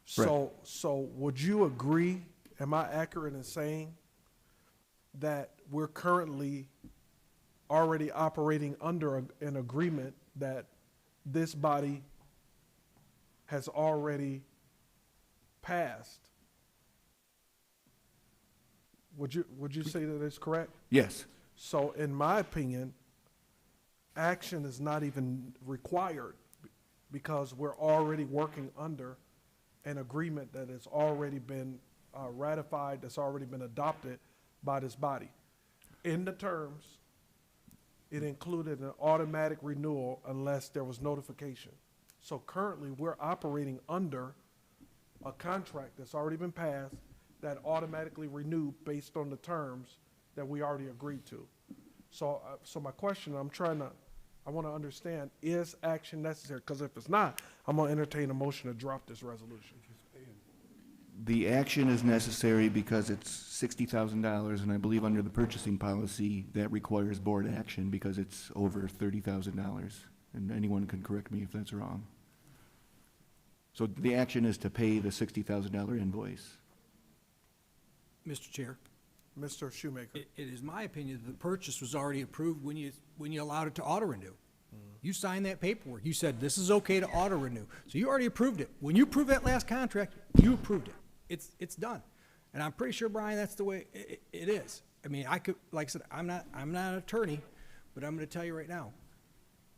So would you agree, am I accurate in saying that we're currently already operating under an agreement that this body has already passed? Would you say that it's correct? Yes. So in my opinion, action is not even required, because we're already working under an agreement that has already been ratified, that's already been adopted by this body. In the terms, it included an automatic renewal unless there was notification. So currently, we're operating under a contract that's already been passed that automatically renewed based on the terms that we already agreed to. So, so my question, I want to understand, is action necessary? Because if it's not, I'm going to entertain a motion to drop this resolution. The action is necessary because it's $60,000, and I believe under the purchasing policy, that requires board action because it's over $30,000. And anyone can correct me if that's wrong. So the action is to pay the $60,000 invoice. Mr. Chair, Mr. Shoemaker. it is my opinion that the purchase was already approved when you allowed it to auto-renew. You signed that paperwork. You said this is okay to auto-renew. So you already approved it. When you approved that last contract, you approved it. It's done. And I'm pretty sure, Brian, that's the way it is. I mean, I could, like I said, I'm not an attorney, but I'm going to tell you right now,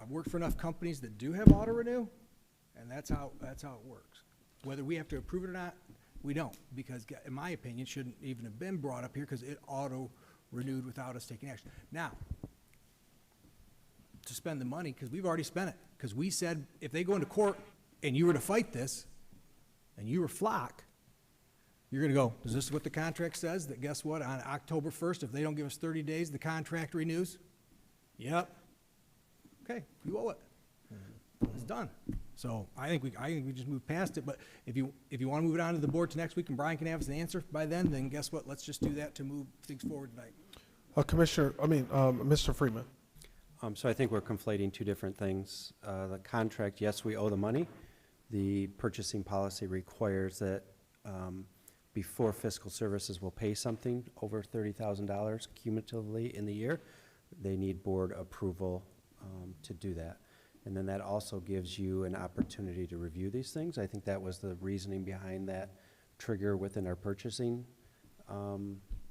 I've worked for enough companies that do have auto-renew, and that's how it works. Whether we have to approve it or not, we don't, because in my opinion, it shouldn't even have been brought up here because it auto-renewed without us taking action. Now, to spend the money, because we've already spent it, because we said if they go into court and you were to fight this, and you were Flock, you're going to go, is this what the contract says? That guess what, on October 1st, if they don't give us 30 days, the contract renews? Yep. Okay, you owe it. It's done. So I think we just move past it, but if you want to move it on to the board to next week and Brian can have us an answer by then guess what, let's just do that to move things forward tonight. Mr. Freeman. So I think we're conflating two different things. The contract, yes, we owe the money. The purchasing policy requires that before fiscal services will pay something over $30,000 cumulatively in the year, they need board approval to do that. And then that also gives you an opportunity to review these things. I think that was the reasoning behind that trigger within our purchasing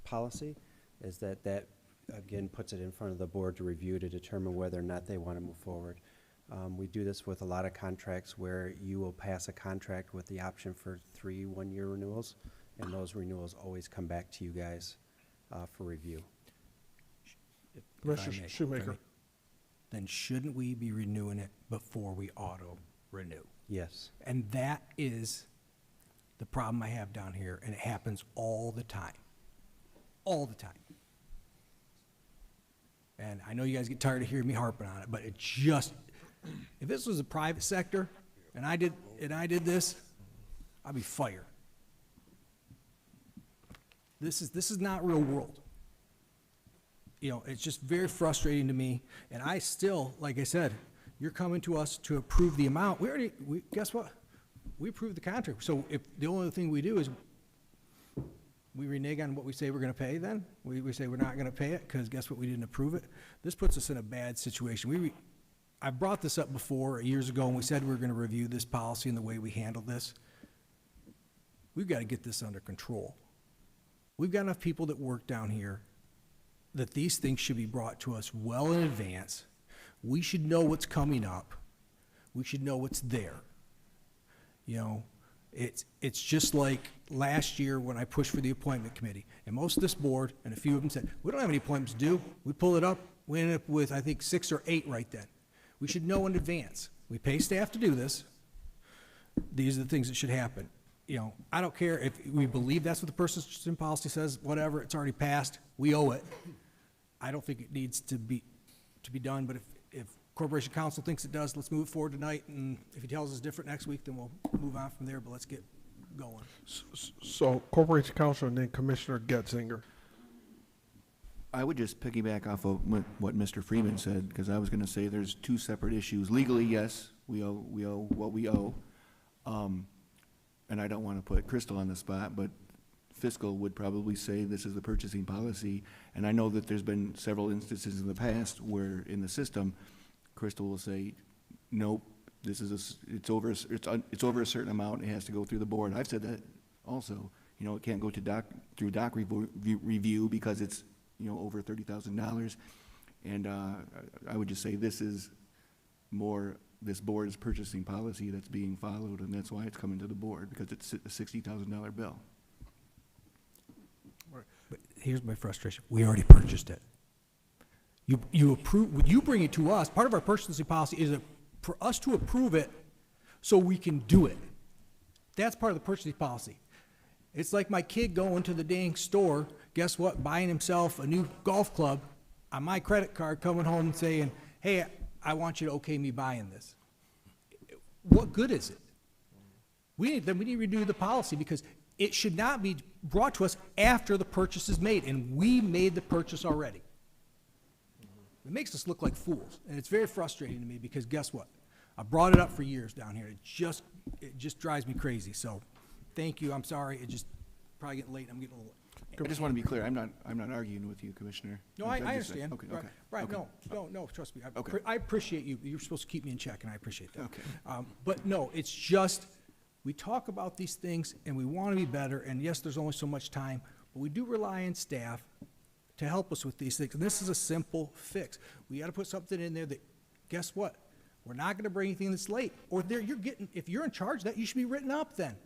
policy, is that again puts it in front of the board to review to determine whether or not they want to move forward. We do this with a lot of contracts where you will pass a contract with the option for 3 one-year renewals, and those renewals always come back to you guys for review. Mr. Shoemaker. Then shouldn't we be renewing it before we auto-renew? Yes. And that is the problem I have down here, and it happens all the time. All the time. And I know you guys get tired of hearing me harping on it, but it just, if this was a private sector and I did this, I'd be fired. This is not real world. You know, it's just very frustrating to me, and I still, like I said, you're coming to us to approve the amount. Guess what? We approved the contract. So if the only thing we do is we renege on what we say we're gonna pay, then we say we're not gonna pay it, because guess what, we didn't approve it. This puts us in a bad situation. I brought this up before, years ago, and we said we were gonna review this policy and the way we handle this. We've gotta get this under control. We've got enough people that work down here that these things should be brought to us well in advance. We should know what's coming up. We should know what's there. You know, it's just like last year when I pushed for the appointment committee, and most of this board and a few of them said, we don't have any appointments due. We pull it up, we ended up with, I think, 6 or 8 right then. We should know in advance. We pay staff to do this. These are the things that should happen. You know, I don't care if we believe that's what the purchasing policy says, whatever, it's already passed, we owe it. I don't think it needs to be done, but if Corporation Council thinks it does, let's move it forward tonight, and if he tells us different next week, then we'll move on from there, but let's get going. So Corporation Council and then Commissioner Getzinger. I would just piggyback off of what Mr. Freeman said, because I was gonna say there's 2 separate issues. Legally, yes, we owe what we owe. And I don't want to put Crystal on the spot, but fiscal would probably say this is the purchasing policy. And I know that there's been several instances in the past where in the system, Crystal will say, nope, this is it's over a certain amount, it has to go through the board. I've said that also. You know, it can't go to through doc review because it's, you know, over $30,000. And I would just say this is more this board's purchasing policy that's being followed, and that's why it's coming to the board, because it's a $60,000 bill. But here's my frustration. We already purchased it. You approve, when you bring it to us, part of our purchasing policy is for us to approve it so we can do it. That's part of the purchasing policy. It's like my kid going to the dang store, guess what, buying himself a new golf club on my credit card, coming home and saying, hey, I want you to okay me buying this. What good is it? We need to redo the policy, because it should not be brought to us after the purchase is made, and we made the purchase already. It makes us look like fools, and it's very frustrating to me, because guess what? I brought it up for years down here. It just drives me crazy. So, thank you. I'm sorry. It just probably getting late. I'm getting a little. I just want to be clear. I'm not arguing with you, Commissioner. No, I'm I just saying- understand. Okay, Right, okay. right. Okay. No. Trust me. Okay. I appreciate you. You're supposed to keep me in check, and I appreciate that. Okay. But no, it's just we talk about these things, and we want to be better. And yes, there's only so much time, but we do rely on staff to help us with these things. And this is a simple fix. We got to put something in there that, guess what? We're not going to bring anything that's late. Or if you're in charge of that, you should be written up then.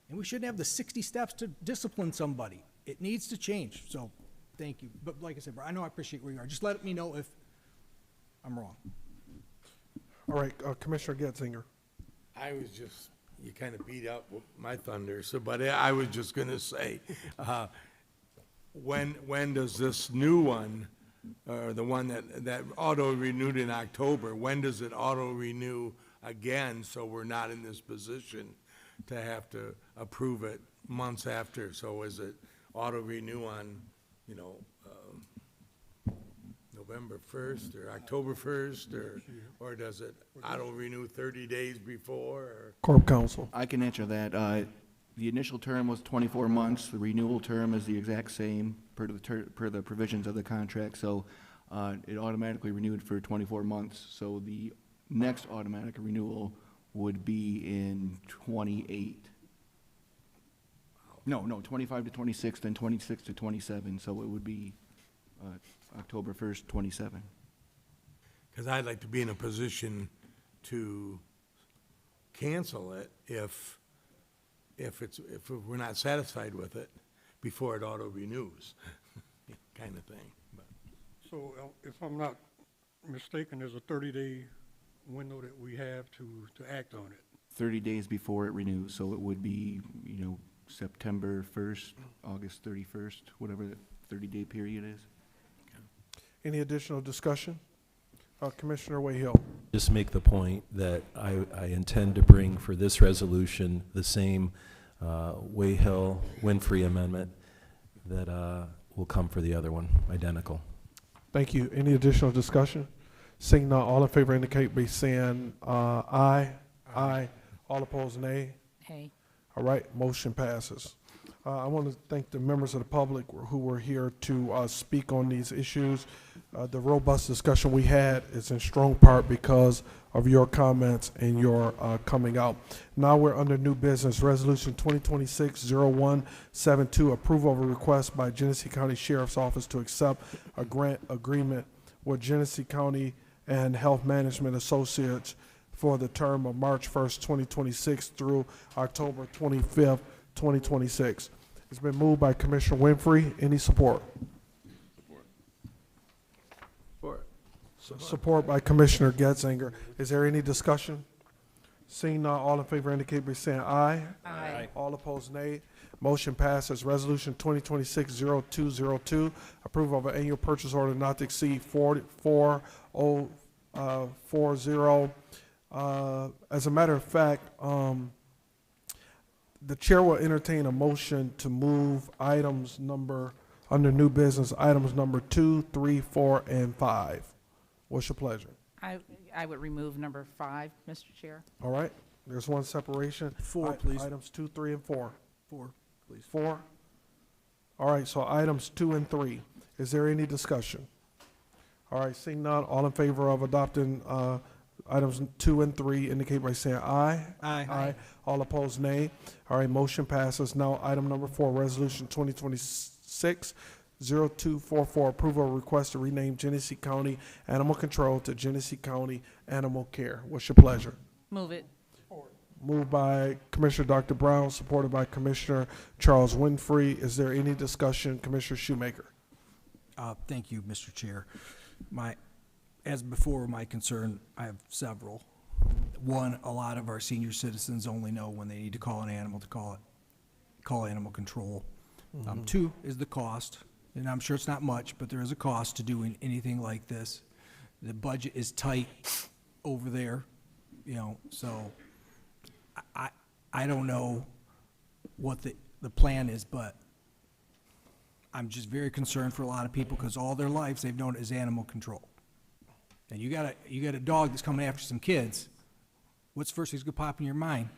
And we shouldn't have the 60 steps to discipline somebody. It needs to change. So, thank you. But like I said, I know I appreciate where you are. Just let me know if I'm wrong. All right, Commissioner Getzinger. I was just, you kind of beat up my thunder, so, but I was just gonna say, when does this new one, or the one that auto-renewed in October, when does it auto-renew again, so we're not in this position to have to approve it months after? So is it auto-renew on, November 1st or October 1st, or does it auto-renew 30 days before, or? Corp Counsel. I can answer that. The initial term was 24 months. The renewal term is the exact same per the provisions of the contract. So it automatically renewed for 24 months. So the next automatic renewal would be in 28. No, 25 to 26, then 26 to 27. So it would be October 1st, 27. Because I'd like to be in a position to cancel it if we're not satisfied with it before it auto-renews, kind of thing. But So if I'm not mistaken, there's a 30-day window that we have to act on it. 30 days before it renews. So it would be, September 1st, August 31st, whatever the 30-day period is. Any additional discussion? Commissioner Wayhill. Just make the point that I intend to bring for this resolution the same Wayhill-Winfrey amendment that will come for the other one, identical. Thank you. Any additional discussion? Seeing none, all in favor indicate by saying aye. Aye. All opposed, nay. Nay. All right, motion passes. I want to thank the members of the public who were here to speak on these issues. The robust discussion we had is in strong part because of your comments and your coming out. Now we're under new business, Resolution 2026-0172, approval of a request by Genesee County Sheriff's Office to accept a grant agreement with Genesee County and Health Management Associates for the term of March 1st, 2026 through October 25th, 2026. It's been moved by Commissioner Winfrey. Any support? Support by Commissioner Getzinger. Is there any discussion? Seeing none, all in favor indicate by saying aye. Aye. All opposed, nay. Motion passes. Resolution 2026-0202, approval of an annual purchase order not to exceed 4040. As a matter of fact, the chair will entertain a motion to move items under new business, items number 2, 3, 4, and 5. What's your pleasure? I would remove number 5, Mr. Chair. All right, there's one separation. 4, please. Items 2, 3, and 4. 4, please. 4? All right, so items 2 and 3. Is there any discussion? All right, seeing none, all in favor of adopting items 2 and 3 indicate by saying aye. Aye. Aye. All opposed, nay. All right, motion passes. Now, item number 4, Resolution 2026 0244, approval of request to rename Genesee County Animal Control to Genesee County Animal Care. What's your pleasure? Move it. Moved by Commissioner Dr. Brown, supported by Commissioner Charles Winfrey. Is there any discussion? Commissioner Shoemaker. Thank you, Mr. Chair. As before, my concern, I have several. One, a lot of our senior citizens only know when they need to call an animal to call animal control. Two is the cost, and I'm sure it's not much, but there is a cost to doing anything like this. The budget is tight over there, so I don't know what the plan is, but I'm just very concerned for a lot of people because all their lives they've known it as animal control. And you got a dog that's coming after some kids. What's the first thing's gonna pop in your mind?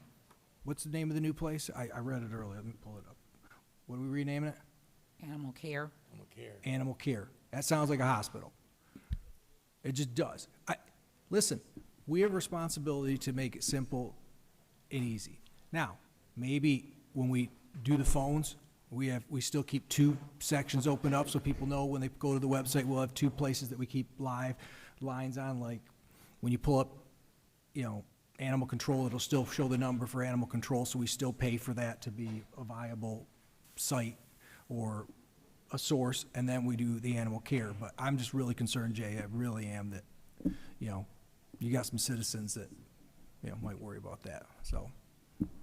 What's the name of the new place? I read it earlier. Let me pull it up. What are we renaming it? Animal care. Animal care. Animal Care. That sounds like a hospital. It just does. Listen, we have a responsibility to make it simple and easy. Now, maybe when we do the phones, we still keep two sections open up so people know when they go to the website, we'll have two places that we keep live lines on, like when you pull up, animal control, it'll still show the number for animal control, so we still pay for that to be a viable site or a source, and then we do the animal care. But I'm just really concerned, Jay, I really am, that, you got some citizens that, might worry about that. So,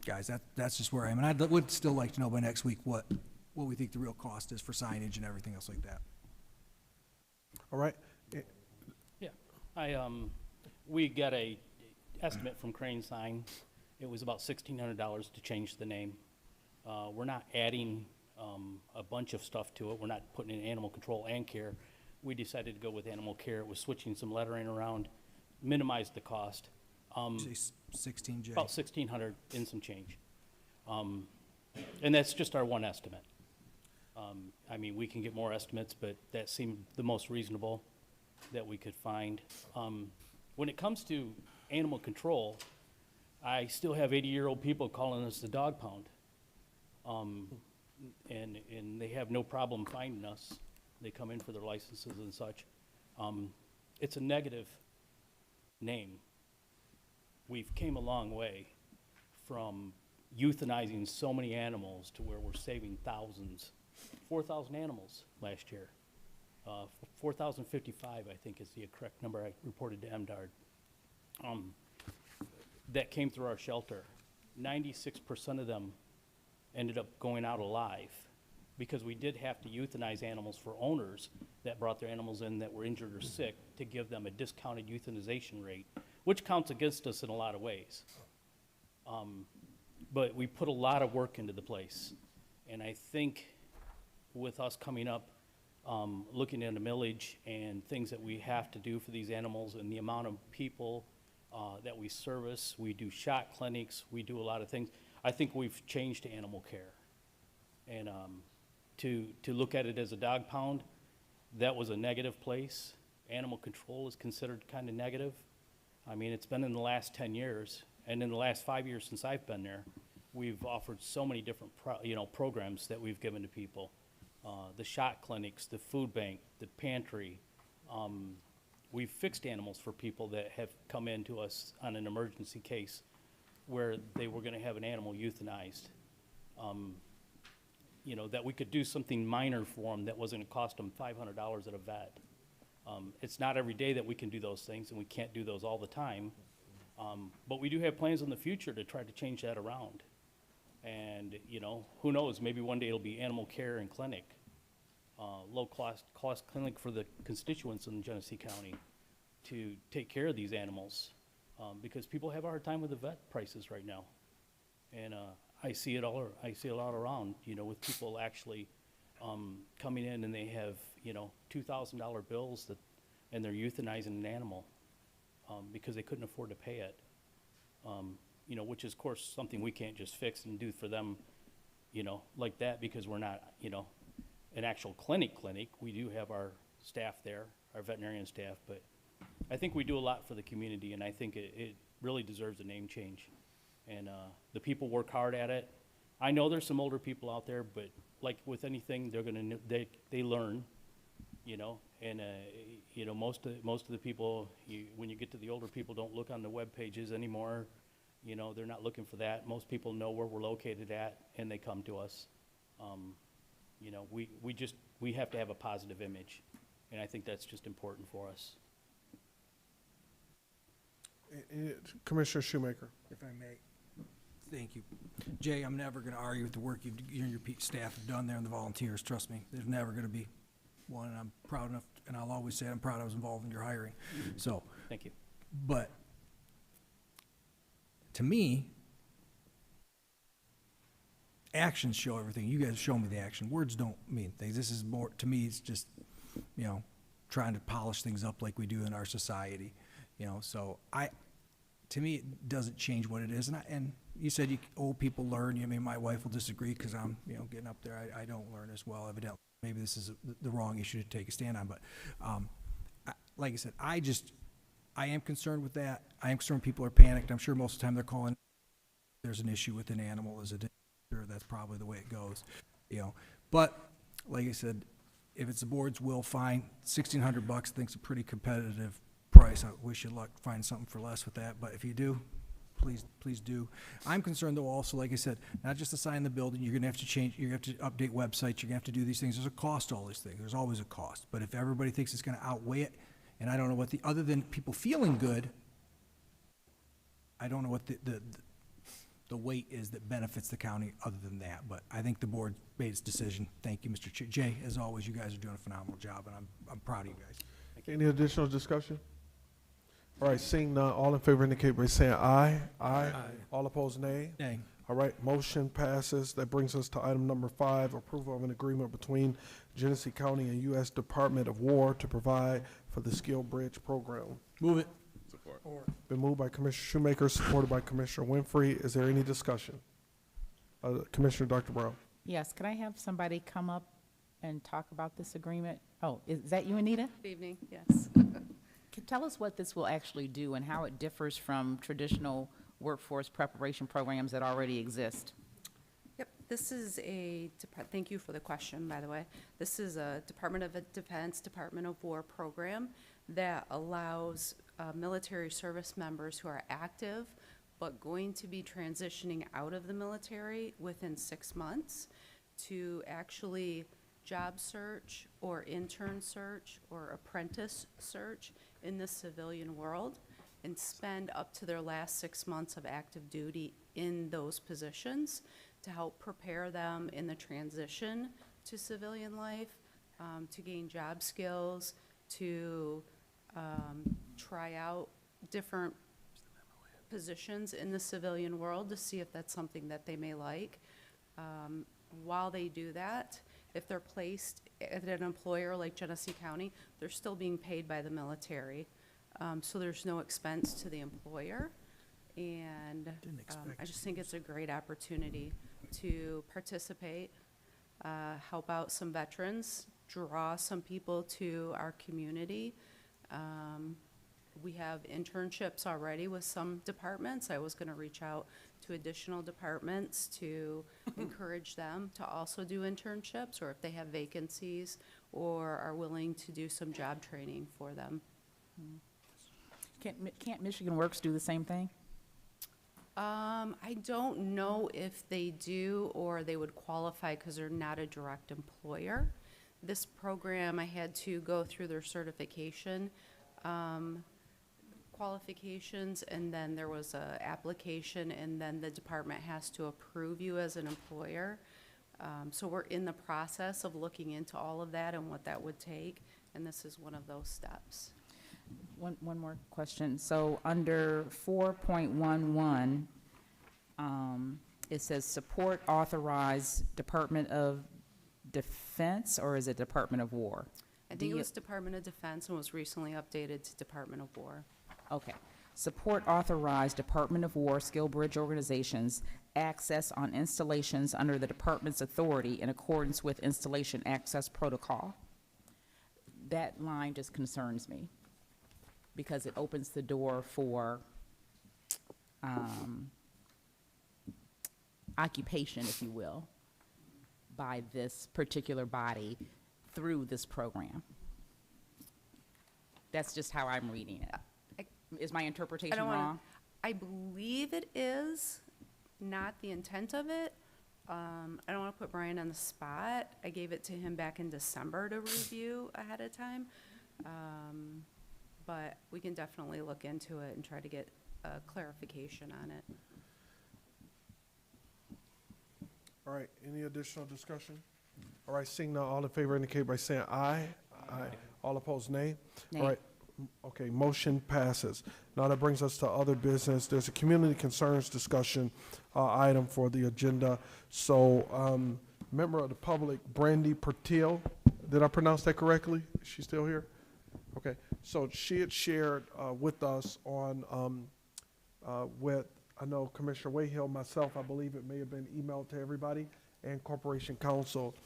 guys, that's just where I am. And I would still like to know by next week what we think the real cost is for signage and everything else like that. All right. Yeah, we got a estimate from Crane Sign. It was about $1,600 to change the name. We're not adding a bunch of stuff to it. We're not putting in animal control and care. We decided to go with animal care. It was switching some lettering around, minimize the cost. Say 16, Jay. About 1,600 and some change. And that's just our one estimate. I mean, we can get more estimates, but that seemed the most reasonable that we could find. When it comes to animal control, I still have 80-year-old people calling us the dog pound. And they have no problem finding us. They come in for their licenses and such. It's a negative name. We've came a long way from euthanizing so many animals to where we're saving thousands. 4,000 animals last year. 4,055, I think, is the correct number I reported to MDARD. That came through our shelter. 96% of them ended up going out alive because we did have to euthanize animals for owners that brought their animals in that were injured or sick to give them a discounted euthanization rate, which counts against us in a lot of ways. But we put a lot of work into the place. And I think with us coming up, looking at a millage and things that we have to do for these animals and the amount of people that we service, we do shot clinics, we do a lot of things. I think we've changed to animal care. And to look at it as a dog pound, that was a negative place. Animal control is considered kind of negative. I mean, it's been in the last 10 years, and in the last 5 years since I've been there, we've offered so many different programs that we've given to people. The shot clinics, the food bank, the pantry. We've fixed animals for people that have come in to us on an emergency case where they were gonna have an animal euthanized. That we could do something minor for them that wasn't gonna cost them $500 at a vet. It's not every day that we can do those things, and we can't do those all the time. But we do have plans in the future to try to change that around. And, who knows, maybe one day it'll be animal care and clinic. Low cost clinic for the constituents in Genesee County to take care of these animals. Because people have a hard time with the vet prices right now. And I see it all around, with people actually coming in and they have, $2,000 bills and they're euthanizing an animal because they couldn't afford to pay it. Which is, of course, something we can't just fix and do for them, like that, because we're not, an actual clinic. We do have our staff there, our veterinarian staff, but I think we do a lot for the community, and I think it really deserves a name change. And the people work hard at it. I know there's some older people out there, but like with anything, they're gonna, they learn, you know, and, you know, most of the people, when you get to the older people, don't look on the web pages anymore. You know, they're not looking for that. Most people know where we're located at, and they come to us. You know, we have to have a positive image, and I think that's just important for us. Commissioner Shoemaker. If I may. Thank you. Jay, I'm never going to argue with the work you and your staff have done there and the volunteers. Trust me, there's never going to be one. And I'm proud enough, and I'll always say I'm proud I was involved in your hiring. So, Thank you. but to me, actions show everything. You guys show me the action. Words don't mean things. This is more, to me, it's just, you know, trying to polish things up like we do in our society. You know, so to me, it doesn't change what it is. And you said old people learn. I mean, my wife will disagree because I'm, you know, getting up there. I don't learn as well, evidently. Maybe this is the wrong issue to take a stand on. But like I said, I am concerned with that. I am concerned people are panicked. I'm sure most of the time they're calling. There's an issue with an animal. Sure, that's probably the way it goes. You know, but like I said, if it's the board's will, fine. $1,600, I think, is a pretty competitive price. I wish you luck finding something for less with that, but if you do, please do. I'm concerned though also, like I said, not just to sign the building, you're gonna have to change, you're gonna have to update websites, you're gonna have to do these things. There's a cost to all these things. There's always a cost. But if everybody thinks it's gonna outweigh it, and I don't know what other than people feeling good, I don't know what the weight is that benefits the county other than that. But I think the board made its decision. Thank you, Mr. Jay. As always, you guys are doing a phenomenal job, and I'm proud of you guys. Any additional discussion? All right, seeing none, all in favor indicate by saying aye. Aye. All opposed, nay. Nay. All right, motion passes. That brings us to item number 5, approval of an agreement between Genesee County and U.S. Department of War to provide for the Skill Bridge program. Move it. Support. Been moved by Commissioner Shoemaker, supported by Commissioner Winfrey. Is there any discussion? Commissioner Dr. Brown. Yes, can I have somebody come up and talk about this agreement? Oh, is that you, Anita? Good evening, yes. Tell us what this will actually do and how it differs from traditional workforce preparation programs that already exist. Yep, this is thank you for the question, by the way. This is a Department of Defense, Department of War program that allows military service members who are active but going to be transitioning out of the military within 6 months to actually job search or intern search or apprentice search in the civilian world and spend up to their last 6 months of active duty in those positions to help prepare them in the transition to civilian life, to gain job skills, to try out different positions in the civilian world to see if that's something that they may like. While they do that, if they're placed at an employer like Genesee County, they're still being paid by the military. So there's no expense to the employer. And I just think it's a great opportunity to participate, help out some veterans, draw some people to our community. We have internships already with some departments. I was going to reach out to additional departments to encourage them to also do internships, or if they have vacancies or are willing to do some job training for them. Can't Michigan Works do the same thing? I don't know if they do or they would qualify because they're not a direct employer. This program, I had to go through their certification qualifications, and then there was a application, and then the department has to approve you as an employer. So we're in the process of looking into all of that and what that would take, and this is one of those steps. One more question. So under 4.11, it says support authorized Department of Defense, or is it Department of War? I think it was Department of Defense and was recently updated to Department of War. Okay. Support authorized Department of War skill bridge organizations access on installations under the department's authority in accordance with installation access protocol. That line just concerns me because it opens the door for occupation, if you will, by this particular body through this program. That's just how I'm reading it. Is my interpretation wrong? I believe it is not the intent of it. I don't want to put Brian on the spot. I gave it to him back in December to review ahead of time. But we can definitely look into it and try to get a clarification on it. All right, any additional discussion? All right, seeing none, all in favor indicate by saying aye. Aye. All opposed, nay? Nay. All right, okay, motion passes. Now that brings us to other business. There's a community concerns discussion item for the agenda. So, member of the public, Brandy Pertil, did I pronounce that correctly? Is she still here? Okay, so she had shared with us on, with, I know Commissioner Wayhill, myself, I believe it may have been emailed to everybody, and Corporation Council,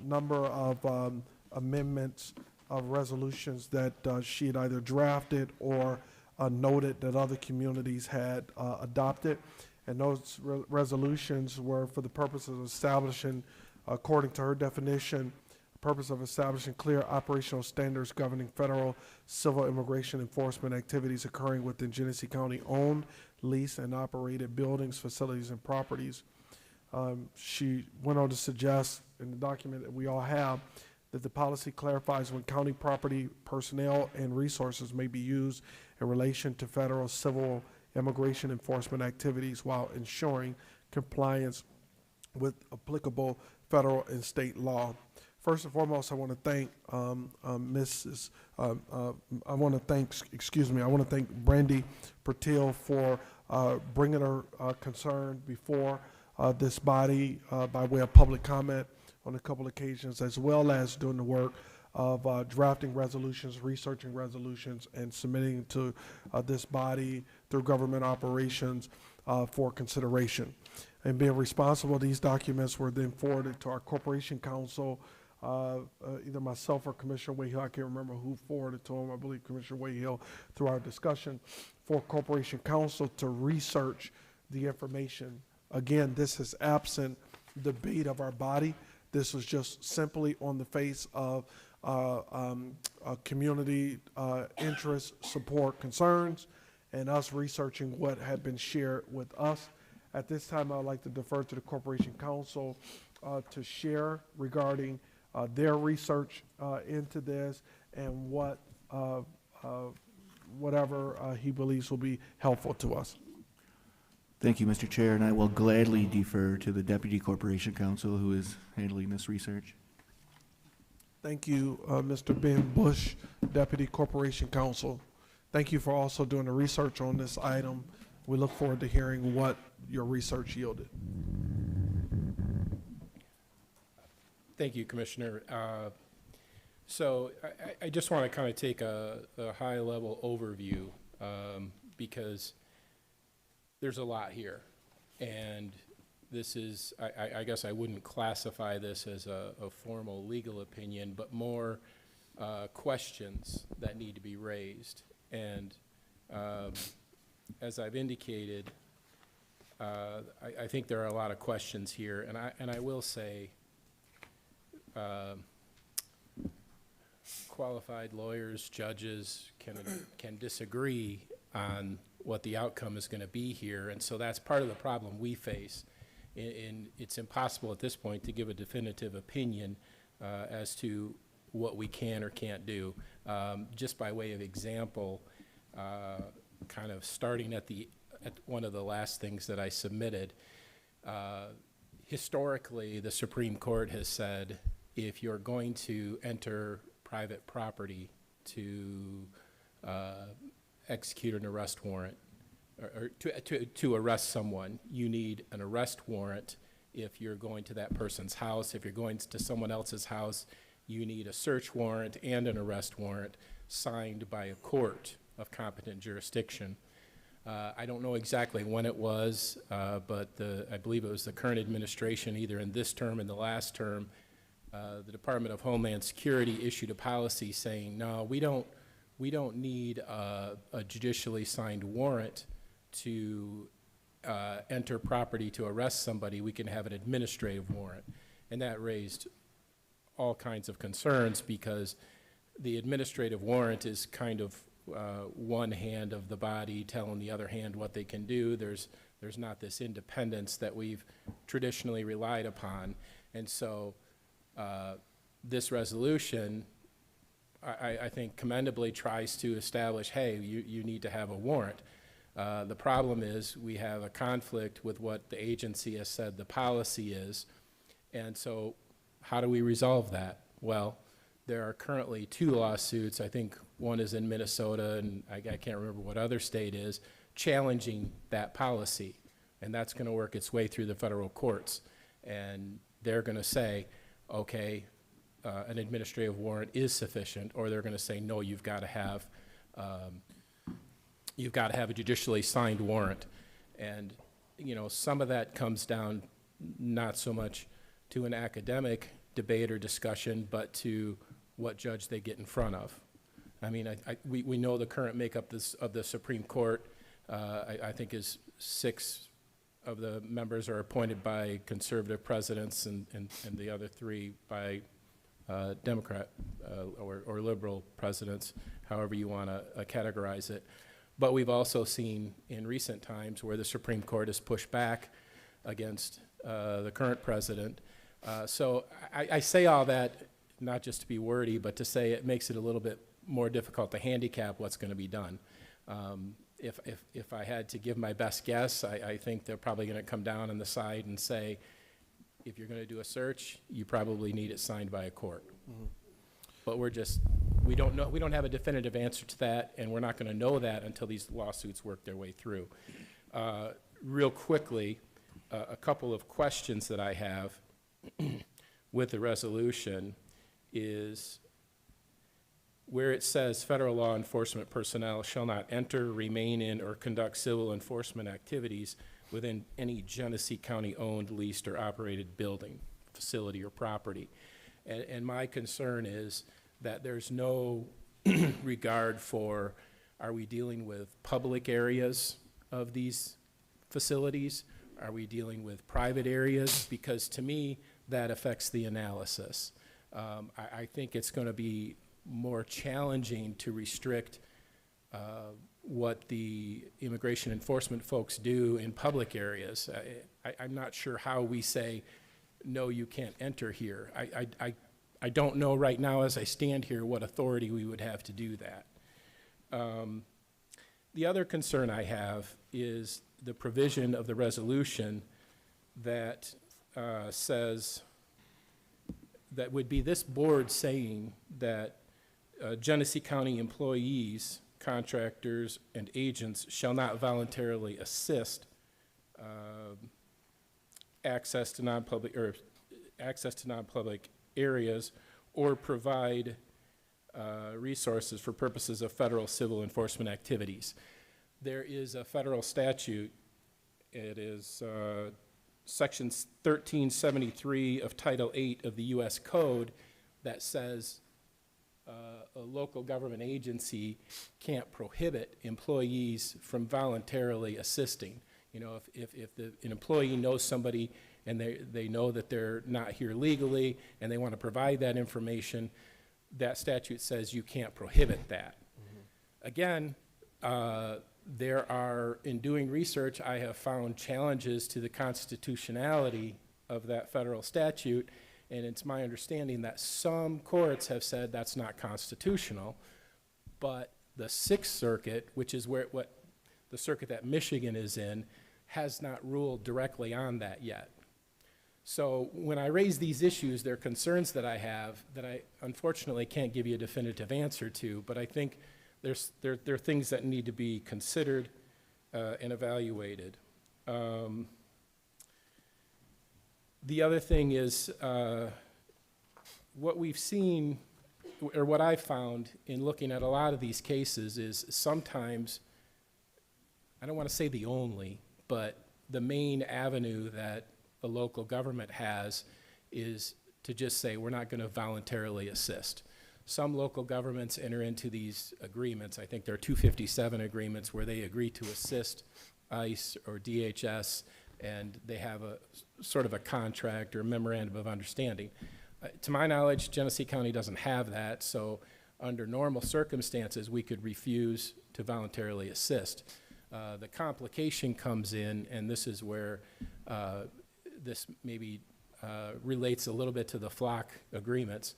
number of amendments of resolutions that she had either drafted or noted that other communities had adopted. And those resolutions were for the purpose of establishing, according to her definition, purpose of establishing clear operational standards governing federal civil immigration enforcement activities occurring within Genesee County owned, leased, and operated buildings, facilities, and properties. She went on to suggest in the document that we all have that the policy clarifies when county property, personnel, and resources may be used in relation to federal civil immigration enforcement activities while ensuring compliance with applicable federal and state law. First and foremost, I want to thank I want to thank Brandy Pertil for bringing her concern before this body by way of public comment on a couple occasions, as well as doing the work of drafting resolutions, researching resolutions, and submitting to this body through government operations for consideration. And being responsible, these documents were then forwarded to our Corporation Council. Either myself or Commissioner Wayhill, I can't remember who forwarded to him, I believe Commissioner Wayhill, through our discussion, for Corporation Council to research the information. Again, this is absent debate of our body. This was just simply on the face of community interest, support, concerns, and us researching what had been shared with us. At this time, I'd like to defer to the Corporation Council to share regarding their research into this and what whatever he believes will be helpful to us. Thank you, Mr. Chair, and I will gladly defer to the Deputy Corporation Counsel who is handling this research. Thank you, Mr. Ben Bush, Deputy Corporation Counsel. Thank you for also doing the research on this item. We look forward to hearing what your research yielded. Thank you, Commissioner. So I just want to kind of take a high-level overview because there's a lot here. And this is, I guess I wouldn't classify this as a formal legal opinion, but more questions that need to be raised. And as I've indicated, I think there are a lot of questions here. And I will say, qualified lawyers, judges can disagree on what the outcome is going to be here, and so that's part of the problem we face. And it's impossible at this point to give a definitive opinion as to what we can or can't do. Just by way of example, kind of starting at one of the last things that I submitted, historically, the Supreme Court has said if you're going to enter private property to execute an arrest warrant or to arrest someone, you need an arrest warrant. If you're going to that person's house, if you're going to someone else's house, you need a search warrant and an arrest warrant signed by a court of competent jurisdiction. I don't know exactly when it was, but I believe it was the current administration, either in this term or the last term. The Department of Homeland Security issued a policy saying, no, we don't need a judicially signed warrant to enter property to arrest somebody. We can have an administrative warrant. And that raised all kinds of concerns because the administrative warrant is kind of one hand of the body telling the other hand what they can do. There's not this independence that we've traditionally relied upon. And so this resolution, I think commendably tries to establish, hey, you need to have a warrant. The problem is we have a conflict with what the agency has said the policy is. And so how do we resolve that? Well, there are currently 2 lawsuits. I think one is in Minnesota, and I can't remember what other state is, challenging that policy. And that's going to work its way through the federal courts. And they're going to say, okay, an administrative warrant is sufficient, or they're going to say, no, you've got to have a judicially signed warrant. And, you know, some of that comes down not so much to an academic debate or discussion, but to what judge they get in front of. I mean, we know the current makeup of the Supreme Court. I think is 6 of the members are appointed by conservative presidents, and the other 3 by Democrat or liberal presidents, however you want to categorize it. But we've also seen in recent times where the Supreme Court has pushed back against the current president. So I say all that not just to be wordy, but to say it makes it a little bit more difficult to handicap what's going to be done. If I had to give my best guess, I think they're probably going to come down on the side and say, if you're going to do a search, you probably need it signed by a court. Mm-hmm. But we don't know, we don't have a definitive answer to that, and we're not going to know that until these lawsuits work their way through. Real quickly, a couple of questions that I have with the resolution is where it says federal law enforcement personnel shall not enter, remain in, or conduct civil enforcement activities within any Genesee County-owned, leased, or operated building, facility, or property. And my concern is that there's no regard for, are we dealing with public areas of these facilities? Are we dealing with private areas? Because to me, that affects the analysis. I think it's going to be more challenging to restrict what the immigration enforcement folks do in public areas. I'm not sure how we say, no, you can't enter here. I don't know right now as I stand here what authority we would have to do that. The other concern I have is the provision of the resolution that says, that would be this board saying that Genesee County employees, contractors, and agents shall not voluntarily assist access to non-public areas or provide resources for purposes of federal civil enforcement activities. There is a federal statute. It is Section 1373 of Title 8 of the U.S. Code that says a local government agency can't prohibit employees from voluntarily assisting. You know, if an employee knows somebody and they know that they're not here legally and they want to provide that information, that statute says you can't prohibit that. Mm-hmm. Again, there are, in doing research, I have found challenges to the constitutionality of that federal statute, and it's my understanding that some courts have said that's not constitutional, but the Sixth Circuit, which is what the circuit that Michigan is in, has not ruled directly on that yet. So when I raise these issues, they're concerns that I have that I unfortunately can't give you a definitive answer to, but I think there are things that need to be considered and evaluated. The other thing is what we've seen, or what I've found in looking at a lot of these cases is sometimes, I don't want to say the only, but the main avenue that a local government has is to just say, we're not going to voluntarily assist. Some local governments enter into these agreements. I think there are 257 agreements where they agree to assist ICE or DHS and they have a sort of a contract or memorandum of understanding. To my knowledge, Genesee County doesn't have that, so under normal circumstances, we could refuse to voluntarily assist. The complication comes in, and this is where this maybe relates a little bit to the flock agreements.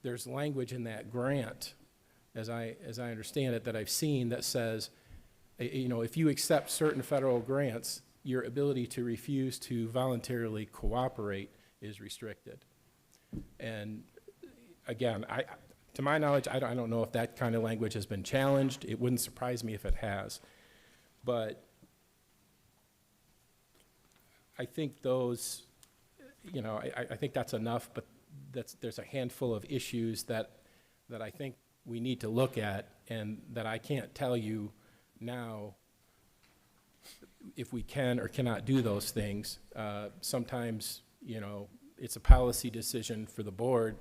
There's language in that grant, as I understand it, that I've seen that says, you know, if you accept certain federal grants, your ability to refuse to voluntarily cooperate is restricted. And again, to my knowledge, I don't know if that kind of language has been challenged. It wouldn't surprise me if it has. But I think those, you know, I think that's enough, but there's a handful of issues that I think we need to look at, and that I can't tell you now if we can or cannot do those things. Sometimes, you know, it's a policy decision for the board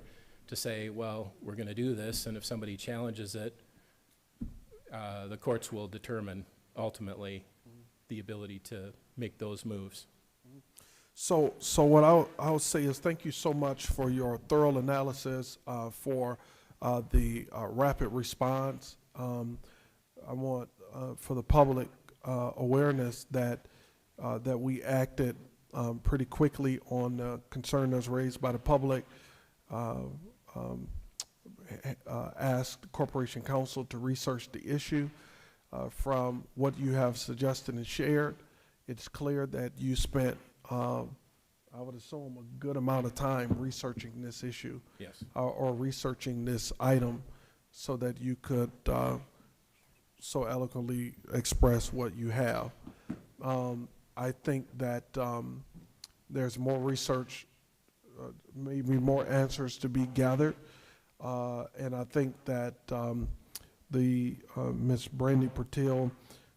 to say, well, we're going to do this, and if somebody challenges it, the courts will determine ultimately the ability to make those moves. So what I'll say is thank you so much for your thorough analysis, for the rapid response. I want for the public awareness that that we acted pretty quickly on the concern that's raised by the public. Asked the Corporation Counsel to research the issue. From what you have suggested and shared, it's clear that you spent, I would assume, a good amount of time researching this issue. Yes. Or researching this item so that you could so eloquently express what you have. I think that there's more research, maybe more answers to be gathered. And I think that Ms. Brandy Patil,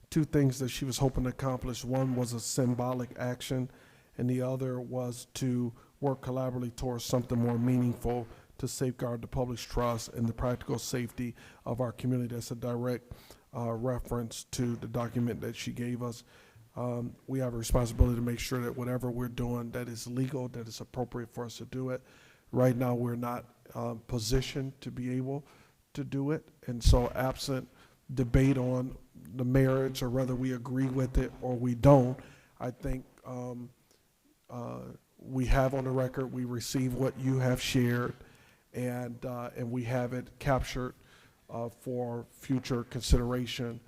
two things that she was hoping to accomplish. One was a symbolic action, and the other was to work collaboratively towards something more meaningful to safeguard the public's trust and the practical safety of our community. That's a direct reference to the document that she gave us. We have a responsibility to make sure that whatever we're doing that is legal, that is appropriate for us to do it. Right now, we're not positioned to be able to do it, and so absent debate on the merits or whether we agree with it or we don't, I think we have on the record, we receive what you have shared, and we have it captured for future consideration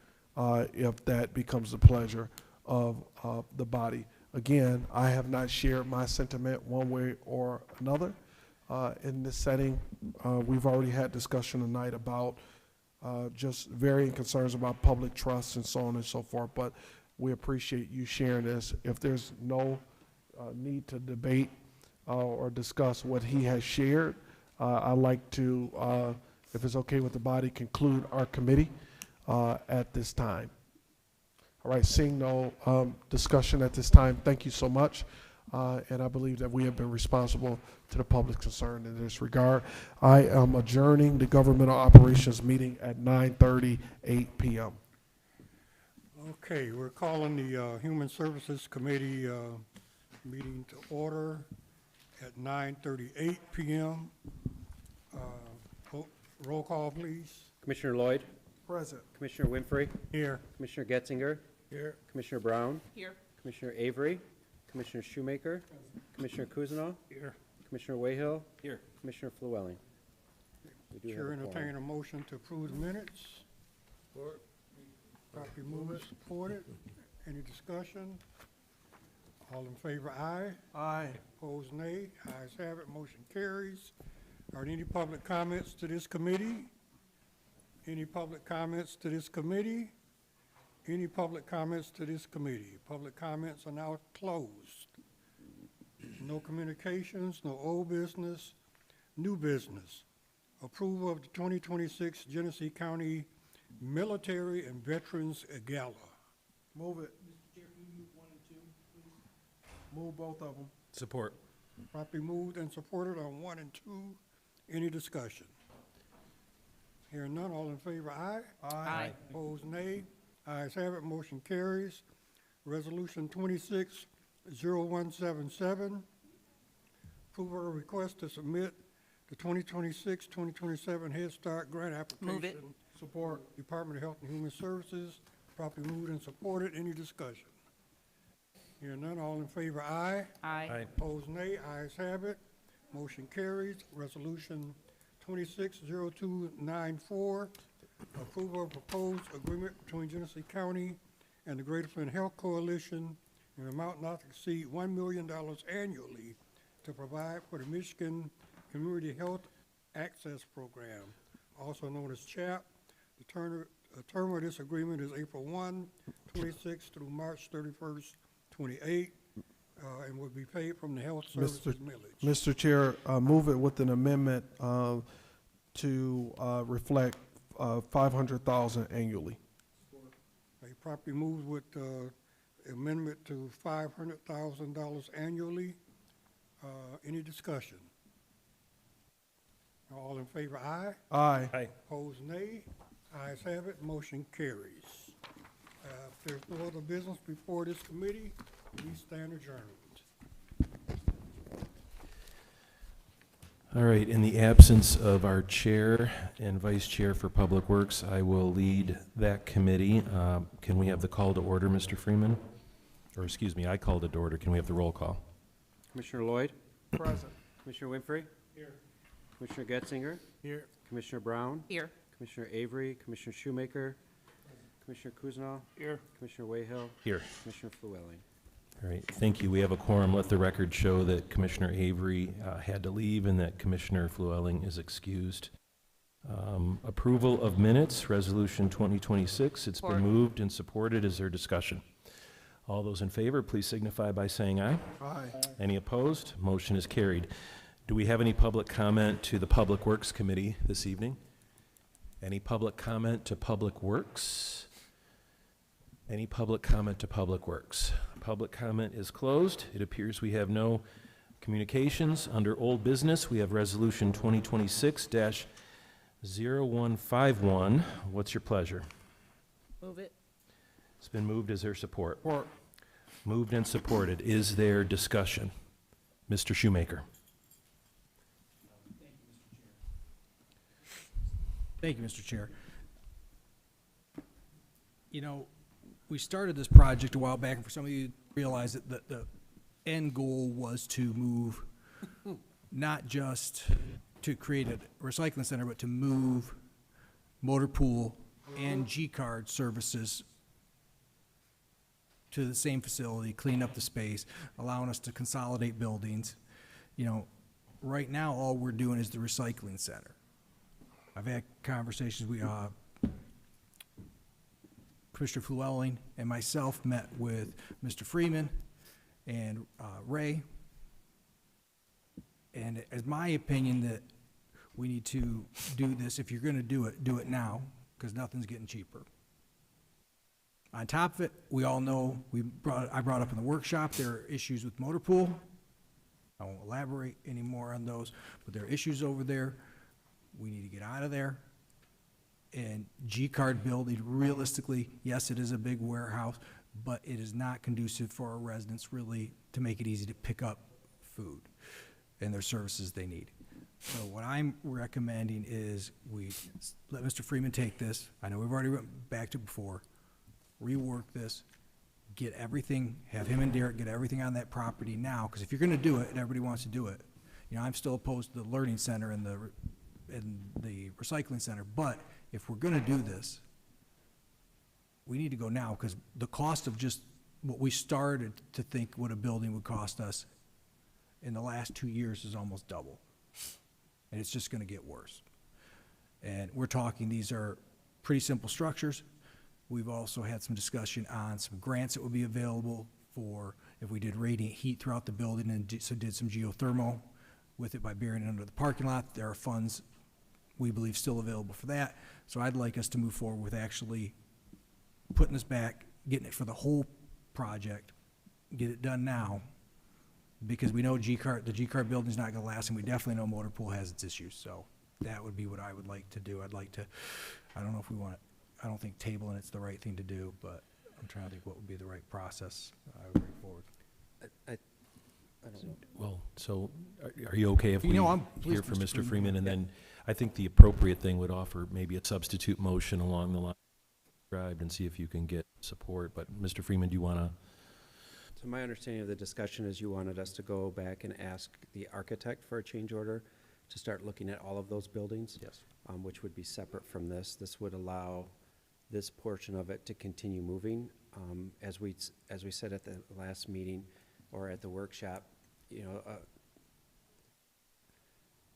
if that becomes the pleasure of the body. Again, I have not shared my sentiment one way or another. In this setting, we've already had discussion tonight about just varying concerns about public trust and so on and so forth, but we appreciate you sharing this. If there's no need to debate or discuss what he has shared, I'd like to, if it's okay with the body, conclude our committee at this time. All right, seeing no discussion at this time, thank you so much. And I believe that we have been responsible to the public concern in this regard. I am adjourning the governmental operations meeting at 9:38 p.m. Okay, we're calling the Human Services Committee meeting to order at 9:38 p.m. Roll call, please. Commissioner Lloyd, Present. Commissioner Winfrey, Here. Commissioner Getzinger, Here. Commissioner Brown, Here. Commissioner Avery, Commissioner Shoemaker, Commissioner Kuzno, Here. Commissioner Wayhill, Here. Commissioner Flewelling. We do Chair have a quorum. entertain a motion to approve the minutes. Properly moved, supported. Any discussion? All in favor, aye. Aye. Opposed, nay. Ayes have it, motion carries. Are there any public comments to this committee? Any public comments to this committee? Any public comments to this committee? Public comments are now closed. No communications, no old business, new business. Approval of the 2026 Genesee County Military and Veterans Gala. Move it. Move both of them. Support. Properly moved and supported on 1 and 2. Any discussion? Hearing none, all in favor, aye. Aye. Opposed, nay. Ayes have it, motion carries. Resolution 26, 0177. Approval of request to submit the 2026-2027 Head Start grant application. Move it. Support. Department of Health and Human Services. Properly moved and supported. Any discussion? Hearing none, all in favor, aye. Aye. Opposed, nay. Ayes have it. Motion carries. Resolution 260294, approval of proposed agreement between Genesee County and the Greater Flint Health Coalition in an amount not to exceed $1 million annually to provide for the Michigan Community Health Access Program, also known as CHAP. The term of this agreement is April 1, 26 through March 31st, 28, and will be paid from the health services millage. Mr. Chair, move it with an amendment to reflect $500,000 annually. A property moves with amendment to $500,000 annually. Any discussion? All in favor, aye. Aye. Opposed, nay. Ayes have it, motion carries. If there's no other business before this committee, we stand adjourned. All right, in the absence of our chair and vice chair for Public Works, I will lead that committee. Can we have the call to order, Mr. Freeman? Or excuse me, I called it to order. Can we have the roll call? Commissioner Lloyd? Present. Commissioner Winfrey? Here. Commissioner Getzinger? Here. Commissioner Brown? Here. Commissioner Avery? Commissioner Shoemaker? Commissioner Kuznow? Here. Commissioner Wayhill? Here. Commissioner Flewelling? All right, thank you. We have a quorum. Let the record show that Commissioner Avery had to leave and that Commissioner Flewelling is excused. Approval of minutes, Resolution 2026. It's been moved and supported. Is there discussion? All those in favor, please signify by saying aye. Aye. Any opposed? Motion is carried. Do we have any public comment to the Public Works Committee this evening? Any public comment to Public Works? Any public comment to Public Works? Public comment is closed. It appears we have no communications. Under old business, we have Resolution 2026-0151. What's your pleasure? Move it. It's been moved. Is there support? Support. Moved and supported. Is there discussion? Mr. Shoemaker. Thank you, Mr. Chair. You know, we started this project a while back, and for some of you realize that the end goal was to move, not just to create a recycling center, but to move motor pool and G-card services to the same facility, clean up the space, allowing us to consolidate buildings. You know, right now, all we're doing is the recycling center. I've had conversations, Commissioner Flewelling and myself met with Mr. Freeman and Ray. And it's my opinion that we need to do this. If you're going to do it now, because nothing's getting cheaper. On top of it, we all know, I brought up in the workshop, there are issues with motor pool. I won't elaborate anymore on those, but there are issues over there. We need to get out of there. And G-card building, realistically, yes, it is a big warehouse, but it is not conducive for our residents really to make it easy to pick up food and their services they need. So what I'm recommending is we let Mr. Freeman take this. I know we've already went back to before. Rework this, get everything, have him and Derek get everything on that property now, because if you're gonna do it and everybody wants to do it, you know, I'm still opposed to the learning center and the recycling center, but if we're gonna do this, we need to go now, because the cost of just what we started to think what a building would cost us in the last 2 years is almost double. And it's just gonna get worse. And we're talking, these are pretty simple structures. We've also had some discussion on some grants that would be available for if we did radiant heat throughout the building and did some geothermal with it by burying it under the parking lot. There are funds we believe still available for that. So I'd like us to move forward with actually putting this back, getting it for the whole project, get it done now, because we know the G-card building's not gonna last, and we definitely know motor pool has its issues. So that would be what I would like to do. I'd like to, I don't know if we want, I don't think tabling it's the right thing to do, but I'm trying to think what would be the right process I would bring forward. I don't know. Well, so are you okay if we I'm hear pleased, from Mr. Mr. Freeman? And Yeah. then I think the appropriate thing would offer maybe a substitute motion along the line described and see if you can get support. But Mr. Freeman, do you want to? So my understanding of the discussion is you wanted us to go back and ask the architect for a change order to start looking at all of those buildings? Yes. Which would be separate from this. This would allow this portion of it to continue moving. As we said at the last meeting or at the workshop,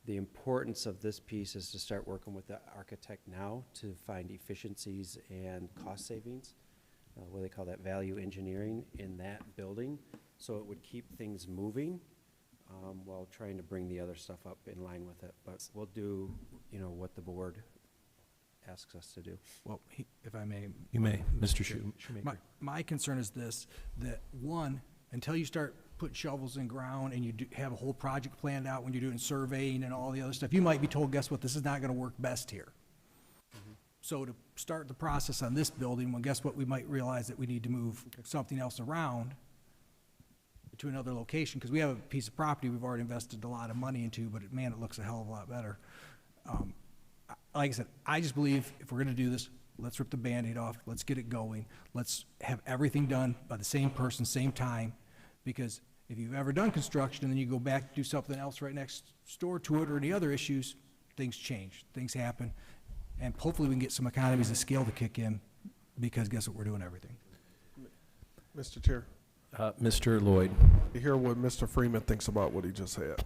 the importance of this piece is to start working with the architect now to find efficiencies and cost savings, what they call that value engineering in that building. So it would keep things moving while trying to bring the other stuff up in line with it. But we'll do, what the board asks us to do. Well, if I may. You may, Mr. Shoemaker. My concern is this, that one, until you start putting shovels in ground and you have a whole project planned out when you're doing surveying and all the other stuff, you might be told, guess what, this is not gonna work best here. So to start the process on this building, well, guess what, we might realize that we need to move something else around to another location, because we have a piece of property we've already invested a lot of money into, but man, it looks a hell of a lot better. Like I said, I just believe if we're gonna do this, let's rip the Band-Aid off, let's get it going, let's have everything done by the same person, same time, because if you've ever done construction and then you go back to do something else right next door to it or any other issues, things change, things happen, and hopefully we can get some economies of scale to kick in, because guess what, we're doing everything. Mr. Chair, Mr. Lloyd. to hear what Mr. Freeman thinks about what he just said.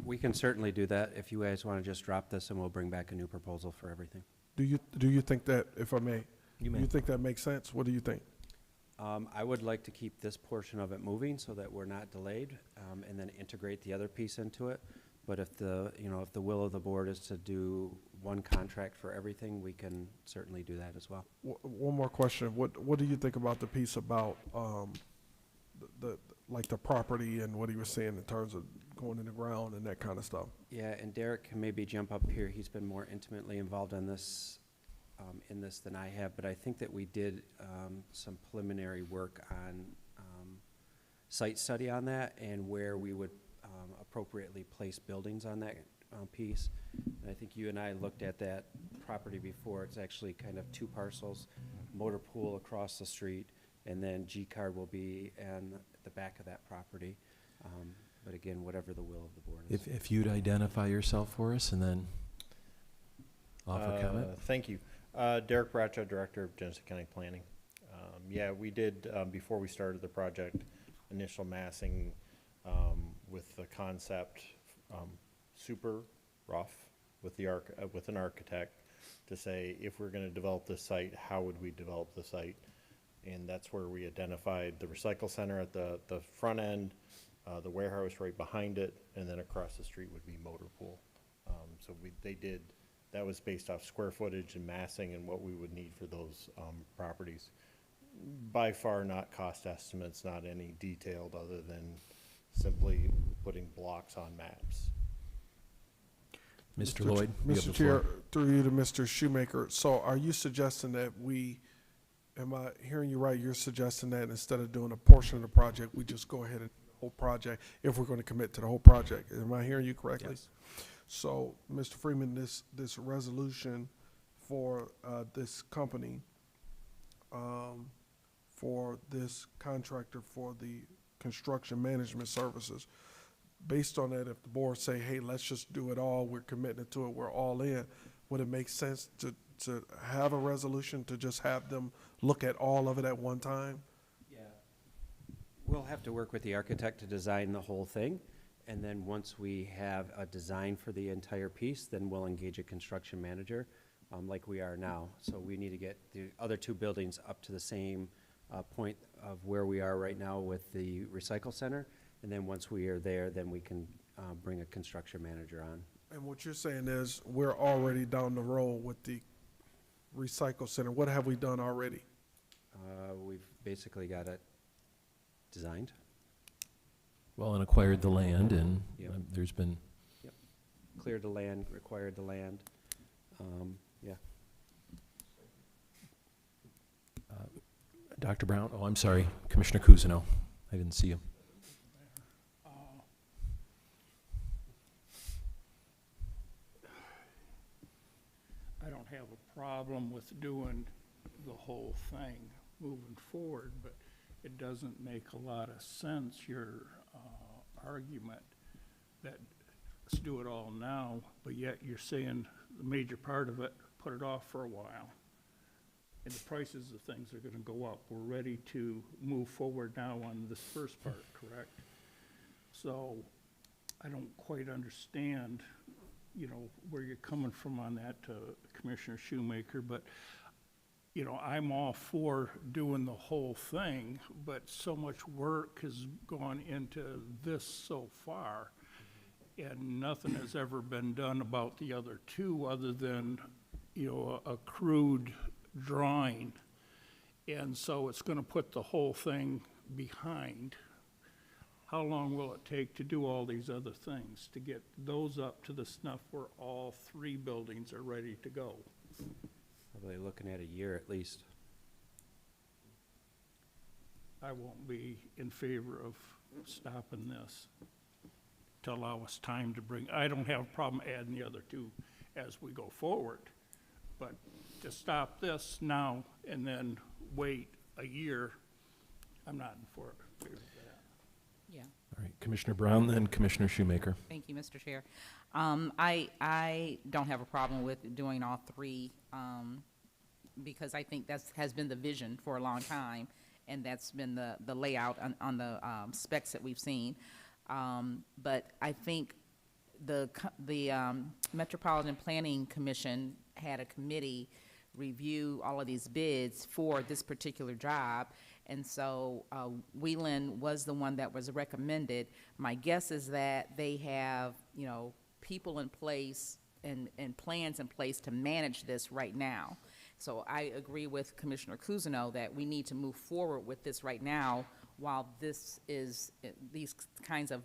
We can certainly do that if you guys want to just drop this and we'll bring back a new proposal for everything. Do you think that, if I may, You may. do you think that makes sense? What do you think? I would like to keep this portion of it moving so that we're not delayed, and then integrate the other piece into it. But if if the will of the board is to do one contract for everything, we can certainly do that as well. One more question. What do you think about the piece about, the property and what he was saying in terms of going in the ground and that kind of stuff? Yeah, and Derek can maybe jump up here. He's been more intimately involved in this than I have, but I think that we did some preliminary work on site study on that and where we would appropriately place buildings on that piece. And I think you and I looked at that property before. It's actually kind of two parcels, motor pool across the street, and then G-Card will be in the back of that property. But again, whatever the will of the board is. If you'd identify yourself for us and then offer comment. Thank you. Derek Bradshaw, Director of Genesee County Planning. Yeah, we did, before we started the project, initial massing with the concept super rough with with an architect to say, if we're going to develop this site, how would we develop the site? And that's where we identified the recycle center at the front end, the warehouse right behind it, and then across the street would be motor pool. So that was based off square footage and massing and what we would need for those properties. By far not cost estimates, not any detailed other than simply putting blocks on maps. Mr. Lloyd, you have Mr. the Chair, floor. through you to Mr. Shoemaker. So are you suggesting that am I hearing you right? You're suggesting that instead of doing a portion of the project, we just go ahead and do the whole project if we're going to commit to the whole project? Am I hearing you correctly? Yes. So, Mr. Freeman, this resolution for this company, for this contractor for the construction management services, based on that, if the board say, hey, let's just do it all, we're committing to it, we're all in, would it make sense to have a resolution to just have them look at all of it at one time? Yeah. We'll have to work with the architect to design the whole thing. And then once we have a design for the entire piece, then we'll engage a construction manager like we are now. So we need to get the other two buildings up to the same point of where we are right now with the recycle center. And then once we are there, then we can bring a construction manager on. And what you're saying is we're already down the road with the recycle center. What have we done already? We've basically got it designed. Well, and acquired the land, and Yep. There's been. Yep. Cleared the land, required the land. Yeah. Dr. Brown, oh, I'm sorry, Commissioner Cousineau. I didn't see you. problem with doing the whole thing moving forward, but it doesn't make a lot of sense, your argument that let's do it all now, but yet you're saying the major part of it, put it off for a while. And the prices of things are gonna go up. We're ready to move forward now on this first part, correct? So I don't quite understand, you know, where you're coming from on that, Commissioner Shoemaker, but, you know, I'm all for doing the whole thing, but so much work has gone into this so far, and nothing has ever been done about the other two other than, you know, a crude drawing. And so it's gonna put the whole thing behind. How long will it take to do all these other things, to get those up to the snuff where all three buildings are ready to go? Probably looking at a year at least. I won't be in favor of stopping this to allow us time to bring, I don't have a problem adding the other two as we go forward. But to stop this now and then wait a year, I'm not in favor of that. Yeah. All right, Commissioner Brown, then Commissioner Shoemaker. Thank you, Mr. Chair. I don't have a problem with doing all three, because I think that's, has been the vision for a long time, and that's been the layout on the specs that we've seen. But I think the Metropolitan Planning Commission had a committee review all of these bids for this particular job, and so Wheelan was the one that was recommended. My guess is that they have, you know, people in place and plans in place to manage this right now. So I agree with Commissioner Cousineau that we need to move forward with this right now while this is, these kinds of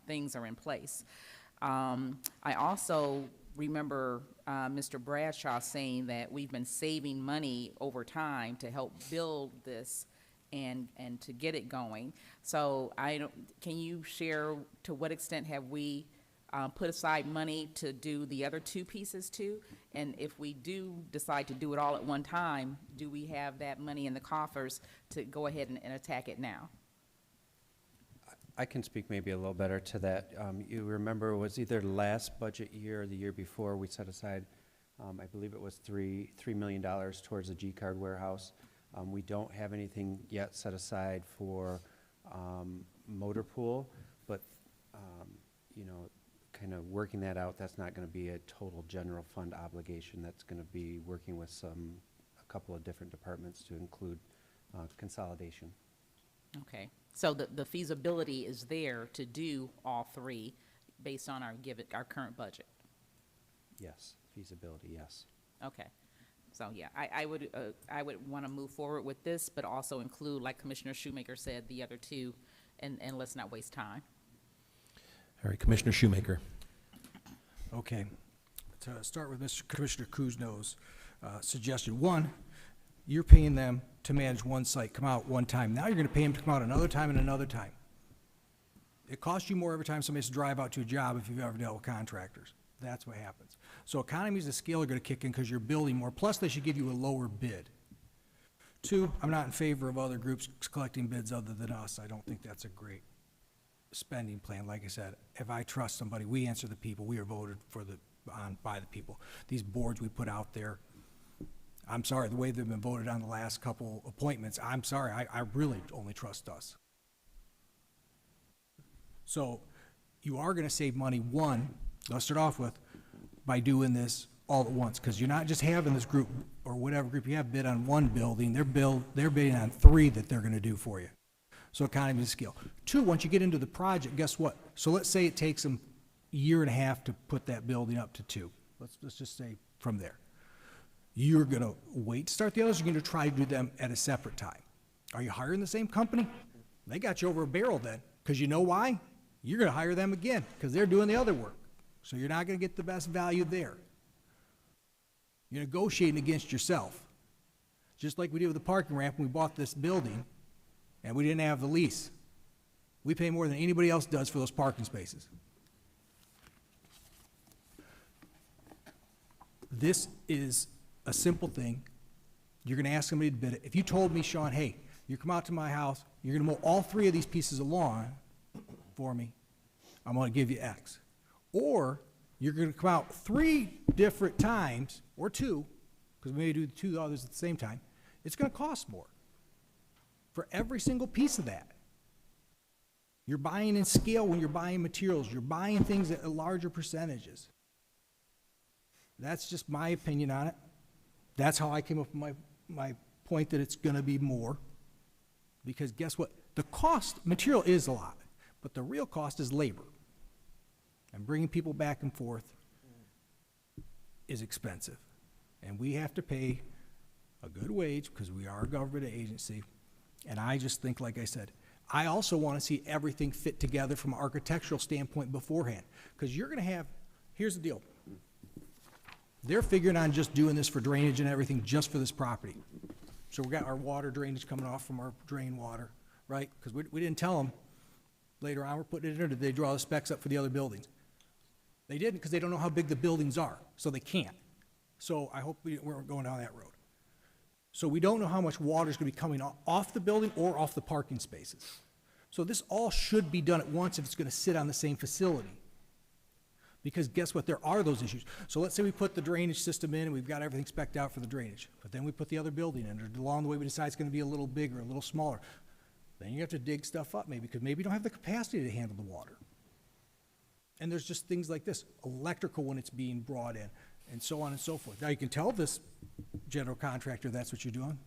things are in place. I also remember Mr. Bradshaw saying that we've been saving money over time to help build this and to get it going. So can you share to what extent have we put aside money to do the other two pieces too? And if we do decide to do it all at one time, do we have that money in the coffers to go ahead and attack it now? I can speak maybe a little better to that. You remember it was either last budget year or the year before, we set aside, I believe it was $3 million towards the G-Card warehouse. We don't have anything yet set aside for motor pool, but you know, kind of working that out, that's not going to be a total general fund obligation. That's going to be working with a couple of different departments to include consolidation. Okay, so the feasibility is there to do all three based on our current budget? Yes, feasibility, yes. Okay, so yeah, I would want to move forward with this, but also include, like Commissioner Shoemaker said, the other two, and let's not waste time. All right, Commissioner Shoemaker. Okay. To start with Mr. Commissioner Cousineau's suggestion, one, you're paying them to manage one site, come out one time. Now you're going to pay them to come out another time and another time. It costs you more every time somebody has to drive out to a job if you've ever dealt with contractors. That's what happens. So economies of scale are going to kick in because you're building more. Plus, they should give you a lower bid. Two, I'm not in favor of other groups collecting bids other than us. I don't think that's a great spending plan. Like I said, if I trust somebody, we answer the people. We are voted for by the people. These boards we put out there, I'm sorry, the way they've been voted on the last couple appointments, I'm sorry, I really only trust us. So you are going to save money, one, let's start off with, by doing this all at once, because you're not just having this group or whatever group you have bid on one building, they're bidding on three that they're going to do for you. So economies of scale. Two, once you get into the project, guess what? So let's say it takes them a year and a half to put that building up to two. Let's just say from there. You're going to wait to start the others, you're going to try to do them at a separate time. Are you hiring the same company? They got you over a barrel then, because you know why? You're going to hire them again, because they're doing the other work. So you're not going to get the best value there. You're negotiating against yourself. Just like we did with the parking ramp when we bought this building, and we didn't have the lease. We pay more than anybody else does for those parking spaces. This is a simple thing. You're gonna ask somebody to bid it. If you told me, Sean, hey, you come out to my house, you're gonna mow all 3 of these pieces of lawn for me, I'm gonna give you X. Or you're gonna come out 3 different times, or 2, because we may do the 2 others at the same time, it's gonna cost more for every single piece of that. You're buying in scale when you're buying materials. You're buying things at larger percentages. That's just my opinion on it. That's how I came up with my point that it's gonna be more. Because guess what? The cost, material is a lot, but the real cost is labor. And bringing people back and forth is expensive. And we have to pay a good wage because we are a government agency. And I just think, like I said, I also want to see everything fit together from an architectural standpoint beforehand. Because you're going to have, here's the deal. They're figuring on just doing this for drainage and everything just for this property. So we got our water drainage coming off from our drain water, right? Because we didn't tell them later on we're putting it in there. Did they draw the specs up for the other buildings? They didn't because they don't know how big the buildings are, so they can't. So I hope we weren't going down that road. So we don't know how much water is going to be coming off the building or off the parking spaces. So this all should be done at once if it's going to sit on the same facility. Because guess what? There are those issues. So let's say we put the drainage system in and we've got everything spec'd out for the drainage. But then we put the other building in, or along the way we decide it's going to be a little bigger, a little smaller. Then you have to dig stuff up maybe because maybe you don't have the capacity to handle the water. And there's just things like this, electrical when it's being brought in, and so on and so forth. Now, you can tell this general contractor that's what you're doing,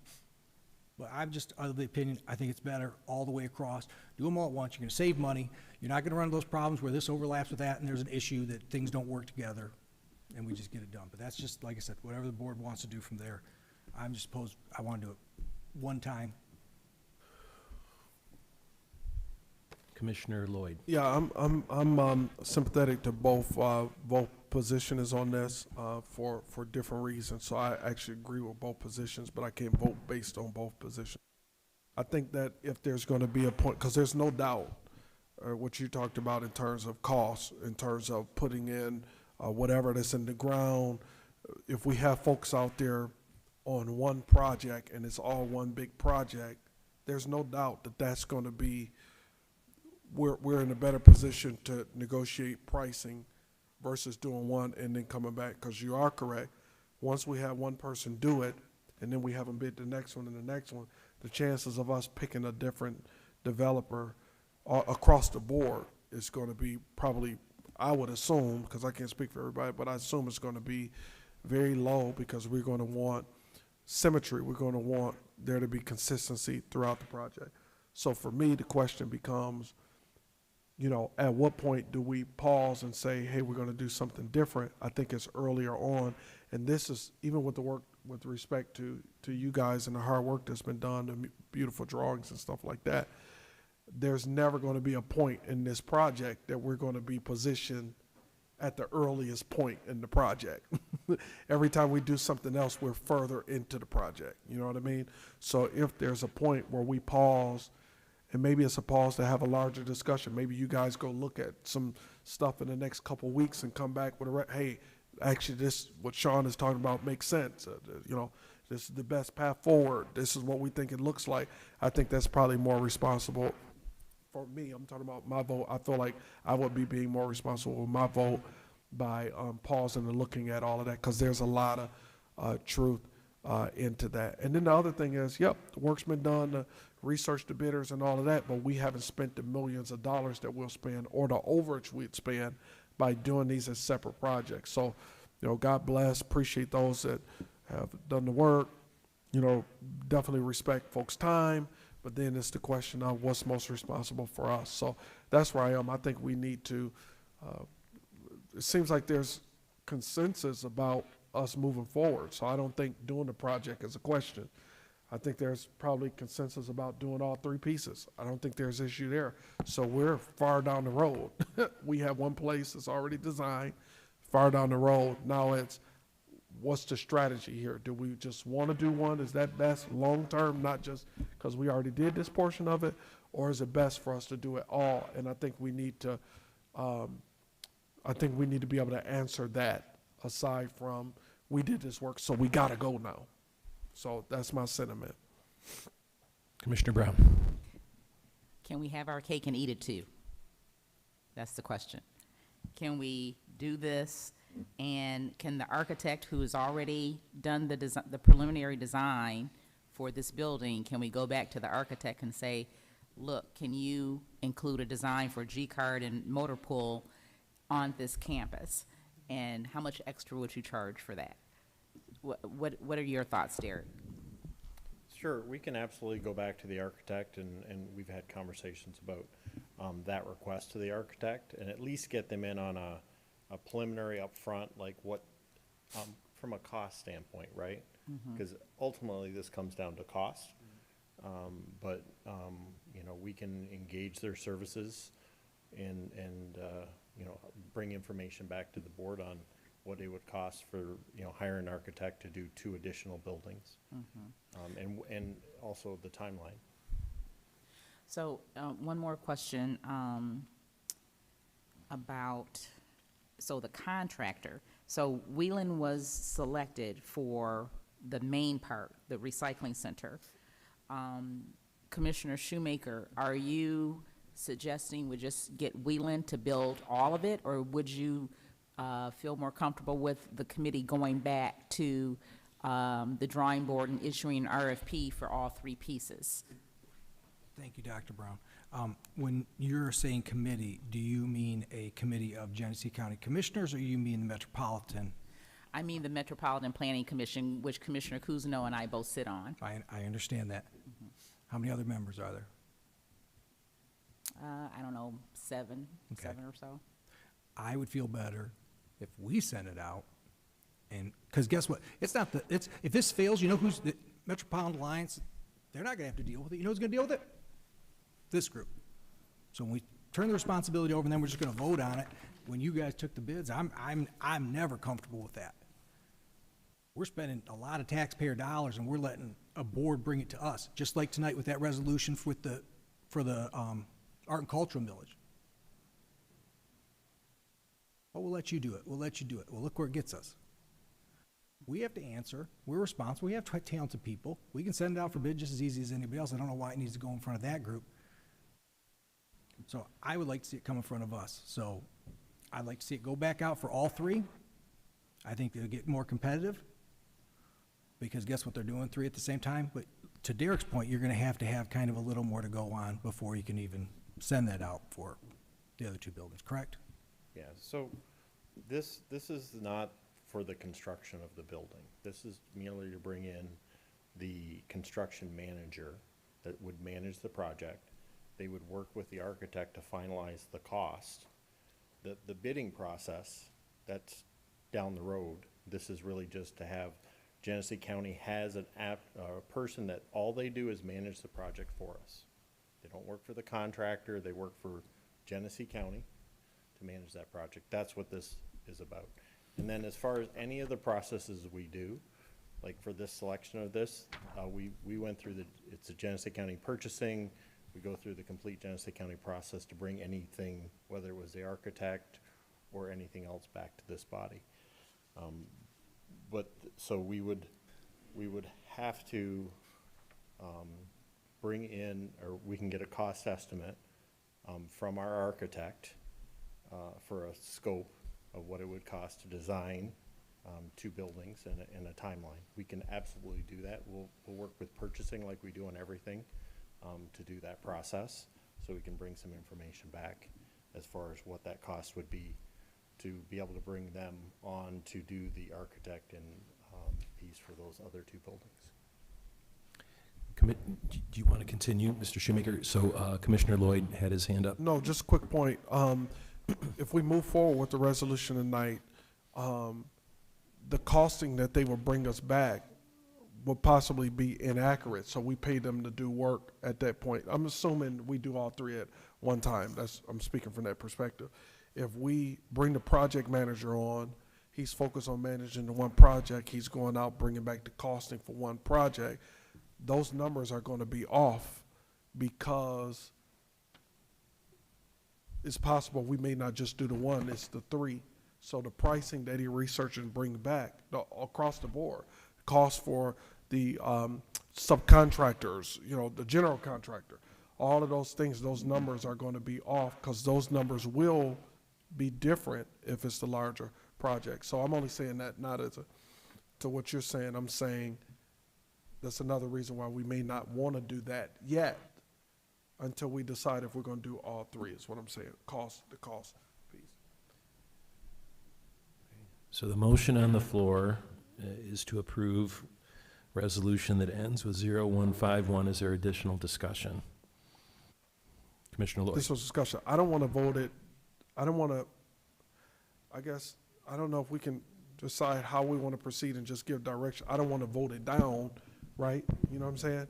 but I'm just of the opinion, I think it's better all the way across. Do them all at once. You're gonna save money. You're not gonna run into those problems where this overlaps with that and there's an issue that things don't work together, and we just get it done. But that's just, like I said, whatever the board wants to do from there. I'm just opposed, I wanna do it one time. Commissioner Lloyd. Yeah, I'm sympathetic to both positions on this for different reasons. So I actually agree with both positions, but I can't vote based on both positions. I think that if there's going to be a point, because there's no doubt what you talked about in terms of cost, in terms of putting in whatever that's in the ground. If we have folks out there on one project and it's all one big project, there's no doubt that that's going to be. We're in a better position to negotiate pricing versus doing one and then coming back, because you are correct. Once we have one person do it, and then we have them bid the next one and the next one, the chances of us picking a different developer across the board is going to be probably, I would assume, because I can't speak for everybody, but I assume it's going to be very low because we're going to want symmetry. We're going to want there to be consistency throughout the project. So for me, the question becomes, you know, at what point do we pause and say, hey, we're going to do something different? I think it's earlier on. And this is, even with the work with respect to you guys and the hard work that's been done, the beautiful drawings and stuff like that, there's never going to be a point in this project that we're going to be positioned at the earliest point in the project. Every time we do something else, we're further into the project. You know what I mean? So if there's a point where we pause, and maybe it's a pause to have a larger discussion. Maybe you guys go look at some stuff in the next couple of weeks and come back with hey, actually this, what Sean is talking about makes sense. You know, this is the best path forward. This is what we think it looks like. I think that's probably more responsible for me. I'm talking about my vote. I feel like I would be being more responsible with my vote by pausing and looking at all of that, because there's a lot of truth into that. And then the other thing is, yep, the work's been done, research the bidders and all of that, but we haven't spent the millions of dollars that we'll spend or the overage we'd spend by doing these as separate projects. So, you know, God bless, appreciate those that have done the work, you know, definitely respect folks' time, but then it's the question of what's most responsible for us. So that's where I am. I think we need to, it seems like there's consensus about us moving forward. So I don't think doing the project is a question. I think there's probably consensus about doing all 3 pieces. I don't think there's issue there. So we're far down the road. We have one place that's already designed, far down the road. Now it's, what's the strategy here? Do we just want to do one? Is that best long-term, not just because we already did this portion of it? Or is it best for us to do it all? And I think we need to, be able to answer that aside from we did this work, so we gotta go now. So that's my sentiment. Commissioner Brown. Can we have our cake and eat it too? That's the question. Can we do this, and can the architect who has already done the preliminary design for this building, can we go back to the architect and say, look, can you include a design for G-Card and motor pool on this campus? And how much extra would you charge for that? What are your thoughts, Derek? Sure, we can absolutely go back to the architect, and we've had conversations about that request to the architect, and at least get them in on a preliminary upfront, like what, from a cost standpoint, right? Because ultimately, this comes down to cost. But you know, we can engage their services and you know, bring information back to the board on what it would cost for, you know, hire an architect to do 2 additional buildings. And also the timeline. So, one more question about, so the contractor. So Wheelan was selected for the main part, the recycling center. Commissioner Shoemaker, are you suggesting we just get Wheelan to build all of it, or would you feel more comfortable with the committee going back to the drawing board and issuing an RFP for all 3 pieces? Thank you, Dr. Brown. When you're saying committee, do you mean a committee of Genesee County Commissioners, or you mean the Metropolitan? I mean the Metropolitan Planning Commission, which Commissioner Cousineau and I both sit on. I understand that. How many other members are there? I don't know, 7 Okay. or so. I would feel better if we sent it out, and, because guess what? It's not the, it's, if this fails, you know who's, the Metropolitan Alliance, they're not gonna have to deal with it. You know who's gonna deal with it? This group. So when we turn the responsibility over, and then we're just gonna vote on it, when you guys took the bids, I'm never comfortable with that. We're spending a lot of taxpayer dollars, and we're letting a board bring it to us, just like tonight with that resolution for the art and cultural millage. Oh, we'll let you do it. We'll let you do it. Well, look where it gets us. We have to answer. We're responsible. We have talented people. We can send it out for bid just as easy as anybody else. I don't know why it needs to go in front of that group. So I would like to see it come in front of us. So I'd like to see it go back out for all 3. I think they'll get more competitive, because guess what, they're doing 3 at the same time. But to Derek's point, you're going to have kind of a little more to go on before you can even send that out for the other 2 buildings, correct? Yeah, so this is not for the construction of the building. This is merely to bring in the construction manager that would manage the project. They would work with the architect to finalize the cost. The bidding process, that's down the road. This is really just to have, Genesee County has a person that all they do is manage the project for us. They don't work for the contractor, they work for Genesee County to manage that project. That's what this is about. And then as far as any of the processes we do, like for this selection of this, we went through it's a Genesee County purchasing. We go through the complete Genesee County process to bring anything, whether it was the architect or anything else, back to this body. So we would have to bring in, or we can get a cost estimate from our architect for a scope of what it would cost to design 2 buildings and a timeline. We can absolutely do that. We'll work with purchasing like we do on everything to do that process, so we can bring some information back as far as what that cost would be to be able to bring them on to do the architect and piece for those other 2 buildings. Do you want to continue, Mr. Shoemaker? So Commissioner Lloyd had his hand up. No, just a quick point. If we move forward with the resolution tonight, the costing that they will bring us back would possibly be inaccurate, so we pay them to do work at that point. I'm assuming we do all 3 at one time. I'm speaking from that perspective. If we bring the project manager on, he's focused on managing the one project, he's going out bringing back the costing for one project, those numbers are going to be off, because it's possible we may not just do the one, it's the 3. So the pricing that he researches and bring back across the board, cost for the subcontractors, you know, the general contractor, all of those things, those numbers are going to be off because those numbers will be different if it's the larger project. So I'm only saying that not as a, to what you're saying. I'm saying that's another reason why we may not want to do that yet until we decide if we're going to do all three, is what I'm saying, the cost piece. So the motion on the floor is to approve resolution that ends with 0151. Is there additional discussion? Commissioner Lloyd. This was discussion. I don't want to vote it, I don't want to, I guess, I don't know if we can decide how we want to proceed and just give direction. I don't want to vote it down, right? You know what I'm saying?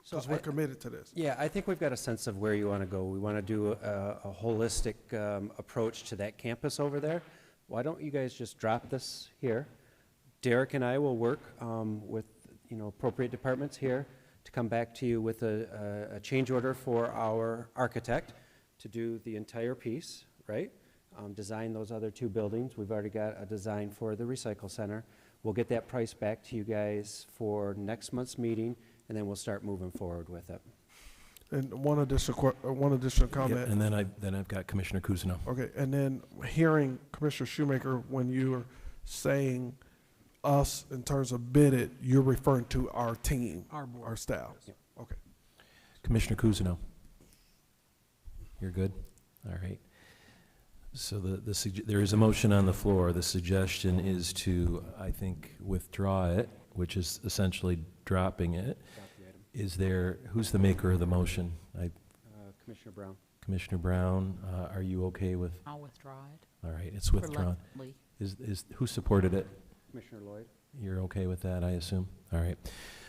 Because we're committed to this. Yeah, I think we've got a sense of where you want to go. We want to do a holistic approach to that campus over there. Why don't you guys just drop this here? Derek and I will work with, you know, appropriate departments here to come back to you with a change order for our architect to do the entire piece, right? Design those other two buildings. We've already got a design for the recycle center. We'll get that price back to you guys for next month's meeting, and then we'll start moving forward with it. And one additional comment. Yeah, and then I've got Commissioner Cousineau. Okay, and then hearing Commissioner Shoemaker, when you're saying us in terms of bid it, you're referring to our team, our staff. Yep. Okay. Commissioner Cousineau. You're good? All right. So there is a motion on the floor. The suggestion is to, I think, withdraw it, which is essentially dropping it. Is there, who's the maker of the motion? Commissioner Brown. Commissioner Brown, are you okay with? I'll withdraw it. All right, it's withdrawn. Reluctantly. Who supported it? Commissioner Lloyd. You're okay with that, I assume? All right.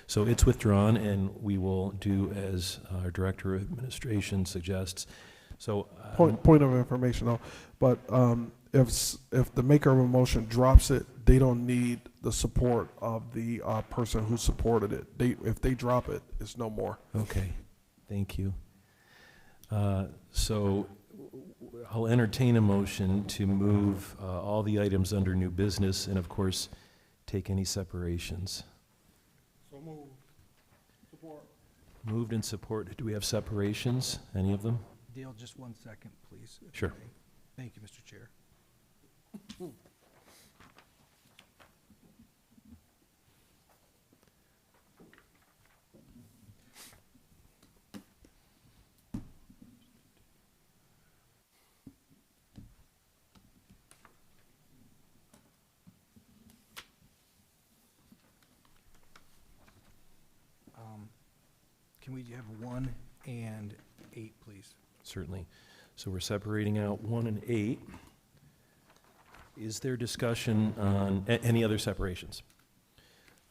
So it's withdrawn, and we will do as our Director of Administration suggests. So. Point of information though, but if the maker of a motion drops it, they don't need the support of the person who supported it. If they drop it, it's no more. Okay, thank you. So I'll entertain a motion to move all the items under new business and, of course, take any separations. So moved. Support. Moved and support. Do we have separations? Any of them? Dale, just 1 second, please. if I Sure. may. Thank you, Mr. Chair. Can we have 1 and 8, please? Certainly. So we're separating out 1 and 8. Is there discussion on, any other separations?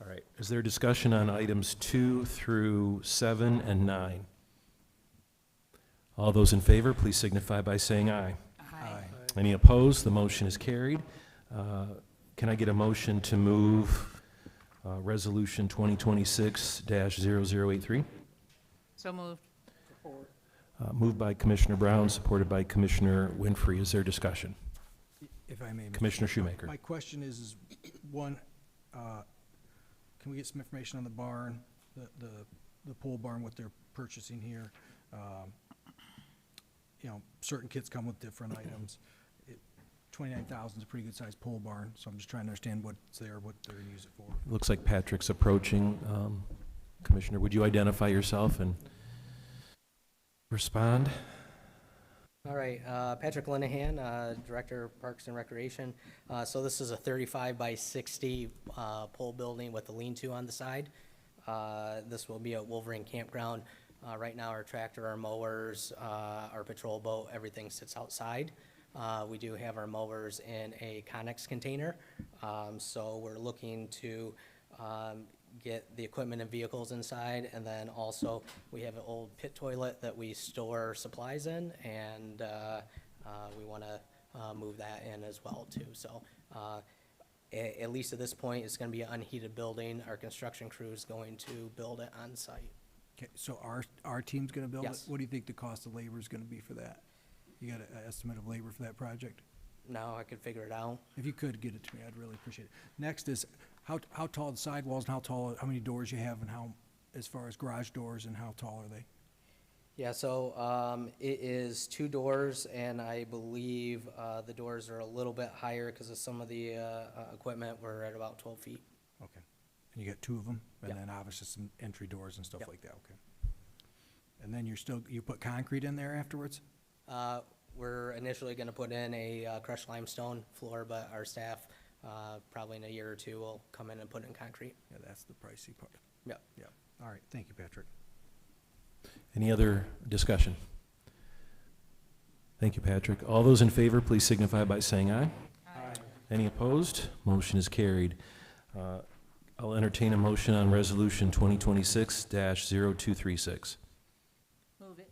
All right. Is there discussion on items 2 through 7 and 9? All those in favor, please signify by saying aye. Aye. Any opposed? The motion is carried. Can I get a motion to move Resolution 2026-0083? So moved. Support. Moved by Commissioner Brown, supported by Commissioner Winfrey. Is there discussion? If I may. Mr. Commissioner Chair. Shoemaker. My question is one, can we get some information on the barn, the pole barn, what they're purchasing here? You know, certain kits come with different items. 29,000 is a pretty good-sized pole barn, so I'm just trying to understand what's there, what they're going to use it for. Looks like Patrick's approaching. Commissioner, would you identify yourself and respond? All right, Patrick Linehan, Director of Parks and Recreation. So this is a 35 by 60 pole building with a lean-to on the side. This will be at Wolverine Campground. Right now, our tractor, our mowers, our patrol boat, everything sits outside. We do have our mowers in a Connex container. So we're looking to get the equipment and vehicles inside, and then also we have an old pit toilet that we store supplies in, and we want to move that in as well too. So at least at this point, it's going to be an unheated building. Our construction crew is going to build it on site. Okay, so our team's going to build it? Yes. What do you think the cost of labor is going to be for that? You got an estimate of labor for that project? No, I could figure it out. If you could get it to me, I'd really appreciate it. Next is how tall are the sidewalls and how many doors you have and how, as far as garage doors and how tall are they? Yeah, so it is 2 doors, and I believe the doors are a little bit higher because of some of the equipment. We're at about 12 feet. Okay. And you got 2 of them? And Yep. then obviously some entry doors and stuff Yep. like that, okay. And then you put concrete in there afterwards? We're initially going to put in a crushed limestone floor, but our staff, probably in a year or 2, will come in and put in concrete. Yeah, that's the pricey part. Yep. Yeah. All right, thank you, Patrick. Any other discussion? Thank you, Patrick. All those in favor, please signify by saying aye. Aye. Any opposed? Motion is carried. I'll entertain a motion on Resolution 2026-0236. Move it.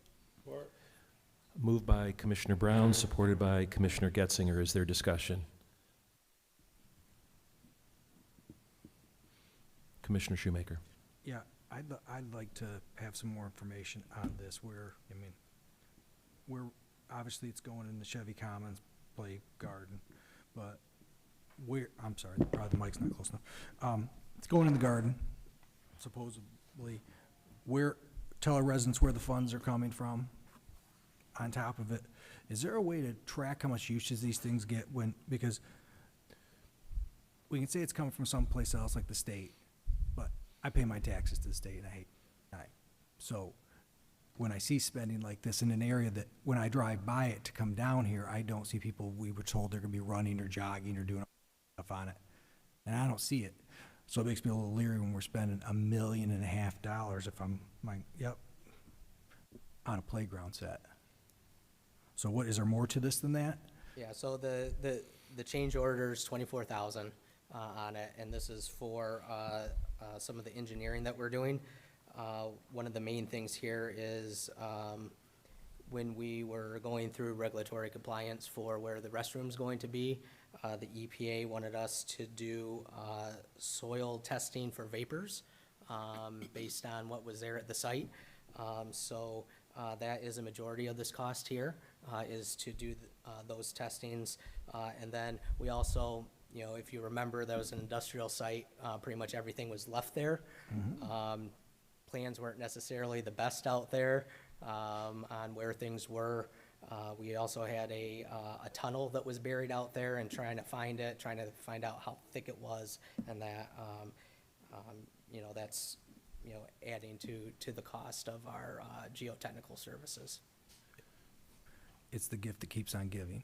Moved by Commissioner Brown, supported by Commissioner Getzinger. Is there discussion? Commissioner Shoemaker. Yeah, I'd like to have some more information on this where, I mean, obviously it's going in the Chevy Commons play garden, but I'm sorry, probably the mic's not close enough. It's going in the garden, supposedly. Tell our residents where the funds are coming from. On top of it, is there a way to track how much usage these things get because we can say it's coming from someplace else like the state, but I pay my taxes to the state and I hate it. So when I see spending like this in an area that when I drive by it to come down here, I don't see people we were told they're gonna be running or jogging or doing stuff on it. And I don't see it. So it makes me a little leery when we're spending $1.5 million if I'm on a playground set. So is there more to this than that? Yeah, so the change order is 24,000 on it, and this is for some of the engineering that we're doing. One of the main things here is when we were going through regulatory compliance for where the restroom's going to be, the EPA wanted us to do soil testing for vapors based on what was there at the site. So that is a majority of this cost here, is to do those testings. And then we also, if you remember, that was an industrial site, pretty much everything was left there. Plans weren't necessarily the best out there on where things were. We also had a tunnel that was buried out there and trying to find out how thick it was, and that, that's, adding to the cost of our geotechnical services. It's the gift that keeps on giving.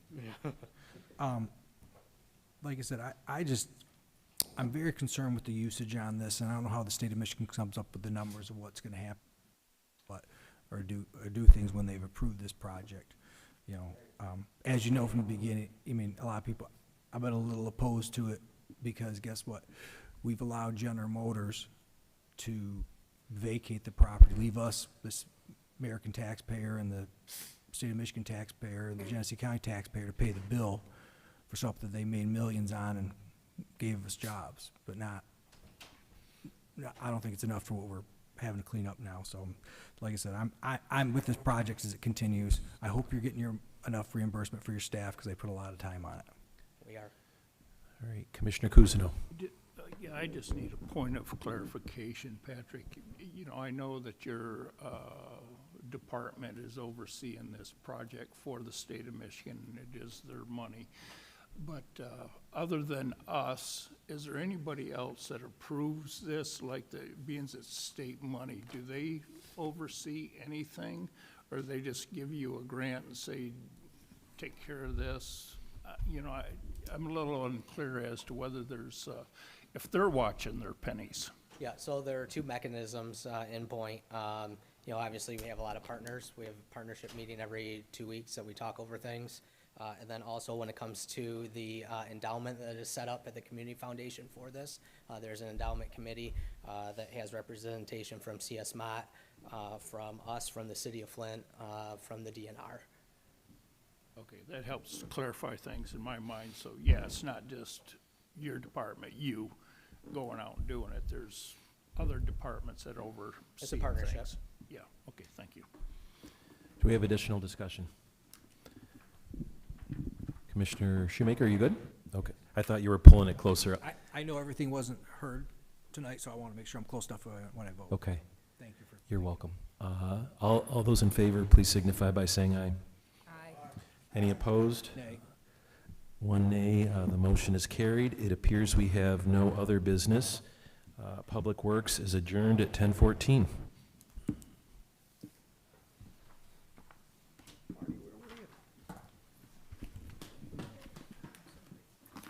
Like I said, I'm very concerned with the usage on this, and I don't know how the state of Michigan comes up with the numbers of what's gonna happen, or do things when they've approved this project. As you know from the beginning, I mean, a lot of people, I've been a little opposed to it, because guess what? We've allowed General Motors to vacate the property, leave us, this American taxpayer and the state of Michigan taxpayer and the Genesee County taxpayer, to pay the bill for something they made millions on and gave us jobs, but I don't think it's enough for what we're having to clean up now. So, like I said, I'm with this project as it continues. I hope you're getting enough reimbursement for your staff, because they put a lot of time on it. We are. All right, Commissioner Kuzino. Yeah, I just need a point of clarification, Patrick. I know that your department is overseeing this project for the state of Michigan, and it is their money. But other than us, is there anybody else that approves this, like being it's state money? Do they oversee anything, or they just give you a grant and say, take care of this? I'm a little unclear as to whether there's, if they're watching their pennies. Yeah, so there are 2 mechanisms in point. Obviously, we have a lot of partners. We have a partnership meeting every 2 weeks that we talk over things. And then also when it comes to the endowment that is set up at the Community Foundation for this, there's an endowment committee that has representation from CSMOT, from us, from the city of Flint, from the DNR. Okay, that helps clarify things in my mind. So yeah, it's not just your department, you going out and doing it. There's other departments that oversee things. It's a partnership. Yeah, okay, thank you. Do we have additional discussion? Commissioner Shoemaker, are you good? Okay. I thought you were pulling it closer. I know everything wasn't heard tonight, so I want to make sure I'm close enough when I vote. Okay. Thank you for. You're welcome. All those in favor, please signify by saying aye. Aye. Any opposed? Nay. One nay. The motion is carried. It appears we have no other business. Public Works is adjourned at 10:14.